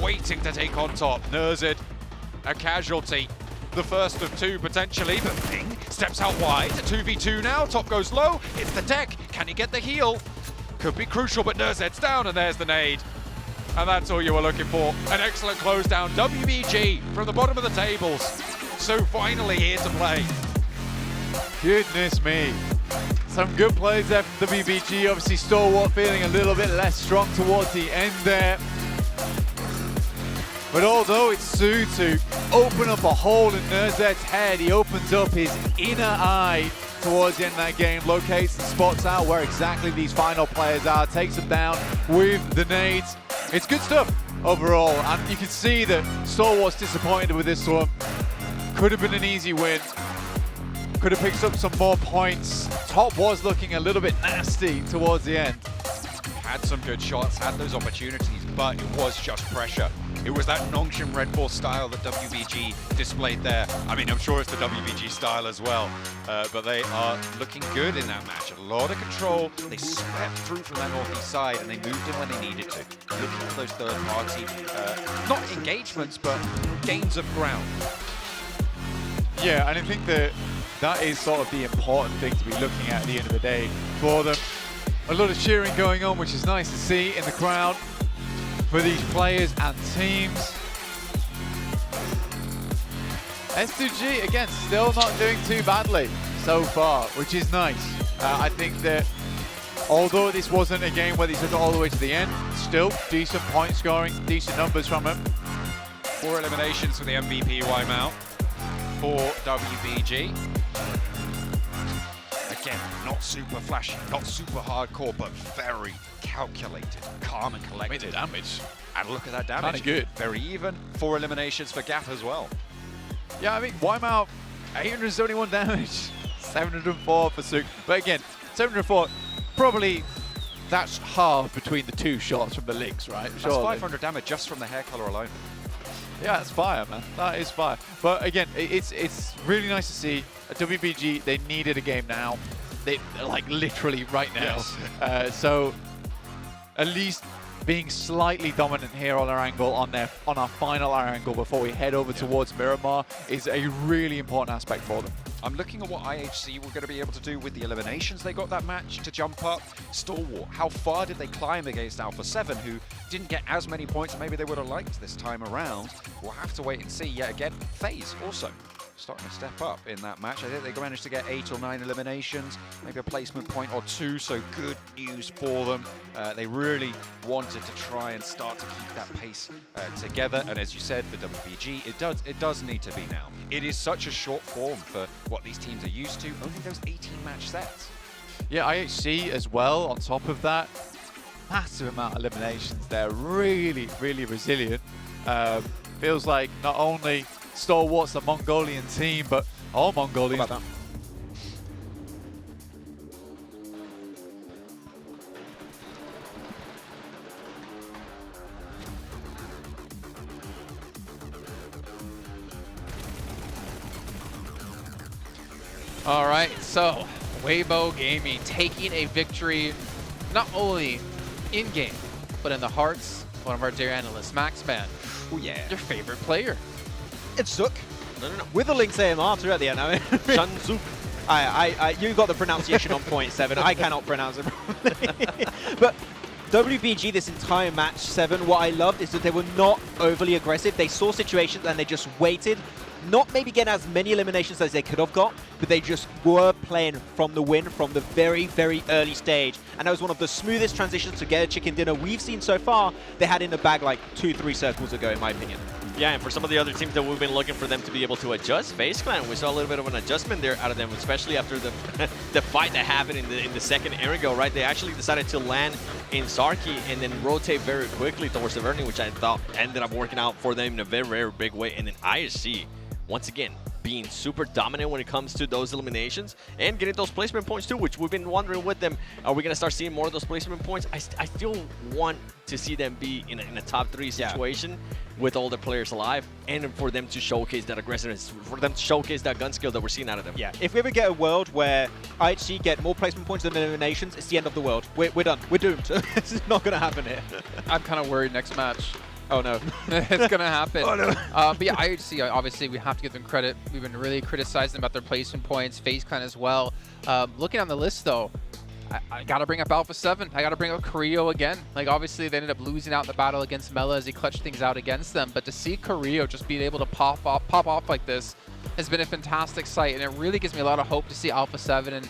waiting to take on top. Nerzed, a casualty. The first of 2 potentially, but Ming steps out wide. 2v2 now, top goes low. It's the deck. Can he get the heal? Could be crucial, but Nerzed's down, and there's the nade. And that's all you were looking for. An excellent close down. WBG from the bottom of the tables. So finally here to play. Goodness me. Some good plays there from WBG. Obviously Stalwart feeling a little bit less strong towards the end there. But although it's Sue to open up a hole in Nerzed's head, he opens up his inner eye towards the end of that game, locates and spots out where exactly these final players are, takes them down with the nades. It's good stuff overall, and you can see that Stalwart's disappointed with this one. Could have been an easy win. Could have picked up some more points. Top was looking a little bit nasty towards the end. Had some good shots, had those opportunities, but it was just pressure. It was that Nongshim Red Bull style that WBG displayed there. I mean, I'm sure it's the WBG style as well, but they are looking good in that match. A lot of control. They swept through from that northeast side, and they moved in when they needed to. Looking for those third-party, not engagements, but gains of ground. Yeah, and I think that is sort of the important thing to be looking at the end of the day for them. A lot of cheering going on, which is nice to see in the crowd for these players and teams. S2G, again, still not doing too badly so far, which is nice. I think that although this wasn't a game where they took it all the way to the end, still decent point scoring, decent numbers from them. 4 eliminations for the MVP Wideout for WBG. Again, not super flashy, not super hardcore, but very calculated, calm and collected. Made the damage. And look at that damage. Kinda good. Very even. 4 eliminations for Gaff as well. Yeah, I mean, Wideout, 871 damage, 704 for Suk. But again, 704, probably that's half between the two shots from the links, right? That's Surely. 500 damage just from the hair color alone. Yeah, that's fire, man. That is fire. But again, it's really nice to see. At WBG, they needed a game now. They like literally right now. Yes. So at least being slightly dominant here on our angle, on our final angle before we head over towards Miramar is a really important aspect for them. I'm looking at what IHC were going to be able to do with the eliminations they got that match to jump up. Stalwart, how far did they climb against Alpha 7, who didn't get as many points as maybe they would have liked this time around? We'll have to wait and see. Yet again, FaZe also starting to step up in that match. I think they managed to get 8 or 9 eliminations, maybe a placement point or 2, so good news for them. They really wanted to try and start to keep that pace together, and as you said, for WBG, it does need to be now. It is such a short form for what these teams are used to, only those 18 match sets. Yeah, IHC as well, on top of that. Massive amount of eliminations. They're really, really resilient. Feels like not only Stalwart's the Mongolian team, but all Mongolians. How about that? All right, so Weibo Gaming taking a victory not only in-game, but in the hearts of one of our dear analysts, Maxman. Oh yeah. Your favorite player. It's Zook. No. With the Lynx AMR too at the end. I mean, Shanzuk. you got the pronunciation on point 7. I cannot pronounce it properly. But WBG this entire match 7, what I loved is that they were not overly aggressive. They saw situations and they just waited. Not maybe getting as many eliminations as they could have got, but they just were playing from the win from the very, very early stage. And that was one of the smoothest transitions to get a chicken dinner we've seen so far. They had in the bag like 2-3 circles ago, in my opinion. Yeah, and for some of the other teams that we've been looking for them to be able to adjust, FaZe Clan, we saw a little bit of an adjustment there out of them, especially after the the fight that happened in the second Erigo, right? They actually decided to land in Sarki and then rotate very quickly towards the Verni, which I thought ended up working out for them in a very, very big way. And then ISC, once again, being super dominant when it comes to those eliminations and getting those placement points too, which we've been wondering with them. Are we going to start seeing more of those placement points? I still want to see them be in a top 3 situation with all the players alive, and for them to showcase that aggressiveness, for them to showcase that gun skill that we're seeing out of them. Yeah, if we ever get a world where IHC get more placement points than eliminations, it's the end of the world. We're done. We're doomed. This is not going to happen here. I'm kind of worried next match. Oh no. It's going to happen. Oh no. But yeah, IHC, obviously, we have to give them credit. We've been really criticizing about their placement points, FaZe Clan as well. Looking on the list, though, I got to bring up Alpha 7. I got to bring up Carrillo again. Like, obviously, they ended up losing out in the battle against Mela as he clutched things out against them. But to see Carrillo just being able to pop off like this has been a fantastic sight. And it really gives me a lot of hope to see Alpha 7 and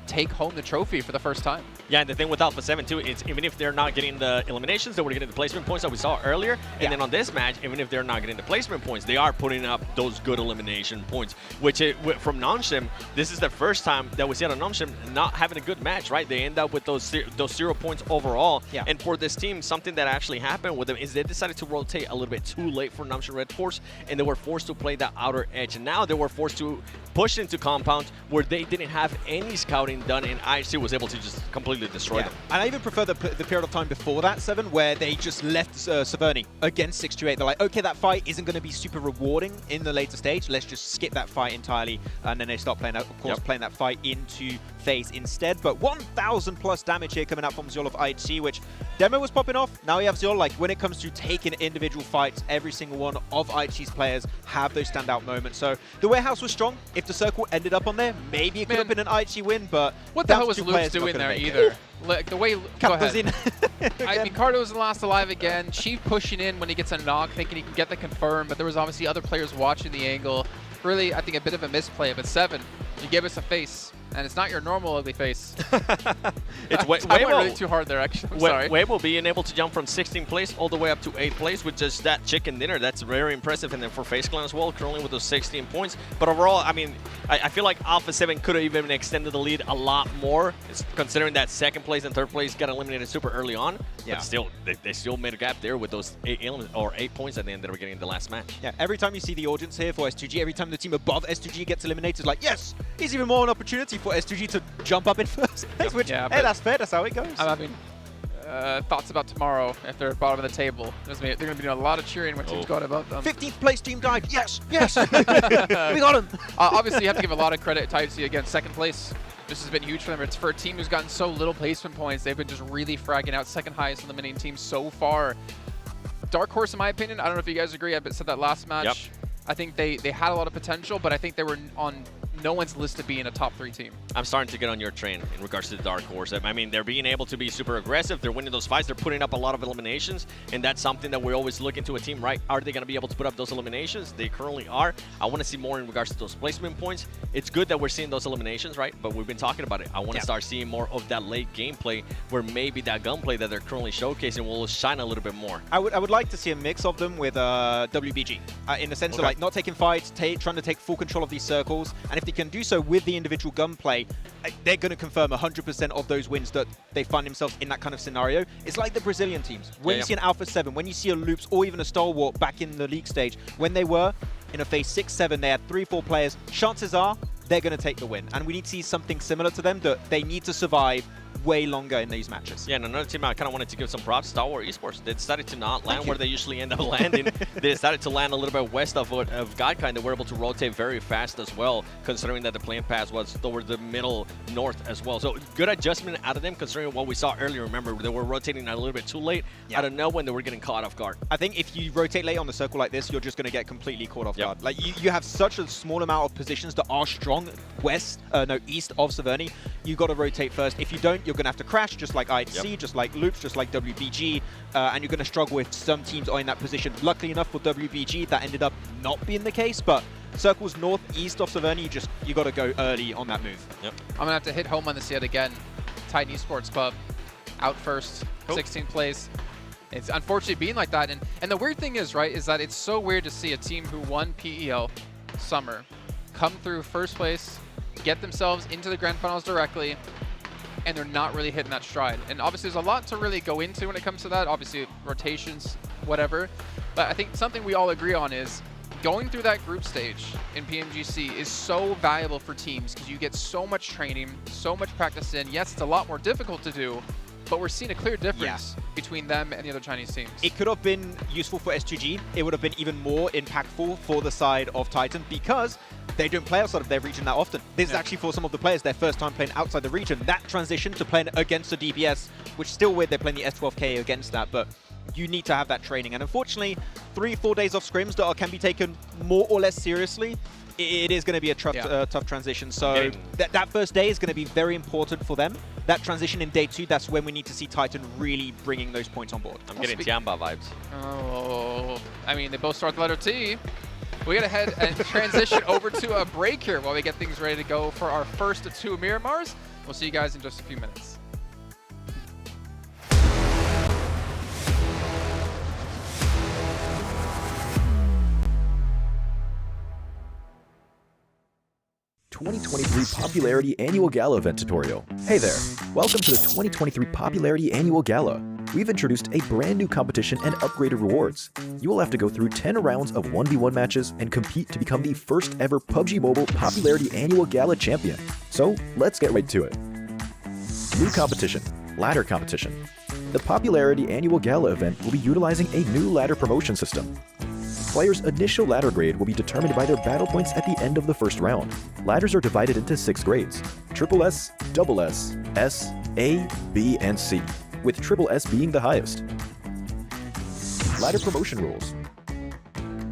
take home the trophy for the first time. Yeah, and the thing with Alpha 7 too, it's even if they're not getting the eliminations, they were getting the placement points that we saw earlier. And then on this match, even if they're not getting the placement points, they are putting up those good elimination points. Which from non-sim, this is the first time that we see out of non-sim not having a good match, right? They end up with those 0 points overall. Yeah. And for this team, something that actually happened with them is they decided to rotate a little bit too late for non-sim Red Force, and they were forced to play that outer edge. And now they were forced to push into compound where they didn't have any scouting done, and IHC was able to just completely destroy them. And I even prefer the period of time before that, 7, where they just left Severny against 628. They're like, okay, that fight isn't going to be super rewarding in the later stage. Let's just skip that fight entirely. And then they start playing, of course, playing that fight into FaZe instead. But 1,000 plus damage here coming out from Zyol of IHC, which Demo was popping off. Now we have Zyol. Like, when it comes to taking individual fights, every single one of IHC's players have those standout moments. So the warehouse was strong. If the circle ended up on there, maybe it could have been an IHC win, but what the hell was Luke doing there either? Like the way go ahead. I mean, Cardo's the last alive again. Chief pushing in when he gets a knock, thinking he can get the confirm, but there was obviously other players watching the angle. Really, I think a bit of a misplay, but 7, you gave us a face, and it's not your normal ugly face. It's I went really too hard there, actually. I'm sorry. Weibo being able to jump from 16th place all the way up to 8th place with just that chicken dinner, that's very impressive. And then for FaZe Clan as well, currently with those 16 points. But overall, I mean, I feel like Alpha 7 could have even extended the lead a lot more, considering that 2nd place and 3rd place got eliminated super early on. Yeah. But still, they still made a gap there with those 8 points at the end that were getting the last match. Yeah, every time you see the audience here for S2G, every time the team above S2G gets eliminated, like, yes, here's even more an opportunity for S2G to jump up in first place, which, hey, that's fair, that's how it goes. I'm having thoughts about tomorrow if they're bottom of the table. They're going to be doing a lot of cheering when teams got above them. 15th place team died, yes, yes, we got him. Obviously, you have to give a lot of credit to IHC again, 2nd place. This has been huge for them. It's for a team who's gotten so little placement points. They've been just really fragging out 2nd highest eliminating teams so far. Dark Horse, in my opinion, I don't know if you guys agree. I said that last match. Yep. I think they had a lot of potential, but I think they were on no one's list to be in a top 3 team. I'm starting to get on your train in regards to the Dark Horse. I mean, they're being able to be super aggressive. They're winning those fights. They're putting up a lot of eliminations, and that's something that we always look into a team, right? Are they going to be able to put up those eliminations? They currently are. I want to see more in regards to those placement points. It's good that we're seeing those eliminations, right? But we've been talking about it. I want to start seeing more of that late gameplay where maybe that gunplay that they're currently showcasing will shine a little bit more. I would like to see a mix of them with WBG, in the sense of like not taking fights, trying to take full control of these circles, and if they can do so with the individual gunplay, they're going to confirm 100% of those wins that they find themselves in that kind of scenario. It's like the Brazilian teams. When you see an Alpha 7, when you see a Loops, or even a Stalwart back in the league stage, when they were in a phase 6-7, they had 3-4 players, chances are they're going to take the win. And we need to see something similar to them, that they need to survive way longer in these matches. Yeah, and another team I kind of wanted to give some props, Stalwart Esports. They decided to not land where they usually end up landing. They decided to land a little bit west of Godkind. They were able to rotate very fast as well, considering that the playing path was toward the middle north as well. So good adjustment out of them, considering what we saw earlier. Remember, they were rotating a little bit too late. I don't know when they were getting caught off guard. I think if you rotate late on the circle like this, you're just going to get completely caught off guard. Like you have such a small amount of positions that are strong east of Severny. You got to rotate first. If you don't, you're going to have to crash, just like IHC, just like Loops, just like WBG, and you're going to struggle if some teams are in that position. Luckily enough for WBG, that ended up not being the case, but circles northeast of Severny, you got to go early on that move. Yep. I'm going to have to hit home on this yet again. Titan Esports Club, out first, 16th place. It's unfortunately being like that. And the weird thing is, right, is that it's so weird to see a team who won PEL Summer come through first place, get themselves into the grand finals directly, and they're not really hitting that stride. And obviously there's a lot to really go into when it comes to that. Obviously rotations, whatever. But I think something we all agree on is going through that group stage in PMGC is so valuable for teams because you get so much training, so much practice in. Yes, it's a lot more difficult to do, but we're seeing a clear difference between them and the other Chinese teams. It could have been useful for S2G. It would have been even more impactful for the side of Titan because they don't play outside of their region that often. This is actually for some of the players their first time playing outside the region. That transition to playing against the DPS, which is still weird they're playing the S12K against that, but you need to have that training. And unfortunately, 3-4 days off scrims that can be taken more or less seriously, it is going to be a tough transition. So that first day is going to be very important for them. That transition in day 2, that's when we need to see Titan really bringing those points on board. I'm getting Tiamba vibes. Oh, I mean, they both start with the letter T. We gotta head and transition over to a break here while we get things ready to go for our first of 2 Miramars. We'll see you guys in just a few minutes. ...2023 Popularity Annual Gala event tutorial. Hey there, welcome to the 2023 Popularity Annual Gala. We've introduced a brand new competition and upgraded rewards. You will have to go through 10 rounds of 1v1 matches and compete to become the first ever PUBG Mobile Popularity Annual Gala champion. So let's get right to it. New competition, ladder competition. The Popularity Annual Gala event will be utilizing a new ladder promotion system. Players' initial ladder grade will be determined by their battle points at the end of the first round. Ladders are divided into 6 grades: Triple S, Double S, S, A, B, and C, with Triple S being the highest. Ladder promotion rules.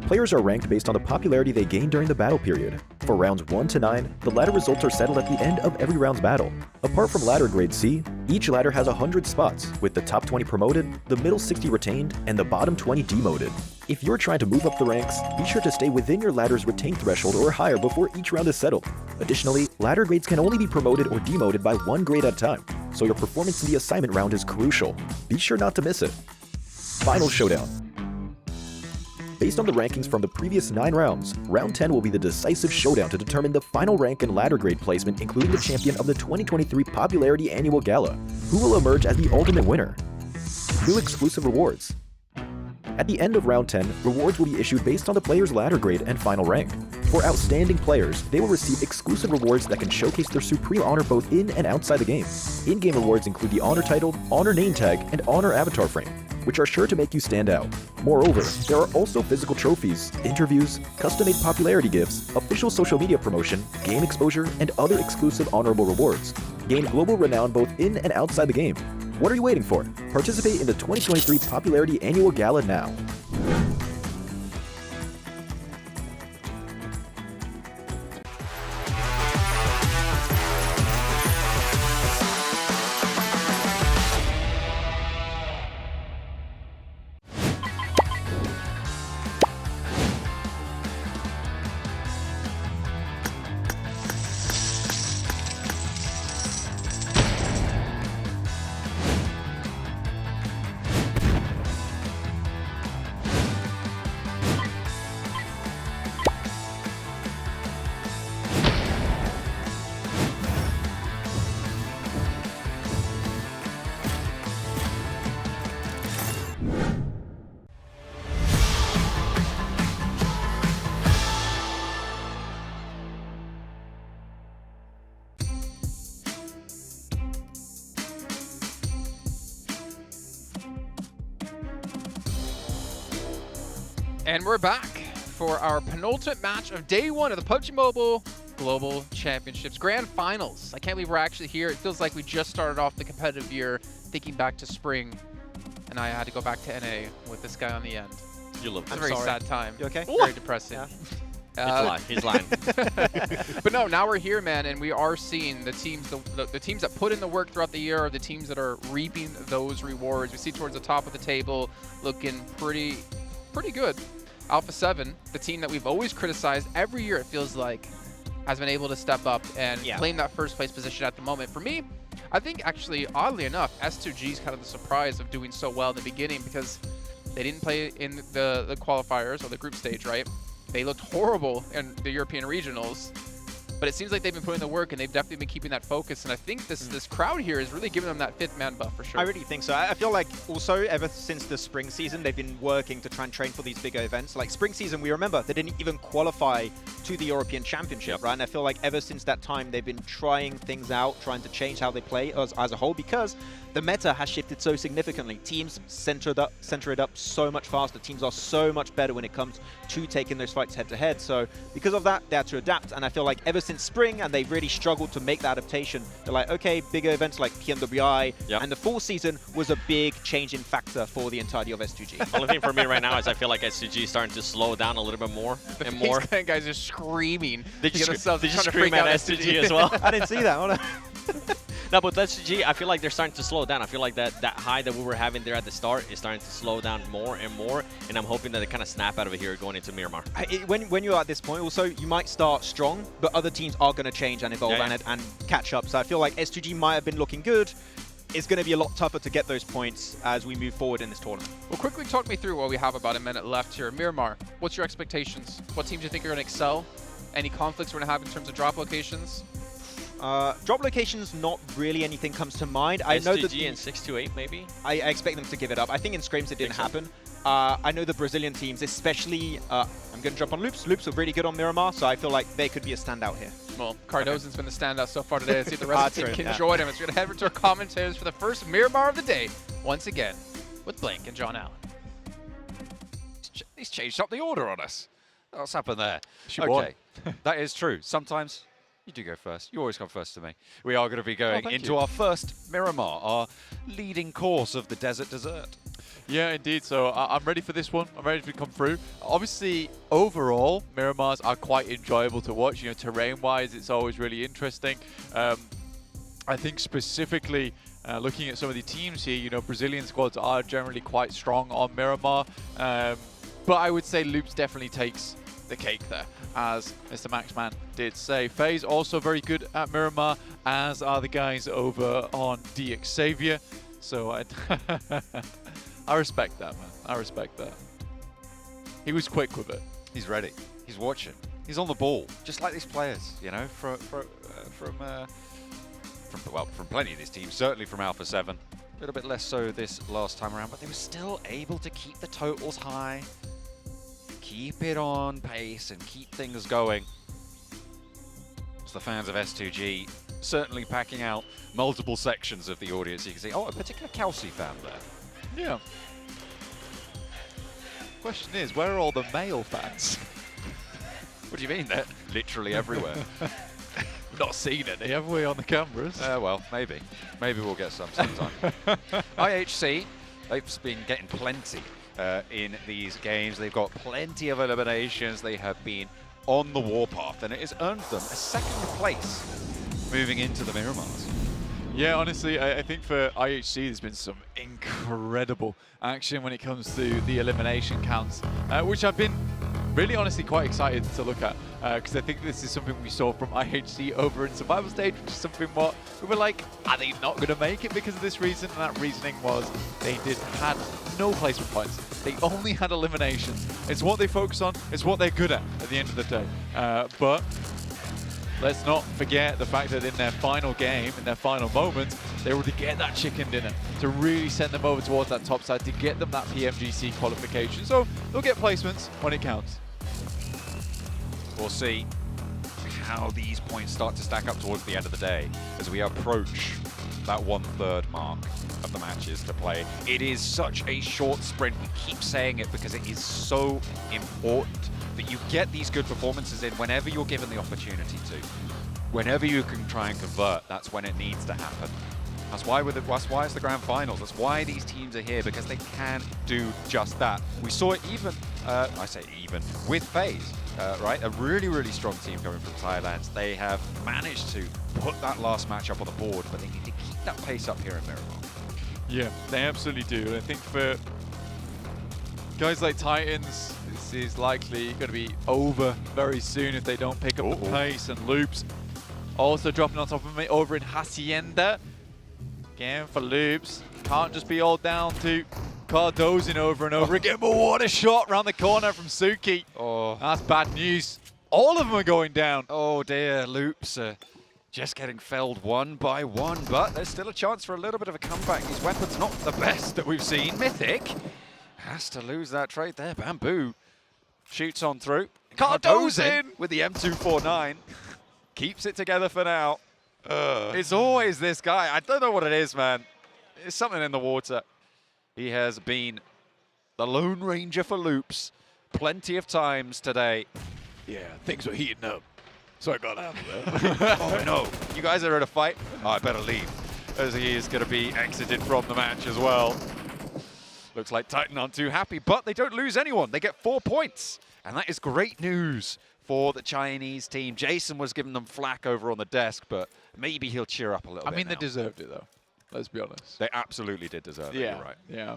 Players are ranked based on the popularity they gain during the battle period. For rounds 1 to 9, the ladder results are settled at the end of every round's battle. Apart from ladder grade C, each ladder has 100 spots, with the top 20 promoted, the middle 60 retained, and the bottom 20 demoted. If you're trying to move up the ranks, be sure to stay within your ladder's retained threshold or higher before each round is settled. Additionally, ladder grades can only be promoted or demoted by 1 grade at a time, so your performance in the assignment round is crucial. Be sure not to miss it. Final showdown. Based on the rankings from the previous 9 rounds, round 10 will be the decisive showdown to determine the final rank and ladder grade placement, including the champion of the 2023 Popularity Annual Gala, who will emerge as the ultimate winner. New exclusive rewards. At the end of round 10, rewards will be issued based on the player's ladder grade and final rank. For outstanding players, they will receive exclusive rewards that can showcase their supreme honor both in and outside the game. In-game rewards include the honor title, honor name tag, and honor avatar frame, which are sure to make you stand out. Moreover, there are also physical trophies, interviews, custom-made popularity gifts, official social media promotion, game exposure, and other exclusive honorable rewards. Gain global renown both in and outside the game. What are you waiting for? Participate in the 2023 Popularity Annual Gala now. And we're back for our penultimate match of day 1 of the PUBG Mobile Global Championships Grand Finals. I can't believe we're actually here. It feels like we just started off the competitive year, thinking back to spring, and I had to go back to NA with this guy on the end. You look. It's a very sad time. You okay? Very depressing. Yeah. He's lying. But no, now we're here, man, and we are seeing the teams, the teams that put in the work throughout the year are the teams that are reaping those rewards. We see towards the top of the table looking pretty good. Alpha 7, the team that we've always criticized every year, it feels like, has been able to step up and claim that first place position at the moment. For me, I think actually, oddly enough, S2G is kind of the surprise of doing so well in the beginning because they didn't play in the qualifiers or the group stage, right? They looked horrible in the European regionals, but it seems like they've been putting the work and they've definitely been keeping that focus. And I think this crowd here is really giving them that 5th man buff for sure. I really think so. I feel like also ever since the spring season, they've been working to try and train for these bigger events. Like spring season, we remember they didn't even qualify to the European Championship, right? And I feel like ever since that time, they've been trying things out, trying to change how they play as a whole, because the meta has shifted so significantly. Teams center it up so much faster. Teams are so much better when it comes to taking those fights head to head. So because of that, they had to adapt. And I feel like ever since spring, and they really struggled to make that adaptation, they're like, okay, bigger events like PMWI, and the fall season was a big changing factor for the entirety of S2G. Only thing for me right now is I feel like S2G is starting to slow down a little bit more and more. These guys are screaming. They just scream at S2G as well. I didn't see that. No, but STG, I feel like they're starting to slow down. I feel like that high that we were having there at the start is starting to slow down more and more, and I'm hoping that they kind of snap out of it here going into Miramar. When you're at this point, also, you might start strong, but other teams are going to change and evolve and catch up. So I feel like STG might have been looking good. It's going to be a lot tougher to get those points as we move forward in this tournament. Well, quickly talk me through what we have about a minute left here. Miramar, what's your expectations? What teams do you think are going to excel? Any conflicts we're going to have in terms of drop locations? Drop locations, not really anything comes to mind. I know that and 628 maybe. I expect them to give it up. I think in scrims it didn't happen. I know the Brazilian teams, especially. I'm going to jump on Loops. Loops are really good on Miramar, so I feel like they could be a standout here. Well, Cardozo's been the standout so far today. Let's see if the rest of the team can join him. It's going to head over to our commentators for the first Miramar of the day, once again, with Blank and John Allen. He's changed up the order on us. What's happened there? Okay, that is true. Sometimes you do go first. You always come first to me. We are going to be going into our first Miramar, our leading course of the Desert Dessert. Yeah, indeed. So I'm ready for this one. I'm ready to come through. Obviously, overall, Miramars are quite enjoyable to watch. You know, terrain-wise, it's always really interesting. I think specifically looking at some of the teams here, you know, Brazilian squads are generally quite strong on Miramar. But I would say Loops definitely takes the cake there, as Mr. Maxman did say. FaZe also very good at Miramar, as are the guys over on DX Xavier. So I respect that, man. I respect that. He was quick with it. He's ready. He's watching. He's on the ball, just like these players, you know, from plenty of these teams, certainly from Alpha 7. A little bit less so this last time around, but they were still able to keep the totals high, keep it on pace, and keep things going. It's the fans of S2G certainly packing out multiple sections of the audience. You can see, oh, a particular Kelsey fan there. Yeah. Question is, where are all the male fans? What do you mean? They're literally everywhere. We've not seen any, have we, on the cameras? Well, maybe. Maybe we'll get some sometime. IHC, they've been getting plenty in these games. They've got plenty of eliminations. They have been on the warpath, and it has earned them a second place moving into the Miramars. Yeah, honestly, I think for IHC, there's been some incredible action when it comes to the elimination counts, which I've been really honestly quite excited to look at, because I think this is something we saw from IHC over in Survival Stage, which is something what we were like, are they not going to make it because of this reason? And that reasoning was they had no placement points. They only had eliminations. It's what they focus on. It's what they're good at the end of the day. But let's not forget the fact that in their final game, in their final moment, they were to get that chicken dinner, to really send them over towards that top side, to get them that PMGC qualification. So they'll get placements when it counts. We'll see how these points start to stack up towards the end of the day as we approach that 1/3 mark of the matches to play. It is such a short sprint. We keep saying it because it is so important that you get these good performances in whenever you're given the opportunity to. Whenever you can try and convert, that's when it needs to happen. That's why it's the grand finals. That's why these teams are here, because they can do just that. We saw it even, I say even, with FaZe, right? A really, really strong team coming from Thailand. They have managed to put that last match up on the board, but they need to keep that pace up here in Miramar. Yeah, they absolutely do. I think for guys like Titans, this is likely going to be over very soon if they don't pick up the pace. And Loops also dropping on top of me over in Hacienda. Again for Loops. Can't just be all down to Cardozin over and over again. But what a shot around the corner from Suki. Oh, that's bad news. All of them are going down. Oh dear, Loops just getting felled one by one, but there's still a chance for a little bit of a comeback. His weapon's not the best that we've seen. Mythic has to lose that trade there. Bamboo shoots on through. Cardozin with the M249. Keeps it together for now. It's always this guy. I don't know what it is, man. It's something in the water. He has been the Lone Ranger for Loops plenty of times today. Yeah, things were heating up. So I got out of there. Oh no, you guys are in a fight? Oh, I better leave, as he is going to be exited from the match as well. Looks like Titan aren't too happy, but they don't lose anyone. They get 4 points. And that is great news for the Chinese team. Jason was giving them flack over on the desk, but maybe he'll cheer up a little bit. I mean, now. they deserved it, though. Let's be honest. They absolutely did deserve it, you're right. Yeah.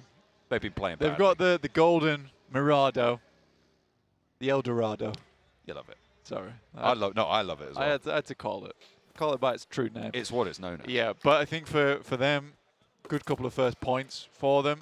They've been playing They've badly. got the golden Mirado. The El Dorado. You love it. Sorry. I love it as well. I had to call it by its true name. It's what it's known as. Yeah, but I think for them, good couple of first points for them.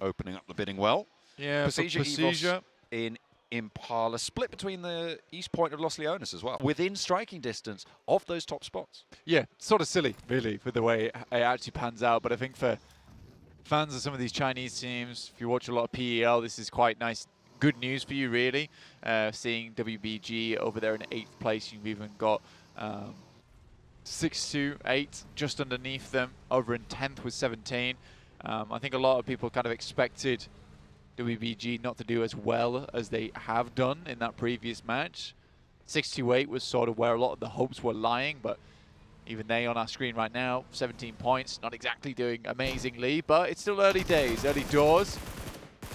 Opening up the bidding well. Yeah, Pasija Pasija in Impala, split between the east point of Los Leones as well, within striking distance of those top spots. Yeah, sort of silly, really, with the way it actually pans out. But I think for fans of some of these Chinese teams, if you watch a lot of PEL, this is quite nice, good news for you, really. Seeing WBG over there in 8th place, you've even got 6-2-8 just underneath them, over in 10th with 17. I think a lot of people kind of expected WBG not to do as well as they have done in that previous match. 6-2-8 was sort of where a lot of the hopes were lying, but even they on our screen right now, 17 points, not exactly doing amazingly, but it's still early days, early doors.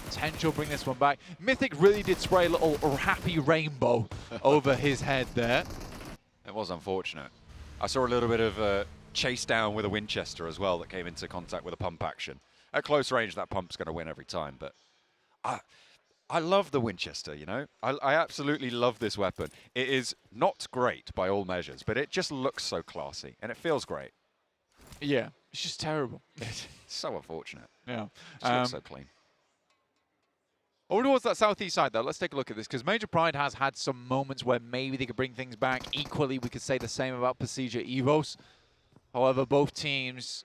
Potential bring this one back. Mythic really did spray a little happy rainbow over his head there. It was unfortunate. I saw a little bit of chase down with a Winchester as well that came into contact with a pump action. At close range, that pump's going to win every time, but I love the Winchester, you know? I absolutely love this weapon. It is not great by all measures, but it just looks so classy, and it feels great. Yeah, it's just terrible. It's so unfortunate. Yeah. It just looks so clean. Over towards that southeast side, though, let's take a look at this, because Major Pride has had some moments where maybe they could bring things back. Equally, we could say the same about Pasija Evos. However, both teams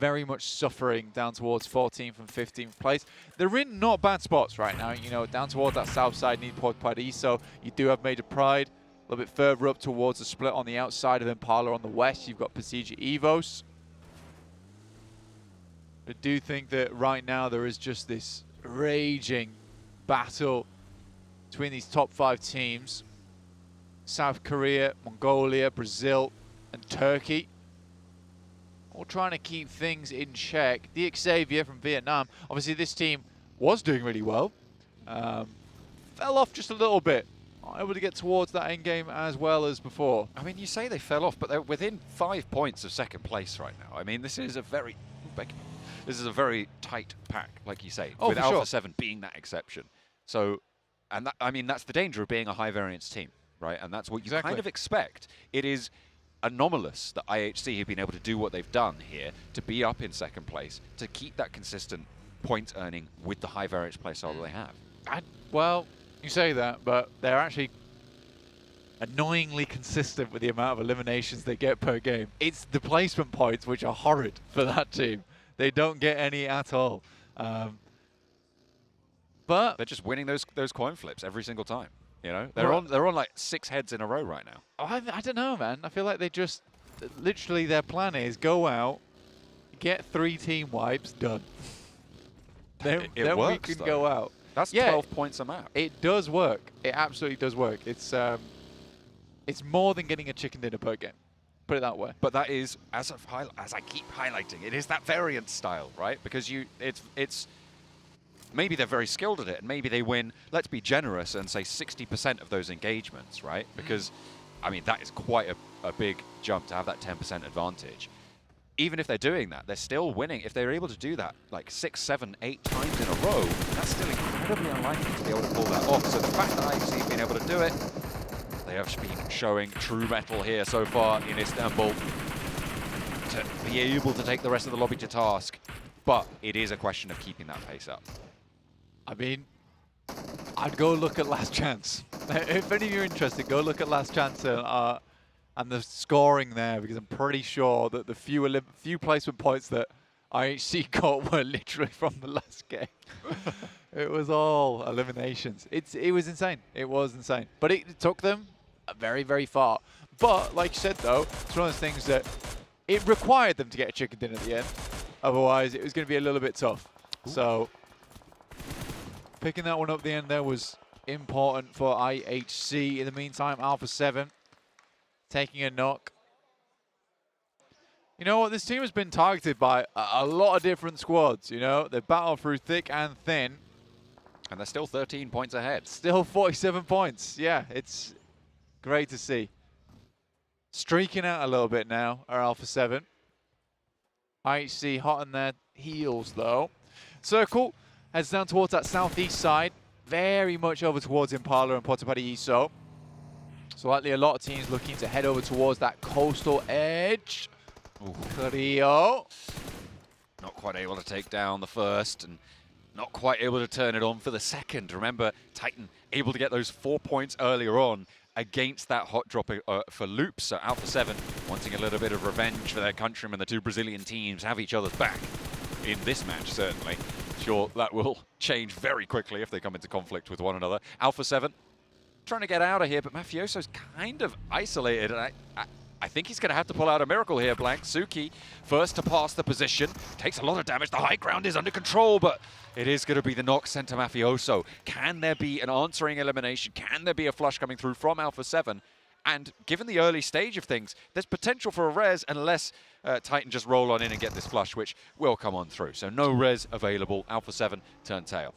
very much suffering down towards 14th and 15th place. They're in not bad spots right now, you know, down towards that south side, Newport Paradiso. You do have Major Pride. A little bit further up towards the split on the outside of Impala on the west, you've got Pasija Evos. I do think that right now there is just this raging battle between these top 5 teams. South Korea, Mongolia, Brazil, and Turkey. All trying to keep things in check. The Xavier from Vietnam. Obviously, this team was doing really well. Fell off just a little bit. Not able to get towards that end game as well as before. I mean, you say they fell off, but they're within 5 points of second place right now. I mean, this is a very tight pack, like you say, with Alpha 7 being that exception. So, and that, I mean, that's the danger of being a high variance team, right? And that's what you kind of expect. It is anomalous that IHC have been able to do what they've done here, to be up in second place, to keep that consistent point earning with the high variance playstyle that they have. Well, you say that, but they're actually annoyingly consistent with the amount of eliminations they get per game. It's the placement points which are horrid for that team. They don't get any at all. But they're just winning those coin flips every single time. You know, they're on like 6 heads in a row right now. I don't know, man. I feel like they just literally their plan is go out, get 3 team wipes, done. then works, we can though. go out. That's 12 points a map. It does work. It absolutely does work. It's more than getting a chicken dinner per game. Put it that way. But that is, as I keep highlighting, it is that variant style, right? Because it's maybe they're very skilled at it, and maybe they win, let's be generous and say 60% of those engagements, right? Because, I mean, that is quite a big jump to have that 10% advantage. Even if they're doing that, they're still winning. If they're able to do that like 6, 7, 8 times in a row, that's still incredibly unlikely to be able to pull that off. So the fact that IHC have been able to do it, they have been showing true mettle here so far in Istanbul to be able to take the rest of the lobby to task. But it is a question of keeping that pace up. I mean, I'd go look at Last Chance. If any of you are interested, go look at Last Chance and the scoring there, because I'm pretty sure that the few placement points that IHC got were literally from the last game. It was all eliminations. It was insane. It was insane. But it took them very, very far. But like you said, though, it's one of those things that it required them to get a chicken dinner at the end. Otherwise, it was going to be a little bit tough. Ooh. So picking that one up at the end there was important for IHC. In the meantime, Alpha 7 taking a knock. You know what? This team has been targeted by a lot of different squads, you know? They battle through thick and thin. And they're still 13 points ahead. Still 47 points. Yeah, it's great to see. Streaking out a little bit now are Alpha 7. IHC hot on their heels, though. Circle heads down towards that southeast side. Very much over towards Impala and Puerto Paraíso. So likely a lot of teams looking to head over towards that coastal edge. Cleo. Not quite able to take down the first, and not quite able to turn it on for the second. Remember, Titan able to get those 4 points earlier on against that hot drop for Loops. So Alpha 7 wanting a little bit of revenge for their countrymen. The two Brazilian teams have each other's back in this match, certainly. Sure, that will change very quickly if they come into conflict with one another. Alpha 7 trying to get out of here, but Mafioso's kind of isolated. And I think he's going to have to pull out a miracle here, Blank. Suki, first to pass the position, takes a lot of damage. The high ground is under control, but it is going to be the knock sent to Mafioso. Can there be an answering elimination? Can there be a flush coming through from Alpha 7? And given the early stage of things, there's potential for a res unless Titan just roll on in and get this flush, which will come on through. So no res available. Alpha 7 turn tail.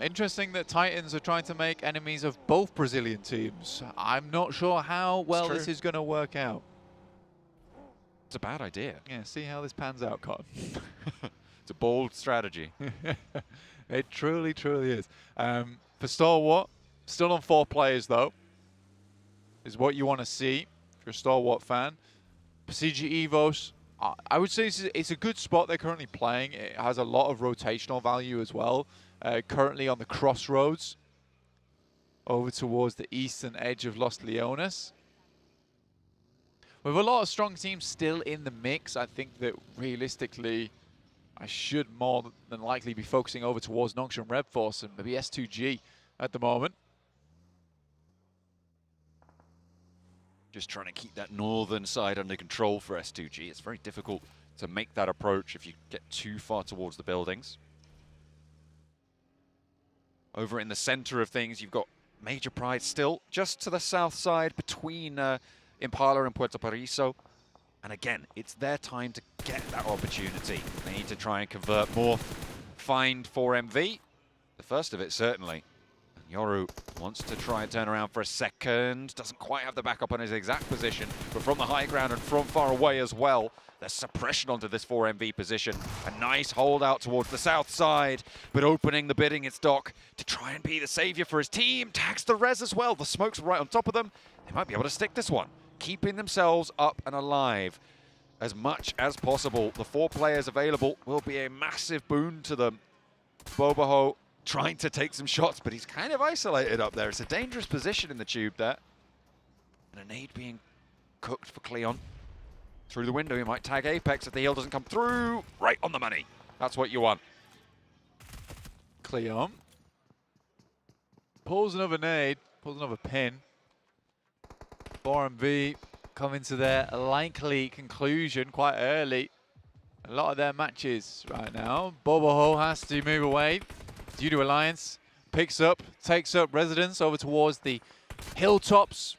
Interesting that Titans are trying to make enemies of both Brazilian teams. I'm not sure how well this is going to work out. It's a bad idea. Yeah, see how this pans out, Cotton. It's a bold strategy. It truly, truly is. For Stalwart, still on 4 players, though, is what you want to see if you're a Stalwart fan. PCG Evos, I would say it's a good spot they're currently playing. It has a lot of rotational value as well. Currently on the crossroads over towards the eastern edge of Los Leones. With a lot of strong teams still in the mix, I think that realistically, I should more than likely be focusing over towards Nongshim Red Force and maybe S2G at the moment. Just trying to keep that northern side under control for S2G. It's very difficult to make that approach if you get too far towards the buildings. Over in the center of things, you've got Major Pride still just to the south side between Impala and Puerto Paraíso. And again, it's their time to get that opportunity. They need to try and convert more, find 4MV. The first of it, certainly. Yoru wants to try and turn around for a second. Doesn't quite have the backup on his exact position, but from the high ground and from far away as well. There's suppression onto this 4MV position. A nice hold out towards the south side, but opening the bidding, it's Doc to try and be the savior for his team. Tags the res as well. The smoke's right on top of them. They might be able to stick this one, keeping themselves up and alive as much as possible. The 4 players available will be a massive boon to them. Boboho trying to take some shots, but he's kind of isolated up there. It's a dangerous position in the tube there. And a nade being cooked for Cleon. Through the window, he might tag Apex if the heal doesn't come through. Right on the money. That's what you want. Cleon pulls another nade, pulls another pin. 4MV coming to their likely conclusion quite early. A lot of their matches right now. Boboho has to move away due to Alliance. Picks up, takes up residence over towards the hilltops.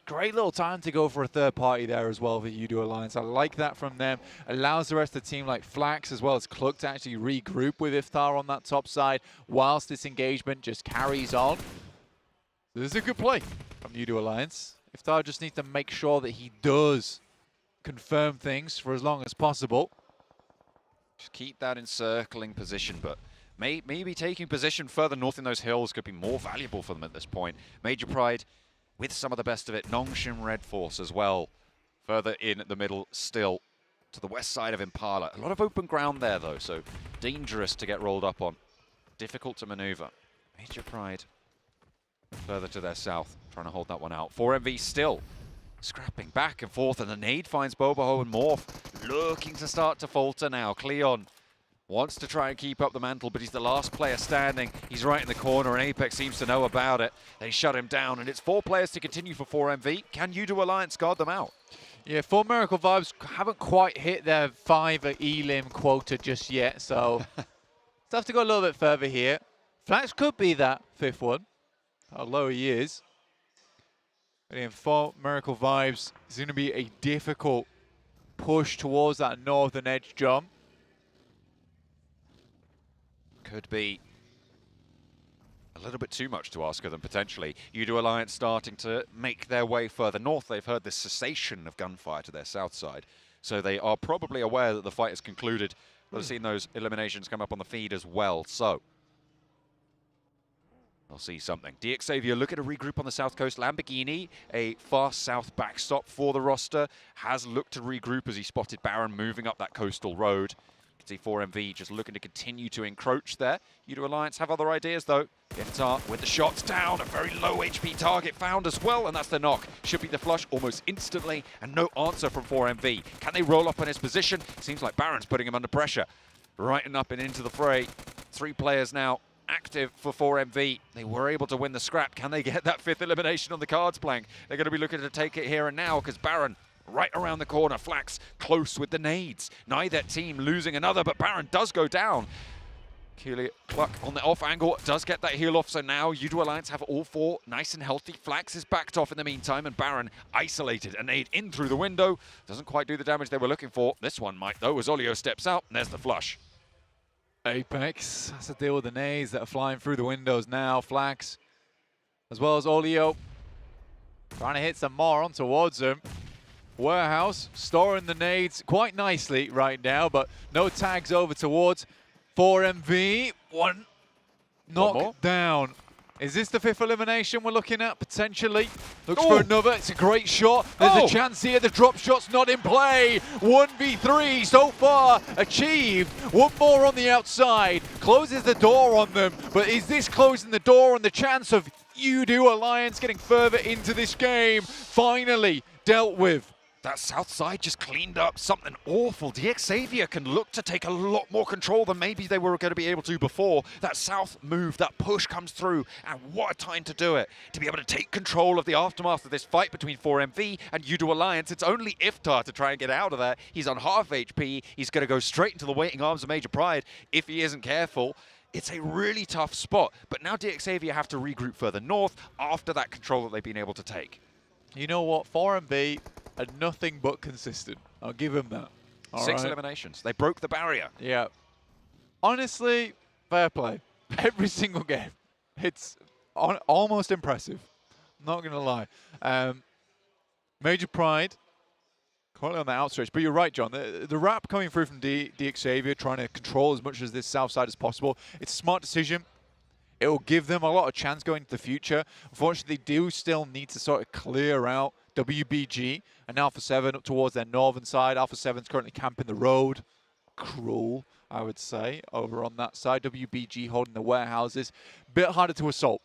Great little time to go for a third party there as well for Udo Alliance. I like that from them. Allows the rest of the team like Flax as well as Cluck to actually regroup with Iftar on that top side whilst this engagement just carries on. This is a good play from Udo Alliance. Iftar just needs to make sure that he does confirm things for as long as possible. Just keep that encircling position, but maybe taking position further north in those hills could be more valuable for them at this point. Major Pride with some of the best of it. Nongshim Red Force as well. Further in the middle still to the west side of Impala. A lot of open ground there though, so dangerous to get rolled up on. Difficult to maneuver. Major Pride further to their south, trying to hold that one out. 4MV still scrapping back and forth, and the nade finds Boboho and Morph looking to start to falter now. Cleon wants to try and keep up the mantle, but he's the last player standing. He's right in the corner, and Apex seems to know about it. They shut him down, and it's 4 players to continue for 4MV. Can Udo Alliance guard them out? Yeah, 4 Miracle Vibes haven't quite hit their 5 Elim quota just yet, so they'll have to go a little bit further here. Flax could be that 5th one, how low he is. But in 4 Miracle Vibes, it's going to be a difficult push towards that northern edge jump. Could be a little bit too much to ask of them, potentially. Udo Alliance starting to make their way further north. They've heard the cessation of gunfire to their south side, so they are probably aware that the fight has concluded. We've seen those eliminations come up on the feed as well, so we'll see something. DXavier looking to regroup on the south coast. Lamborghini, a fast south backstop for the roster, has looked to regroup as he spotted Baron moving up that coastal road. You can see 4MV just looking to continue to encroach there. Udo Alliance have other ideas though. Iftar with the shots down, a very low HP target found as well, and that's the knock. Should be the flush almost instantly, and no answer from 4MV. Can they roll up on his position? Seems like Baron's putting him under pressure. Right up and into the fray. 3 players now active for 4MV. They were able to win the scrap. Can they get that 5th elimination on the cards, Blank? They're going to be looking to take it here and now because Baron right around the corner. Flax close with the nades. Neither team losing another, but Baron does go down. Keely Cluck on the off angle does get that heal off, so now Udo Alliance have all 4 nice and healthy. Flax is backed off in the meantime, and Baron isolated. A nade in through the window. Doesn't quite do the damage they were looking for. This one might though, as Olio steps out, and there's the flush. Apex has to deal with the nades that are flying through the windows now. Flax, as well as Olio, trying to hit some more on towards him. Warehouse storing the nades quite nicely right now, but no tags over towards 4MV. One knock down. Is this the 5th elimination we're looking at, potentially? Looks for another. It's a great shot. There's a chance here. The drop shot's not in play. 1v3 so far achieved. One more on the outside. Closes the door on them. But is this closing the door on the chance of Udo Alliance getting further into this game? Finally dealt with. That south side just cleaned up something awful. DXavier can look to take a lot more control than maybe they were going to be able to before. That south move, that push comes through, and what a time to do it. To be able to take control of the aftermath of this fight between 4MV and Udo Alliance. It's only Iftar to try and get out of there. He's on half HP. He's going to go straight into the waiting arms of Major Pride if he isn't careful. It's a really tough spot, but now DXavier have to regroup further north after that control that they've been able to take. You know what? 4MV are nothing but consistent. I'll give him that. 6 eliminations. They broke the barrier. Yeah. Honestly, fair play. Every single game. It's almost impressive. Not going to lie. Major Pride, currently on the outstretch. But you're right, John. The wrap coming through from DXavier, trying to control as much of this south side as possible. It's a smart decision. It will give them a lot of chance going into the future. Unfortunately, they do still need to sort of clear out WBG and Alpha 7 up towards their northern side. Alpha 7's currently camping the road. Cruel, I would say, over on that side. WBG holding the warehouses. Bit harder to assault.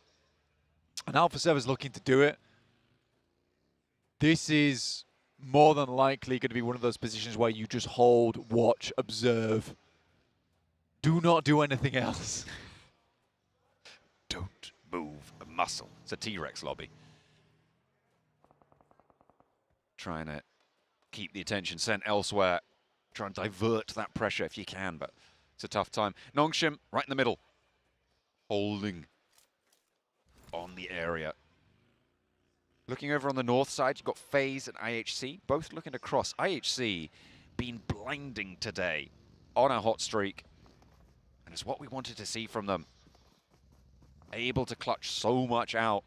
And Alpha 7's looking to do it. This is more than likely going to be one of those positions where you just hold, watch, observe. Do not do anything else. Don't move a muscle. It's a T-Rex lobby. Trying to keep the attention sent elsewhere. Try and divert that pressure if you can, but it's a tough time. Nongshim right in the middle. Holding on the area. Looking over on the north side, you've got FaZe and IHC, both looking to cross. IHC been blinding today on a hot streak, and it's what we wanted to see from them. Able to clutch so much out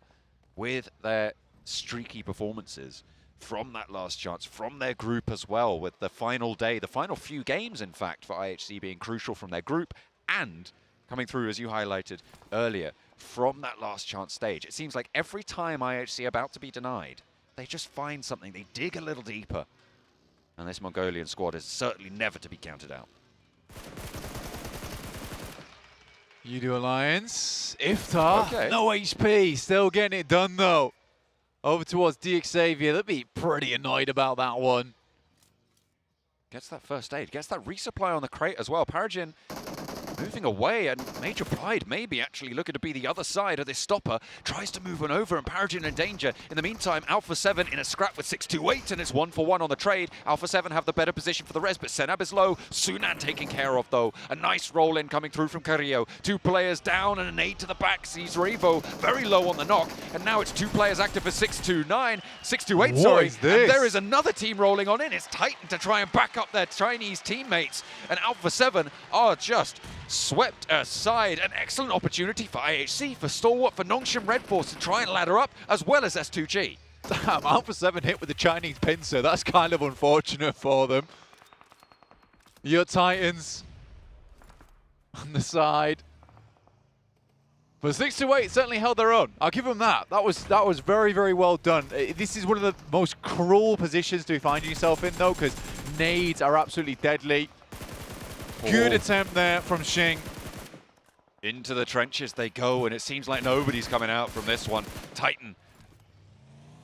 with their streaky performances from that last chance, from their group as well, with the final day, the final few games, in fact, for IHC being crucial from their group and coming through, as you highlighted earlier, from that last chance stage. It seems like every time IHC are about to be denied, they just find something, they dig a little deeper. And this Mongolian squad is certainly never to be counted out. Udo Alliance, Iftar, no HP, still getting it done though. Over towards DXavier, they'll be pretty annoyed about that one. Gets that first aid, gets that resupply on the crate as well. Paragin moving away, and Major Pride maybe actually looking to be the other side of this stopper. Tries to move one over, and Paragon in danger. In the meantime, Alpha 7 in a scrap with 628, and it's 1-for-1 on the trade. Alpha 7 have the better position for the res, but Senab is low. Sunan taken care of, though. A nice roll in coming through from Carrillo. 2 players down, and a nade to the back sees Revo very low on the knock, and now it's 2 players active for 628, sorry. Is this? And there is another team rolling on in. It's Titan to try and back up their Chinese teammates, and Alpha 7 are just swept aside. An excellent opportunity for IHC, for Stalwart, for Nongshim Red Force to try and ladder up, as well as S2G. Damn, Alpha 7 hit with the Chinese pincer. That's kind of unfortunate for them. Your Titans on the side. But 628 certainly held their own. I'll give them that. That was very, very well done. This is one of the most cruel positions to find yourself in, though, because nades are absolutely deadly. Good attempt there from Xing. Into the trenches they go, and it seems like nobody's coming out from this one. Titan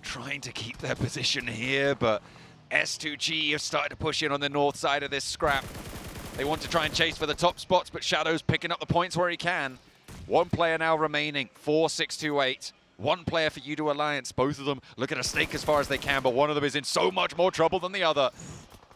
trying to keep their position here, but S2G have started to push in on the north side of this scrap. They want to try and chase for the top spots, but Shadow's picking up the points where he can. 1 player now remaining for 628. 1 player for Udo Alliance. Both of them looking to stake as far as they can, but one of them is in so much more trouble than the other.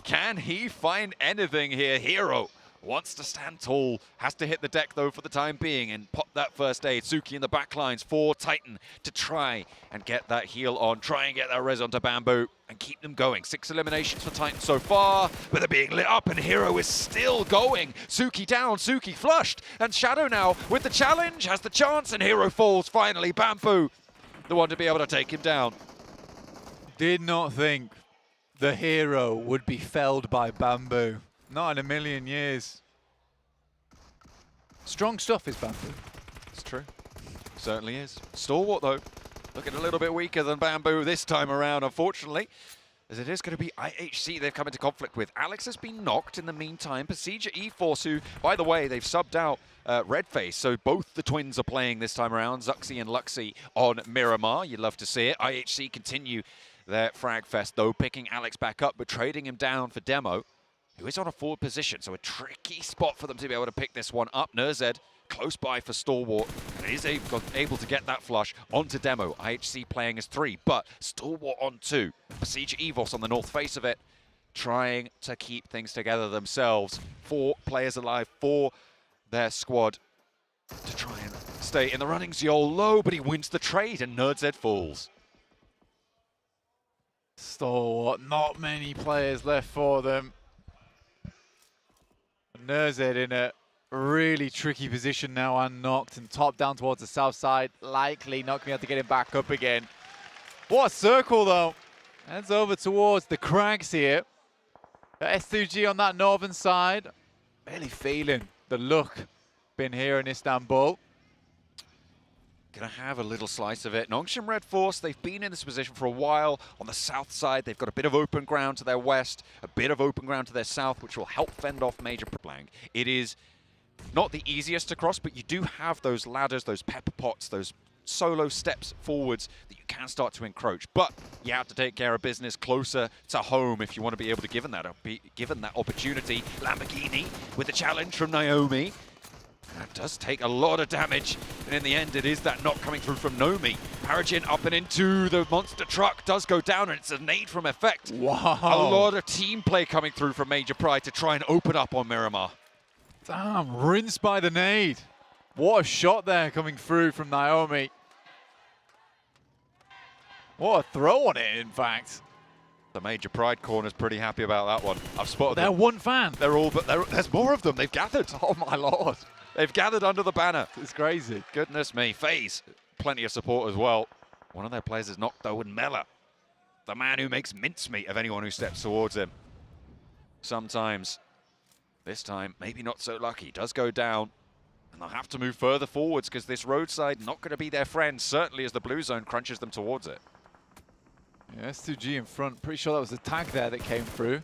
Can he find anything here? Hero wants to stand tall, has to hit the deck though for the time being and pop that first aid. Suki in the back lines for Titan to try and get that heal on, try and get that res onto Bamboo and keep them going. 6 eliminations for Titan so far, but they're being lit up and Hero is still going. Suki down, Suki flushed, and Shadow now with the challenge, has the chance, and Hero falls finally. Bamboo, the one to be able to take him down. Did not think the Hero would be felled by Bamboo. Not in a million years. Strong stuff is Bamboo. It's true. Certainly is. Stalwart, though, looking a little bit weaker than Bamboo this time around, unfortunately, as it is going to be IHC they've come into conflict with. Alex has been knocked in the meantime. Pasija E-Force, who, by the way, they've subbed out Redface, so both the twins are playing this time around, Zuxi and Luxi on Miramar. You'd love to see it. IHC continue their frag fest, though, picking Alex back up, but trading him down for Demo, who is on a forward position, so a tricky spot for them to be able to pick this one up. Nurzed close by for Stalwart, and is able to get that flush onto Demo. IHC playing as 3, but Stalwart on 2. Pasija Evos on the north face of it, trying to keep things together themselves. 4 players alive for their squad to try and stay in the running. Ziol low, but he wins the trade, and Nurzed falls. Stalwart, not many players left for them. Nurzed in a really tricky position now, unknocked and top down towards the south side. Likely not going to be able to get him back up again. What a circle, though. Heads over towards the crags here. S2G on that northern side. Really feeling the look been here in Istanbul. Gonna have a little slice of it. Nongshim Red Force, they've been in this position for a while. On the south side, they've got a bit of open ground to their west, a bit of open ground to their south, which will help fend off Major Blank. It is not the easiest to cross, but you do have those ladders, those pepper pots, those solo steps forwards that you can start to encroach. But you have to take care of business closer to home if you want to be able to give that opportunity. Lamborghini with the challenge from Naomi. That does take a lot of damage, and in the end it is that knock coming through from Nomi. Paragon up and into the monster truck, does go down, and it's a nade from Effect. Wow. A lot of team play coming through from Major Pride to try and open up on Miramar. Damn, rinsed by the nade. What a shot there coming through from Naomi. What a throw on it, in fact. The Major Pride corner's pretty happy about that one. I've spotted They're them. one fan. They're all, but there's more of them. They've gathered. Oh my lord. They've gathered under the banner. It's crazy. Goodness me. FaZe, plenty of support as well. One of their players is knocked though, and Mella, the man who makes mincemeat of anyone who steps towards him. Sometimes, this time, maybe not so lucky. Does go down, and they'll have to move further forwards because this roadside not going to be their friend, certainly as the blue zone crunches them towards it. Yeah, S2G in front. Pretty sure that was a tag there that came through.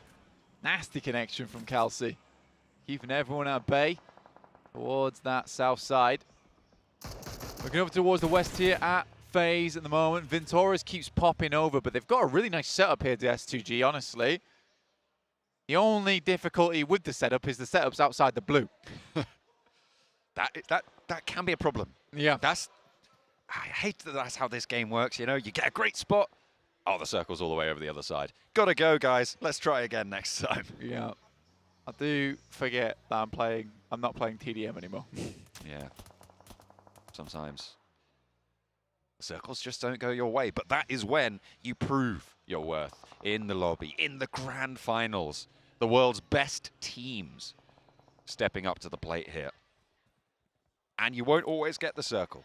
Nasty connection from Kelsey. Keeping everyone at bay towards that south side. Looking over towards the west here at FaZe at the moment. Vintoris keeps popping over, but they've got a really nice setup here to S2G, honestly. The only difficulty with the setup is the setup's outside the blue. that can be a problem. Yeah. I hate that that's how this game works, you know? You get a great spot. Oh, the circle's all the way over the other side. Gotta go, guys. Let's try again next time. Yeah. I do forget that I'm not playing TDM anymore. Yeah. Sometimes circles just don't go your way, but that is when you prove your worth in the lobby, in the grand finals. The world's best teams stepping up to the plate here. And you won't always get the circle.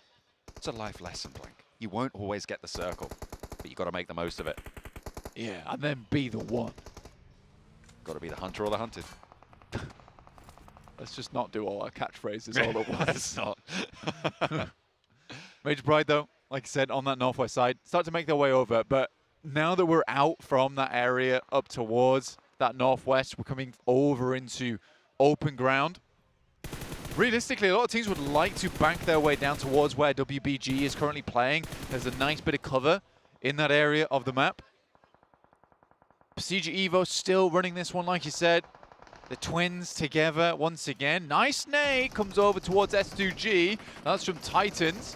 It's a life lesson, Blank. You won't always get the circle, but you got to make the most of it. Yeah, and then be the one. Got to be the hunter or the hunted. Let's just not do all our catchphrases all at once. Let's not. Major Pride, though, like I said, on that northwest side, start to make their way over. But now that we're out from that area up towards that northwest, we're coming over into open ground. Realistically, a lot of teams would like to bank their way down towards where WBG is currently playing. There's a nice bit of cover in that area of the map. PMGC Evo still running this one, like you said. The twins together once again. Nice nade comes over towards S2G. That's from Titans.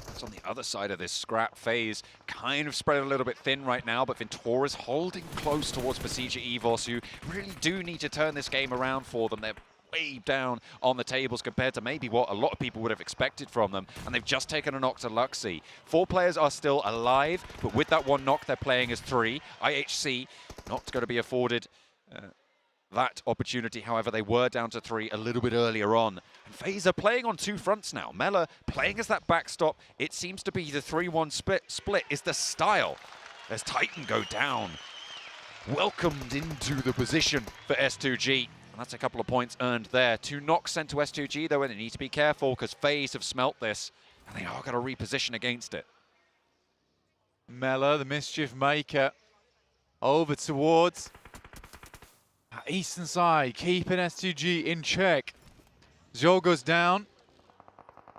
It's on the other side of this scrap phase. Kind of spread a little bit thin right now, but Ventura's holding close towards PMGC Evos, who really do need to turn this game around for them. They're way down on the tables compared to maybe what a lot of people would have expected from them, and they've just taken a knock to Luxy. 4 players are still alive, but with that one knock, they're playing as 3. IHC not going to be afforded that opportunity. However, they were down to 3 a little bit earlier on. And FaZe are playing on 2 fronts now. Mela playing as that backstop. It seems to be the 3-1 split is the style. There's Titan go down. Welcomed into the position for S2G. And that's a couple of points earned there. 2 knocks sent to S2G, though, and they need to be careful because FaZe have smelt this, and they are going to reposition against it. Mela, the mischief maker, over towards eastern side, keeping S2G in check. Zhou goes down.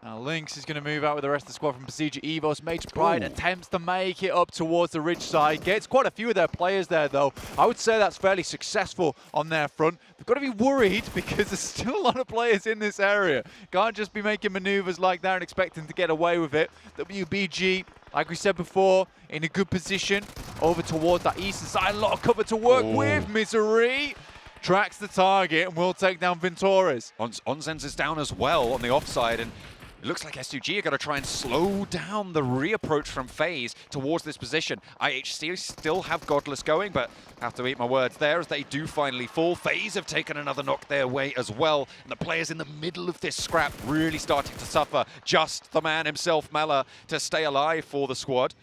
Now Lynx is going to move out with the rest of the squad from PMGC Evos. Major Pride attempts to make it up towards the ridge side. Gets quite a few of their players there, though. I would say that's fairly successful on their front. They've got to be worried because there's still a lot of players in this area. Can't just be making maneuvers like that and expecting to get away with it. WBG, like we said before, in a good position over towards that eastern side. A lot of cover to work with. Misery tracks the target and will take down Ventura's. Onsen's is down as well on the offside, and it looks like S2G are going to try and slow down the reapproach from FaZe towards this position. IHC still have Godless going, but have to eat my words there as they do finally fall. FaZe have taken another knock their way as well, and the players in the middle of this scrap really starting to suffer. Just the man himself, Mela, to stay alive for the squad.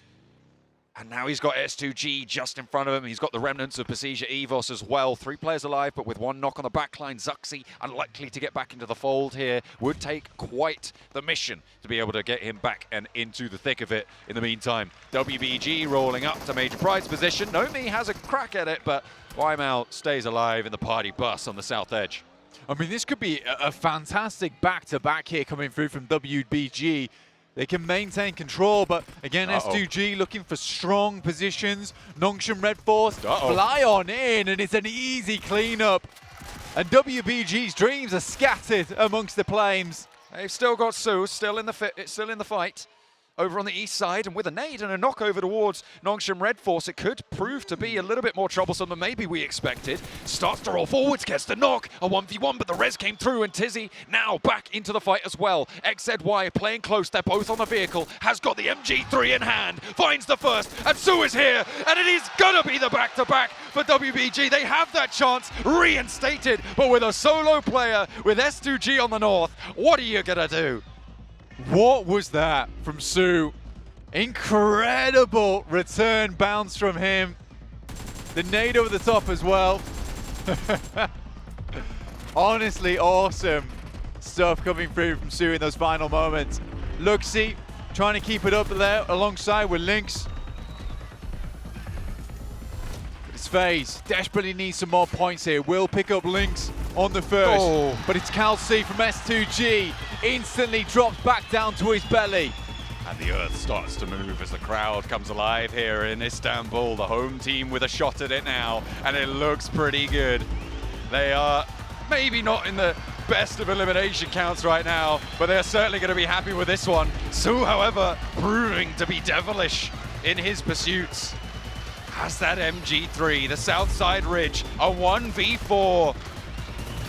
And now he's got S2G just in front of him. He's got the remnants of PMGC Evos as well. 3 players alive, but with 1 knock on the backline. Zuxi unlikely to get back into the fold here. Would take quite the mission to be able to get him back and into the thick of it. In the meantime, WBG rolling up to Major Pride's position. Nomi has a crack at it, but Wymal stays alive in the party bus on the south edge. I mean, this could be a fantastic back-to-back here coming through from WBG. They can maintain control, but again, S2G looking for strong positions. Nongshim Red Force fly on in, and it's an easy cleanup. And WBG's dreams are scattered amongst the flames. They've still got Su, still in the fight. Over on the east side, and with a nade and a knock over towards Nongshim Red Force, it could prove to be a little bit more troublesome than maybe we expected. Starts to roll forwards, gets the knock, a 1v1, but the res came through, and Tizzy now back into the fight as well. XZY playing close, they're both on the vehicle, has got the MG3 in hand, finds the first, and Su is here, and it is gonna be the back-to-back for WBG. They have that chance reinstated, but with a solo player with S2G on the north, what are you gonna do? What was that from Su? Incredible return bounce from him. The nade over the top as well. Honestly awesome stuff coming through from Su in those final moments. Luxy trying to keep it up there alongside with Lynx. It's FaZe. Desperately needs some more points here. Will pick up Lynx on the first, but it's Cal C from S2G. Instantly drops back down to his belly. And the earth starts to move as the crowd comes alive here in Istanbul. The home team with a shot at it now, and it looks pretty good. They are maybe not in the best of elimination counts right now, but they're certainly going to be happy with this one. Su, however, proving to be devilish in his pursuits. Has that MG3, the Southside Ridge, a 1v4.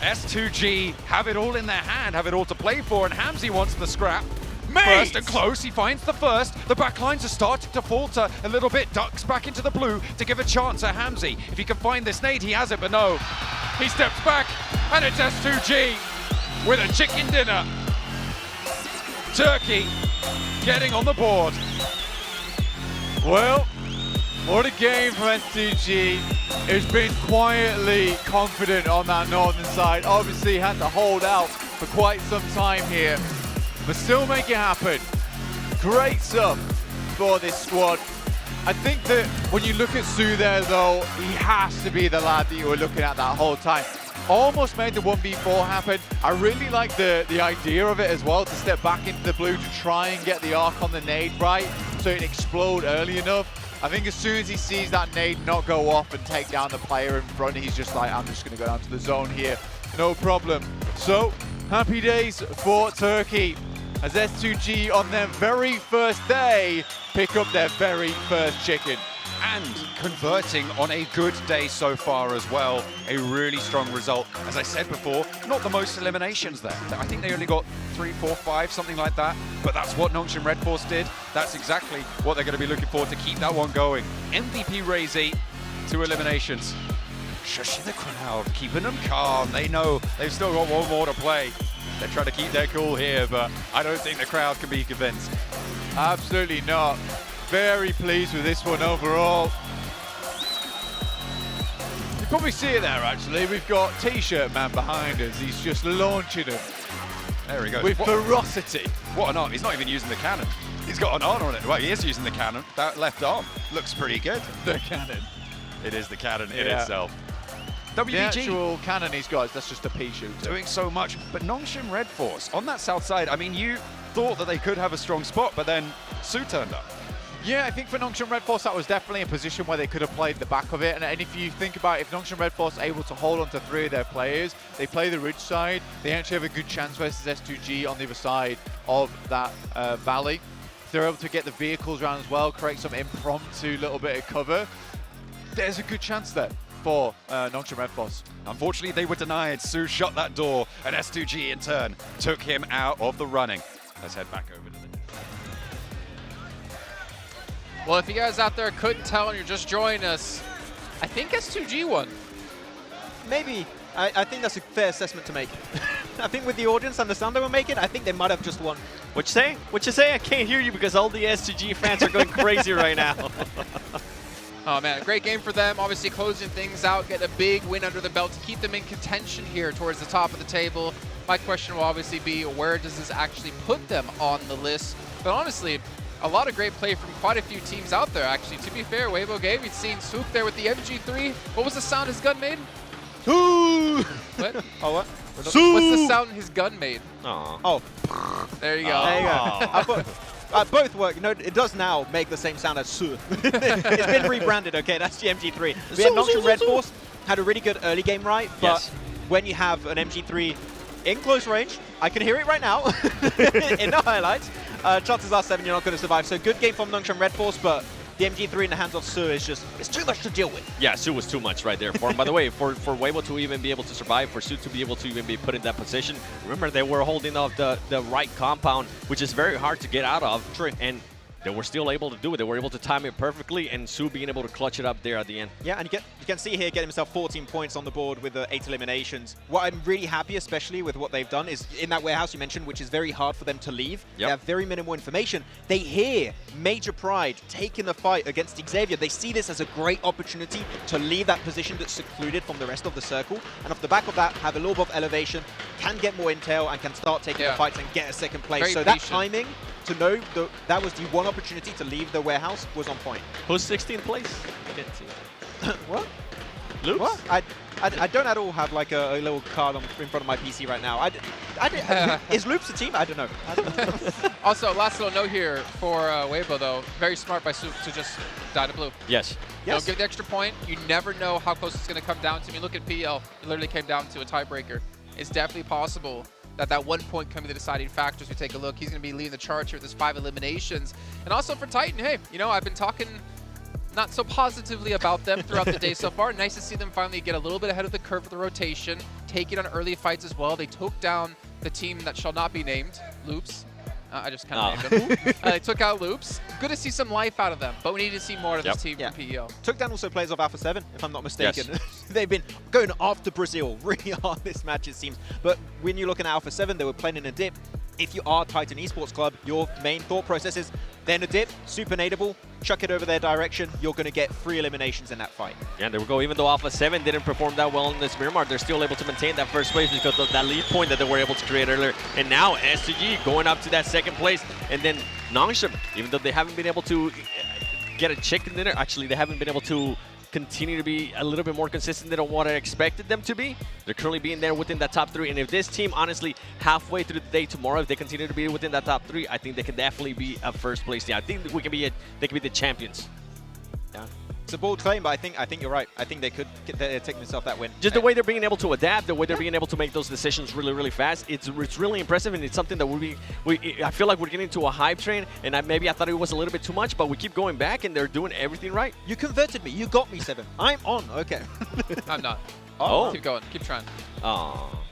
S2G have it all in their hand, have it all to play for, and Hamzy wants the scrap. First and close, he finds the first. The backlines are starting to falter a little bit. Ducks back into the blue to give a chance at Hamzy. If he can find this nade, he has it, but no. He steps back, and it's S2G with a chicken dinner. Turkey getting on the board. Well, what a game from S2G. It's been quietly confident on that northern side. Obviously had to hold out for quite some time here, but still make it happen. Great stuff for this squad. I think that when you look at Su there though, he has to be the lad that you were looking at that whole time. Almost made the 1v4 happen. I really like the idea of it as well, to step back into the blue to try and get the arc on the nade right so it explode early enough. I think as soon as he sees that nade not go off and take down the player in front, he's just like, I'm just going to go down to the zone here. No problem. So, happy days for Turkey as S2G on their very first day pick up their very first chicken. And converting on a good day so far as well. A really strong result. As I said before, not the most eliminations there. I think they only got 3, 4, 5, something like that. But that's what Nongshim Red Force did. That's exactly what they're going to be looking for to keep that one going. MVP Razy, 2 eliminations. Shushing the crowd, keeping them calm. They know they've still got one more to play. They're trying to keep their cool here, but I don't think the crowd can be convinced. Absolutely not. Very pleased with this one overall. You probably see it there actually. We've got T-shirt man behind us. He's just launching them. There he goes. With ferocity. What an arm. He's not even using the cannon. He's got an arm on it. Well, he is using the cannon. That left arm looks pretty good. The cannon. It is the cannon in itself. WBG. The actual cannon he's got, that's just a pea shooter. Doing so much. But Nongshim Red Force, on that south side, I mean, you thought that they could have a strong spot, but then Su turned up. Yeah, I think for Nongshim Red Force, that was definitely a position where they could have played the back of it. And if you think about it, if Nongshim Red Force are able to hold on to 3 of their players, they play the ridge side, they actually have a good chance versus S2G on the other side of that valley. If they're able to get the vehicles around as well, create some impromptu little bit of cover, there's a good chance there for Nongshim Red Force. Unfortunately, they were denied. Su shut that door, and S2G in turn took him out of the running. Let's head back over to the... Well, if you guys out there couldn't tell and you're just joining us, I think S2G won. Maybe. I think that's a fair assessment to make. I think with the audience and the sound they were making, I think they might have just won. What you saying? What you saying? I can't hear you because all the S2G fans are going crazy right now. Oh man, a great game for them. Obviously closing things out, getting a big win under the belt to keep them in contention here towards the top of the table. My question will obviously be, where does this actually put them on the list? But honestly, a lot of great play from quite a few teams out there, actually. To be fair, Weibo Game, we've seen Swoop there with the MG3. What was the sound his gun made? Ooh! What? Oh, what? What's the sound his gun made? Aww. Oh. There you go. There you go. Both work. No, it does now make the same sound as Su. It's been rebranded, okay? That's the MG3. We had Nongshim Red Force, had a really good early game right, but when you have an MG3 in close range, I can hear it right now in the highlights. Chances are 7 you're not going to survive. So good game from Nongshim Red Force, but the MG3 in the hands of Su is just, it's too much to deal with. Yeah, Su was too much right there for him. By the way, for Weibo to even be able to survive, for Su to be able to even be put in that position, remember they were holding off the right compound, which is very hard to get out of. And they were still able to do it. They were able to time it perfectly, and Su being able to clutch it up there at the end. Yeah, and you can see here getting himself 14 points on the board with the 8 eliminations. What I'm really happy, especially with what they've done, is in that warehouse you mentioned, which is very hard for them to leave. They have very minimal information. They hear Major Pride taking the fight against Xavier. They see this as a great opportunity to leave that position that's secluded from the rest of the circle. And off the back of that, have a little bit of elevation, can get more intel, and can start taking the fights and get a second place. Very so patient. that timing, to know that was the one opportunity to leave the warehouse, was on point. Who's 16th place? What? Loops? What? I don't at all have like a little card in front of my PC right now. Is Loops a team? I don't know. Also, last little note here for Weibo though. Very smart by Swoop to just die to blue. Yes. Don't give the extra point. You never know how close it's going to come down to. I mean, look at PL. It literally came down to a tiebreaker. it's definitely possible that that 1 point can be the deciding factor as we take a look. He's going to be leading the charge here with his 5 eliminations. And also for Titan, hey, you know, I've been talking not so positively about them throughout the day so far. Nice to see them finally get a little bit ahead of the curve of the rotation, taking on early fights as well. They took down the team that shall not be named, Loops. I just kind of named them. They took out Loops. Good to see some life out of them, but we need to see more of this team from PEO. Took down also players of Alpha 7, if I'm not mistaken. Yes. They've been going after Brazil really hard this match, it seems. But when you're looking at Alpha 7, they were playing in a dip. If you are Titan Esports Club, your main thought process is, they're in a dip, super nadeable, chuck it over their direction, you're going to get 3 eliminations in that fight. Yeah, there we go. Even though Alpha 7 didn't perform that well in this Miramar, they're still able to maintain that first place because of that lead point that they were able to create earlier. And now STG going up to that second place. And then Nongshim, even though they haven't been able to get a chicken dinner, actually they haven't been able to continue to be a little bit more consistent than what I expected them to be. They're currently being there within that top 3, and if this team, honestly, halfway through the day tomorrow, if they continue to be within that top 3, I think they can definitely be a first place team. I think they can be the champions. Yeah. It's a bold claim, but I think you're right. I think they could take themselves that win. Just the way they're being able to adapt, the way they're being able to make those decisions really, really fast, it's really impressive, and it's something that I feel like we're getting into a hype train, and maybe I thought it was a little bit too much, but we keep going back, and they're doing everything right. You converted me. You got me, 7. I'm on. Okay. I'm not. Oh. Keep going. Keep trying. Oh.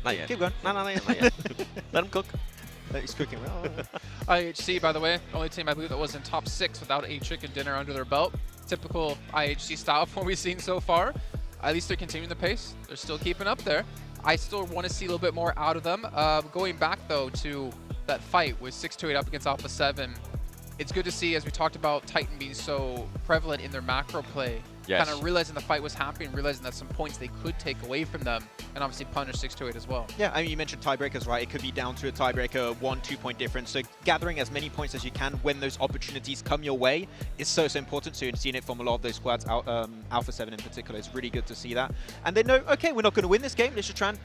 Not yet. Keep going. No, not yet. Let him cook. He's cooking well. IHC, by the way, only team I believe that was in top 6 without a chicken dinner under their belt. Typical IHC style from what we've seen so far. At least they're continuing the pace. They're still keeping up there. I still want to see a little bit more out of them. Going back, though, to that fight with 628 up against Alpha 7, it's good to see, as we talked about, Titan being so prevalent in their macro play. Yes. Kind of realizing the fight was happening, realizing that some points they could take away from them, and obviously punish 628 as well. Yeah, I mean, you mentioned tiebreakers, right? It could be down to a tiebreaker, 1-2 point difference. So gathering as many points as you can when those opportunities come your way is so important. So you've seen it from a lot of those squads, Alpha 7 in particular. It's really good to see that. And they know, okay, we're not going to win this game. Let's just try and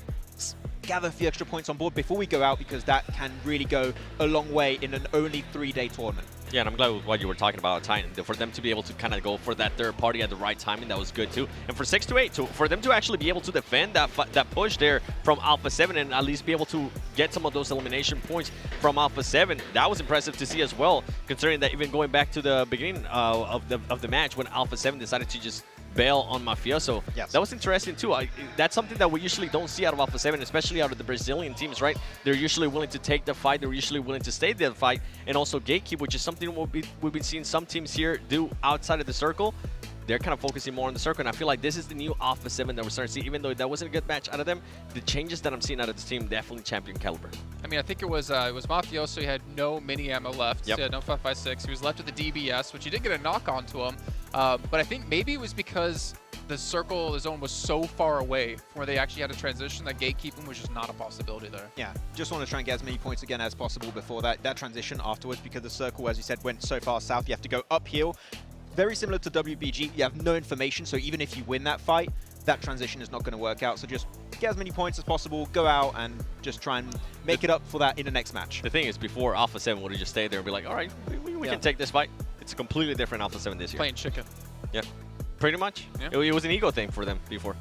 gather a few extra points on board before we go out, because that can really go a long way in an only 3-day tournament. Yeah, and I'm glad with what you were talking about, Titan. For them to be able to kind of go for that third party at the right timing, that was good too. And for 628, for them to actually be able to defend that push there from Alpha 7 and at least be able to get some of those elimination points from Alpha 7, that was impressive to see as well, considering that even going back to the beginning of the match when Alpha 7 decided to just bail on Mafioso. Yes. That was interesting too. That's something that we usually don't see out of Alpha 7, especially out of the Brazilian teams, right? They're usually willing to take the fight. They're usually willing to stay the fight and also gatekeep, which is something we've been seeing some teams here do outside of the circle. They're kind of focusing more on the circle, and I feel like this is the new Alpha 7 that we're starting to see. Even though that wasn't a good match out of them, the changes that I'm seeing out of this team definitely champion caliber. I mean, I think it was Mafioso. He had no mini ammo left. Yep. He had no 5.56. He was left with the DBS, which he did get a knock onto him. But I think maybe it was because the circle, the zone was so far away from where they actually had to transition that gatekeeping was just not a possibility there. Yeah, just want to try and get as many points again as possible before that transition afterwards, because the circle, as you said, went so far south. You have to go uphill. Very similar to WBG, you have no information, so even if you win that fight, that transition is not going to work out. So just get as many points as possible, go out and just try and make it up for that in the next match. The thing is, before Alpha 7 would have just stayed there and be like, all right, we can take this fight. It's a completely different Alpha 7 this year. Playing chicken. Yeah, pretty much. Yeah. It was an ego thing for them before.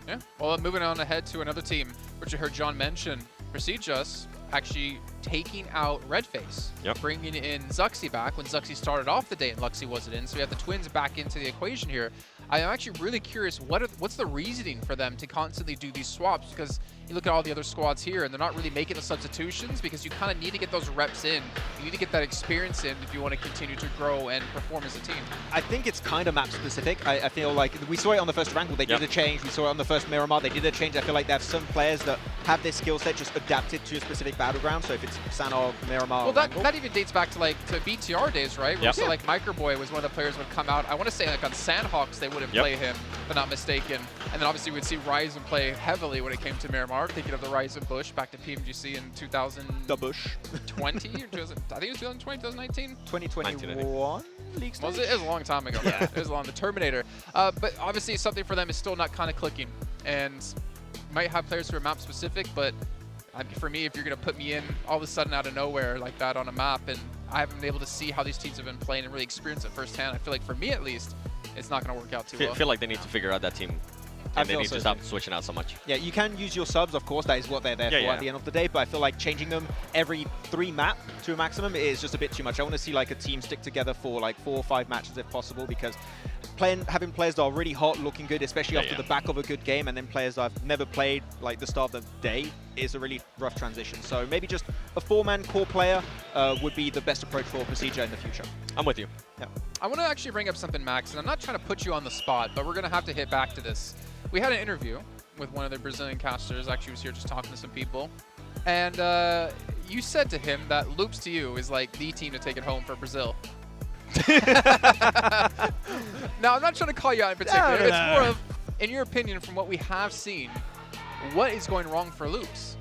Yeah, well, moving on ahead to another team, which you heard John mention, Prestigious actually taking out Redface, bringing in Zuxi back when Zuxi started off the day and Luxi wasn't in, so we have the twins back into the equation here. I am actually really curious, what's the reasoning for them to constantly do these swaps? Because you look at all the other squads here, and they're not really making the substitutions because you kind of need to get those reps in. You need to get that experience in if you want to continue to grow and perform as a team. I think it's kind of map specific. I feel like we saw it on the first Wrangle, they did a change. We saw it on the first Miramar, they did a change. I feel like they have some players that have this skill set just adapted to a specific battleground. So if it's Sanog, Miramar, well, that even dates back to BTR days, right? Where so like Microboy was one of the players who would come out. I want to say like on Sandhawks they wouldn't play him, if I'm not mistaken. And then obviously we'd see Ryzen play heavily when it came to Miramar. Thinking of the Ryzen Bush back to PMGC in 2020. The Bush. 20 or 2000, I think it was 2020, 2019? 2021 league stage? Was it? It was a long time ago. Yeah. It was long. The Terminator. But obviously something for them is still not kind of clicking. And might have players who are map specific, but for me, if you're going to put me in all of a sudden out of nowhere like that on a map, and I haven't been able to see how these teams have been playing and really experience it firsthand, I feel like for me at least, it's not going to work out too well. I feel like they need to figure out that team And then you just stop switching out so much. Yeah, you can use your subs, of course. That is what they're there for at the end of the day. But I feel like changing them every 3 map to a maximum is just a bit too much. I want to see like a team stick together for like 4 or 5 matches if possible, because having players that are really hot, looking good, especially after the back of a good game, and then players that I've never played like the start of the day is a really rough transition. So maybe just a 4-man core player would be the best approach for Procedure in the future. I'm with you. Yeah. I want to actually bring up something, Max, and I'm not trying to put you on the spot, but we're going to have to hit back to this. We had an interview with one of the Brazilian casters. Actually, was here just talking to some people. And you said to him that Loops to you is like the team to take it home for Brazil. Now, I'm not trying to call you out in particular. It's more of, in your opinion, from what we have seen, what is going wrong for Loops?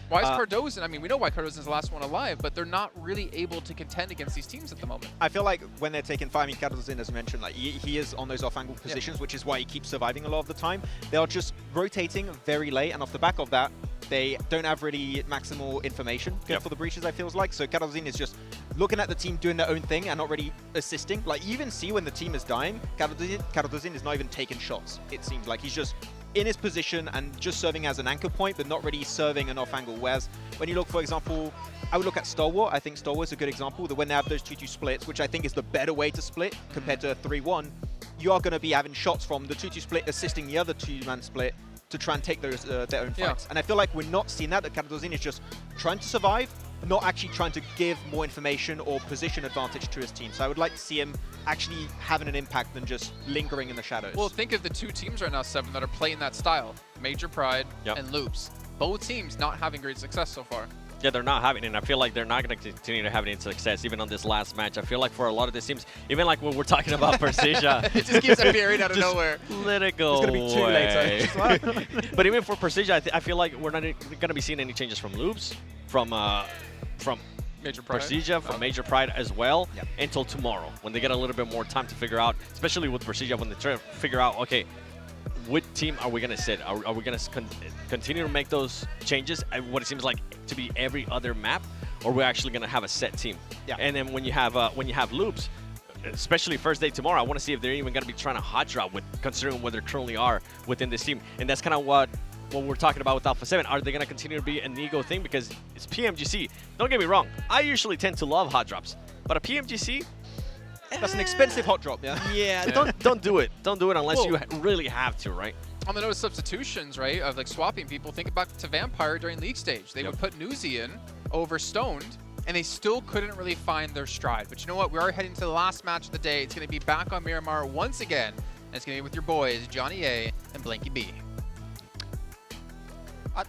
Why is Cardozen? I mean, we know why Cardozen is the last one alive, but they're not really able to contend against these teams at the moment. I feel like when they're taking fire, I mean, Cardozen, as mentioned, like he is on those off-angle positions, which is why he keeps surviving a lot of the time. They are just rotating very late, and off the back of that, they don't have really maximal information for the breaches, I feels like. So Cardozen is just looking at the team doing their own thing and not really assisting. Like, you even see when the team is dying, Cardozen is not even taking shots. It seems like he's just in his position and just serving as an anchor point, but not really serving an off-angle. Whereas when you look, for example, I would look at Stalwart. I think Stalwart's a good example. That when they have those 2-2 splits, which I think is the better way to split compared to a 3-1, you are going to be having shots from the 2-2 split assisting the other 2-man split to try and take those their own fights. And I feel like we're not seeing that. That Cardozen is just trying to survive, not actually trying to give more information or position advantage to his team. So I would like to see him actually having an impact than just lingering in the shadows. Well, think of the 2 teams right now, Seven, that are playing that style. Major Pride and Loops. Both teams not having great success so far. Yeah, they're not having it, and I feel like they're not going to continue to have any success even on this last match. I feel like for a lot of these teams, even like when we're talking about Precision, it just keeps appearing out of nowhere. Let it go. It's going to be too late. But even for Precision, I feel like we're not going to be seeing any changes from Loops, from Major Pride. Precision, from Major Pride as well, until tomorrow, when they get a little bit more time to figure out, especially with Precision, when they try to figure out, okay, what team are we going to sit? Are we going to continue to make those changes at what it seems like to be every other map, or we're actually going to have a set team? And then when you have Loops, especially first day tomorrow, I want to see if they're even going to be trying to hot drop with considering where they currently are within this team. And that's kind of what we're talking about with Alpha 7. Are they going to continue to be an ego thing? Because it's PMGC. Don't get me wrong. I usually tend to love hot drops, but a PMGC, that's an expensive hot drop, don't do it. Don't do it unless you really have to, right? On the note of substitutions, right, of like swapping people, think back to Vampire during league stage. They would put Newsy in over Stoned, and they still couldn't really find their stride. But you know what? We are heading to the last match of the day. It's going to be back on Miramar once again, and it's going to be with your boys, Johnny A and Blanky B. I'm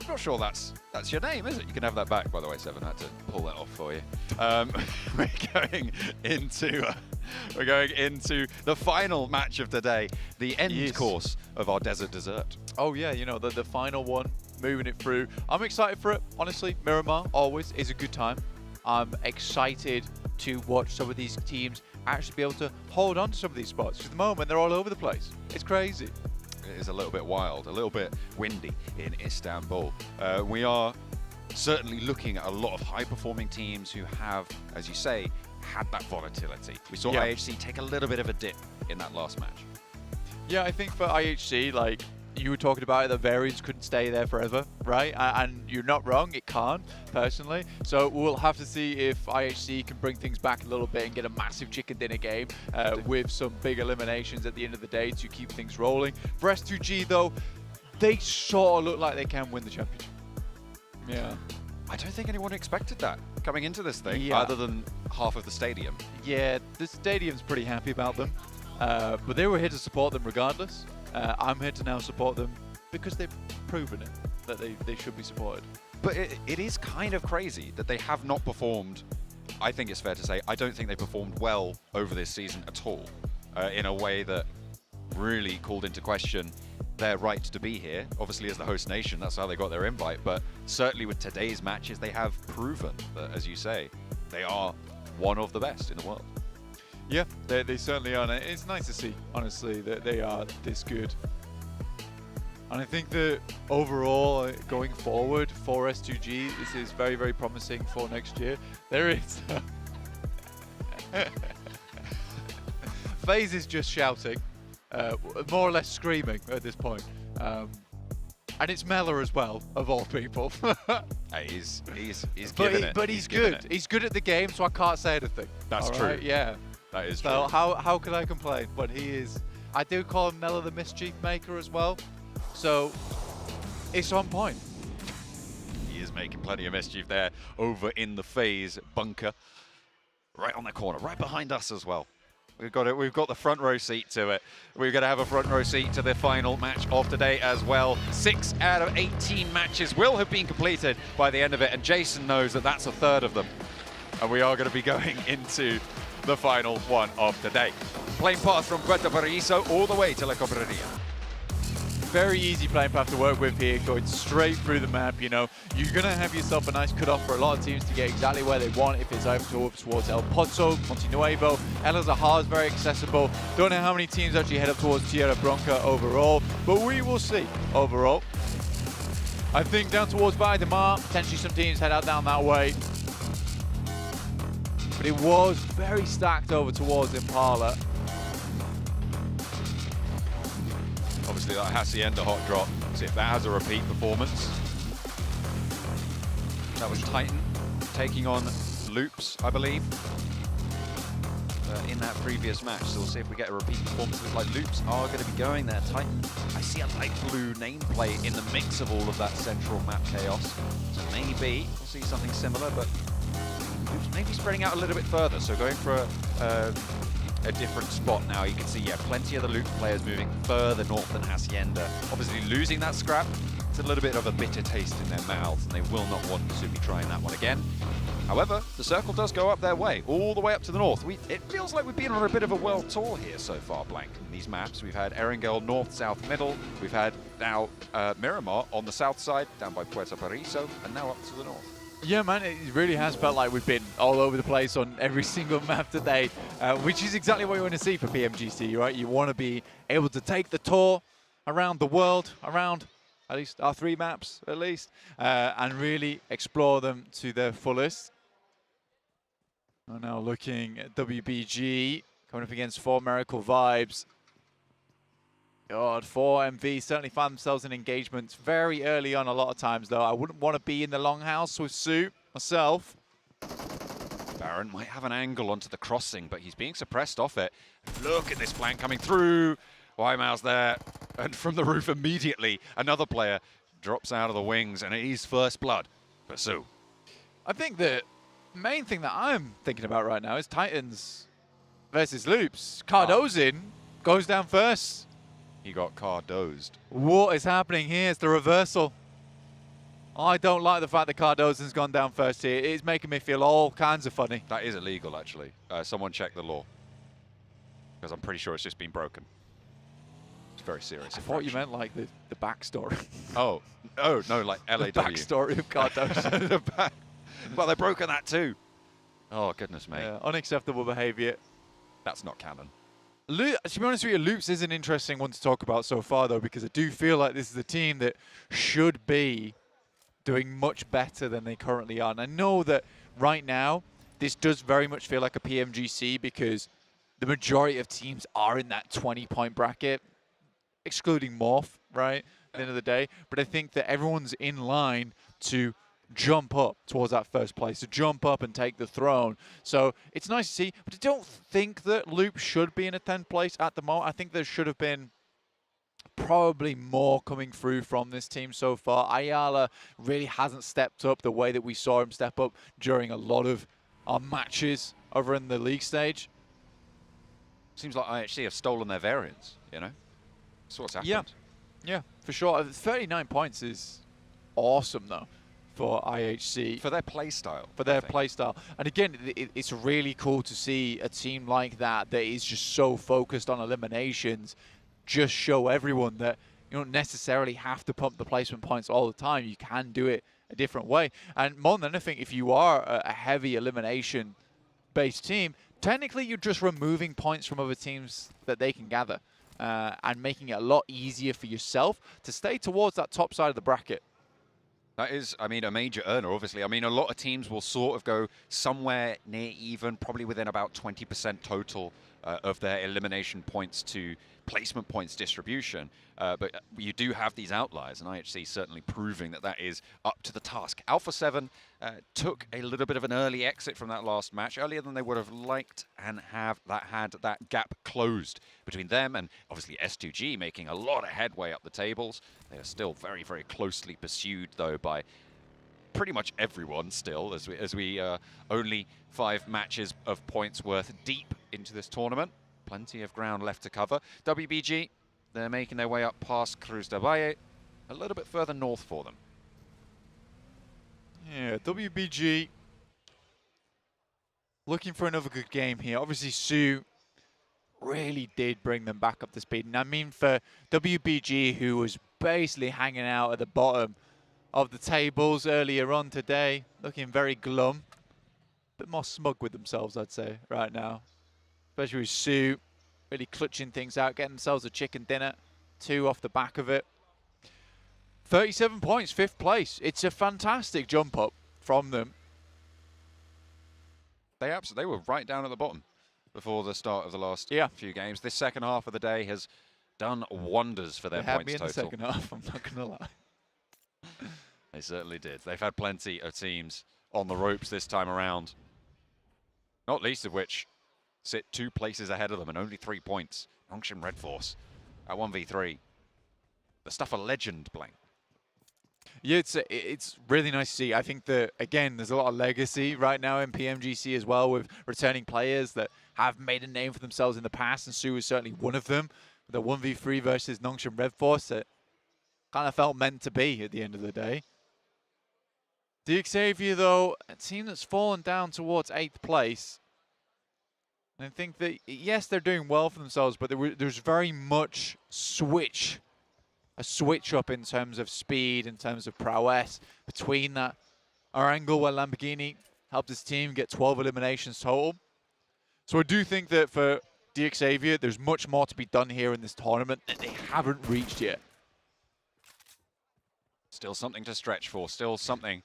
not sure that's your name, is it? You can have that back, by the way, Seven. I had to pull that off for you. We're going into the final match of the day, the end course of our Desert Dessert. Oh yeah, you know, the final one, moving it through. I'm excited for it, honestly. Miramar always is a good time. I'm excited to watch some of these teams actually be able to hold on to some of these spots. At the moment, they're all over the place. It's crazy. It is a little bit wild, a little bit windy in Istanbul. We are certainly looking at a lot of high-performing teams who have, as you say, had that volatility. We saw IHC take a little bit of a dip in that last match. Yeah, I think for IHC, like you were talking about, the variance couldn't stay there forever, right? And you're not wrong, it can't, personally. So we'll have to see if IHC can bring things back a little bit and get a massive chicken dinner game with some big eliminations at the end of the day to keep things rolling. For S2G, though, they sort of look like they can win the championship. Yeah. I don't think anyone expected that coming into this thing, other than half of the stadium. Yeah, the stadium's pretty happy about them. But they were here to support them regardless. I'm here to now support them because they've proven it, that they should be supported. But it is kind of crazy that they have not performed. I think it's fair to say, I don't think they performed well over this season at all, in a way that really called into question their right to be here. Obviously, as the host nation, that's how they got their invite. But certainly with today's matches, they have proven that, as you say, they are one of the best in the world. Yeah, they certainly are. And it's nice to see, honestly, that they are this good. And I think that overall, going forward for S2G, this is very, very promising for next year. There is... FaZe is just shouting. more or less screaming at this point. And it's Mella as well, of all people. Hey, he's giving it. But he's good. He's good at the game, so I can't say anything. That's true. Right? Yeah. That is so true. how could I complain? But he is. I do call him Mella the mischief maker as well. So it's on point. He is making plenty of mischief there over in the phase bunker. Right on the corner, right behind us as well. We've got it. We've got the front row seat to it. We're going to have a front row seat to the final match of today as well. 6 out of 18 matches will have been completed by the end of it, and Jason knows that that's a third of them. And we are going to be going into the final one of today. Plane path from Puerto Paraíso all the way to La Cobreria. Very easy plane path to work with here, going straight through the map. You know, you're going to have yourself a nice cutoff for a lot of teams to get exactly where they want. If it's over towards El Pozo, Monte Nuevo, El Azahar is very accessible. Don't know how many teams actually head up towards Tierra Bronca overall, but we will see overall. I think down towards Valle de Mar, potentially some teams head out down that way. But it was very stacked over towards Impala. Obviously that Hacienda hot drop, see if that has a repeat performance. That was Titan taking on Loops, I believe, in that previous match. So we'll see if we get a repeat performance. Looks like Loops are going to be going there. Titan, I see a light blue nameplate in the mix of all of that central map chaos. So maybe we'll see something similar, but Loops maybe spreading out a little bit further. So going for a different spot now. You can see, yeah, plenty of the Loop players moving further north than Hacienda. Obviously losing that scrap, it's a little bit of a bitter taste in their mouths, and they will not want to be trying that one again. However, the circle does go up their way, all the way up to the north. It feels like we've been on a bit of a world tour here so far, Blank. In these maps, we've had Erangel north, south, middle. We've had now Miramar on the south side, down by Puerto Paraíso, and now up to the north. Yeah, man, it really has felt like we've been all over the place on every single map today, which is exactly what you want to see for PMGC, right? You want to be able to take the tour around the world, around at least our 3 maps, at least, and really explore them to their fullest. We're now looking at WBG, coming up against 4 Miracle Vibes. God, 4MV certainly find themselves in engagements very early on a lot of times, though. I wouldn't want to be in the longhouse with Sue myself. Baron might have an angle onto the crossing, but he's being suppressed off it. Look at this flank coming through. Wymouse there, and from the roof immediately, another player drops out of the wings, and it is first blood for Sue. I think the main thing that I'm thinking about right now is Titans versus Loops. Cardozin goes down first. He got Cardozed. What is happening here? It's the reversal. I don't like the fact that Cardozin's gone down first here. It's making me feel all kinds of funny. That is illegal, actually. Someone check the law, because I'm pretty sure it's just been broken. It's very serious. I thought you meant like the backstory. Oh, no, like LAW. The backstory of Cardozin. Well, they've broken that too. Oh, goodness me. Yeah, unacceptable behavior. That's not canon. To be honest with you, Loops is an interesting one to talk about so far, though, because I do feel like this is a team that should be doing much better than they currently are. And I know that right now, this does very much feel like a PMGC because the majority of teams are in that 20-point bracket, excluding Morph, right, at the end of the day. But I think that everyone's in line to jump up towards that first place, to jump up and take the throne. So it's nice to see, but I don't think that Loop should be in a 10th place at the moment. I think there should have been probably more coming through from this team so far. Ayala really hasn't stepped up the way that we saw him step up during a lot of our matches over in the league stage. Seems like IHC have stolen their variants, you know? That's what's happened. Yeah, for sure. 39 points is awesome, though, for IHC. For their play style. For their play style. And again, it's really cool to see a team like that that is just so focused on eliminations just show everyone that you don't necessarily have to pump the placement points all the time. You can do it a different way. And more than anything, if you are a heavy elimination-based team, technically you're just removing points from other teams that they can gather and making it a lot easier for yourself to stay towards that top side of the bracket. That is, I mean, a major earner, obviously. I mean, a lot of teams will sort of go somewhere near even, probably within about 20% total of their elimination points to placement points distribution. But you do have these outliers, and IHC certainly proving that that is up to the task. Alpha 7 took a little bit of an early exit from that last match, earlier than they would have liked, and had that gap closed between them and obviously S2G making a lot of headway up the tables. They are still very, very closely pursued, though, by pretty much everyone still, as we only 5 matches of points worth deep into this tournament. Plenty of ground left to cover. WBG, they're making their way up past Cruz del Valle, a little bit further north for them. Yeah, WBG looking for another good game here. Obviously, Sue really did bring them back up to speed. And I mean, for WBG, who was basically hanging out at the bottom of the tables earlier on today, looking very glum. A bit more smug with themselves, I'd say, right now. Especially with Sue really clutching things out, getting themselves a chicken dinner. 2 off the back of it. 37 points, 5th place. It's a fantastic jump up from them. They were right down at the bottom before the start of the last few games. This second half of the day has done wonders for their points total. They had me in the second half, I'm not going to lie. They certainly did. They've had plenty of teams on the ropes this time around. Not least of which sit 2 places ahead of them and only 3 points. Nongshim Red Force at 1v3. The stuff a legend, Blank. Yeah, it's really nice to see. I think that, again, there's a lot of legacy right now in PMGC as well, with returning players that have made a name for themselves in the past, and Sue is certainly one of them. The 1v3 versus Nongshim Red Force that kind of felt meant to be at the end of the day. Xavier, though, a team that's fallen down towards 8th place. And I think that, yes, they're doing well for themselves, but there's very much a switch up in terms of speed, in terms of prowess between that. Our angle where Lamborghini helped his team get 12 eliminations total. So I do think that for Xavier, there's much more to be done here in this tournament that they haven't reached yet. Still something to stretch for, still something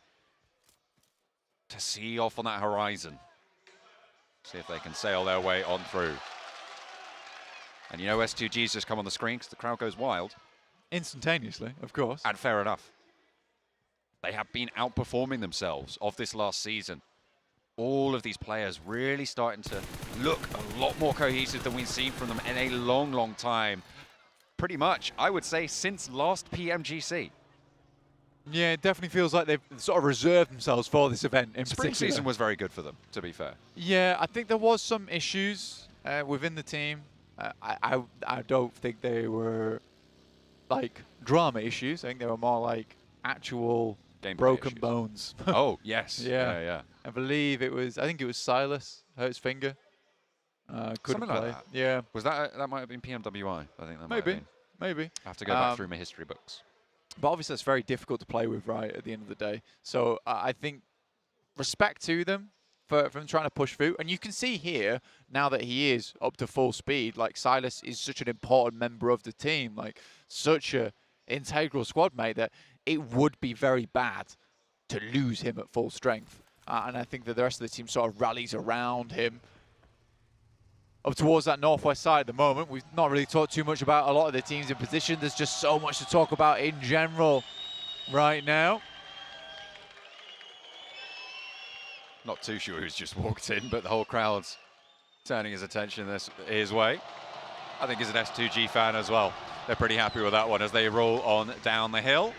to see off on that horizon. See if they can sail their way on through. And you know S2G's just come on the screen because the crowd goes wild. Instantaneously, of course. And fair enough. They have been outperforming themselves of this last season. All of these players really starting to look a lot more cohesive than we've seen from them in a long, long time. Pretty much, I would say, since last PMGC. Yeah, it definitely feels like they've sort of reserved themselves for this event in Spring particular. season was very good for them, to be fair. Yeah, I think there was some issues within the team. I don't think they were like drama issues. I think they were more like actual gameplay broken issues. Bones. Oh, yes. Yeah. Yeah. I believe it was, I think it was Silas, hurt his finger. Couldn't Something play. like that. Yeah. Was that might have been PMWI? I think that might have been. Maybe. I have to go back through my history books. But obviously, that's very difficult to play with, right, at the end of the day. So I think respect to them for trying to push through. And you can see here, now that he is up to full speed, like Silas is such an important member of the team, like such a integral squad mate, that it would be very bad to lose him at full strength. And I think that the rest of the team sort of rallies around him. Up towards that northwest side at the moment. We've not really talked too much about a lot of the teams in position. There's just so much to talk about in general right now. Not too sure who's just walked in, but the whole crowd's turning his attention his way. I think he's an S2G fan as well. They're pretty happy with that one as they roll on down the hill.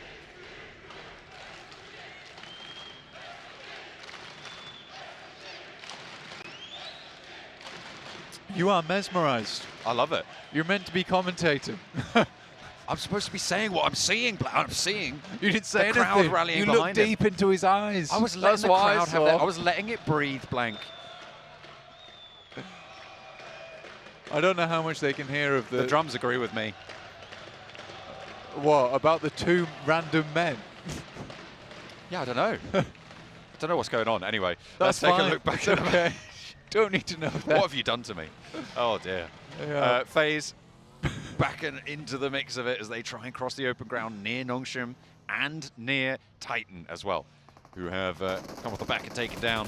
You are mesmerized. I love it. You're meant to be commentating. I'm supposed to be saying what I'm seeing. I'm seeing. You didn't say anything. The crowd rallying you behind looked deep into his eyes. I was letting the crowd have that. I was letting it breathe, Blank. I don't know how much they can hear of The drums agree with me. What, about the 2 random men? Yeah, I don't know. I don't know what's going on. Anyway, That's let's take fine. a look back It's at okay. Don't need to know that. What have you done to me? Oh, dear. Yeah. FaZe back into the mix of it as they try and cross the open ground near Nongshim and near Titan as well, who have come off the back and taken down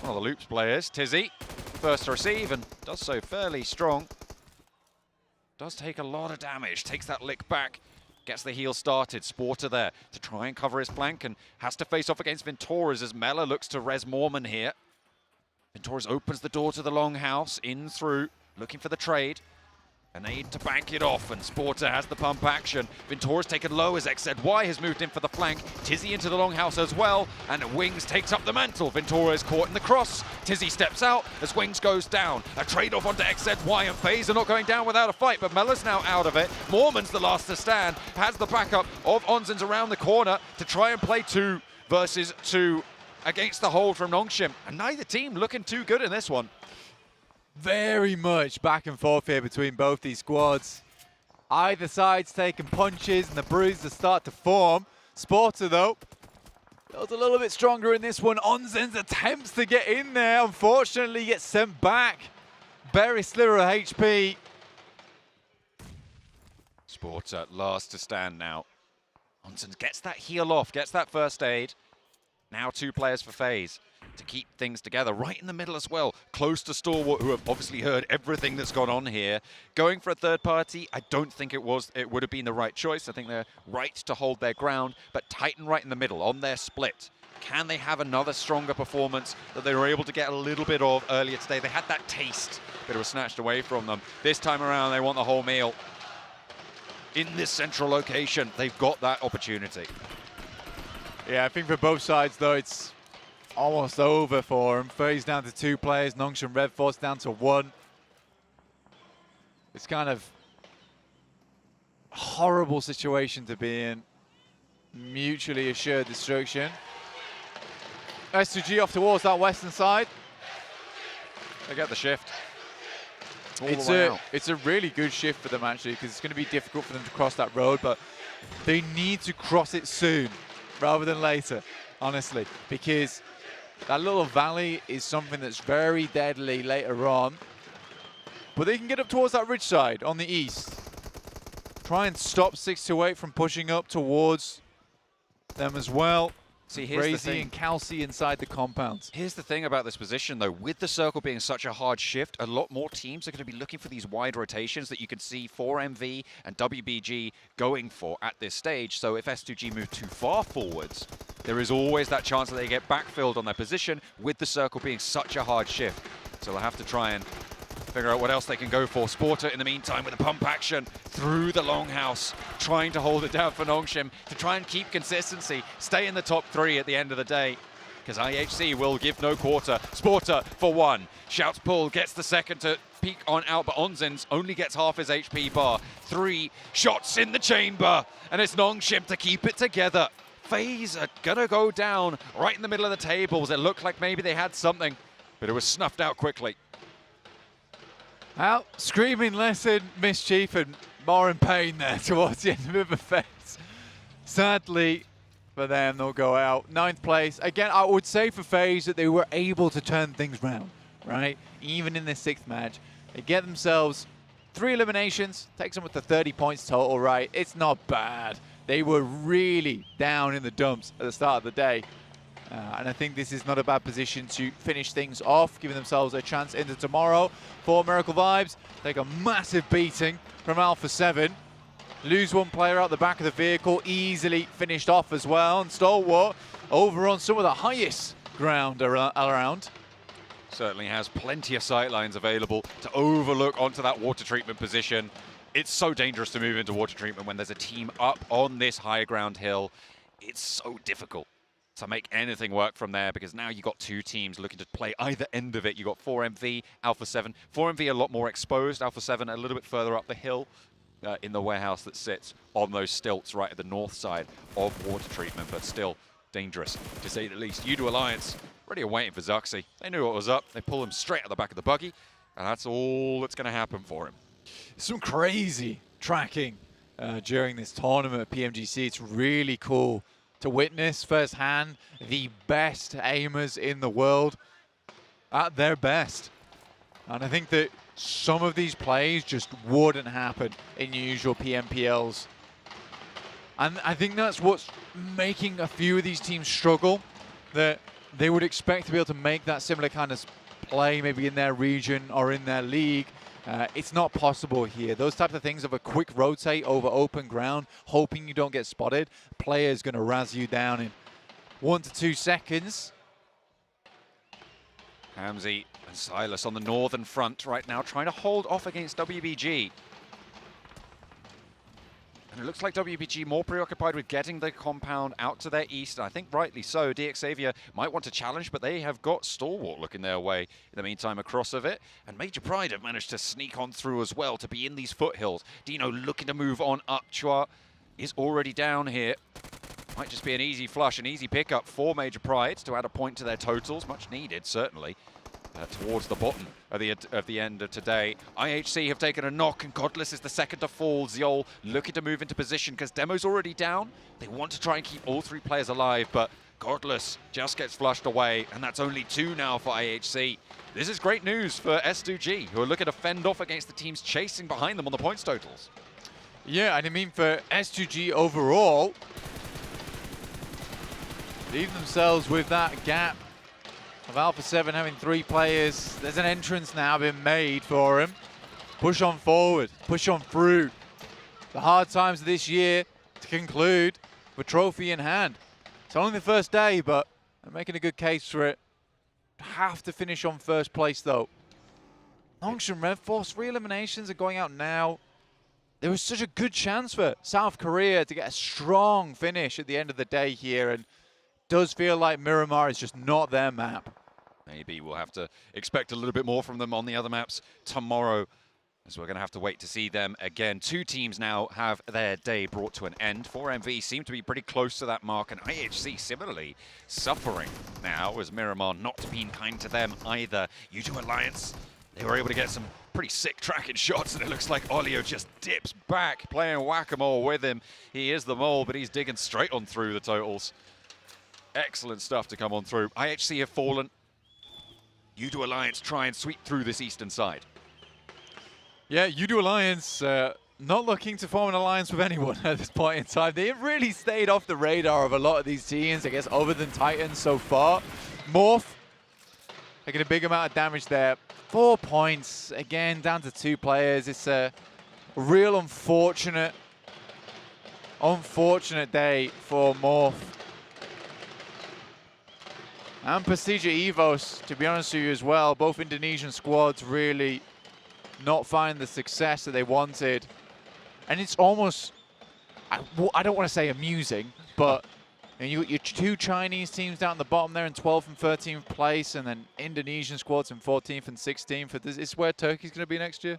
one of the Loops players, Tizzy. first to receive, and does so fairly strong. Does take a lot of damage, takes that lick back, gets the heal started. Sporter there to try and cover his flank, and has to face off against Ventoras as Mela looks to res Mormon here. Ventoras opens the door to the longhouse, in through, looking for the trade. A nade to bank it off, and Sporter has the pump action. Ventora's taken low as XZY has moved in for the flank. Tizzy into the longhouse as well, and Wings takes up the mantle. Ventora is caught in the cross. Tizzy steps out as Wings goes down. A trade-off onto XZY, and FaZe are not going down without a fight, but Mela's now out of it. Mormon's the last to stand, has the backup of Onzins around the corner to try and play 2 versus 2 against the hold from Nongshim. And neither team looking too good in this one. Very much back and forth here between both these squads. Either side's taking punches and the bruises start to form. Sporter, though, was a little bit stronger in this one. Onzins attempts to get in there, unfortunately gets sent back. Very sliver of HP. Sporter last to stand now. Onzins gets that heal off, gets that first aid. Now 2 players for FaZe to keep things together, right in the middle as well, close to Stalwart, who have obviously heard everything that's gone on here. Going for a third party, I don't think it would have been the right choice. I think they're right to hold their ground, but Titan right in the middle on their split. Can they have another stronger performance that they were able to get a little bit of earlier today? They had that taste, but it was snatched away from them. This time around, they want the whole meal. In this central location, they've got that opportunity. Yeah, I think for both sides, though, it's almost over for him. FaZe down to 2 players, Nongshim Red Force down to 1. It's kind of a horrible situation to be in. Mutually assured destruction. S2G off towards that western side. They get the shift. It's a really good shift for them, actually, because it's going to be difficult for them to cross that road, but they need to cross it soon rather than later, honestly, because that little valley is something that's very deadly later on. But they can get up towards that ridge side on the east. Try and stop 628 from pushing up towards them as well. See, here's the Crazy thing. and Calci inside the compounds. Here's the thing about this position, though. With the circle being such a hard shift, a lot more teams are going to be looking for these wide rotations that you can see 4MV and WBG going for at this stage. So if S2G move too far forwards, there is always that chance that they get backfilled on their position with the circle being such a hard shift. So they'll have to try and figure out what else they can go for. Sporter, in the meantime, with a pump action through the longhouse, trying to hold it down for Nongshim to try and keep consistency, stay in the top 3 at the end of the day, because IHC will give no quarter. Sporter for 1. Shouts pull, gets the second to peek on out, but Onzins only gets half his HP bar. 3 shots in the chamber, and it's Nongshim to keep it together. FaZe are gonna go down right in the middle of the tables. It looked like maybe they had something, but it was snuffed out quickly. Out screaming less in mischief and more in pain there towards the end of the phase. Sadly for them, they'll go out. 9th place. Again, I would say for FaZe that they were able to turn things round, right? Even in this 6th match. They get themselves 3 eliminations, takes them up to 30 points total, right? It's not bad. They were really down in the dumps at the start of the day. And I think this is not a bad position to finish things off, giving themselves a chance into tomorrow. For Miracle Vibes, take a massive beating from Alpha 7. Lose 1 player out the back of the vehicle, easily finished off as well. And Stalwart over on some of the highest ground around. Certainly has plenty of sightlines available to overlook onto that water treatment position. It's so dangerous to move into water treatment when there's a team up on this high ground hill. It's so difficult to make anything work from there, because now you've got 2 teams looking to play either end of it. You've got 4MV, Alpha 7. 4MV a lot more exposed, Alpha 7 a little bit further up the hill in the warehouse that sits on those stilts right at the north side of water treatment, but still dangerous, to say the least. U2 Alliance ready and waiting for Zuxi. They knew what was up. They pull him straight at the back of the buggy, and that's all that's going to happen for him. Some crazy tracking during this tournament at PMGC. It's really cool to witness firsthand the best aimers in the world at their best. And I think that some of these plays just wouldn't happen in usual PMPLs. And I think that's what's making a few of these teams struggle, that they would expect to be able to make that similar kind of play maybe in their region or in their league. It's not possible here. Those types of things of a quick rotate over open ground, hoping you don't get spotted. Player's going to razz you down in 1 to 2 seconds. Hamzy and Silas on the northern front right now, trying to hold off against WBG. And it looks like WBG more preoccupied with getting the compound out to their east, and I think rightly so. DX Xavier might want to challenge, but they have got Stalwart looking their way in the meantime across of it. And Major Pride have managed to sneak on through as well to be in these foothills. Dino looking to move on up. Chua is already down here. Might just be an easy flush, an easy pickup for Major Pride to add a point to their totals. Much needed, certainly. Towards the bottom of the end of today. IHC have taken a knock, and Godless is the second to fall. Ziol looking to move into position because Demo's already down. They want to try and keep all 3 players alive, but Godless just gets flushed away, and that's only 2 now for IHC. This is great news for S2G, who are looking to fend off against the teams chasing behind them on the points totals. Yeah, and I mean for S2G overall, leave themselves with that gap of Alpha 7 having 3 players. There's an entrance now been made for him. Push on forward, push on through. The hard times of this year to conclude with trophy in hand. It's only the first day, but I'm making a good case for it. Have to finish on first place though. Longshan Red Force, 3 eliminations are going out now. There was such a good chance for South Korea to get a strong finish at the end of the day here, and does feel like Miramar is just not their map. Maybe we'll have to expect a little bit more from them on the other maps tomorrow, as we're going to have to wait to see them again. 2 teams now have their day brought to an end. 4MV seem to be pretty close to that mark, and IHC similarly suffering now, as Miramar not being kind to them either. U2 Alliance, they were able to get some pretty sick tracking shots, and it looks like Olio just dips back, playing whack-a-mole with him. He is the mole, but he's digging straight on through the totals. Excellent stuff to come on through. IHC have fallen. U2 Alliance try and sweep through this eastern side. Yeah, U2 Alliance not looking to form an alliance with anyone at this point in time. They've really stayed off the radar of a lot of these teams, I guess, other than Titans so far. Morph taking a big amount of damage there. 4 points, again, down to 2 players. It's a real unfortunate day for Morph. And Prestige Evos, to be honest with you as well, both Indonesian squads really not finding the success that they wanted. And it's almost, I don't want to say amusing, but you got your 2 Chinese teams down at the bottom there in 12th and 13th place, and then Indonesian squads in 14th and 16th. This is where Turkey's going to be next year.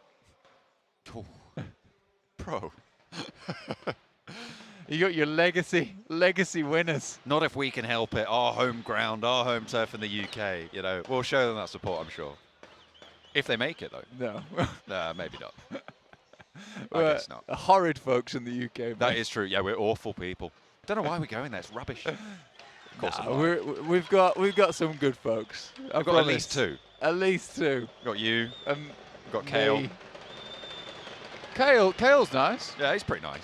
Oh. Bro. You got your legacy winners. Not if we can help it. Our home ground, our home turf in the UK. You know, we'll show them that support, I'm sure. If they make it, though. No. Maybe not. I guess not. Horrid folks in the UK. That is true. Yeah, we're awful people. Don't know why we're going there. It's rubbish. Of course we've got some good folks. I've got at least 2. At least 2. Got you. We've got Kale. Kale's nice. Yeah, he's pretty nice.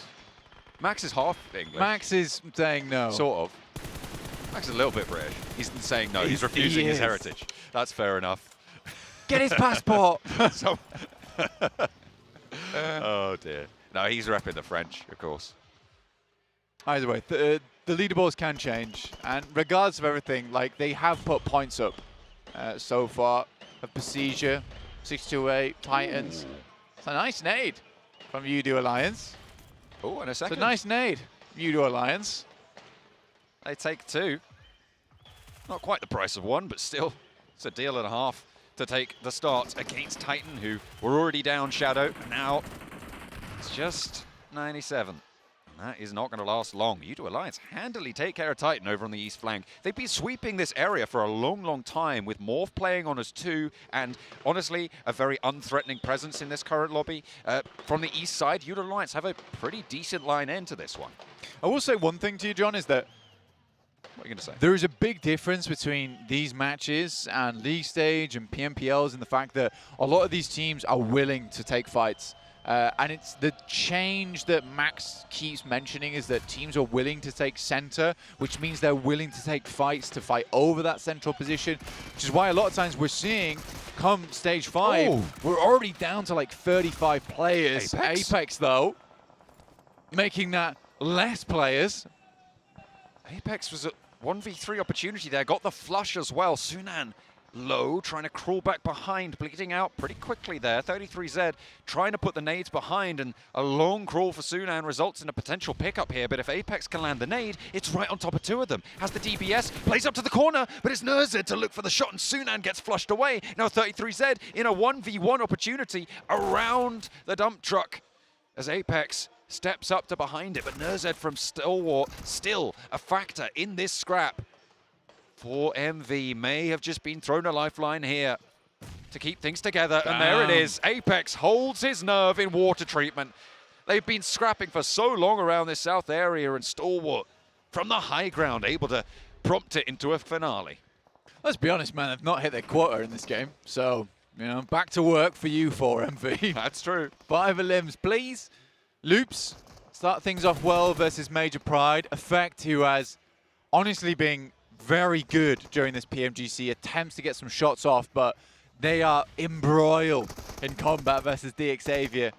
Max is half English. Max is saying no. Sort of. Max is a little bit British. He's saying no. He's refusing his heritage. That's fair enough. Get his passport. Oh, dear. No, he's repping the French, of course. Either way, the leaderboards can change. And regardless of everything, like, they have put points up so far. Of Prestige, 628, Titans. It's a nice nade from U2 Alliance. Oh, and a second. It's a nice nade, U2 Alliance. They take 2. Not quite the price of 1, but still, it's a deal and a half to take the start against Titan, who were already down Shadow. Now, it's just 97. And that is not going to last long. U2 Alliance handily take care of Titan over on the east flank. They've been sweeping this area for a long, long time, with Morph playing on as 2, and honestly, a very unthreatening presence in this current lobby. From the east side, U2 Alliance have a pretty decent line end to this one. I will say one thing to you, John, is that what are you going to say? There is a big difference between these matches and league stage and PMPLs in the fact that a lot of these teams are willing to take fights. And it's the change that Max keeps mentioning is that teams are willing to take center, which means they're willing to take fights to fight over that central position, which is why a lot of times we're seeing, come stage 5, we're already down to like 35 players. Apex though, making that less players. Apex was a 1v3 opportunity there, got the flush as well. Sunan low, trying to crawl back behind, bleeding out pretty quickly there. 33Z trying to put the nades behind, and a long crawl for Sunan results in a potential pickup here. But if Apex can land the nade, it's right on top of 2 of them. Has the DBS, plays up to the corner, but it's Nerzed to look for the shot, and Sunan gets flushed away. Now 33Z in a 1v1 opportunity around the dump truck as Apex steps up to behind it, but Nerzed from Stalwart still a factor in this scrap. 4MV may have just been thrown a lifeline here to keep things together, and there it is. Apex holds his nerve in water treatment. They've been scrapping for so long around this south area, and Stalwart from the high ground able to prompt it into a finale. Let's be honest, man, they've not hit their quota in this game, so, you know, back to work for you, 4MV. That's true. 5 limbs, please. Loops, start things off well versus Major Pride. Effect, who has honestly been very good during this PMGC, attempts to get some shots off, but they are embroiled in combat versus Xavier.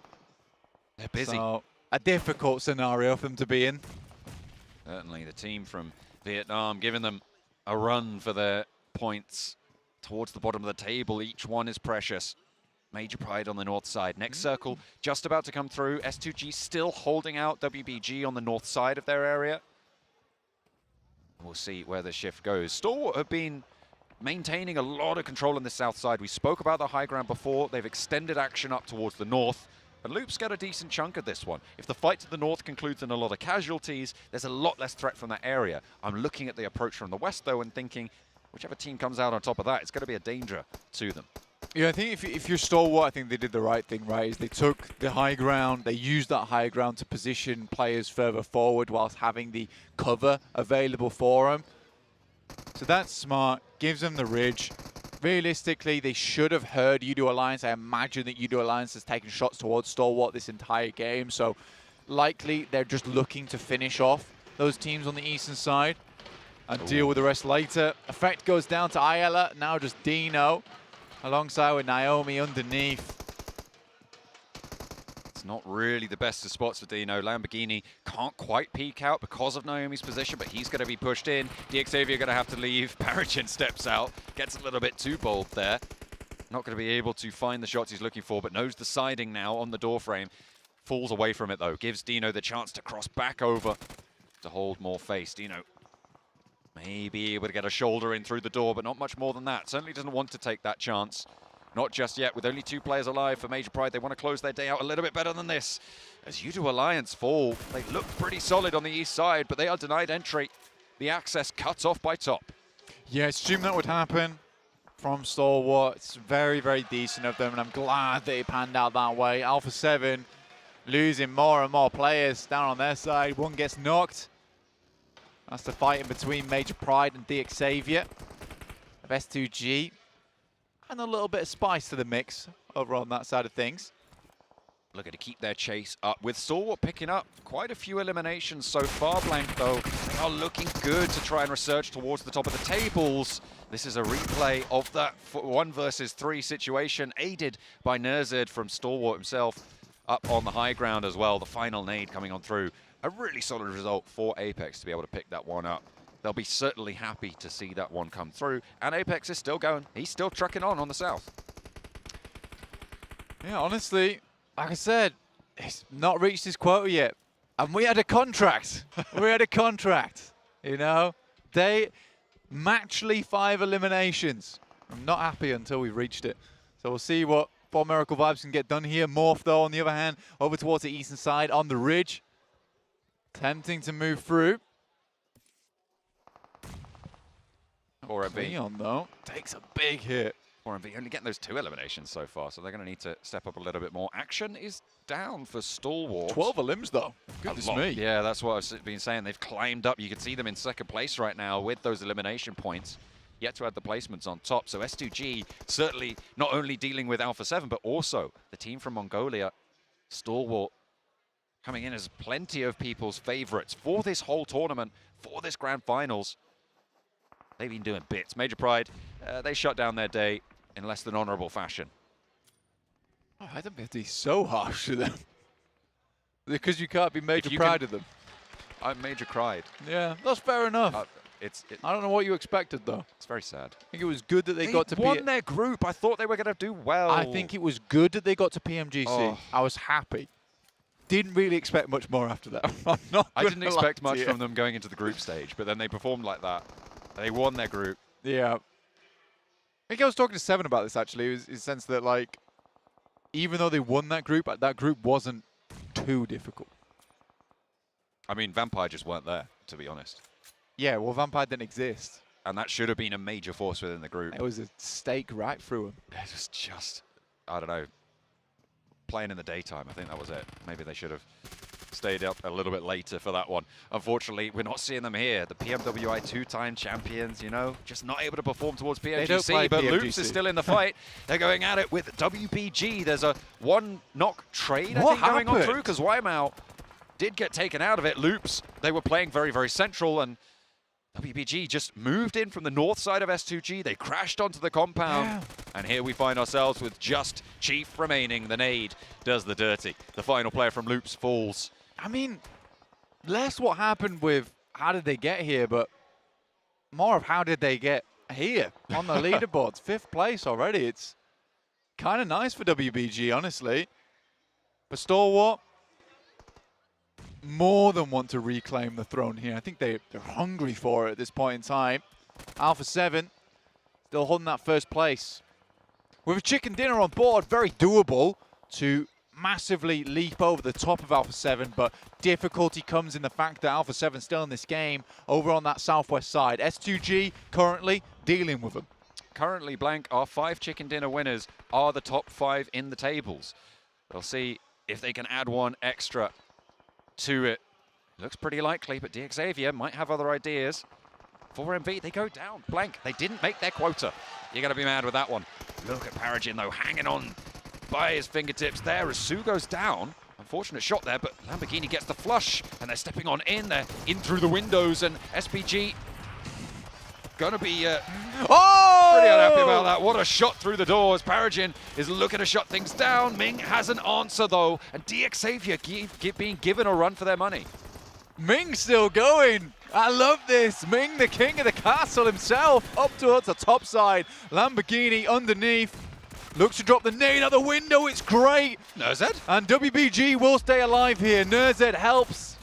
They're busy. So, a difficult scenario for them to be in. Certainly the team from Vietnam giving them a run for their points towards the bottom of the table. Each one is precious. Major Pride on the north side. Next circle just about to come through. S2G still holding out WBG on the north side of their area. We'll see where the shift goes. Stalwart have been maintaining a lot of control on the south side. We spoke about the high ground before. They've extended action up towards the north. And Loops get a decent chunk of this one. If the fight to the north concludes in a lot of casualties, there's a lot less threat from that area. I'm looking at the approach from the west, though, and thinking, whichever team comes out on top of that, it's going to be a danger to them. Yeah, I think if you're Stalwart, I think they did the right thing, right? Is they took the high ground, they used that high ground to position players further forward whilst having the cover available for them. So that's smart, gives them the ridge. Realistically, they should have heard Udo Alliance. I imagine that Udo Alliance has taken shots towards Stalwart this entire game, so likely they're just looking to finish off those teams on the eastern side and deal with the rest later. Effect goes down to Ayala, now just Dino, alongside with Naomi underneath. It's not really the best of spots for Dino. Lamborghini can't quite peek out because of Naomi's position, but he's going to be pushed in. Xavier going to have to leave. Parachin steps out, gets a little bit too bold there. Not going to be able to find the shots he's looking for, but knows the siding now on the door frame. Falls away from it, though. Gives Dino the chance to cross back over to hold more face. Dino may be able to get a shoulder in through the door, but not much more than that. Certainly doesn't want to take that chance. Not just yet. With only 2 players alive for Major Pride, they want to close their day out a little bit better than this. As Udo Alliance fall, they look pretty solid on the east side, but they are denied entry. The access cut off by top. Yeah, I assumed that would happen from Stalwart. It's very, very decent of them, and I'm glad that it panned out that way. Alpha 7 losing more and more players down on their side. One gets knocked. That's the fight in between Major Pride and Xavier of S2G. And a little bit of spice to the mix over on that side of things. Looking to keep their chase up, with Stalwart picking up quite a few eliminations so far. Blank, though, they are looking good to try and resurge towards the top of the tables. This is a replay of that 1 versus 3 situation, aided by Nerzed from Stalwart himself up on the high ground as well. The final nade coming on through. A really solid result for Apex to be able to pick that one up. They'll be certainly happy to see that one come through. And Apex is still going. He's still trucking on the south. Yeah, honestly, like I said, he's not reached his quota yet. And we had a contract. We had a contract, you know. They matchly 5 eliminations. I'm not happy until we reached it. So we'll see what 4 Miracle Vibes can get done here. Morph, though, on the other hand, over towards the eastern side on the ridge. Tempting to move through. Or Leon, though, takes a big hit. Or only getting those 2 eliminations so far, so they're going to need to step up a little bit more. Action is down for Stalwart. 12 limbs, though. Goodness me. Yeah, that's what I've been saying. They've climbed up. You can see them in 2nd place right now with those elimination points. Yet to add the placements on top. So S2G certainly not only dealing with Alpha 7, but also the team from Mongolia Stalwart coming in as plenty of people's favorites for this whole tournament, for this grand finals. They've been doing bits. Major Pride, they shut down their day in less than honorable fashion. Oh, I don't have to be so harsh to them. Because you can't be Major Pride of them. I'm Major Pride. Yeah, that's fair enough. I don't know what you expected, though. It's very sad. I think it was good that they got to won their group. I thought they were going to do well. I think it was good that they got to PMGC. Oh. I was happy. Didn't really expect much more after that. I'm not I didn't gonna expect lie to much you. from them going into the group stage, but then they performed like that. They won their group. Yeah. I think I was talking to Seven about this, actually, in the sense that, like, even though they won that group wasn't too difficult. I mean, Vampire just weren't there, to be honest. Yeah, well, Vampire didn't exist. And that should have been a major force within the group. It was a stake right through them. It was just, I don't know, playing in the daytime. I think that was it. Maybe they should have stayed up a little bit later for that one. Unfortunately, we're not seeing them here. The PMWI two-time champions, you know, just not able to perform towards PMGC, but PMGC. Loops is still in the fight. They're going at it with WBG. There's a one-knock trade, I think, going on through, because Wymow did get taken out of it. Loops, they were playing very, very central, and WBG just moved in from the north side of S2G. They crashed onto the compound. And here we find ourselves with just Chief remaining. The nade does the dirty. The final player from Loops falls. I mean, less what happened with how did they get here, but more of how did they get here on the leaderboards. 5th place already. It's kind of nice for WBG, honestly. For Stalwart, more than want to reclaim the throne here. I think they're hungry for it at this point in time. Alpha 7 still holding that 1st place. With a chicken dinner on board, very doable to massively leap over the top of Alpha 7, but difficulty comes in the fact that Alpha 7 still in this game over on that southwest side. S2G currently dealing with them. Currently, Blank, our 5 chicken dinner winners are the top 5 in the tables. We'll see if they can add one extra to it. Looks pretty likely, but Xavier might have other ideas. 4MV, they go down. Blank, they didn't make their quota. You're going to be mad with that one. Look at Paragin, though, hanging on by his fingertips there as Sue goes down. Unfortunate shot there, but Lamborghini gets the flush, and they're stepping on in. They're in through the windows, and SPG gonna be pretty unhappy about that. What a shot through the doors. Paragin is looking to shut things down. Ming has an answer, though, and Xavier being given a run for their money. Ming still going. I love this. Ming, the king of the castle himself, up towards the top side. Lamborghini underneath. Looks to drop the nade out the window. It's great. Nerzed. And WBG will stay alive here. Nerzed helps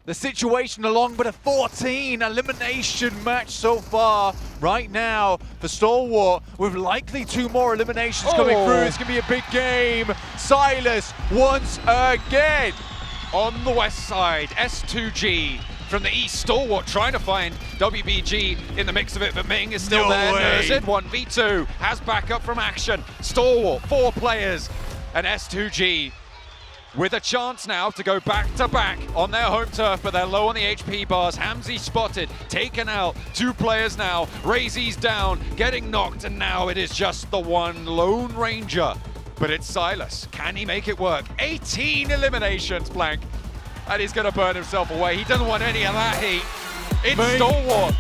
the situation along, but a 14 elimination match so far right now for Stalwart, with likely 2 more eliminations coming through. It's going to be a big game. Silas once again. On the west side, S2G from the east. Stalwart trying to find WBG in the mix of it, but Ming is still there. Nerzed 1v2 has backup from Action. Stalwart, 4 players, and S2G with a chance now to go back-to-back on their home turf, but they're low on the HP bars. Hamzy spotted, taken out. 2 players now. Razy's down, getting knocked, and now it is just the one Lone Ranger. But it's Silas. Can he make it work? 18 eliminations, Blank. And he's going to burn himself away. He doesn't want any of that heat. It's Stalwart.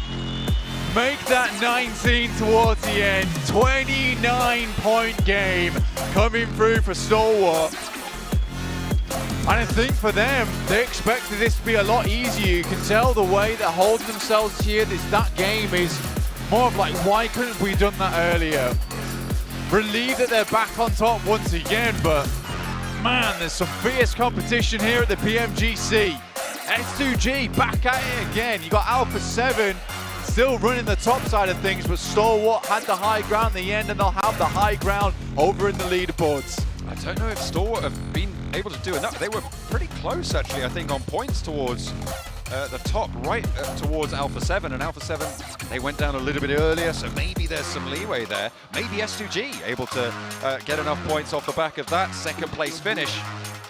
Make that 19 towards the end. 29-point game coming through for Stalwart. And I think for them, they expected this to be a lot easier. You can tell the way they're holding themselves here. That game is more of like, why couldn't we done that earlier? Relieved that they're back on top once again, but man, there's some fierce competition here at the PMGC. S2G back at it again. You got Alpha 7 still running the top side of things, but Stalwart had the high ground in the end, and they'll have the high ground over in the leaderboards. I don't know if Stalwart have been able to do enough. They were pretty close, actually, I think, on points towards the top, right towards Alpha 7. And Alpha 7, they went down a little bit earlier, so maybe there's some leeway there. Maybe S2G able to get enough points off the back of that 2nd place finish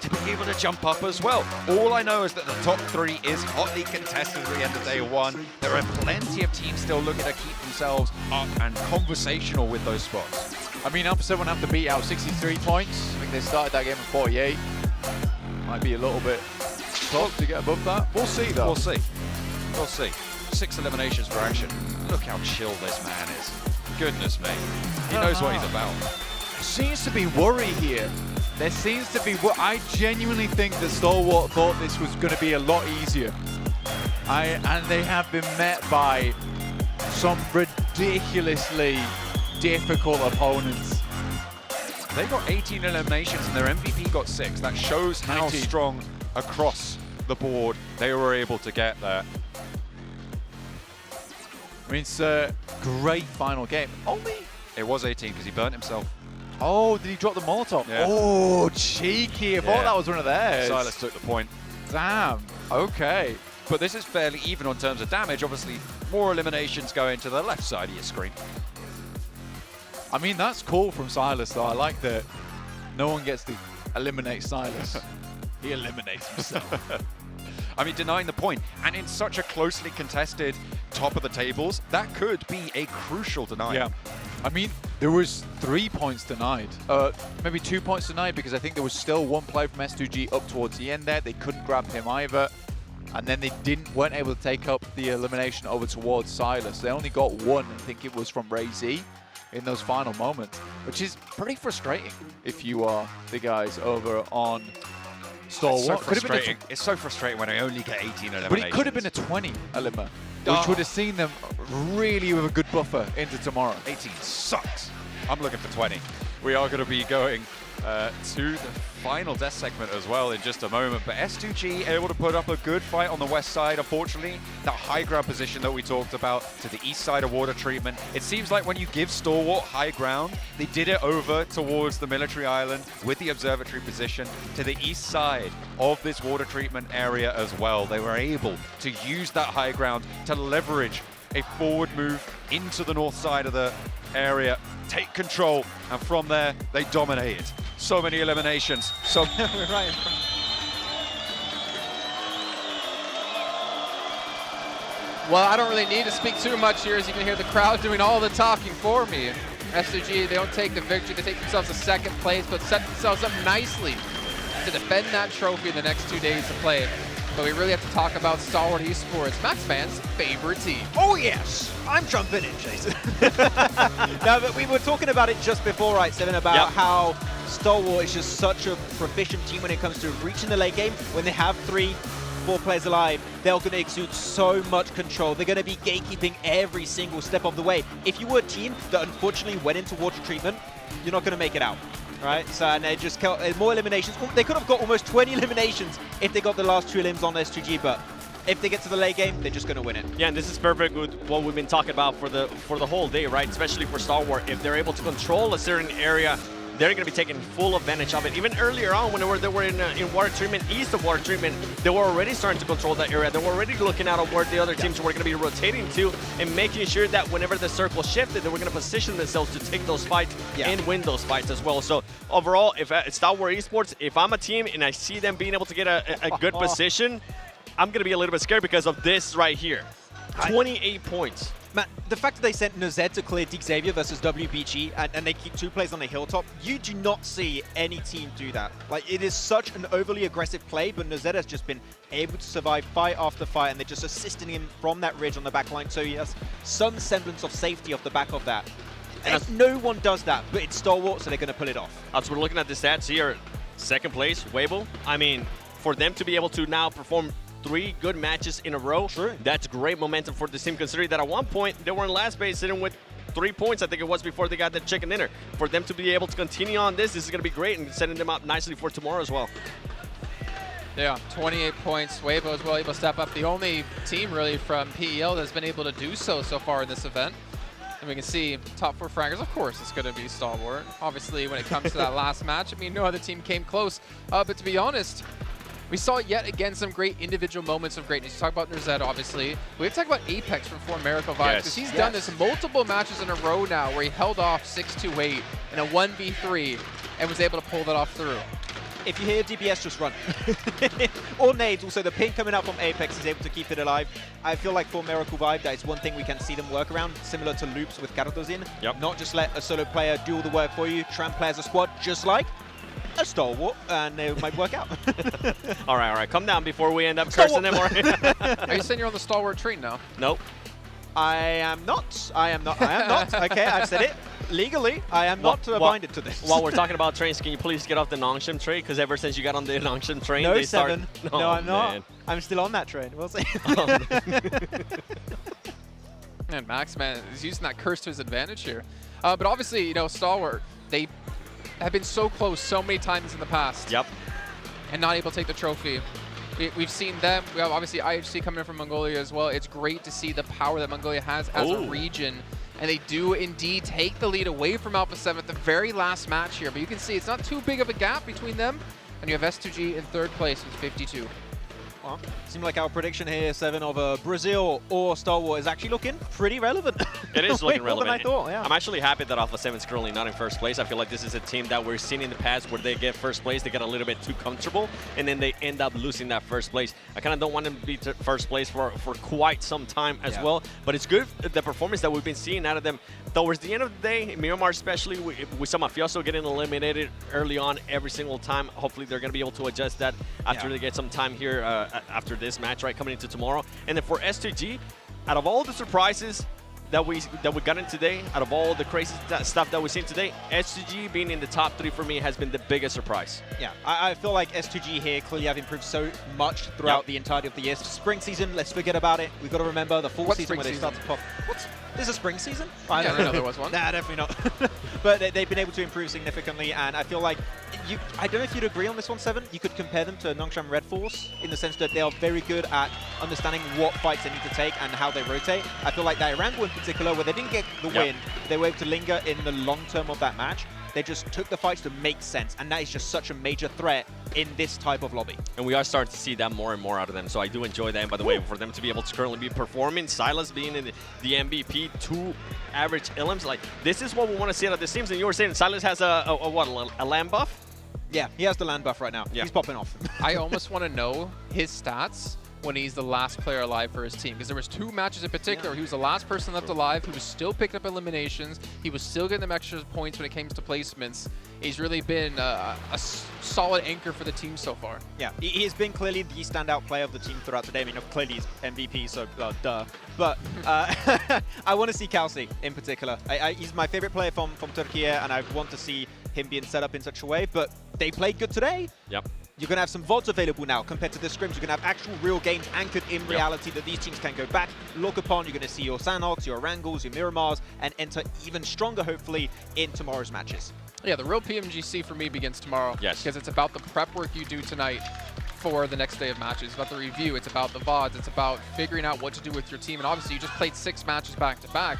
to be able to jump up as well. All I know is that the top 3 is hotly contested at the end of day 1. There are plenty of teams still looking to keep themselves up and conversational with those spots. I mean, Alpha 7 have to beat out 63 points. I think they started that game at 48. might be a little bit tough to get above that. We'll see, though. We'll see. We'll see. 6 eliminations for action. Look how chill this man is. Goodness me. He knows what he's about. There seems to be worry here. There seems to be... I genuinely think that Stalwart thought this was going to be a lot easier. And they have been met by some ridiculously difficult opponents. They got 18 eliminations and their MVP got 6. That shows how 19. strong across the board they were able to get there. I mean, it's a great final game. It was 18 because he burnt himself. Oh, did he drop the Molotov? Yeah. Oh, cheeky. I thought that was one of theirs. Silas took the point. Damn. Okay. But this is fairly even on terms of damage. Obviously, more eliminations going to the left side of your screen. I mean, that's cool from Silas, though. I like that no one gets to eliminate Silas. He eliminates himself. I mean, denying the point. And in such a closely contested top of the tables, that could be a crucial denial. Yeah. I mean, there was 3 points denied. Maybe 2 points denied because I think there was still one player from S2G up towards the end there. They couldn't grab him either. And then they weren't able to take up the elimination over towards Silas. They only got one, I think it was from Ray Z, in those final moments, which is pretty frustrating if you are the guys over on Stalwart. It's so frustrating when I only get 18 eliminations. But it could have been a 20 element, which would have seen them really with a good buffer into tomorrow. 18 sucks. I'm looking for 20. We are going to be going to the final death segment as well in just a moment. But S2G able to put up a good fight on the west side. Unfortunately, that high ground position that we talked about to the east side of water treatment. It seems like when you give Stalwart high ground, they did it over towards the military island with the observatory position to the east side of this water treatment area as well. They were able to use that high ground to leverage a forward move into the north side of the area, take control, and from there, they dominated. So many eliminations. So right. Well, I don't really need to speak too much here, as you can hear the crowd doing all the talking for me. S2G, they don't take the victory, they take themselves to second place, but set themselves up nicely to defend that trophy in the next 2 days to play. But we really have to talk about Stalwart Esports, Max fans' favorite team. Oh yes, I'm jumping in, Jason. No, but we were talking about it just before, right, Seven, about how Stalwart is just such a proficient team when it comes to reaching the late game. When they have 3-4 players alive, they're going to exude so much control. They're going to be gatekeeping every single step of the way. If you were a team that unfortunately went into water treatment, you're not going to make it out. Right, so and they just more eliminations. They could have got almost 20 eliminations if they got the last 2 elims on S2G, but if they get to the late game, they're just going to win it. Yeah, and this is perfect with what we've been talking about for the whole day, right? Especially for Stalwart, if they're able to control a certain area, they're going to be taking full advantage of it. Even earlier on, when they were in water treatment, east of water treatment, they were already starting to control that area. They were already looking out of where the other teams were going to be rotating to and making sure that whenever the circle shifted, they were going to position themselves to take those fights and win those fights as well. So overall, if Stalwart Esports, if I'm a team and I see them being able to get a good position, I'm going to be a little bit scared because of this right here. 28 points. Man, the fact that they sent Nozed to clear Dig Xavier versus WBG and they keep 2 players on the hilltop, you do not see any team do that. Like, it is such an overly aggressive play, but Nozed has just been able to survive fight after fight, and they're just assisting him from that ridge on the back line, so he has some semblance of safety off the back of that. And no one does that, but it's Stalwart, so they're going to pull it off. As we're looking at the stats here, second place, Weibo. I mean, for them to be able to now perform 3 good matches in a row. Sure. That's great momentum for this team, considering that at one point they were in last place sitting with 3 points, I think it was, before they got the chicken dinner. For them to be able to continue on this is going to be great and setting them up nicely for tomorrow as well. Yeah, 28 points. Weibo as well able to step up. The only team really from PEL that's been able to do so far in this event. And we can see top 4 fraggers, of course, it's going to be Stalwart. Obviously, when it comes to that last match, I mean, no other team came close. But to be honest, we saw yet again some great individual moments of greatness. You talk about Nozed, obviously. We have to talk about Apex from For Miracle Vibes, because he's done this multiple matches in a row now where he held off 6-2-8 in a 1v3 and was able to pull that off through. If you hear DPS, just run. Or nades. Also, the ping coming out from Apex is able to keep it alive. I feel like For Miracle Vibe, that is one thing we can see them work around, similar to loops with Karatozin. Not just let a solo player do all the work for you, try and play as a squad, just like a a Stalwart, and it might work out. All right. Calm down before we end up cursing them. Are you saying you're on the Stalwart train now? Nope. I am not. I am not. Okay, I've said it. Legally, I am not binded to this. While we're talking about trains, can you please get off the Nongshim train? Because ever since you got on the Nongshim train, no, they Seven. start... No, I'm not. Man. I'm still on that train. We'll see. Man, Max, man, is using that curse to his advantage here. But obviously, you know, Stalwart, they have been so close so many times in the past. Yep. And not able to take the trophy. We've seen them. We have obviously IHC coming in from Mongolia as well. It's great to see the power that Mongolia has as a region. And they do indeed take the lead away from Alpha 7 at the very last match here. But you can see it's not too big of a gap between them. And you have S2G in third place with 52. Well, seemed like our prediction here, Seven, of Brazil or Stalwart is actually looking pretty relevant. It is looking relevant. More than I thought, yeah. I'm actually happy that Alpha 7 is currently not in first place. I feel like this is a team that we're seeing in the past where they get first place, they get a little bit too comfortable, and then they end up losing that first place. I kind of don't want them to be first place for quite some time as well, but it's good, the performance that we've been seeing out of them. Towards the end of the day, Miramar especially, we saw Mafioso getting eliminated early on every single time. Hopefully they're going to be able to adjust that after they get some time here after this match, right, coming into tomorrow. And then for S2G, out of all the surprises that we got in today, out of all the crazy stuff that we've seen today, S2G being in the top 3 for me has been the biggest surprise. Yeah, I feel like S2G here clearly have improved so much throughout the entirety of the year. Spring season, let's forget about it. We've got to remember the fall season where they start to pop. What? There's a spring season? I don't know there was one. Nah, definitely not. But they've been able to improve significantly, and I feel like I don't know if you'd agree on this one, Seven. You could compare them to Nongshim Red Force in the sense that they are very good at understanding what fights they need to take and how they rotate. I feel like that Irango in particular, where they didn't get the win, they were able to linger in the long term of that match. They just took the fights to make sense, and that is just such a major threat in this type of lobby. And we are starting to see that more and more out of them, so I do enjoy that. And by the way, for them to be able to currently be performing, Silas being in the MVP, 2 average elims, like this is what we want to see out of this teams. And you were saying Silas has a land buff? Yeah, he has the land buff right now. Yeah. He's popping off. I almost want to know his stats when he's the last player alive for his team, because there was 2 matches in particular where he was the last person left alive. He was still picking up eliminations. He was still getting them extra points when it came to placements. He's really been a solid anchor for the team so far. Yeah, he has been clearly the standout player of the team throughout the day. I mean, clearly he's MVP, so duh. But I want to see Kalsi in particular. He's my favorite player from Türkiye, and I want to see him being set up in such a way. But they played good today. Yep. You're going to have some VODs available now compared to the scrims. You're going to have actual real games anchored in reality that these teams can go back, look upon. You're going to see your Sandhogs, your Orangles, your Miramars, and enter even stronger, hopefully, in tomorrow's matches. Yeah, the real PMGC for me begins tomorrow. Yes. Because it's about the prep work you do tonight for the next day of matches. It's about the review. It's about the VODs. It's about figuring out what to do with your team. And obviously, you just played 6 matches back-to-back.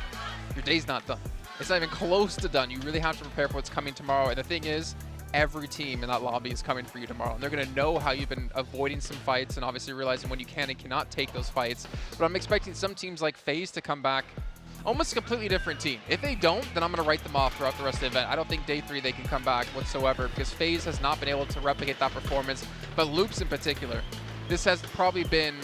Your day's not done. It's not even close to done. You really have to prepare for what's coming tomorrow. And the thing is, every team in that lobby is coming for you tomorrow. And they're going to know how you've been avoiding some fights and obviously realizing when you can and cannot take those fights. But I'm expecting some teams like FaZe to come back almost a completely different team. If they don't, then I'm going to write them off throughout the rest of the event. I don't think day 3 they can come back whatsoever because FaZe has not been able to replicate that performance. But Loops in particular, this has probably been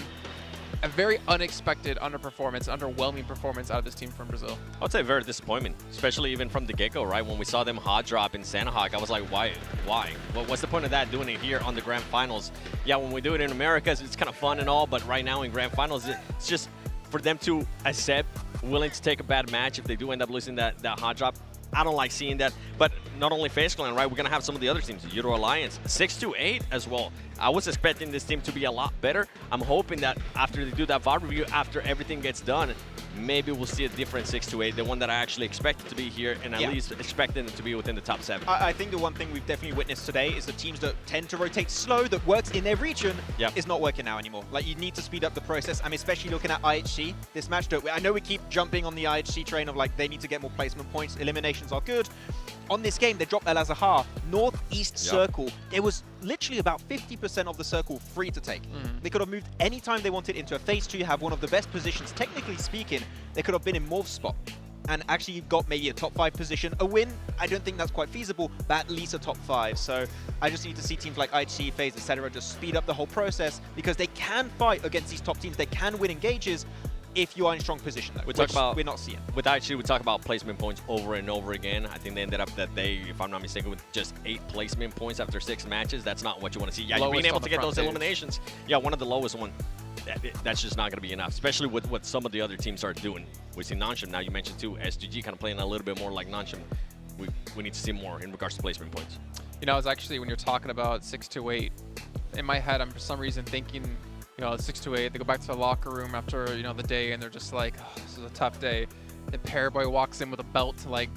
a very unexpected underperformance, underwhelming performance out of this team from Brazil. I would say very disappointment, especially even from the get-go, right? When we saw them hot drop in Sanahawk, I was like, why? What's the point of that, doing it here on the Grand Finals? Yeah, when we do it in America, it's kind of fun and all, but right now in Grand Finals, it's just for them to accept, willing to take a bad match if they do end up losing that hot drop. I don't like seeing that, but not only FaZe Clan, right? We're going to have some of the other teams, Euro Alliance, 6-8 as well. I was expecting this team to be a lot better. I'm hoping that after they do that VOD review, after everything gets done, maybe we'll see a different 6-8, the one that I actually expected to be here and at least expecting them to be within the top 7. I think the one thing we've definitely witnessed today is the teams that tend to rotate slow, that works in their region, is not working now anymore. Like, you need to speed up the process. I'm especially looking at IHC this match. I know we keep jumping on the IHC train of like, they need to get more placement points. Eliminations are good. On this game, they dropped El Azahar, northeast circle. It was literally about 50% of the circle free to take. They could have moved anytime they wanted into a phase 2, have one of the best positions, technically speaking. They could have been in Morph's spot and actually got maybe a top 5 position. A win, I don't think that's quite feasible, but at least a top 5. So I just need to see teams like IHC, FaZe, etc. just speed up the whole process because they can fight against these top teams. They can win engages. if you are in strong position, though, We talk which about we're not seeing. With actually, we talk about placement points over and over again. I think they ended up that day, if I'm not mistaken, with just 8 placement points after 6 matches. That's not what you want to see. Yeah, you're being able to get those eliminations. Yeah, one of the lowest one. That's just not going to be enough, especially with what some of the other teams are doing. We see Noncham now. You mentioned too, SGG kind of playing a little bit more like Noncham. We need to see more in regards to placement points. You know, I was actually, when you're talking about 6 to 8, in my head, I'm for some reason thinking, you know, 6 to 8, they go back to the locker room after, you know, the day, and they're just like, oh, this is a tough day. And Paraboy walks in with a belt, like,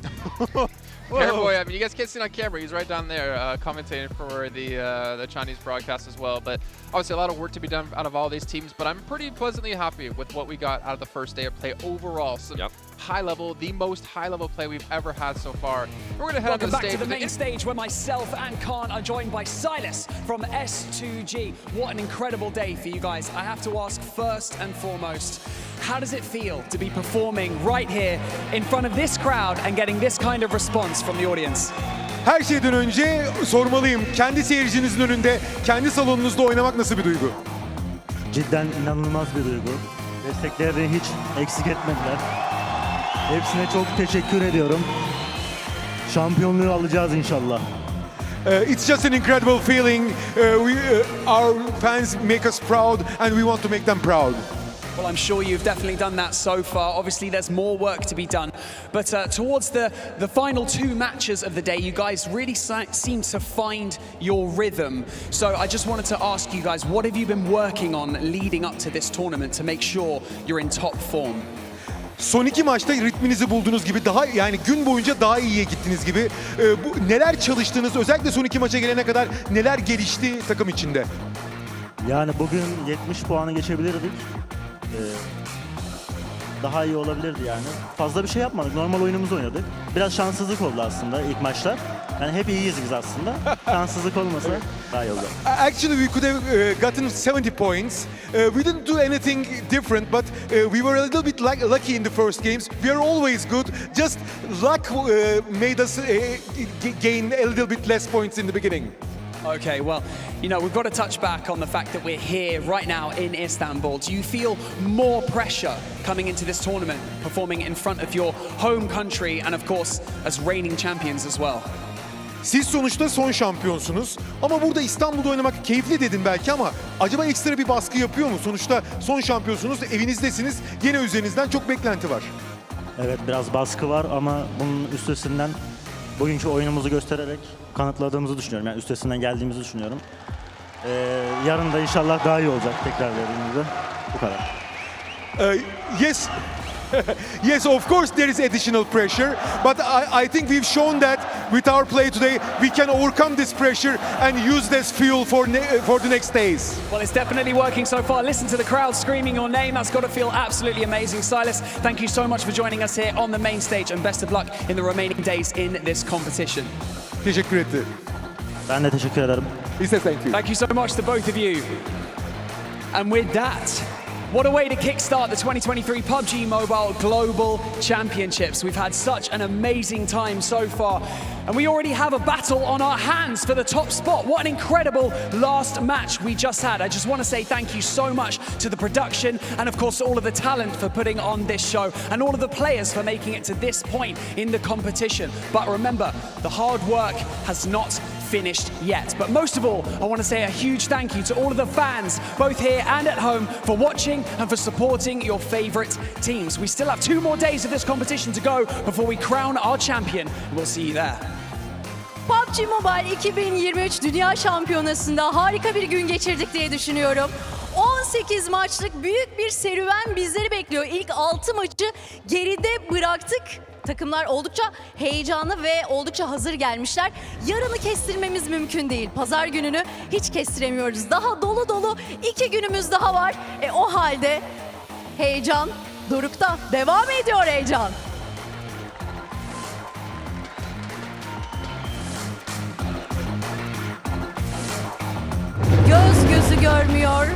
Paraboy, I mean, you guys can't see it on camera. He's right down there commentating for the Chinese broadcast as well. But obviously a lot of work to be done out of all these teams, but I'm pretty pleasantly happy with what we got out of the first day of play overall. Some high level, the most high level play we've ever had so far. We're going to head Welcome on to the back stage. to the main stage where myself and Khan are joined by Silas from S2G. What an incredible day for you guys. I have to ask first and foremost, how does it feel to be performing right here in front of this crowd and getting this kind of response from the audience? Her şeyden önce sormalıyım. Kendi seyircinizin önünde, kendi salonunuzda oynamak nasıl bir duygu? Cidden inanılmaz bir duygu. Desteklerini hiç eksik etmediler. Hepsine çok teşekkür ediyorum. Şampiyonluğu alacağız inşallah. It's just an incredible feeling. Our fans make us proud and we want to make them proud. Well, I'm sure you've definitely done that so far. Obviously, there's more work to be done. But towards the final 2 matches of the day, you guys really seem to find your rhythm. So I just wanted to ask you guys, what have you been working on leading up to this tournament to make sure you're in top form? Son 2 maçta ritminizi bulduğunuz gibi yani gün boyunca daha iyiye gittiniz gibi. Neler çalıştınız, özellikle son 2 maça gelene kadar neler gelişti takım içinde? Yani bugün 70 puanı geçebilirdik. Daha iyi olabilirdi yani. Fazla bir şey yapmadık. Normal oyunumuzu oynadık. Biraz şanssızlık oldu aslında ilk maçlar. Yani hep iyiyiz biz aslında. Şanssızlık olmasa daha iyi oldu. Actually, we could have gotten 70 points. We didn't do anything different, but we were a little bit lucky in the first games. We are always good. Just luck made us gain a little bit less points in the beginning. Okay, well, you know, we've got to touch back on the fact that we're here right now in Istanbul. Do you feel more pressure coming into this tournament, performing in front of your home country and, of course, as reigning champions as well? Siz sonuçta son şampiyonsunuz ama burada İstanbul'da oynamak keyifli dedin belki ama acaba ekstra bir baskı yapıyor mu? Sonuçta son şampiyonsunuz, evinizdesiniz, yine üzerinizden çok beklenti var. Evet, biraz baskı var ama bunun üstesinden bugünkü oyunumuzu göstererek kanıtladığımızı düşünüyorum. Yani üstesinden geldiğimizi düşünüyorum. Yarın da inşallah daha iyi olacak tekrar verdiğimizde. Bu kadar. Yes. Yes, of course there is additional pressure, but I think we've shown that with our play today we can overcome this pressure and use this fuel for the next days. Well, it's definitely working so far. Listen to the crowd screaming your name. That's got to feel absolutely amazing. Silas, thank you so much for joining us here on the main stage and best of luck in the remaining days in this competition. Teşekkür ederim. Ben de teşekkür ederim. He says thank you. Thank you so much to both of you. And with that, what a way to kickstart the 2023 PUBG Mobile Global Championships. We've had such an amazing time so far, and we already have a battle on our hands for the top spot. What an incredible last match we just had. I just want to say thank you so much to the production and, of course, all of the talent for putting on this show and all of the players for making it to this point in the competition. But remember, the hard work has not finished yet. But most of all, I want to say a huge thank you to all of the fans, both here and at home, for watching and for supporting your favorite teams. We still have 2 more days of this competition to go before we crown our champion. We'll see you there. PUBG Mobile 2023 Dünya Şampiyonası'nda harika bir gün geçirdik diye düşünüyorum. 18 maçlık büyük bir serüven bizleri bekliyor. İlk 6 maçı geride bıraktık. Takımlar oldukça heyecanlı ve oldukça hazır gelmişler. Yarını kestirmemiz mümkün değil. Pazar gününü hiç kestiremiyoruz. Daha dolu dolu 2 günümüz daha var. O halde heyecan dorukta. Devam ediyor heyecan. Göz gözü görmüyor.